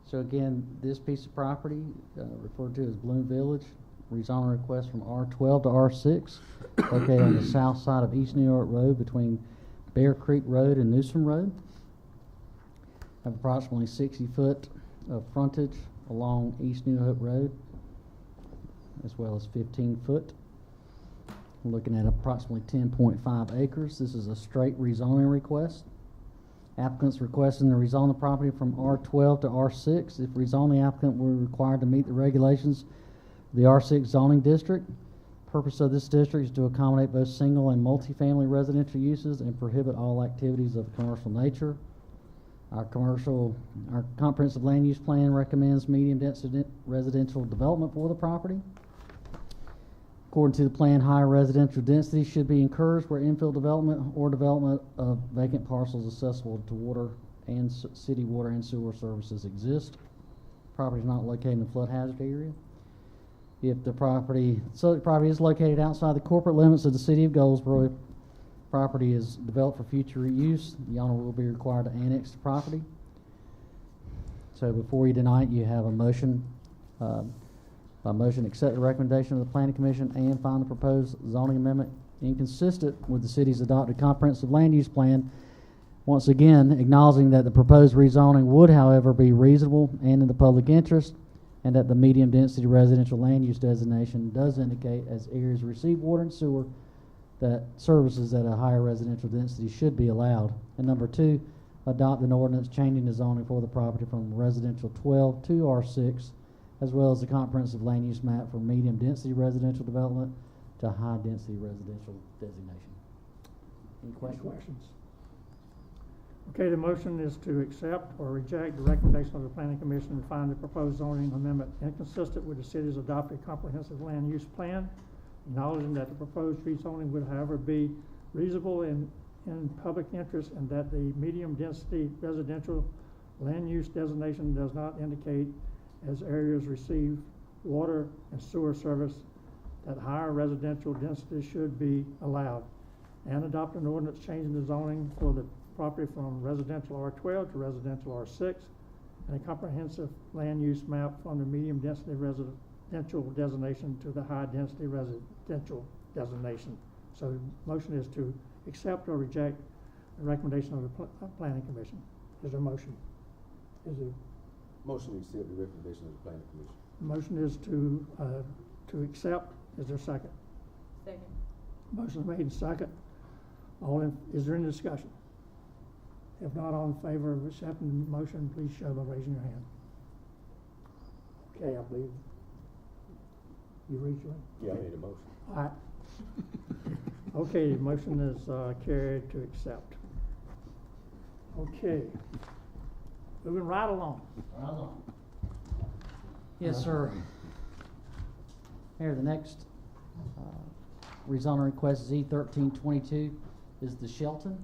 So again, this piece of property, referred to as Bloom Village, rezoning request from R12 to R6, located on the south side of East New York Road between Bear Creek Road and Newsom Road. Have approximately 60 foot of frontage along East New Hope Road, as well as 15 foot. We're looking at approximately 10.5 acres. This is a straight rezoning request. Applicants requesting to rezone the property from R12 to R6. If rezoned, the applicant will be required to meet the regulations of the R6 zoning district. Purpose of this district is to accommodate both single and multifamily residential uses and prohibit all activities of a commercial nature. Our comprehensive land use plan recommends medium density residential development for the property. According to the plan, higher residential density should be encouraged where infill development or development of vacant parcels accessible to water and city water and sewer services exist. Property is not located in a flood hazard area. If the subject property is located outside the corporate limits of the city of Goldsboro, property is developed for future use, the owner will be required to annex the property. So before you tonight, you have a motion. By motion, accept the recommendation of the Planning Commission and find the proposed zoning amendment inconsistent with the city's adopted comprehensive land use plan. Once again, acknowledging that the proposed rezoning would, however, be reasonable and in the public interest, and that the medium density residential land use designation does indicate as areas receive water and sewer that services at a higher residential density should be allowed. And number two, adopt an ordinance changing the zoning for the property from residential 12 to R6, as well as the comprehensive land use map for medium density residential development to high density residential designation. Any questions? Okay, the motion is to accept or reject the recommendation of the Planning Commission and find the proposed zoning amendment inconsistent with the city's adopted comprehensive land use plan, acknowledging that the proposed rezoning would, however, be reasonable in public interest, and that the medium density residential land use designation does not indicate as areas receive water and sewer service that higher residential density should be allowed, and adopt an ordinance changing the zoning for the property from residential R12 to residential R6, and a comprehensive land use map from the medium density residential designation to the high density residential designation. So the motion is to accept or reject the recommendation of the Planning Commission. Is there a motion? Is there? Motion to accept the recommendation of the Planning Commission. The motion is to accept. Is there a second? Second. Motion made and second. Is there any discussion? If not, all in favor of accepting the motion, please show by raising your hand. Okay, I believe you reached your. Yeah, I made a motion. All right. Okay, the motion is carried to accept. Okay. Moving right along. Yes, sir. Mayor, the next rezoning request is E1322 is the Shelton.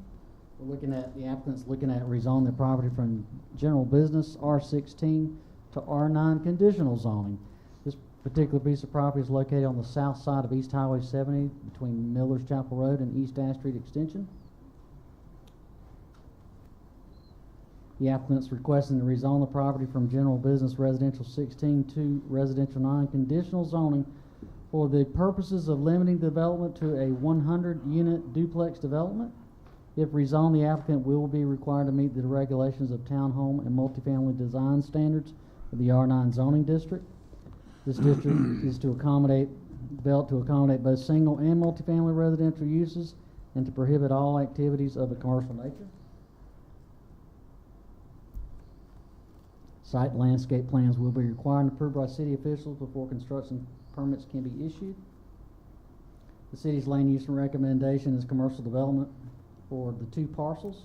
We're looking at, the applicant's looking at rezoning the property from general business R16 to R9 conditional zoning. This particular piece of property is located on the south side of East Highway 70 between Miller's Chapel Road and East Ash Street Extension. The applicant's requesting to rezone the property from general business residential 16 to residential 9 conditional zoning for the purposes of limiting development to a 100-unit duplex development. If rezoned, the applicant will be required to meet the regulations of townhome and multifamily design standards of the R9 zoning district. This district is to accommodate both single and multifamily residential uses and to prohibit all activities of a commercial nature. Site and landscape plans will be required and approved by city officials before construction permits can be issued. The city's land use recommendation is commercial development for the two parcels.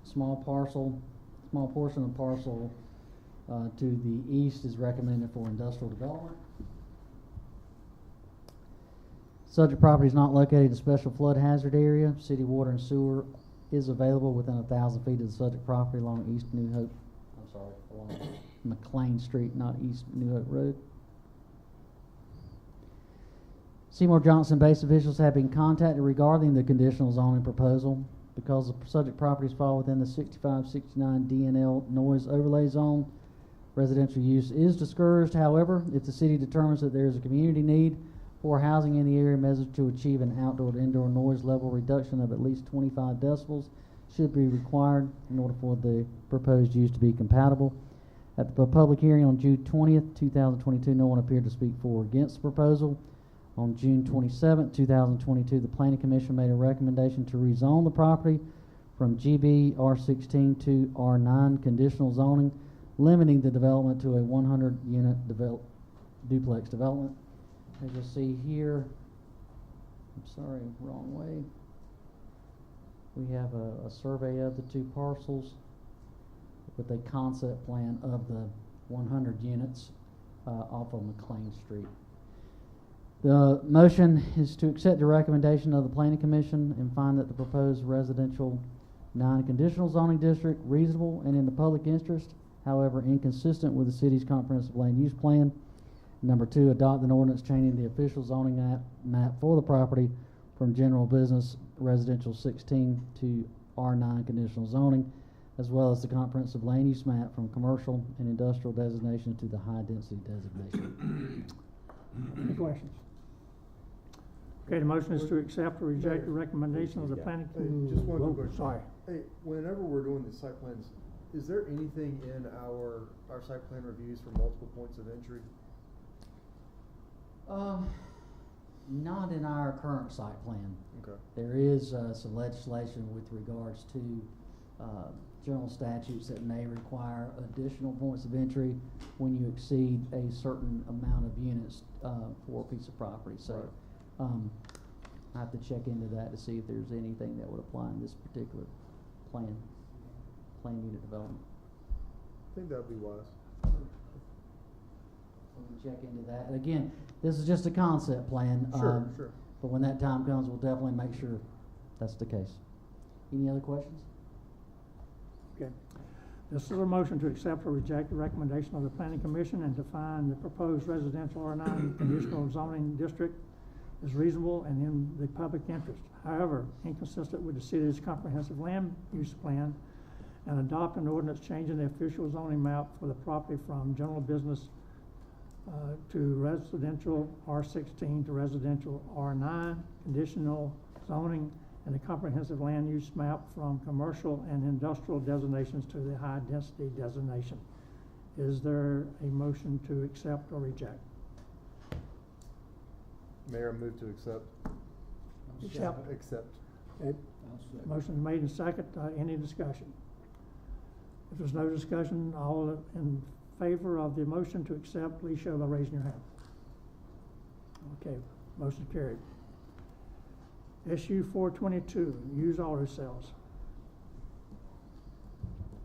Small portion of parcel to the east is recommended for industrial development. Subject property is not located in a special flood hazard area. City water and sewer is available within 1,000 feet of the subject property along along McLean Street, not East New Hope Road. Seymour Johnson-based officials have been contacted regarding the conditional zoning proposal. Because the subject properties fall within the 65-69 DNL noise overlay zone, residential use is discouraged. However, if the city determines that there is a community need for housing in the area, measures to achieve an outdoor to indoor noise level reduction of at least 25 decibels should be required in order for the proposed use to be compatible. At the public hearing on June 20th, 2022, no one appeared to speak for or against the proposal. On June 27th, 2022, the Planning Commission made a recommendation to rezone the property from GB R16 to R9 conditional zoning, limiting the development to a 100-unit duplex development. As you'll see here, I'm sorry, wrong way. We have a survey of the two parcels with a concept plan of the 100 units off of McLean Street. The motion is to accept the recommendation of the Planning Commission and find that the proposed residential non-conditional zoning district reasonable and in the public interest, however inconsistent with the city's comprehensive land use plan. Number 2, adopt an ordinance changing the official zoning map for the property from general business residential 16 to R9 conditional zoning, as well as the comprehensive land use map from commercial and industrial designation to the high density designation. Any questions? Okay, the motion is to accept or reject the recommendation of the planning. Just one quick question. Sorry. Hey, whenever we're doing these site plans, is there anything in our site plan reviews for multiple points of entry? Not in our current site plan. Okay. There is some legislation with regards to general statutes that may require additional points of entry when you exceed a certain amount of units for a piece of property. So I have to check into that to see if there's anything that would apply in this particular plan unit development. I think that would be wise. We can check into that. And again, this is just a concept plan. Sure. But when that time comes, we'll definitely make sure that's the case. Any other questions? Okay. This is a motion to accept or reject the recommendation of the Planning Commission and to find the proposed residential R9 conditional zoning district is reasonable and in the public interest. However, inconsistent with the city's comprehensive land use plan, and adopt an ordinance changing the official zoning map for the property from general business to residential R16 to residential R9 conditional zoning, and the comprehensive land use map from commercial and industrial designations to the high density designation. Is there a motion to accept or reject? Mayor, move to accept. Accept. Okay. Motion made and second. Any discussion? If there's no discussion, all in favor of the motion to accept, please show by raising your hand. Okay, motion carried. SU 422, used auto sales.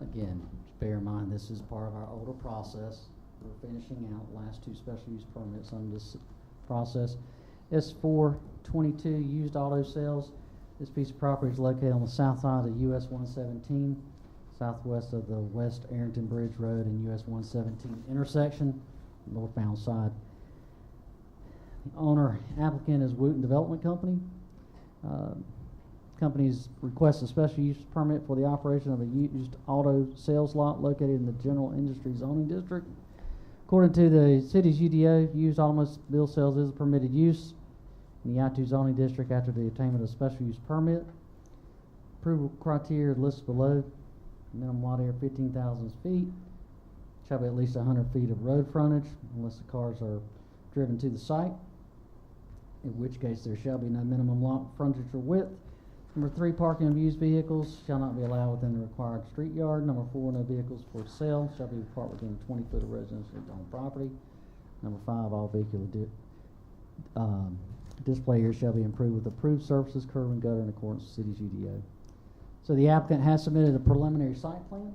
Again, just bear in mind, this is part of our older process. We're finishing out the last 2 special use permits on this process. S422, used auto sales. This piece of property is located on the south side of US 117, southwest of the West Arrington Bridge Road and US 117 intersection, northbound side. The owner applicant is Wooten Development Company. Company's requests a special use permit for the operation of a used auto sales lot located in the general industry zoning district. According to the city's UDO, used automobile sales is a permitted use in the I-2 zoning district after the attainment of special use permit. Approval criteria listed below. Minimum lot area 15,000 feet. Shall be at least 100 feet of road frontage unless the cars are driven to the site, in which case there shall be no minimum lot frontage or width. Number 3, parking of used vehicles shall not be allowed within the required street yard. Number 4, no vehicles for sale shall be parked within 20 foot of residential owned property. Number 5, all vehicular display areas shall be improved with approved surfaces, curb and gutter in accordance with city's UDO. So the applicant has submitted a preliminary site plan,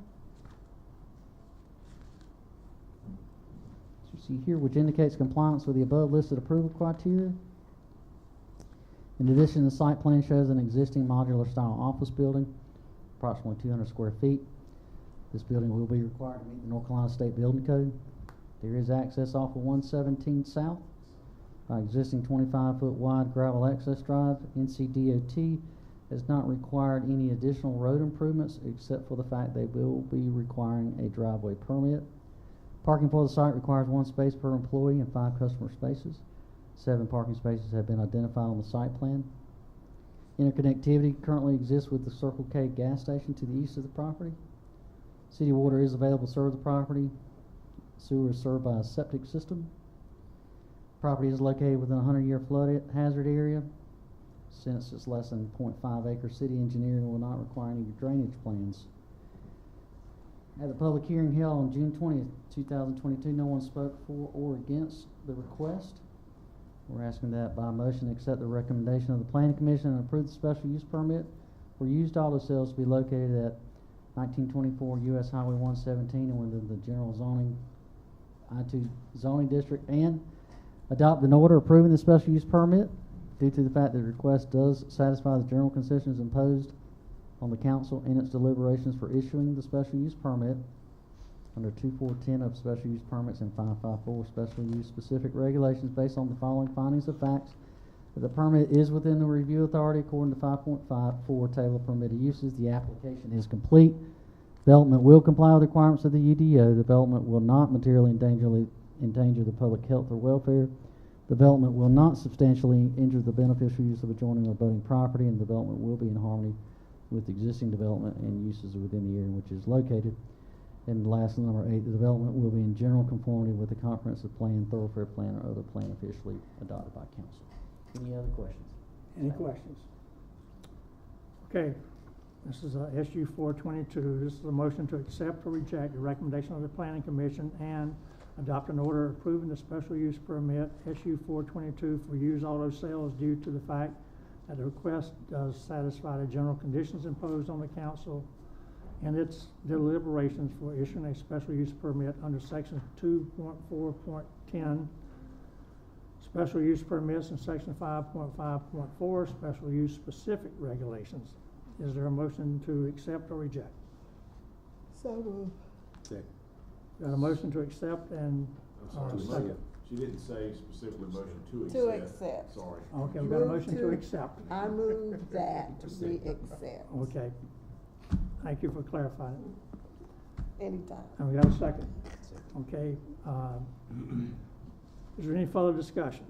as you see here, which indicates compliance with the above listed approval criteria. In addition, the site plan shows an existing modular style office building, approximately 200 square feet. This building will be required to meet the North Carolina State Building Code. There is access off of 117 South by existing 25-foot wide gravel access drive. NCDOT has not required any additional road improvements except for the fact they will be requiring a driveway permit. Parking for the site requires 1 space per employee and 5 customer spaces. 7 parking spaces have been identified on the site plan. Interconnectivity currently exists with the Circle K gas station to the east of the property. City water is available to serve the property. Sewer is served by a septic system. Property is located within a 100-year flood hazard area. Since it's less than 0.5 acre, city engineering will not require any drainage plans. At the public hearing held on June 20th, 2022, no one spoke for or against the request. We're asking that by motion accept the recommendation of the Planning Commission and approve the special use permit for used auto sales to be located at 1924 U.S. Highway 117 and within the general zoning I-2 zoning district, and adopt an order approving the special use permit due to the fact that the request does satisfy the general conditions imposed on the council in its deliberations for issuing the special use permit under 2410 of special use permits and 554 special use specific regulations based on the following findings of facts: that the permit is within the review authority according to 5.54 table of permitted uses. The application is complete. Development will comply with the requirements of the UDO. Development will not materially endanger the public health or welfare. Development will not substantially injure the beneficial use of adjoining or abutting property, and development will be in harmony with existing development and uses within the area in which it is located. And lastly, number 8, the development will be in general conformity with the comprehensive plan, thoroughfare plan, or other plan officially adopted by council. Any other questions? Any questions? Okay, this is SU 422. This is a motion to accept or reject the recommendation of the Planning Commission and adopt an order approving the special use permit SU 422 for used auto sales due to the fact that the request does satisfy the general conditions imposed on the council and its deliberations for issuing a special use permit under section 2.4.10 special use permits and section 5.5.4 special use specific regulations. Is there a motion to accept or reject? So moved. Second. Got a motion to accept and second. She didn't say specifically motion to accept. To accept. Sorry. Okay, we've got a motion to accept. I move that we accept. Okay. Thank you for clarifying. Anytime. And we got a second. Okay. Is there any further discussion?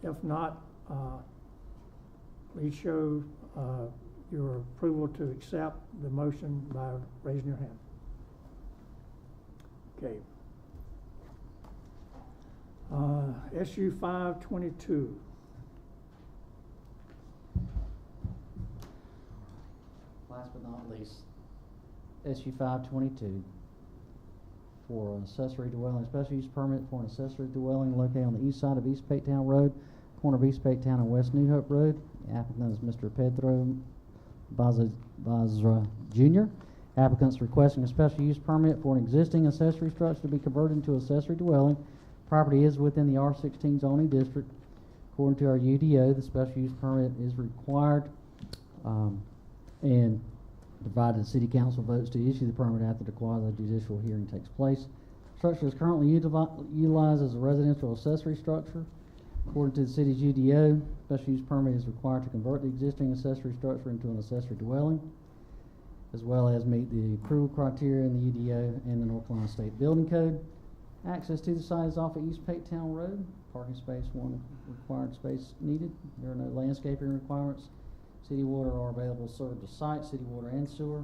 If not, please show your approval to accept the motion by raising your hand. Okay. SU 522. Last but not least, SU 522 for an accessory dwelling, special use permit for an accessory dwelling located on the east side of East Patetown Road, corner of East Patetown and West New Hope Road. The applicant is Mr. Pedro Bazra Jr. Applicant's requesting a special use permit for an existing accessory structure to be converted into accessory dwelling. Property is within the R16 zoning district. According to our UDO, the special use permit is required and provided the city council votes to issue the permit after the quasi-judicial hearing takes place. Structure is currently utilized as a residential accessory structure. According to the city's UDO, special use permit is required to convert the existing accessory structure into an accessory dwelling, as well as meet the approval criteria in the UDO and the North Carolina State Building Code. Access to the site is off of East Patetown Road. Parking space, 1 required space needed. There are no landscaping requirements. City water are available to serve the site, city water and sewer.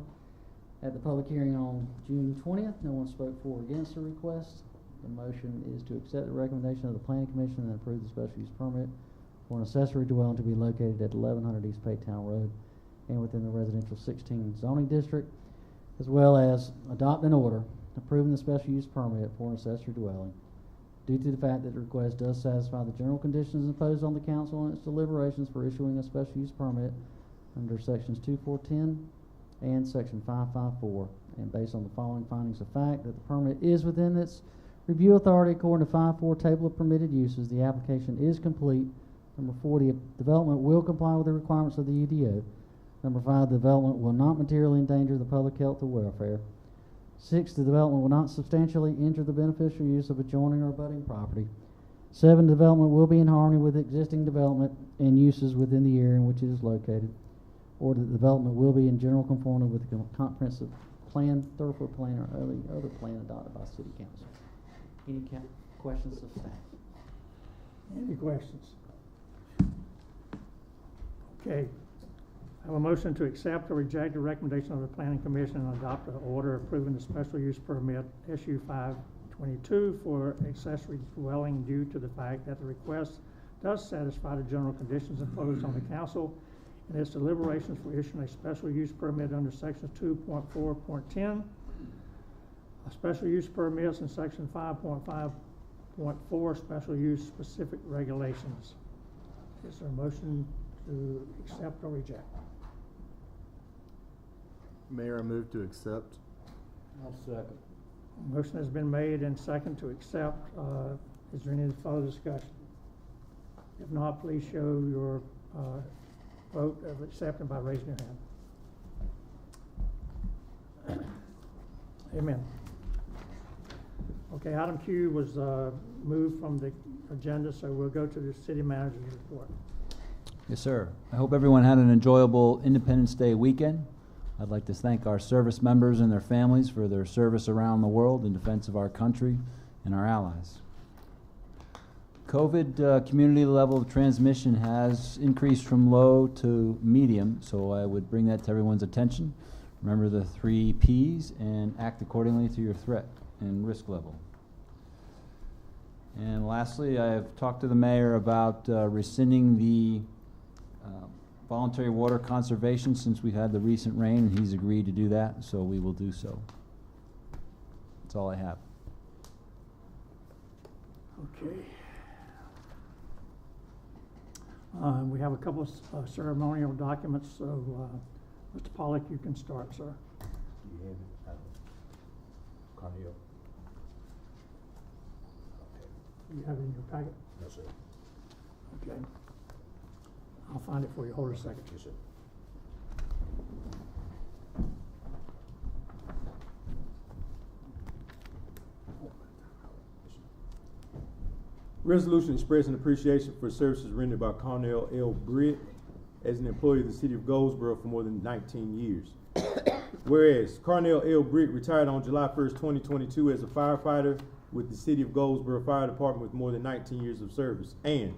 At the public hearing on June 20th, no one spoke for or against the request. The motion is to accept the recommendation of the Planning Commission and approve the special use permit for an accessory dwelling to be located at 1100 East Patetown Road and within the residential 16 zoning district, as well as adopt an order approving the special use permit for an accessory dwelling due to the fact that the request does satisfy the general conditions imposed on the council in its deliberations for issuing a special use permit under sections 2410 and section 554, and based on the following findings of fact: that the permit is within its review authority according to 5.4 table of permitted uses. The application is complete. Number 4, the development will comply with the requirements of the UDO. Number 5, the development will not materially endanger the public health or welfare. 6, the development will not substantially injure the beneficial use of adjoining or abutting property. 7, development will be in harmony with existing development and uses within the area in which it is located. Or the development will be in general conformity with the comprehensive plan, thoroughfare plan, or other plan adopted by City Council. Any questions of staff? Any questions? Okay. I have a motion to accept or reject the recommendation of the Planning Commission and adopt an order approving the special use permit SU 522 for accessory dwelling due to the fact that the request does satisfy the general conditions imposed on the council in its deliberations for issuing a special use permit under section 2.4.10, special use permits in section 5.5.4 special use specific regulations. Is there a motion to accept or reject? Mayor, I move to accept. I'll second. Motion has been made and second to accept. Is there any further discussion? If not, please show your vote of acceptance by raising your hand. Amen. Okay, item Q was moved from the agenda, so we'll go to the city manager's report. Yes, sir. I hope everyone had an enjoyable Independence Day weekend. I'd like to thank our service members and their families for their service around the world in defense of our country and our allies. COVID community level of transmission has increased from low to medium, so I would bring that to everyone's attention. Remember the 3 Ps and act accordingly to your threat and risk level. And lastly, I have talked to the mayor about rescinding the voluntary water conservation since we had the recent rain, and he's agreed to do that, so we will do so. That's all I have. Okay. We have a couple of ceremonial documents, so Mr. Pollack, you can start, sir. You have it, Carnell. You have it in your packet? No, sir. Okay. I'll find it for you. Hold it a second. Yes, sir. Resolution expressing appreciation for services rendered by Cornell L. Britt as an employee of the city of Goldsboro for more than 19 years. Whereas Cornell L. Britt retired on July 1st, 2022 as a firefighter with the city of Goldsboro Fire Department with more than 19 years of service. And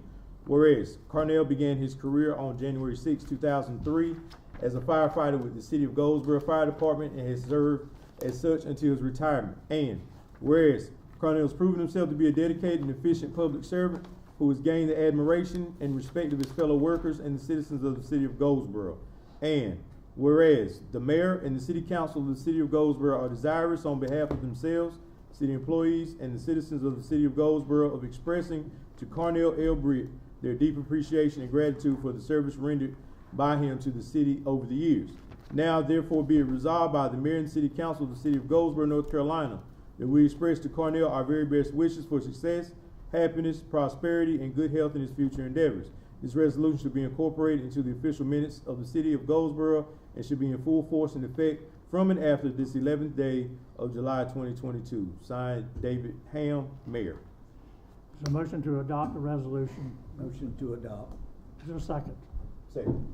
whereas Cornell began his career on January 6, 2003 as a firefighter with the city of Goldsboro Fire Department and has served as such until his retirement. And whereas Cornell has proven himself to be a dedicated and efficient public servant who has gained the admiration and respect of his fellow workers and the citizens of the city of Goldsboro. And whereas the mayor and the city council of the city of Goldsboro are desirous on behalf of themselves, city employees, and the citizens of the city of Goldsboro of expressing to Cornell L. Britt their deep appreciation and gratitude for the service rendered by him to the city over the years. Now, therefore, be it resolved by the mayor and city council of the city of Goldsboro, North Carolina, that we express to Cornell our very best wishes for success, happiness, prosperity, and good health in his future endeavors. This resolution should be incorporated into the official minutes of the city of Goldsboro and should be in full force and effect from and after this 11th day of July 2022. Signed, David Ham, Mayor. Is there a motion to adopt the resolution? Motion to adopt. Is there a second? Second.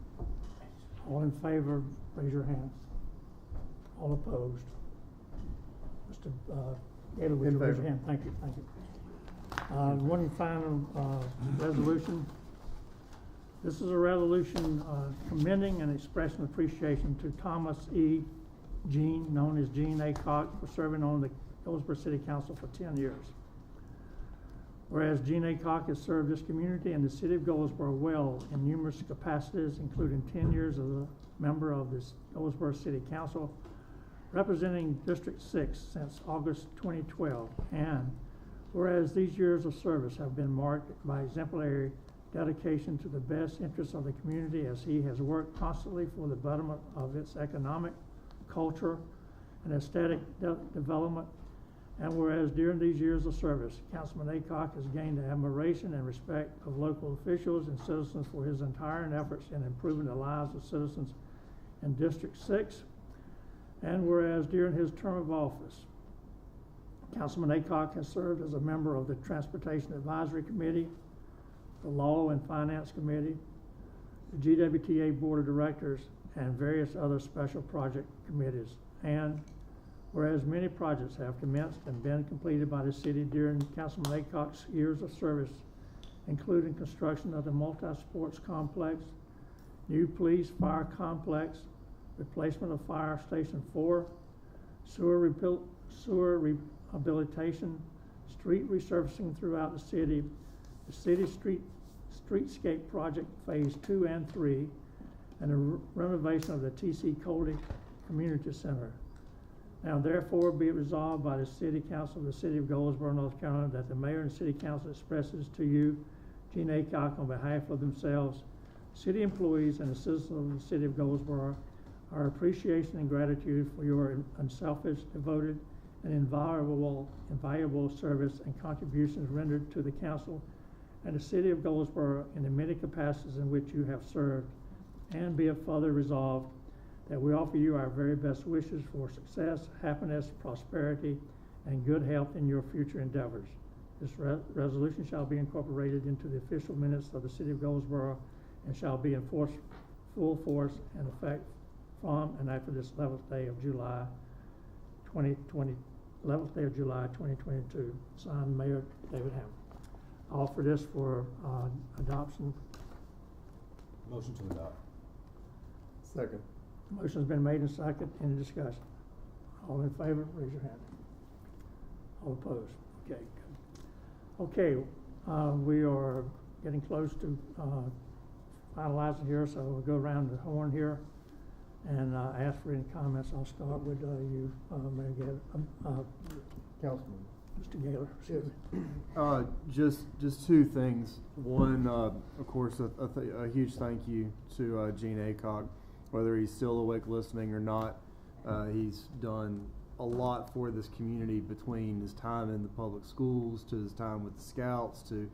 All in favor, raise your hand. All opposed? Mr. Gaylor, would you raise your hand? Thank you, thank you. One final resolution. This is a resolution commending and expressing appreciation to Thomas E. Jean, known as Gene A. Cox, for serving on the Goldsboro City Council for 10 years. Whereas Gene A. Cox has served this community and the city of Goldsboro well in numerous capacities, including 10 years as a member of the Goldsboro City Council, representing District 6 since August 2012. And whereas these years of service have been marked by exemplary dedication to the best interests of the community as he has worked constantly for the betterment of its economic, culture, and aesthetic development, And whereas during these years of service, Councilman Aycock has gained the admiration and respect of local officials and citizens for his entire efforts in improving the lives of citizens in District 6. And whereas during his term of office, Councilman Aycock has served as a member of the Transportation Advisory Committee, the Law and Finance Committee, the GWTA Board of Directors, and various other special project committees. And whereas many projects have commenced and been completed by the city during Councilman Aycock's years of service, including construction of the multi-sports complex, new police fire complex, replacement of Fire Station 4, sewer rehabilitation, street resurfacing throughout the city, the city streetscape project phase 2 and 3, and the renovation of the T.C. Coley Community Center. Now therefore be it resolved by the City Council of the City of Goldsboro, North Carolina, that the Mayor and City Council expresses to you, Gene Aycock, on behalf of themselves, city employees, and the citizens of the City of Goldsboro, our appreciation and gratitude for your unselfish, devoted, and invaluable service and contributions rendered to the Council and the City of Goldsboro in the many capacities in which you have served, and be it further resolved that we offer you our very best wishes for success, happiness, prosperity, and good health in your future endeavors. This resolution shall be incorporated into the official minutes of the City of Goldsboro and shall be in full force and effect from and after this 11th day of July 2022. Signed, Mayor David Hammond. I offer this for adoption. Motion to adopt. Second. Motion's been made and seconded. Any discussion? All in favor, raise your hand. All opposed? Okay, good. Okay, we are getting close to finalizing here, so we'll go around the horn here and ask for any comments. I'll start with you, Mayor Gaylor. Councilman. Mr. Gaylor, excuse me. Just two things. One, of course, a huge thank you to Gene Aycock. Whether he's still awake listening or not, he's done a lot for this community between his time in the public schools, to his time with the Scouts, to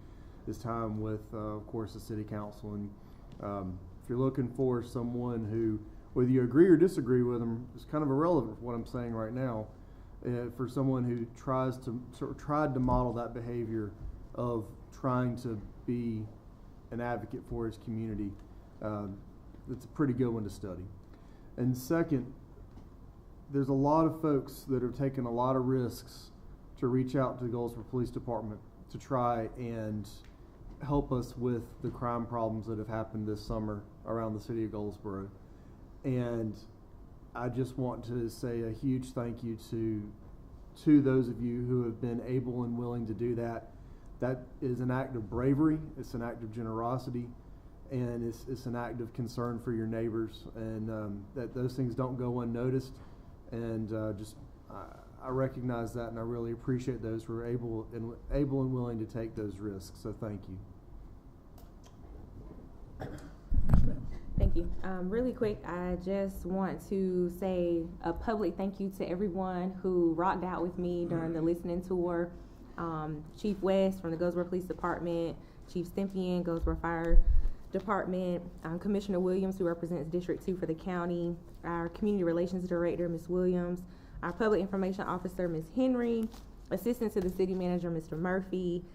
his time with, of course, the City Council. And if you're looking for someone who, whether you agree or disagree with him, is kind of irrelevant for what I'm saying right now, for someone who tried to model that behavior of trying to be an advocate for his community, it's a pretty good one to study. And second, there's a lot of folks that have taken a lot of risks to reach out to the Goldsboro Police Department to try and help us with the crime problems that have happened this summer around the city of Goldsboro. And I just want to say a huge thank you to those of you who have been able and willing to do that. That is an act of bravery, it's an act of generosity, and it's an act of concern for your neighbors, and that those things don't go unnoticed. And I recognize that, and I really appreciate those who are able and willing to take those risks. So thank you. Thank you. Really quick, I just want to say a public thank you to everyone who rocked out with me during the listening tour. Chief West from the Goldsboro Police Department, Chief Stempien, Goldsboro Fire Department, Commissioner Williams, who represents District 2 for the county, our Community Relations Director, Ms. Williams, our Public Information Officer, Ms. Henry, Assistant to the City Manager, Mr. Murphy,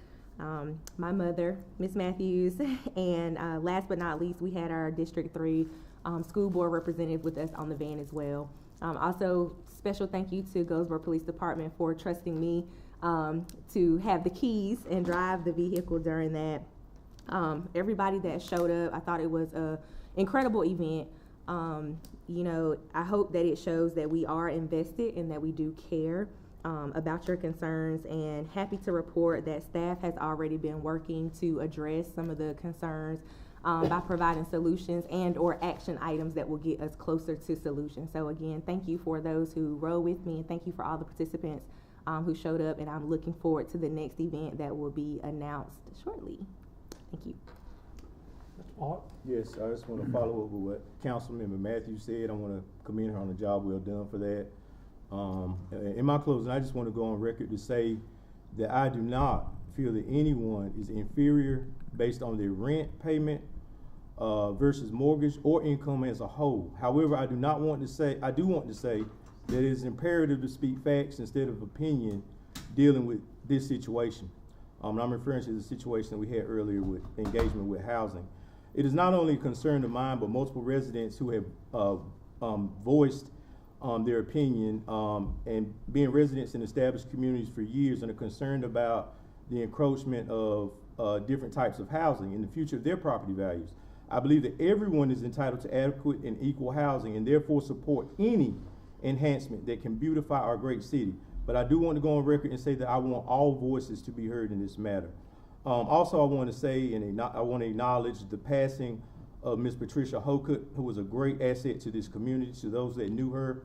my mother, Ms. Matthews, and last but not least, we had our District 3 school board representative with us on the van as well. Also, special thank you to Goldsboro Police Department for trusting me to have the keys and drive the vehicle during that. Everybody that showed up, I thought it was a incredible event. You know, I hope that it shows that we are invested and that we do care about your concerns, and happy to report that staff has already been working to address some of the concerns by providing solutions and or action items that will get us closer to solutions. So again, thank you for those who rode with me, and thank you for all the participants who showed up, and I'm looking forward to the next event that will be announced shortly. Thank you. Yes, I just want to follow up with what Councilmember Matthews said. I want to commend her on the job well done for that. In my closing, I just want to go on record to say that I do not feel that anyone is inferior based on their rent payment versus mortgage or income as a whole. However, I do want to say that it is imperative to speak facts instead of opinion dealing with this situation. And I'm referring to the situation that we had earlier with engagement with housing. It is not only a concern of mine, but multiple residents who have voiced their opinion and being residents in established communities for years and are concerned about the encroachment of different types of housing and the future of their property values. I believe that everyone is entitled to adequate and equal housing and therefore support any enhancement that can beautify our great city. But I do want to go on record and say that I want all voices to be heard in this matter. Also, I want to say, and I want to acknowledge the passing of Ms. Patricia Hokut, who was a great asset to this community, to those that knew her.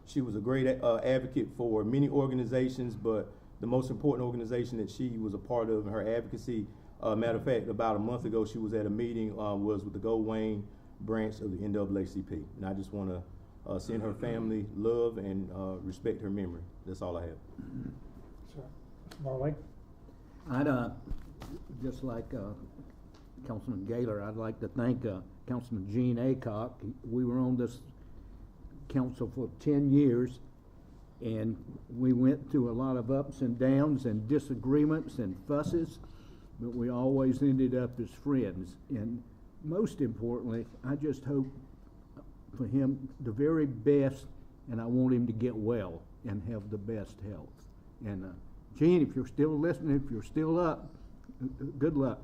She was a great advocate for many organizations, but the most important organization that she was a part of in her advocacy, matter of fact, about a month ago, she was at a meeting, was with the Gold Wayne branch of the NAACP. And I just want to send her family love and respect her memory. That's all I have. Sir, Mr. Barley? I'd just like Councilman Gaylor, I'd like to thank Councilman Gene Aycock. We were on this council for 10 years, and we went through a lot of ups and downs and disagreements and fusses, but we always ended up as friends. And most importantly, I just hope for him the very best, and I want him to get well and have the best health. And Gene, if you're still listening, if you're still up, good luck.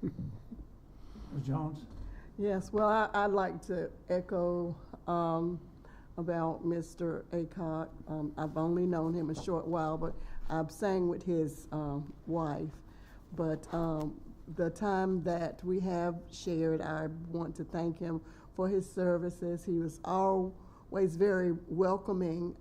Ms. Jones? Yes, well, I'd like to echo about Mr. Aycock. I've only known him a short while, but I've sang with his wife. But the time that we have shared, I want to thank him for his services. He was always very welcoming.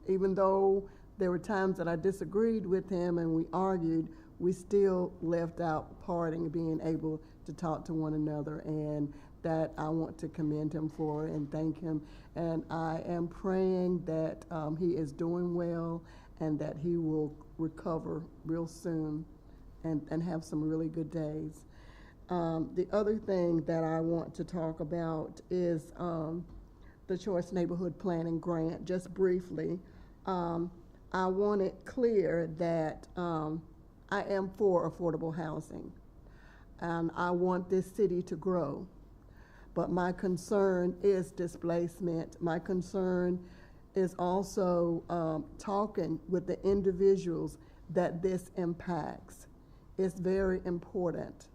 Even though there were times that I disagreed with him and we argued, we still left out parting, being able to talk to one another, and that I want to commend him for and thank him. And I am praying that he is doing well and that he will recover real soon and have some really good days. The other thing that I want to talk about is the Choice Neighborhood Planning Grant. Just briefly, I want it clear that I am for affordable housing, and I want this city to grow. But my concern is displacement. My concern is also talking with the individuals that this impacts. It's very important.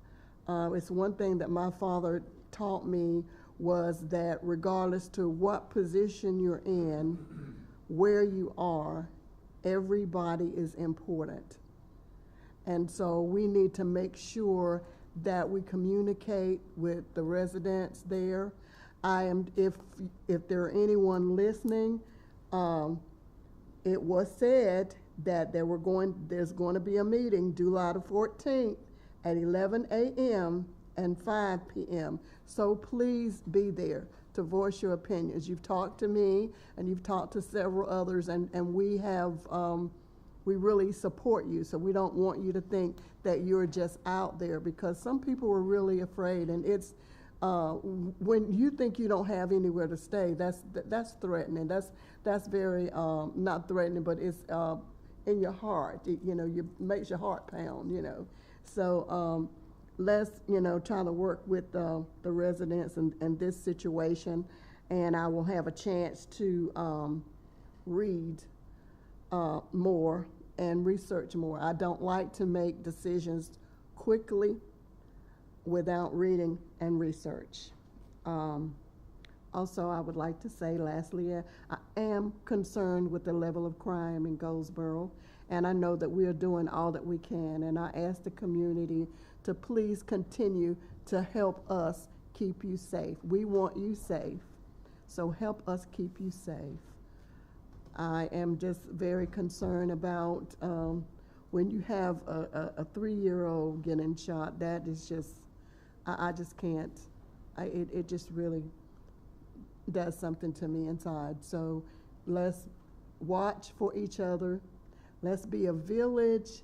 It's one thing that my father taught me was that regardless to what position you're in, where you are, everybody is important. And so we need to make sure that we communicate with the residents there. If there are anyone listening, it was said that there's going to be a meeting July the 14th at 11 a.m. and 5 p.m. So please be there to voice your opinions. You've talked to me and you've talked to several others, and we have we really support you. So we don't want you to think that you're just out there, because some people are really afraid, and it's when you think you don't have anywhere to stay, that's threatening. That's very not threatening, but it's in your heart. It makes your heart pound. So let's try to work with the residents in this situation, and I will have a chance to read more and research more. I don't like to make decisions quickly without reading and research. Also, I would like to say, lastly, I am concerned with the level of crime in Goldsboro, and I know that we are doing all that we can, and I ask the community to please continue to help us keep you safe. We want you safe, so help us keep you safe. I am just very concerned about when you have a 3-year-old getting shot. That is just, I just can't. It just really does something to me inside. So let's watch for each other. Let's be a village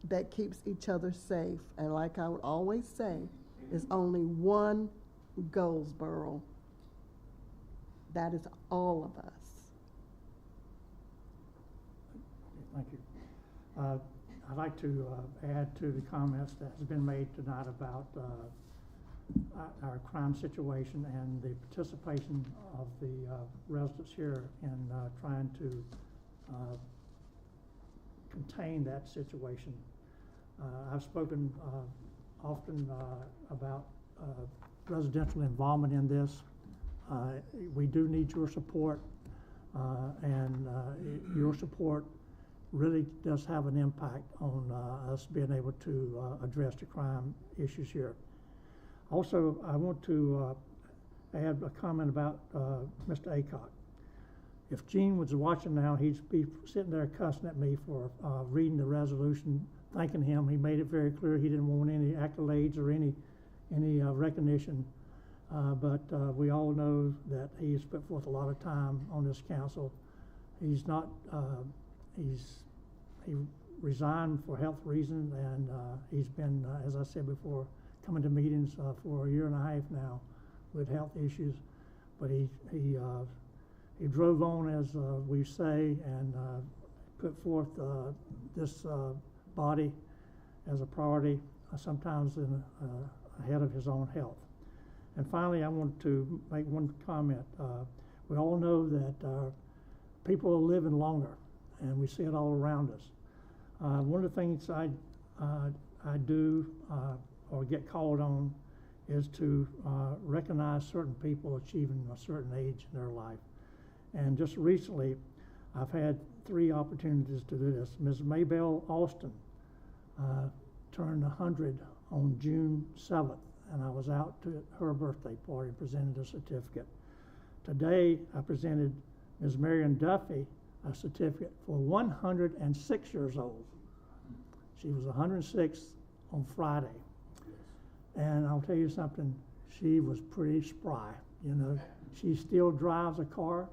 that keeps each other safe. And like I would always say, there's only one Goldsboro. That is all of us. Thank you. I'd like to add to the comments that has been made tonight about our crime situation and the participation of the residents here in trying to contain that situation. I've spoken often about residential involvement in this. We do need your support, and your support really does have an impact on us being able to address the crime issues here. Also, I want to add a comment about Mr. Aycock. If Gene was watching now, he'd be sitting there cussing at me for reading the resolution, thanking him. He made it very clear he didn't want any accolades or any recognition. But we all know that he's put forth a lot of time on this council. He's not, he resigned for health reasons, and he's been, as I said before, coming to meetings for a year and a half now with health issues. But he drove on, as we say, and put forth this body as a priority, sometimes ahead of his own health. And finally, I want to make one comment. We all know that people are living longer, and we see it all around us. One of the things I do or get called on is to recognize certain people achieving a certain age in their life. And just recently, I've had 3 opportunities to do this. Ms. Maybelle Austin turned 100 on June 7th. And I was out to her birthday party and presented a certificate. Today, I presented Ms. Marion Duffy a certificate for 106 years old. She was 106 on Friday. And I'll tell you something, she was pretty spry, you know. She still drives a car.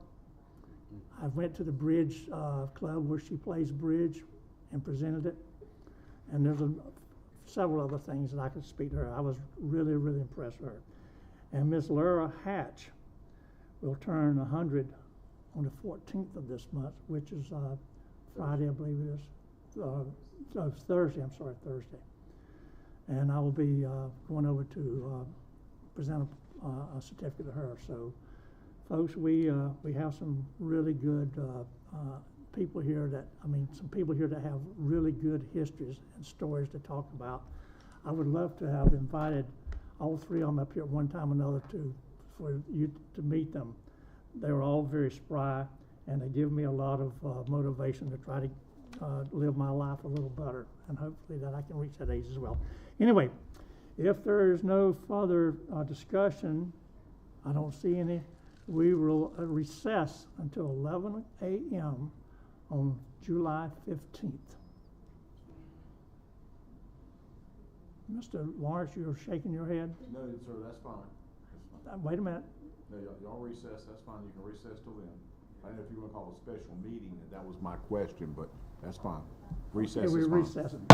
I went to the bridge club where she plays bridge and presented it. And there's several other things that I could speak to her. I was really, really impressed with her. And Miss Laura Hatch will turn 100 on the 14th of this month, which is Friday, I believe it is. Thursday, Thursday. And I will be going over to present a certificate to her. So, folks, we have some really good people here some people here that have really good histories and stories to talk about. I would love to have invited all 3 of them up here at one time or another for you to meet them. They were all very spry, and they give me a lot of motivation to try to live my life a little better, and hopefully that I can reach that age as well. Anyway, if there is no further discussion, I don't see any, we will recess until 11 a.m. on July 15th. Mr. Lawrence, you're shaking your head? No, sir, that's fine. Wait a minute. No, y'all recess, that's fine, you can recess till then. I don't know if you want to call a special meeting, that was my question, but that's fine. Recess is fine. We're recessing.